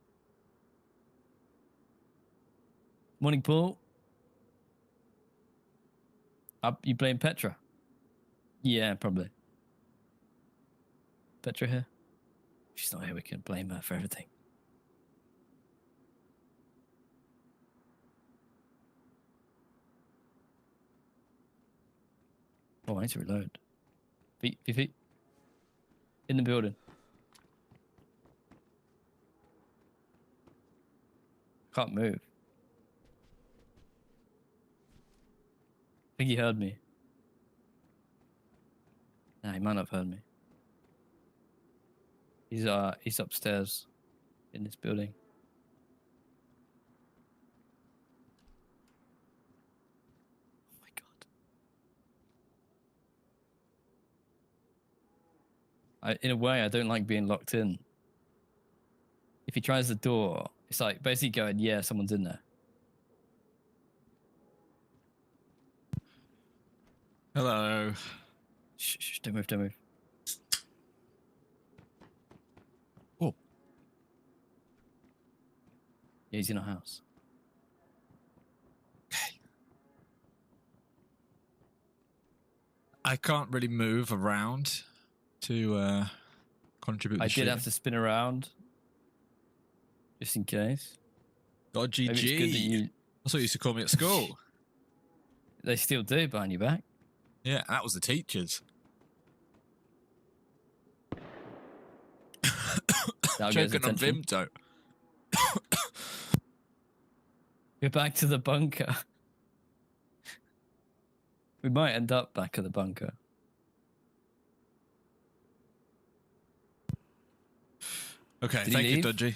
Morning, Paul. You blame Petra? Yeah, probably. Petra here? She's not here, we can blame her for everything. Oh, I need to reload. Feet. In the building. Can't move. I think he heard me. Nah, he might not have heard me. He's upstairs in this building. Oh my god. In a way, I don't like being locked in. If he tries the door, it's like basically going, yeah, someone's in there. Hello. Shh, don't move. Oh. Yeah, he's in our house. Okay. I can't really move around to contribute. I did have to spin around, just in case. God, GG. Maybe it's good that you... That's what you used to call me at school. They still do behind your back. Yeah, that was the teachers. That'll get his Choking on attention. Vimto. We're back to the bunker. We might end up back at the bunker. Okay, Did he thank you, leave? Dodgy.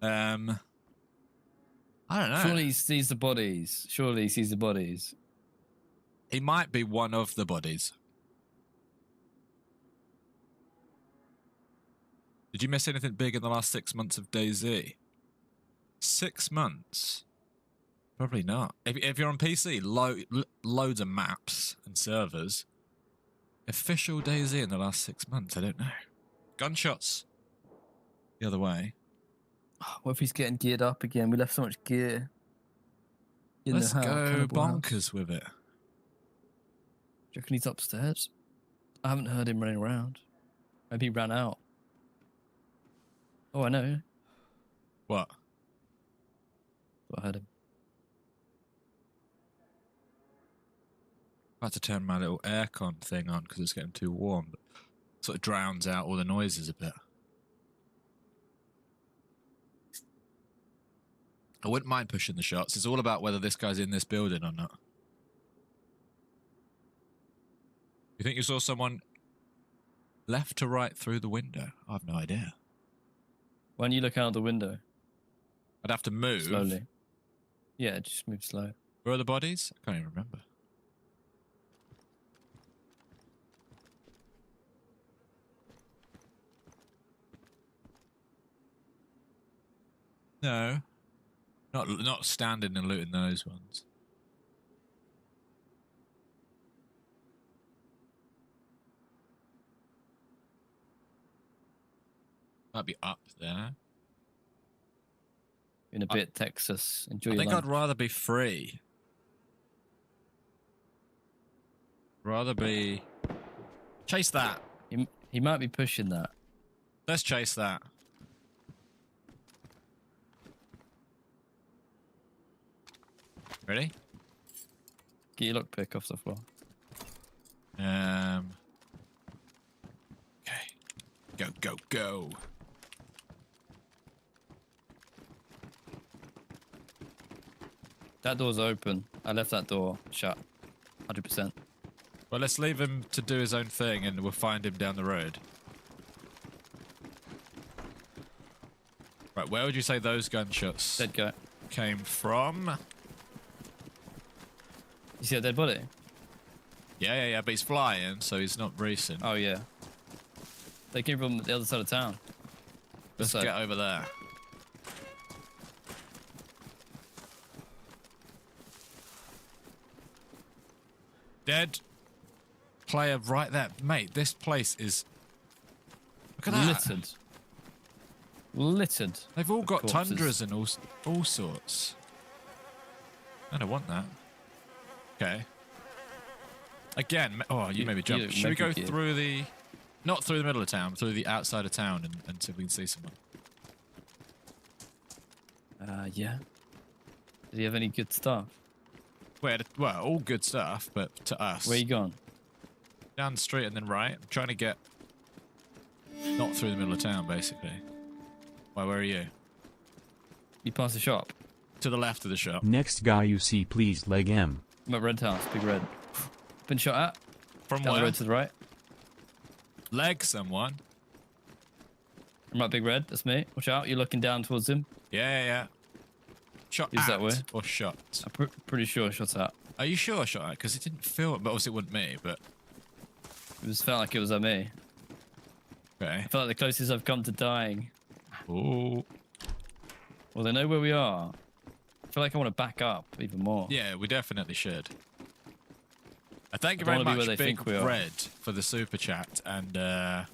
I don't know. Surely he sees the bodies. Surely he sees the bodies. He might be one of the bodies. Did you miss anything big in the last 6 months of DayZ? 6 months? Probably not. If you're on PC, loads of maps and servers. Official DayZ in the last 6 months, I don't know. Gunshots the other way. What if he's getting geared up again? We left so much gear. In Let's the go cannibal house. bonkers with it. Do you reckon he's upstairs? I haven't heard him running around. Maybe he ran out. Oh, I know. What? I heard him. I had to turn my little aircon thing on because it's getting too warm. But sort of drowns out all the noises a bit. I wouldn't mind pushing the shots. It's all about whether this guy's in this building or not. You think you saw someone left to right through the window? I have no idea. When you look out the window, I'd have to move. slowly. Yeah, just move slow. Where are the bodies? I can't even remember. No. Not standing and looting those ones. Might be up there. In a bit, Texas. Enjoy I your think lunch. I'd rather be free. Rather be... Chase that. He might be pushing that. Let's chase that. Ready? Get your lockpick off the floor. Okay. Go, go, go. That door's open. I left that door shut. 100%. Well, let's leave him to do his own thing and we'll find him down the road. Right, where would you say those gunshots Dead guy. came from? You see a dead body? Yeah, but he's flying, so he's not recent. Oh, yeah. They came from the other side of town. Let's This side. get over there. Dead. Player right there. Mate, this place is... Look at that. Littered. Littered. They've all with got corpses. tundras and all sorts. I don't want that. Okay. Again, oh, you maybe jump. Should we go through the... Not through the middle of town, through the outside of town and see if we can see someone. Yeah. Did he have any good stuff? Well, all good stuff, but to us. Where you gone? Down the street and then right. I'm trying to get... Not through the middle of town, basically. Why, where are you? You passed the shop. To the left of the shop. Next guy you see, please leg him. I'm at Red House, Big Red. Been shot at. From Down the where? road to the right. Leg someone. I'm at Big Red. That's me. Watch out. You're looking down towards him. Yeah. Shot Is at that way? or shot? I'm pretty sure shots at. Are you sure shot at? Because it didn't feel... But obviously it wasn't me, but... It just felt like it was at me. Okay. I felt like the closest I've come to dying. Ooh. Well, they know where we are. I feel like I want to back up even more. Yeah, we definitely should. Thank you I very don't wanna be much, where they Big think we are. Red, for the super chat. And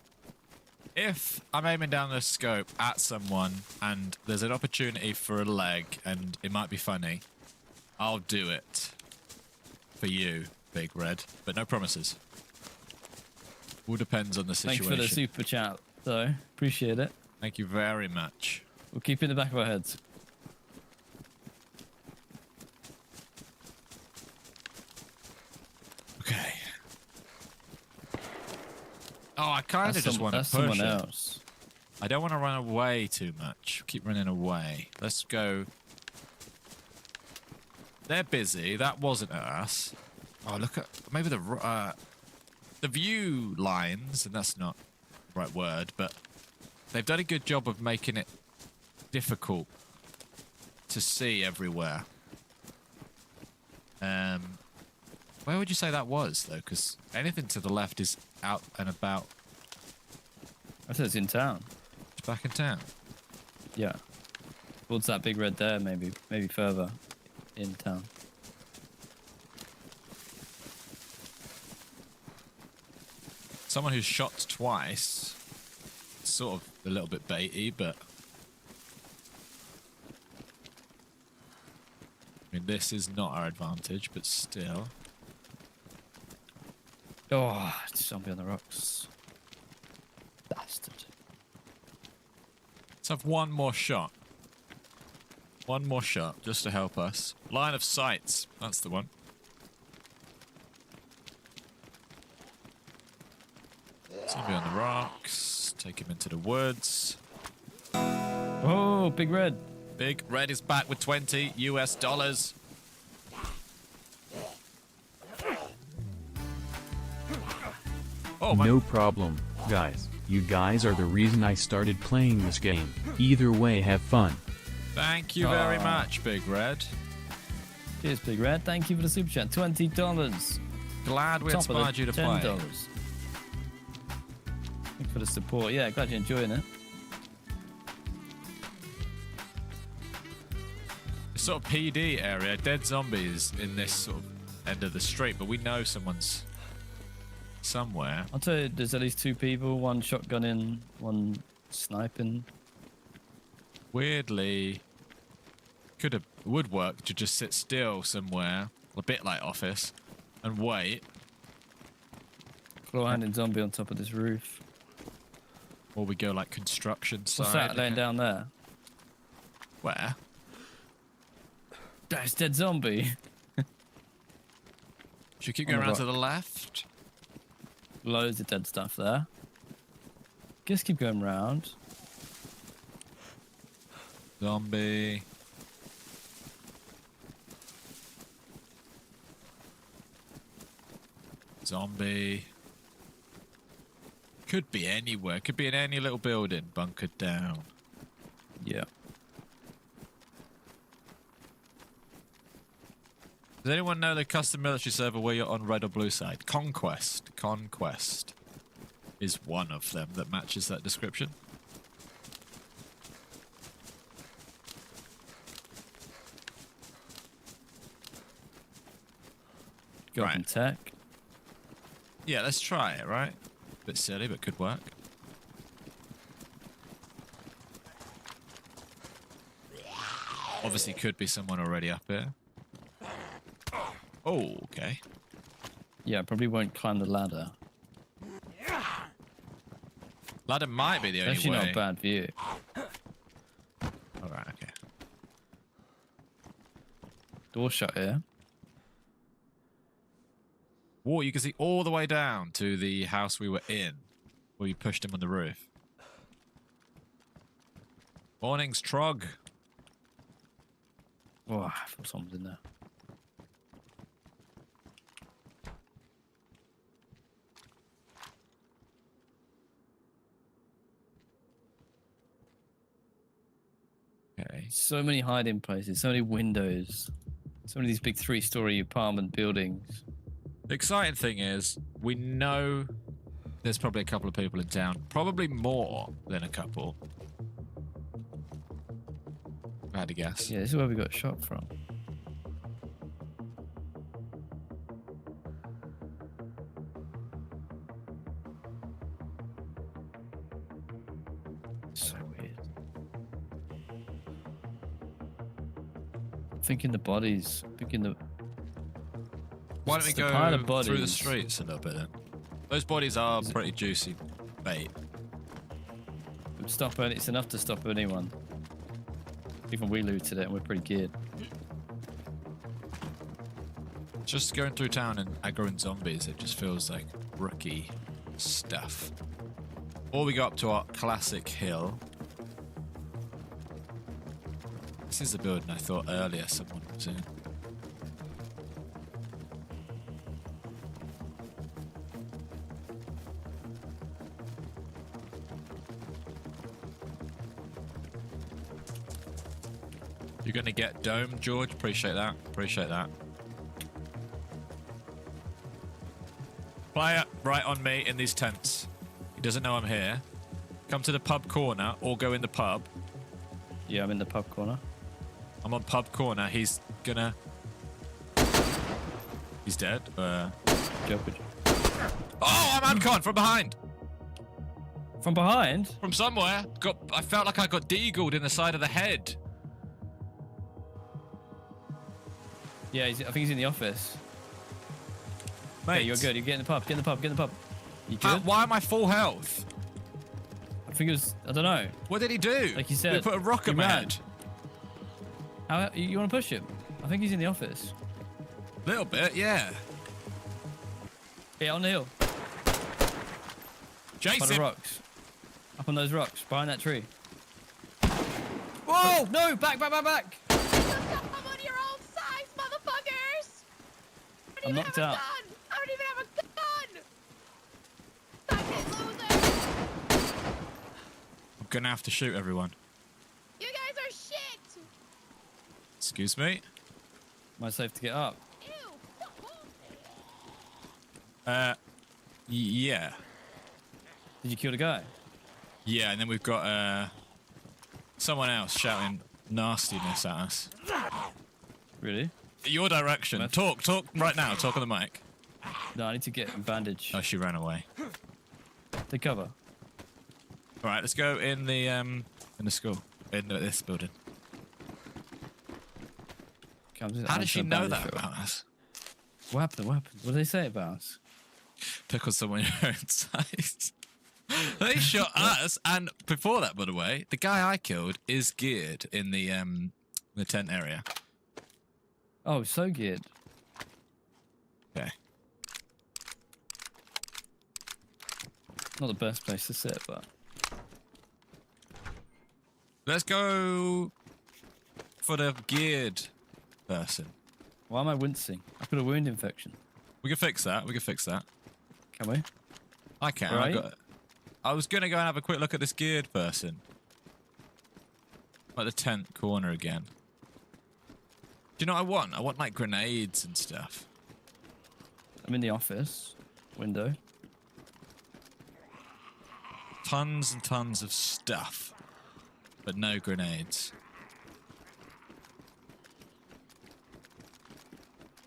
if I'm aiming down the scope at someone and there's an opportunity for a leg and it might be funny, I'll do it for you, Big Red. But no promises. All depends on the situation. Thanks for the super chat, though. Appreciate it. Thank you very much. We'll keep it in the back of our heads. Okay. Oh, I kind of just want to push someone it. else. I don't want to run away too much. Keep running away. Let's go. They're busy. That wasn't at us. Oh, look at maybe the view lines, and that's not the right word, but they've done a good job of making it difficult to see everywhere. Where would you say that was, though? Because anything to the left is out and about. I thought it's in town. It's back in town. Yeah. Towards that big red there, maybe further in town. Someone who's shot twice. Sort of a little bit baity, but I mean, this is not our advantage, but still. Oh, it's zombie on the rocks. Bastard. Let's have one more shot. One more shot, just to help us. Line of sights. That's the one. Zombie on the rocks. Take him into the woods. Oh, big red. Big Red is back with $20 US. Oh, my. No problem, guys. You guys are the reason I started playing this game. Either way, have fun. Thank you very much, Big Red. Cheers, big red. Thank you for the super chat. $20. Glad we Top of the inspired you to $10. play. Thanks for the support. Yeah, glad you're enjoying it. Sort of PD area, dead zombies in this sort of end of the street, but we know someone's somewhere. I'll tell you, there's at least 2 people, one shotgunning, one sniping. Weirdly, would work to just sit still somewhere, a bit like Office, and wait. Claw-handing zombie on top of this roof. Or we go like construction side. What's that laying down there? Where? That's dead zombie. Should we keep On going the around to rock. the left? Loads of dead stuff there. Just keep going round. Zombie. Zombie. Could be anywhere. Could be in any little building bunkered down. Yeah. Does anyone know the custom military server where you're on red or blue side? Conquest. Conquest is one of them that matches that description. Go Right. from tech. Yeah, let's try it, right? Bit silly, but could work. Obviously could be someone already up here. Oh, okay. Yeah, probably won't climb the ladder. Ladder might be the only Actually, way. not a bad view. Alright, okay. Door shut here. Whoa, you can see all the way down to the house we were in, where you pushed him on the roof. Mornings, Trog. Oh, I thought someone was in there. Okay. So many hiding places, so many windows, so many of these big 3-story apartment buildings. The exciting thing is, we know there's probably a couple of people in town. Probably more than a couple. If I had to guess. Yeah, this is where we got shot from. So weird. Thinking the bodies. Thinking the. Why don't we It's the pile of go through the bodies. streets a little bit then? Those bodies are pretty juicy bait. Would stop any. It's enough to stop anyone. Even we looted it, and we're pretty geared. Just going through town and aggroing zombies, it just feels like rookie stuff. Or we go up to our classic hill. This is the building I thought earlier someone was in. You're gonna get domed, George. Appreciate that. Appreciate that. Player right on me in these tents. He doesn't know I'm here. Come to the pub corner or go in the pub. Yeah, I'm in the pub corner. I'm on pub corner. He's gonna... He's dead. Joker. Oh, I'm uncon from behind. From behind? From somewhere. I felt like I got deagled in the side of the head. Yeah, I think he's in the office. Mate, Okay, you're good. You get in the pub. Get in the pub. Get in the pub. You good? Why am I full health? I think it was... I don't know. What did he do? Like you said, we put a rock he in my ran. head. How, you want to push him? I think he's in the office. Little bit, yeah. Yeah, on the hill. By Chase the him. rocks. Up on those rocks. Behind that tree. Whoa! No! Back, back, back, back! I'm on your own size, motherfuckers! I I'm don't even knocked have a out. gun! I don't even have a gun! Fucking loser! I'm gonna have to shoot everyone. You guys are shit! Excuse me? Am I safe to get up? Ew! Yeah. Did you kill the guy? Yeah, and then we've got someone else shouting nastiness at us. Really? Your direction. Left. Talk right now. Talk on the mic. No, I need to get a bandage. Oh, she ran away. Take cover. All right, let's go in the school in this building. How did she know that about us? What happened? What happened? What did they say about us? Took on someone your own size. They shot us, and before that, by the way, the guy I killed is geared in the tent area. Oh, so good. Okay. Not the best place to sit, but Let's go for the geared person. why am I wincing? I've got a wound infection. We can fix that. We can fix that. Can we? I can. Right. I was gonna go and have a quick look at this geared person. At the tent corner again. Do you know what I want? I want like grenades and stuff. I'm in the office. Window. Tons and tons of stuff. But no grenades.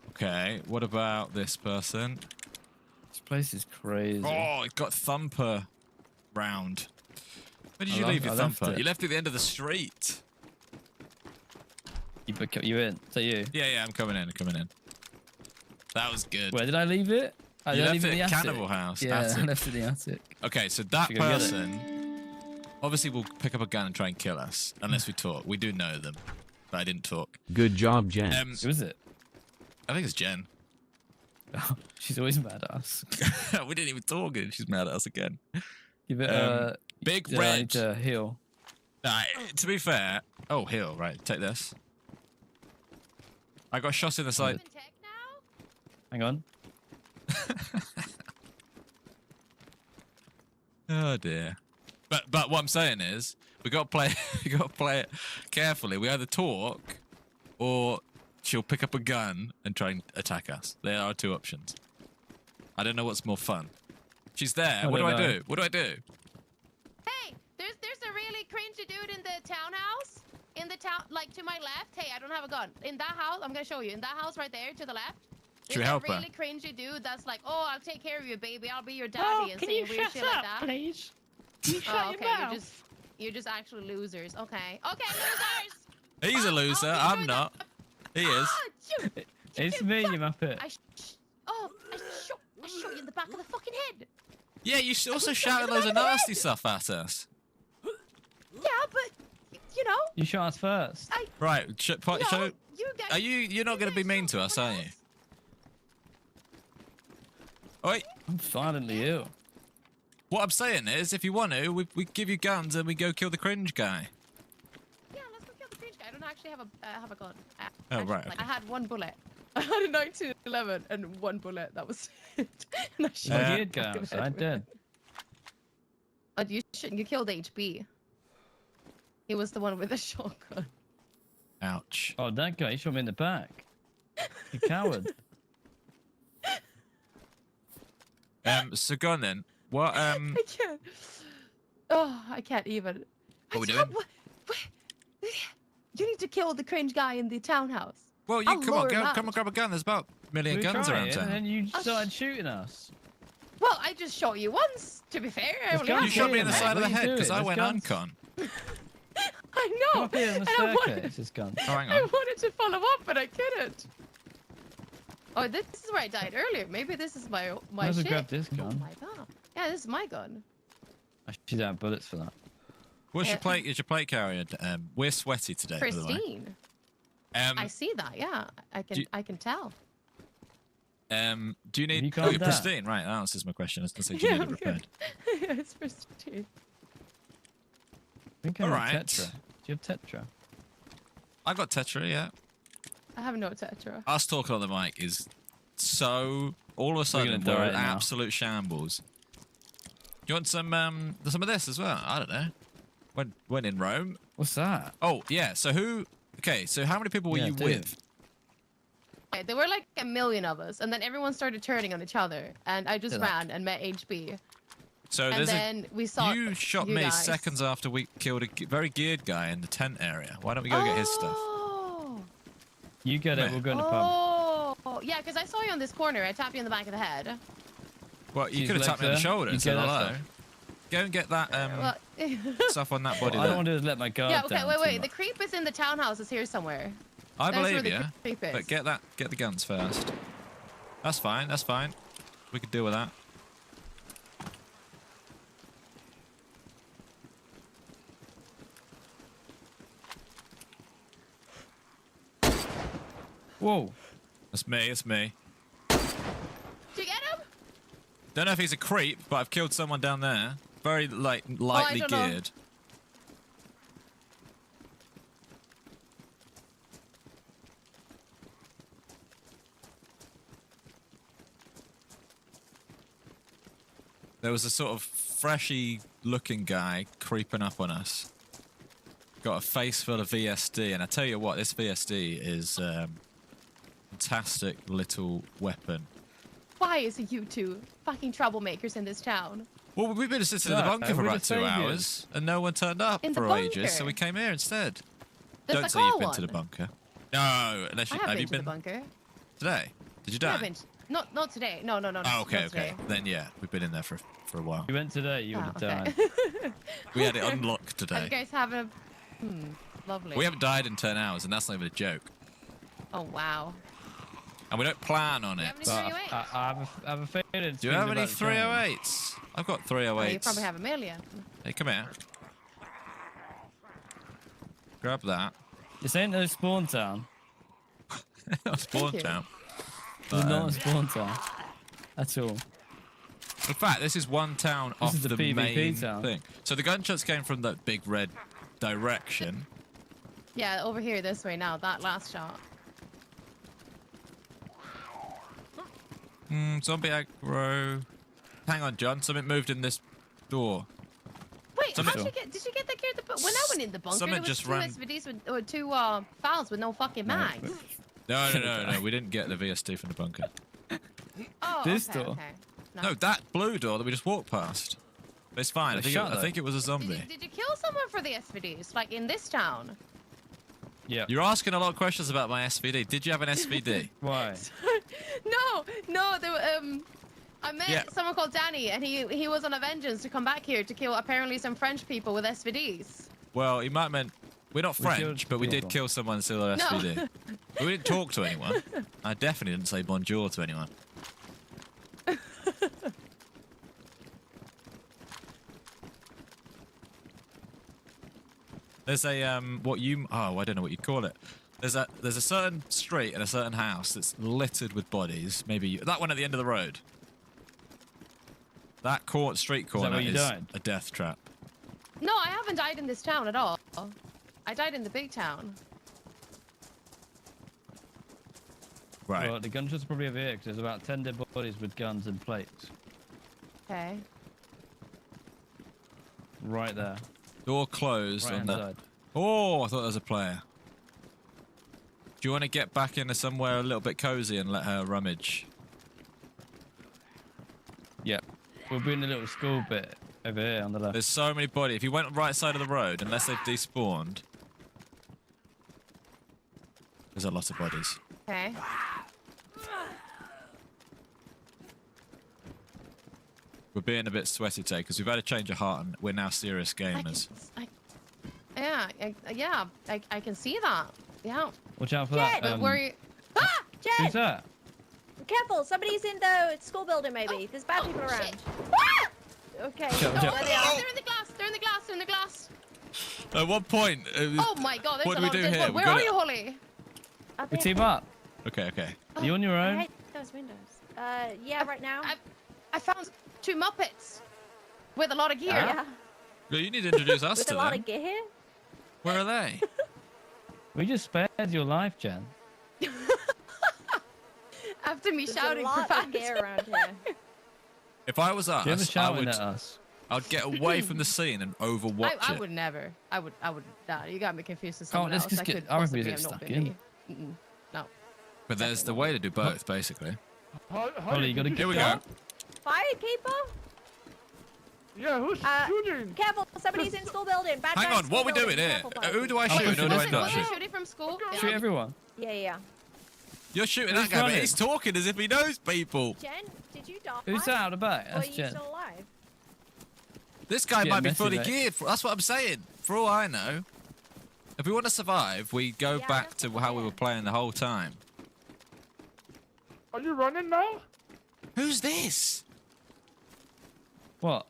Okay, what about this person? This place is crazy. Oh, it got thumper round. Where did you I leave your left thumper? it. You left it at the end of the street. You in? Is that you? Yeah, I'm coming in. I'm coming in. That was good. Where did I leave it? Oh, You did I left leave it in at the attic? Cannibal House, Yeah, attic. I left it in the attic. Okay, so that Should we go get it? person obviously will pick up a gun and try and kill us unless we talk. We do know them, but I didn't talk. Good job, Jen. Who is it? I think it's Jen. She's always mad at us. We didn't even talk and she's mad at us again. Give it Big I Red. need to heal. Nah, to be fair, oh, heal, right, take this. I got shot in the side. In tech now? Hang on. Oh dear. But what I'm saying is, we got to play it carefully. We either talk, or she'll pick up a gun and try and attack us. There are two options. I don't know what's more fun. She's there. I What do don't I know. do? What do I do? Hey, there's a really cringy dude in the townhouse. In the town, like to my left. Hey, I don't have a gun. In that house, I'm gonna show you. In that house right there to the left. Should we There's help a her? really cringy dude that's like, oh, I'll take care of you, baby. I'll be your daddy and saying weird shit like that. please? You shut Oh, your okay, mouth. you're just actually losers. Okay, okay, losers. He's a loser. I'm not. He is. Ah, shoot. It's me, you muppet. I shot you in the back of the fucking head. Yeah, you also shouted loads of nasty stuff at us. Yeah, but you know, You shot us first. Right. you guys. You're not going to be mean to us, are you? Oi. I'm violently ill. What I'm saying is, if you want to, we give you guns and we go kill the cringe guy. Yeah, let's go kill the cringe guy. I don't actually have a gun. Oh, Actually, right, like, okay. I had one bullet. I had a 1911 and one bullet. That was it. And I shot Oh, Yeah. you did go outside, dead. But you shouldn't. You killed HB. He was the one with the shotgun. Ouch. Oh, that guy, he shot me in the back. You coward. So go on then. What I can't. Oh, I can't even. What we What- doing? what- You need to kill the cringe guy in the townhouse. Well, you I'll come on, lure him come out. and grab a gun. There's about a million We guns tried, around and town. then you Oh, started shooting us. Well, I just shot you once. To be fair, I Let's only go had You shot me in the What side of the are you head because doing? I There's went guns. uncon. I Come know. up here on the and I wanted, staircase, this gun. Oh, hang I on. wanted to follow up, but I couldn't. Oh, this is where I died earlier. Maybe this is my Might as well shit. grab this Oh gun. my god. Yeah, this is my gun. I should have bullets for that. What's your Yeah. plate? Is your plate carrier? We're sweaty today, by the way. Pristine. I see that. Yeah, I can tell. Do you need? You Oh, calm you're down. pristine, right? That answers my question. I was going to say, do you need it I'm good. repaired? Yeah, it's pristine. I think I Alright. have Tetra. Do you have Tetra? I've got Tetra, yeah. I have no Tetra. Us talking on the mic is so. All of a sudden, gonna we're die in now. absolute shambles. You want some of this as well? I don't know. When in Rome. What's that? Oh yeah. So who? Okay. So how many people were Yeah, you do. with? Okay, there were like a million of us, and then everyone started turning on each other, and I just Yeah, that- ran and met HB. So And there's then we saw you shot you me guys. seconds after we killed a very geared guy in the tent area. Why don't we go get his stuff? Oh. You get it, Where? we'll go in the pub. Oh, yeah, because I saw you on this corner. I tapped you in the back of the head. Well, you His could have tapped me on the legs shoulder there. and You said get that hello. stuff. Go and get that Well, stuff on that body What I don't there. want to do is let my guard yeah, okay, down wait, too wait. The much. creep is in the townhouses here somewhere. I That's where believe the you, creep is. but get the guns first. That's fine. That's fine. We could deal with that. Whoa. That's me. It's me. Did you get him? Don't know if he's a creep, but I've killed someone down there. Very lightly don't know. geared. There was a sort of freshy looking guy creeping up on us. Got a face full of VSD, and I tell you what, this VSD is fantastic little weapon. Why is it you two fucking troublemakers in this town? Well, we've been sitting in the Yeah, bunker for we're about the 2 saviors. hours, and no one turned up In the for ages, so bunker? we came here instead. There's Don't like say you've all been to the one. bunker. No, unless I you have have been you to been the bunker. today? Did you I die? haven't. Not today. No. Oh, okay, not okay. today. Then yeah, we've been in there for a while. You went today, you would have Oh, died. okay. We had it unlocked And you today. guys have a... lovely. We haven't died in 10 hours, and that's not even a joke. Oh, wow. And we don't plan on Do you it. have any But 308? I have a feeling it's Do you been have any about the same. 308s? I've got Oh, you 308s. probably have a million. Hey, come here. Grab that. This ain't no spawn town. Spawn you. town. It's not a spawn town. At all. In fact, this is one town off is the the PvP main town. thing. So the gunshots came from that big red direction. Yeah, over here this way now. That last shot. Zombie aggro. Hang on, John. Something moved in this door. Wait, Something- how'd you get? Did you get the gear? When I went in the bunker, Something there was just two ran- SVDs with or two files with no fucking mags. No. We didn't get the VSD from the bunker. Oh, This okay, door? okay. No, that blue door that we just walked past. It's fine. I They think, shut I that. think it was a zombie. Did you kill someone for the SVDs? Like in this town? Yeah. You're asking a lot of questions about my SVD. Did you have an SVD? Why? No. I met Yeah. someone called Danny, and he was on a vengeance to come back here to kill apparently some French people with SVDs. Well, he might have meant we're not We French, killed but we did people. kill someone still with No. SVD. But we didn't talk to anyone. I definitely didn't say bonjour to anyone. There's a I don't know what you'd call it. There's a certain street and a certain house that's littered with bodies. Maybe that one at the end of the road. That street corner where you is died? a death trap. No, I haven't died in this town at all. I died in the big town. Right. Well, the gunshots are probably over here because there's about 10 dead bodies with guns and plates. Okay. Right there. Door closed Right on hand the... side. Oh, I thought there was a player. Do you want to get back into somewhere a little bit cozy and let her rummage? Yep. We'll be in the little school bit over here on the left. There's so many bodies. If you went right side of the road, unless they've despawned, there's a lot of bodies. Okay. We're being a bit sweaty today because we've had a change of heart and we're now serious gamers. I can see that. Yeah. Watch out for Jen! that. But where you... Ah! Who's Jen! that? Careful, somebody's in the school building maybe. There's bad people around. shit. Ah! Okay. Watch out, watch out. There they are. They're in the glass. They're in the glass. They're in the glass. At one point... Oh my god, there's What a do we lot do of dead here? bodies. We Where gotta- are you, Holly? Up We here. team up. Okay, okay. Are you on your own? Behind those windows. Yeah, right now. I found 2 Muppets with a lot of gear. Yeah. Well, you need to introduce us With to a lot them. of gear. Where are they? We just spared your life, Jen. After me There's shouting a lot of profanity. gear around here. If I was You ever us, I shouting would, at us? I'd get away from the scene and overwatch I it. would never. I would. Nah, you got me confused with Come on, someone let's else. just That get could our possibly music have not stuck been in. me. Mm-mm. No. But there's the way to do both, basically. Holly, you gotta get Here we go. down. Firekeeper? Yeah, who's shooting? Careful, somebody's in school building. Bad Hang guys on, in what are school we doing building. here? Careful, Who do I I'll shoot and push who do I this not Was guy. he shoot? shooting from school? Shoot everyone. Yeah. You're shooting Who's that guy, but running? he's talking as if he knows people. Jen, did you die? Who's that out the back? Or are That's you Jen. still alive? This guy Yeah, might be messy, fully mate. geared. That's what I'm saying. For all I know, if we want to survive, we go Yeah, back that's to the how we plan. were playing the whole time. Are you running now? Who's this? What?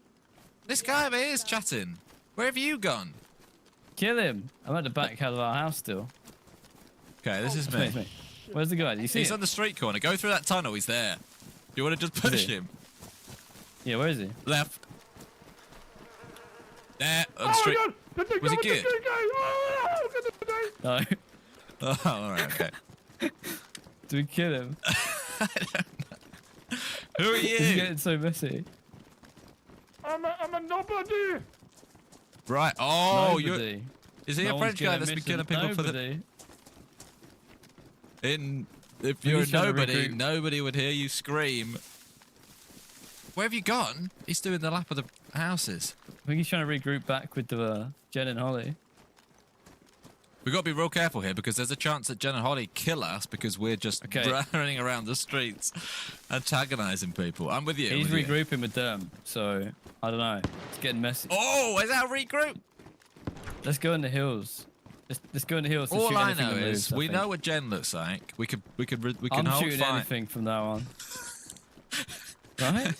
This guy over here is chatting. Where have you gone? Kill him. I'm at the back of our house still. Okay, this is It's me. me. Where's the guy? Do you see He's him? on the street corner. Go through that tunnel. He's there. Do you want to just push he? him? Yeah, where is he? Left. There, on the Oh street. my god! The big Was guy he with the geared? big guy! Oh, look at the guy! No. Oh, all right, okay. Do we kill him? Who are He's you? getting so messy. I'm a nobody! Right. Oh, you're. Nobody. Is he No a one's French guy getting that's been missing. killing people for the? Nobody. If Maybe you're he's trying to nobody, regroup. nobody would hear you scream. Where have you gone? He's doing the lap of the houses. I think he's trying to regroup back with the Jen and Holly. We've got to be real careful here because there's a chance that Jen and Holly kill us because we're just Okay. running around the streets antagonizing people. I'm with you. I'm He's with you. regrouping with them, so I don't know. It's getting messy. Oh, is that a regroup? Let's go in the hills. Let's go in the hills. And All shoot I anything know that is moves, I we think. know what Jen looks like. We can I'm hold shooting fire. anything from now on. Right?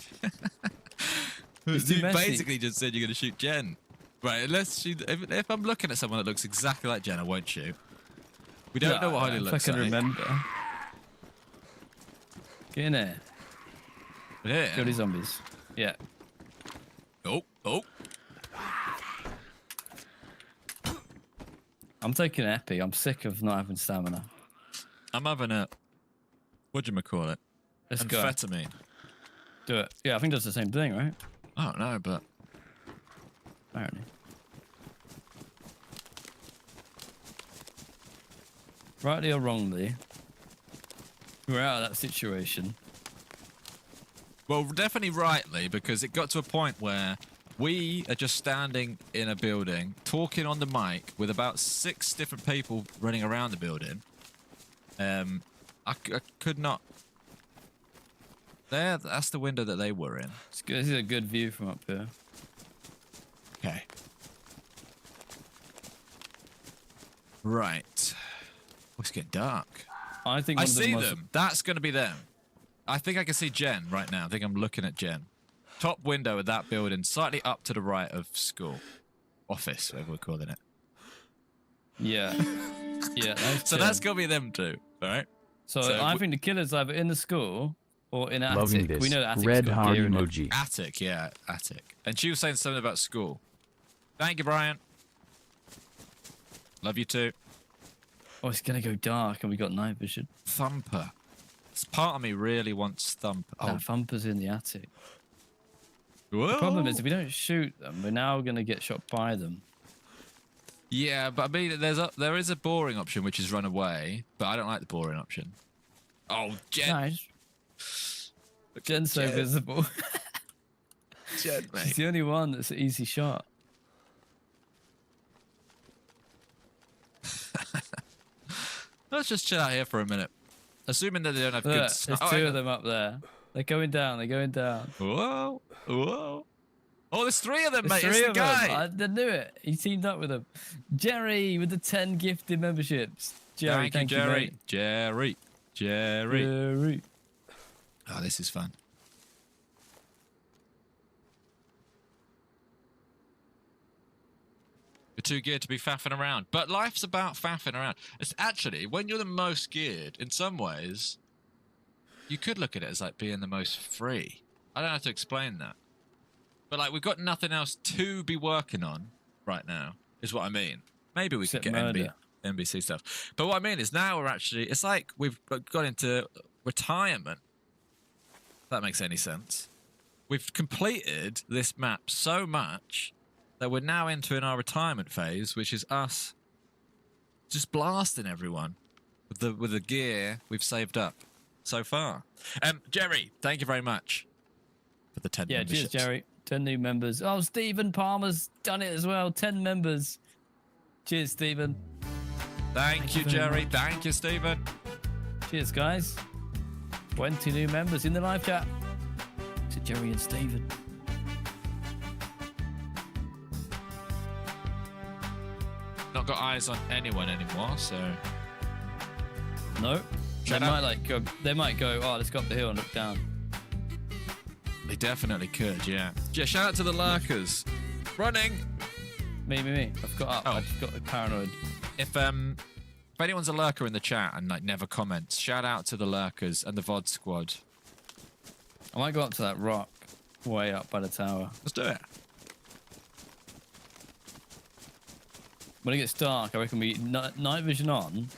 You too messy. basically just said you're going to shoot Jen. Right, unless she, if I'm looking at someone that looks exactly like Jen, I won't shoot. We don't know what Holly if looks I can like. remember. Get in there. Yeah. Kill these zombies. Yeah. Oh. I'm taking an epi. I'm sick of not having stamina. I'm having a, whatchamacallit? Let's go. Amphetamine. Do it. Yeah, I think that's the same thing, right? I don't know, but Apparently. Rightly or wrongly, we're out of that situation. well, definitely rightly because it got to a point where we are just standing in a building, talking on the mic with about 6 different people running around the building. I could not. There, that's the window that they were in. It's good. This is a good view from up here. Okay. Right. Oh, it's getting dark. I think I one of see them was- them. That's going to be them. I think I can see Jen right now. I think I'm looking at Jen. Top window of that building, slightly up to the right of school. Office, whatever we're calling it. Yeah. Yeah. So that's going to be them two, all right? So so I we- think the killer's either in the school Or in Loving attic. this. We know that attic's Red got heart gear in it. emoji. Attic, yeah, attic. And she was saying something about school. Thank you, Brian. Love you too. Oh, it's gonna go dark, and we got night vision. Thumper. This part of me really wants Thumper. That Thumper's in the attic. Whoa. The problem is, if we don't shoot them, we're now gonna get shot by them. Yeah, but I mean, there is a boring option, which is run away, but I don't like the boring option. Oh, Jen. Nice. Jen's so visible. Jen, mate. She's the only one that's an easy shot. Let's just chill out here for a minute. Assuming that they don't have Look, good there's snipe. two of them up there. They're going down. They're going down. Whoa, whoa. Oh, there's three of them, There's mate. three It's of the guy. them. I knew it. He teamed up with them. Jerry with the 10 gifted memberships. Jerry, Thank you, Jerry. mate. Jerry. Jerry. Oh, this is fun. You're too geared to be faffing around. But life's about faffing around. It's actually, when you're the most geared, in some ways, you could look at it as like being the most free. I don't have to explain that. But like, we've got nothing else to be working on right now, is what I mean. Maybe we Except could get murder. NBC stuff. But what I mean is now we're actually, it's like we've got into retirement. If that makes any sense. We've completed this map so much that we're now entering our retirement phase, which is us just blasting everyone with the gear we've saved up so far. Jerry, thank you very much for the 10 Yeah, memberships. cheers, Jerry. 10 new members. Oh, Stephen Palmer's done it as well. 10 members. Cheers, Stephen. Thank you, very Jerry. much. Thank you, Stephen. Cheers, guys. 20 new members in the live chat. To Jerry and Stephen. Not got eyes on anyone anymore, so No. Shut they up. might like go. They might go. Oh, let's go up the hill and look down. they definitely could, yeah. Yeah, shout out to the lurkers. Running. Me. I've got up. Oh. I just got paranoid. If anyone's a lurker in the chat and like never comments, shout out to the lurkers and the VOD squad. I might go up to that rock way up by the tower. Let's do it. When it gets dark, I reckon we night vision on,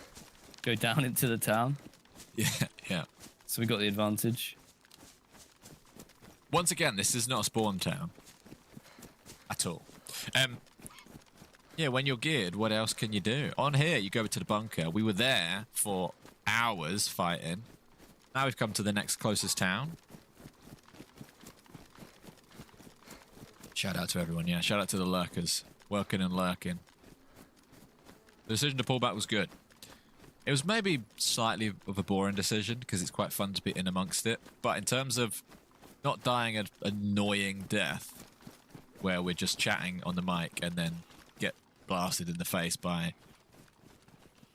go down into the town. Yeah. So we got the advantage. Once again, this is not a spawn town at all. Yeah, when you're geared, what else can you do? On here, you go to the bunker. We were there for hours fighting. Now we've come to the next closest town. Shout out to everyone, yeah. Shout out to the lurkers. Working and lurking. The decision to pull back was good. It was maybe slightly of a boring decision because it's quite fun to be in amongst it. But in terms of not dying an annoying death, where we're just chatting on the mic and then get blasted in the face by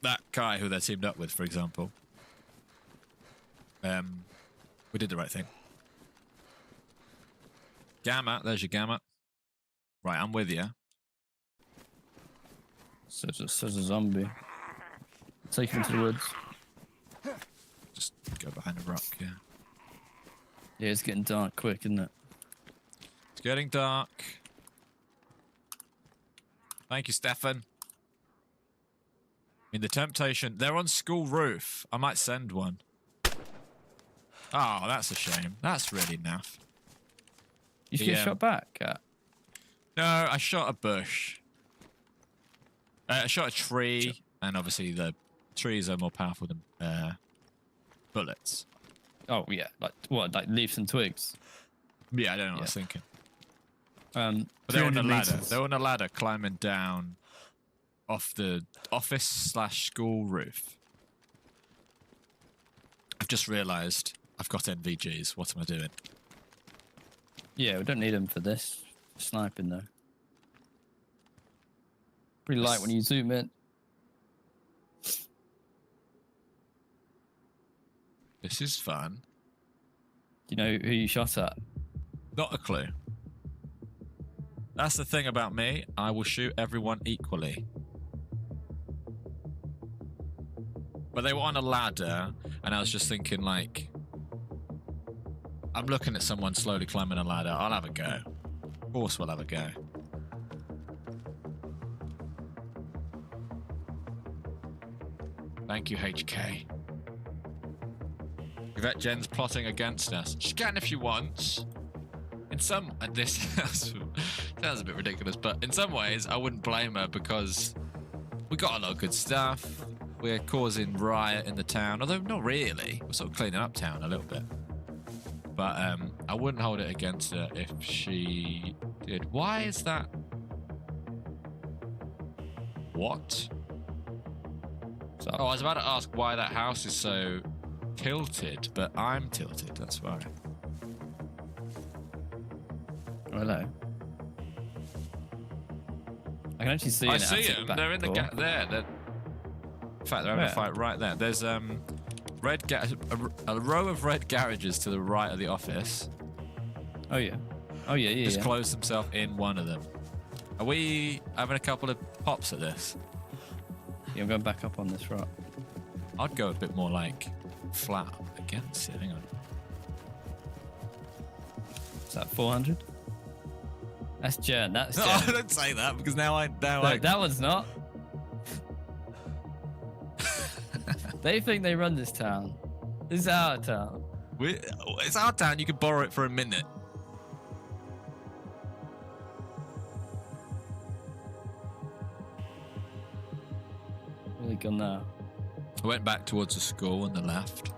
that guy who they're teamed up with, for example. We did the right thing. Gamma, there's your gamma. Right, I'm with you. Says a zombie. Take him to the woods. Just go behind a rock, yeah. Yeah, it's getting dark quick, isn't it? It's getting dark. Thank you, Stefan. I mean, the temptation. They're on school roof. I might send one. Oh, that's a shame. That's really naff. You should Yeah. get shot back, Cat. No, I shot a bush. I shot a tree, and obviously the trees are more powerful than bullets. Oh yeah, like what? Like leaves and twigs. Yeah, I don't know what I was thinking. But But they're on a ladder. They're on a ladder climbing down off the office/school roof. I've just realised I've got NVGs. What am I doing? Yeah, we don't need them for this. Sniping though. Pretty light when you zoom in. This is fun. Do you know who you shot at? Not a clue. That's the thing about me. I will shoot everyone equally. But they were on a ladder, and I was just thinking, like, I'm looking at someone slowly climbing a ladder. I'll have a go. Of course we'll have a go. Thank you, HK. Yvette Jen's plotting against us. She can if she wants. In some... And this sounds a bit ridiculous, but in some ways, I wouldn't blame her because we got a lot of good stuff. We're causing riot in the town, although not really. We're sort of cleaning up town a little bit. But I wouldn't hold it against her if she did. Why is that? What? Oh, I was about to ask why that house is so tilted, but I'm tilted, that's why. Oh, hello. I can actually see I see them. They're in the gap there. In fact, they're having a fight right there. There's a row of red garages to the right of the office. Oh yeah. Oh yeah, yeah. Just closed himself in one of them. Are we having a couple of pops at this? Yeah, I'm going back up on this rock. I'd go a bit more like flat up against it. Hang on. Is that 400? That's Jen. That's Jen. No, don't say that because now that one's not. They think they run this town. This is our town. It's our town. You can borrow it for a minute. Where they gone now? I went back towards the school on the left.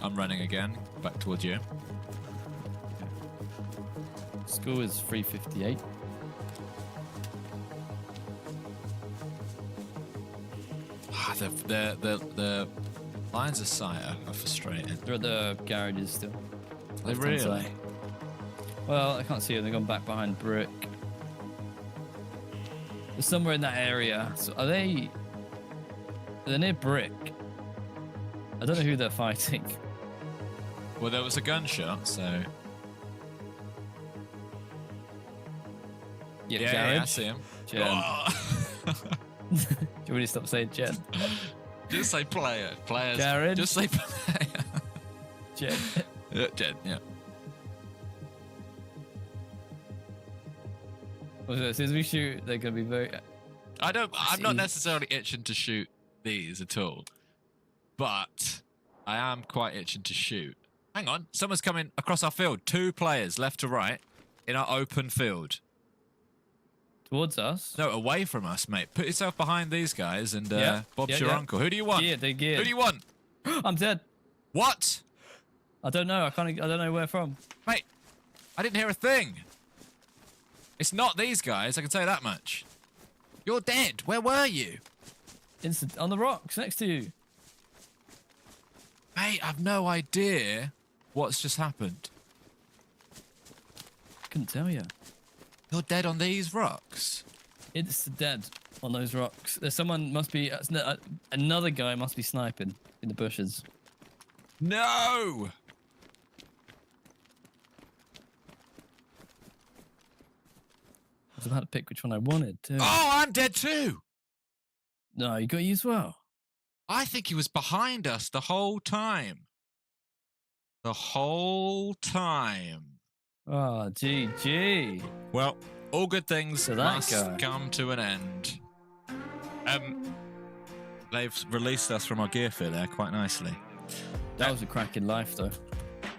I'm running again. Back towards you. School is 358. The lines of sight are frustrating. They're at the garages still. They really? Well, I can't see them. They've gone back behind brick. They're somewhere in that area. So are they? They're near brick. I don't know who they're fighting. Well, there was a gunshot, so. Yeah, yeah, I see him. Jen. Do you want me to stop saying Jen? Just say player. Players. Garage. Just say player. Jen. Yeah, Jen, yeah. As soon as we shoot, they're going to be very... I'm not necessarily itching to shoot these at all. But I am quite itching to shoot. Hang on. Someone's coming across our field. 2 players, left to right, in our open field. Towards us? No, away from us, mate. Put yourself behind these guys and Bob's your uncle. Who do you want? They're geared. Who do you want? I'm dead. What? I don't know. I don't know where from. Mate, I didn't hear a thing. It's not these guys, I can tell you that much. You're dead. Where were you? On the rocks next to you. Mate, I've no idea what's just happened. Couldn't tell you. You're dead on these rocks. It's dead on those rocks. There's someone another guy must be sniping in the bushes. No! I was about to pick which one I wanted too. Oh, I'm dead too! No, you got you as well. I think he was behind us the whole time. The whole time. Oh, GG. Well, all good things So that must guy. come to an end. They've released us from our gear fit there quite nicely. That was a cracking life though.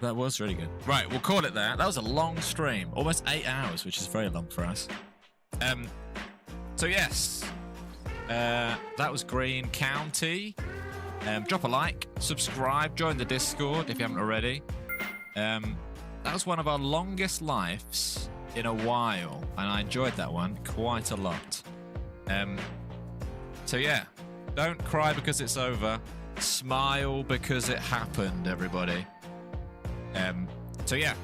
That was really good. Right, we'll call it that. That was a long stream. Almost 8 hours, which is very long for us. So yes, that was Green County. Drop a like, subscribe, join the Discord if you haven't already. That was one of our longest lives in a while, and I enjoyed that one quite a lot. So yeah, don't cry because it's over. Smile because it happened, everybody. So yeah,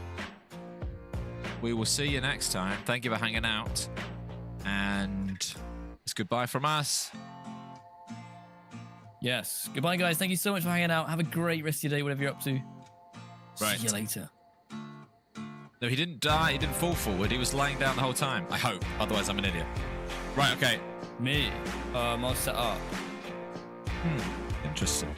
we will see you next time. Thank you for hanging out, and it's goodbye from us. Yes. Goodbye, guys. Thank you so much for hanging out. Have a great rest of your day, whatever you're up to. Right. See you later. No, he didn't die. He didn't fall forward. He was laying down the whole time. I hope. Otherwise, I'm an idiot. Right, okay. Me. I'll set up. Interesting.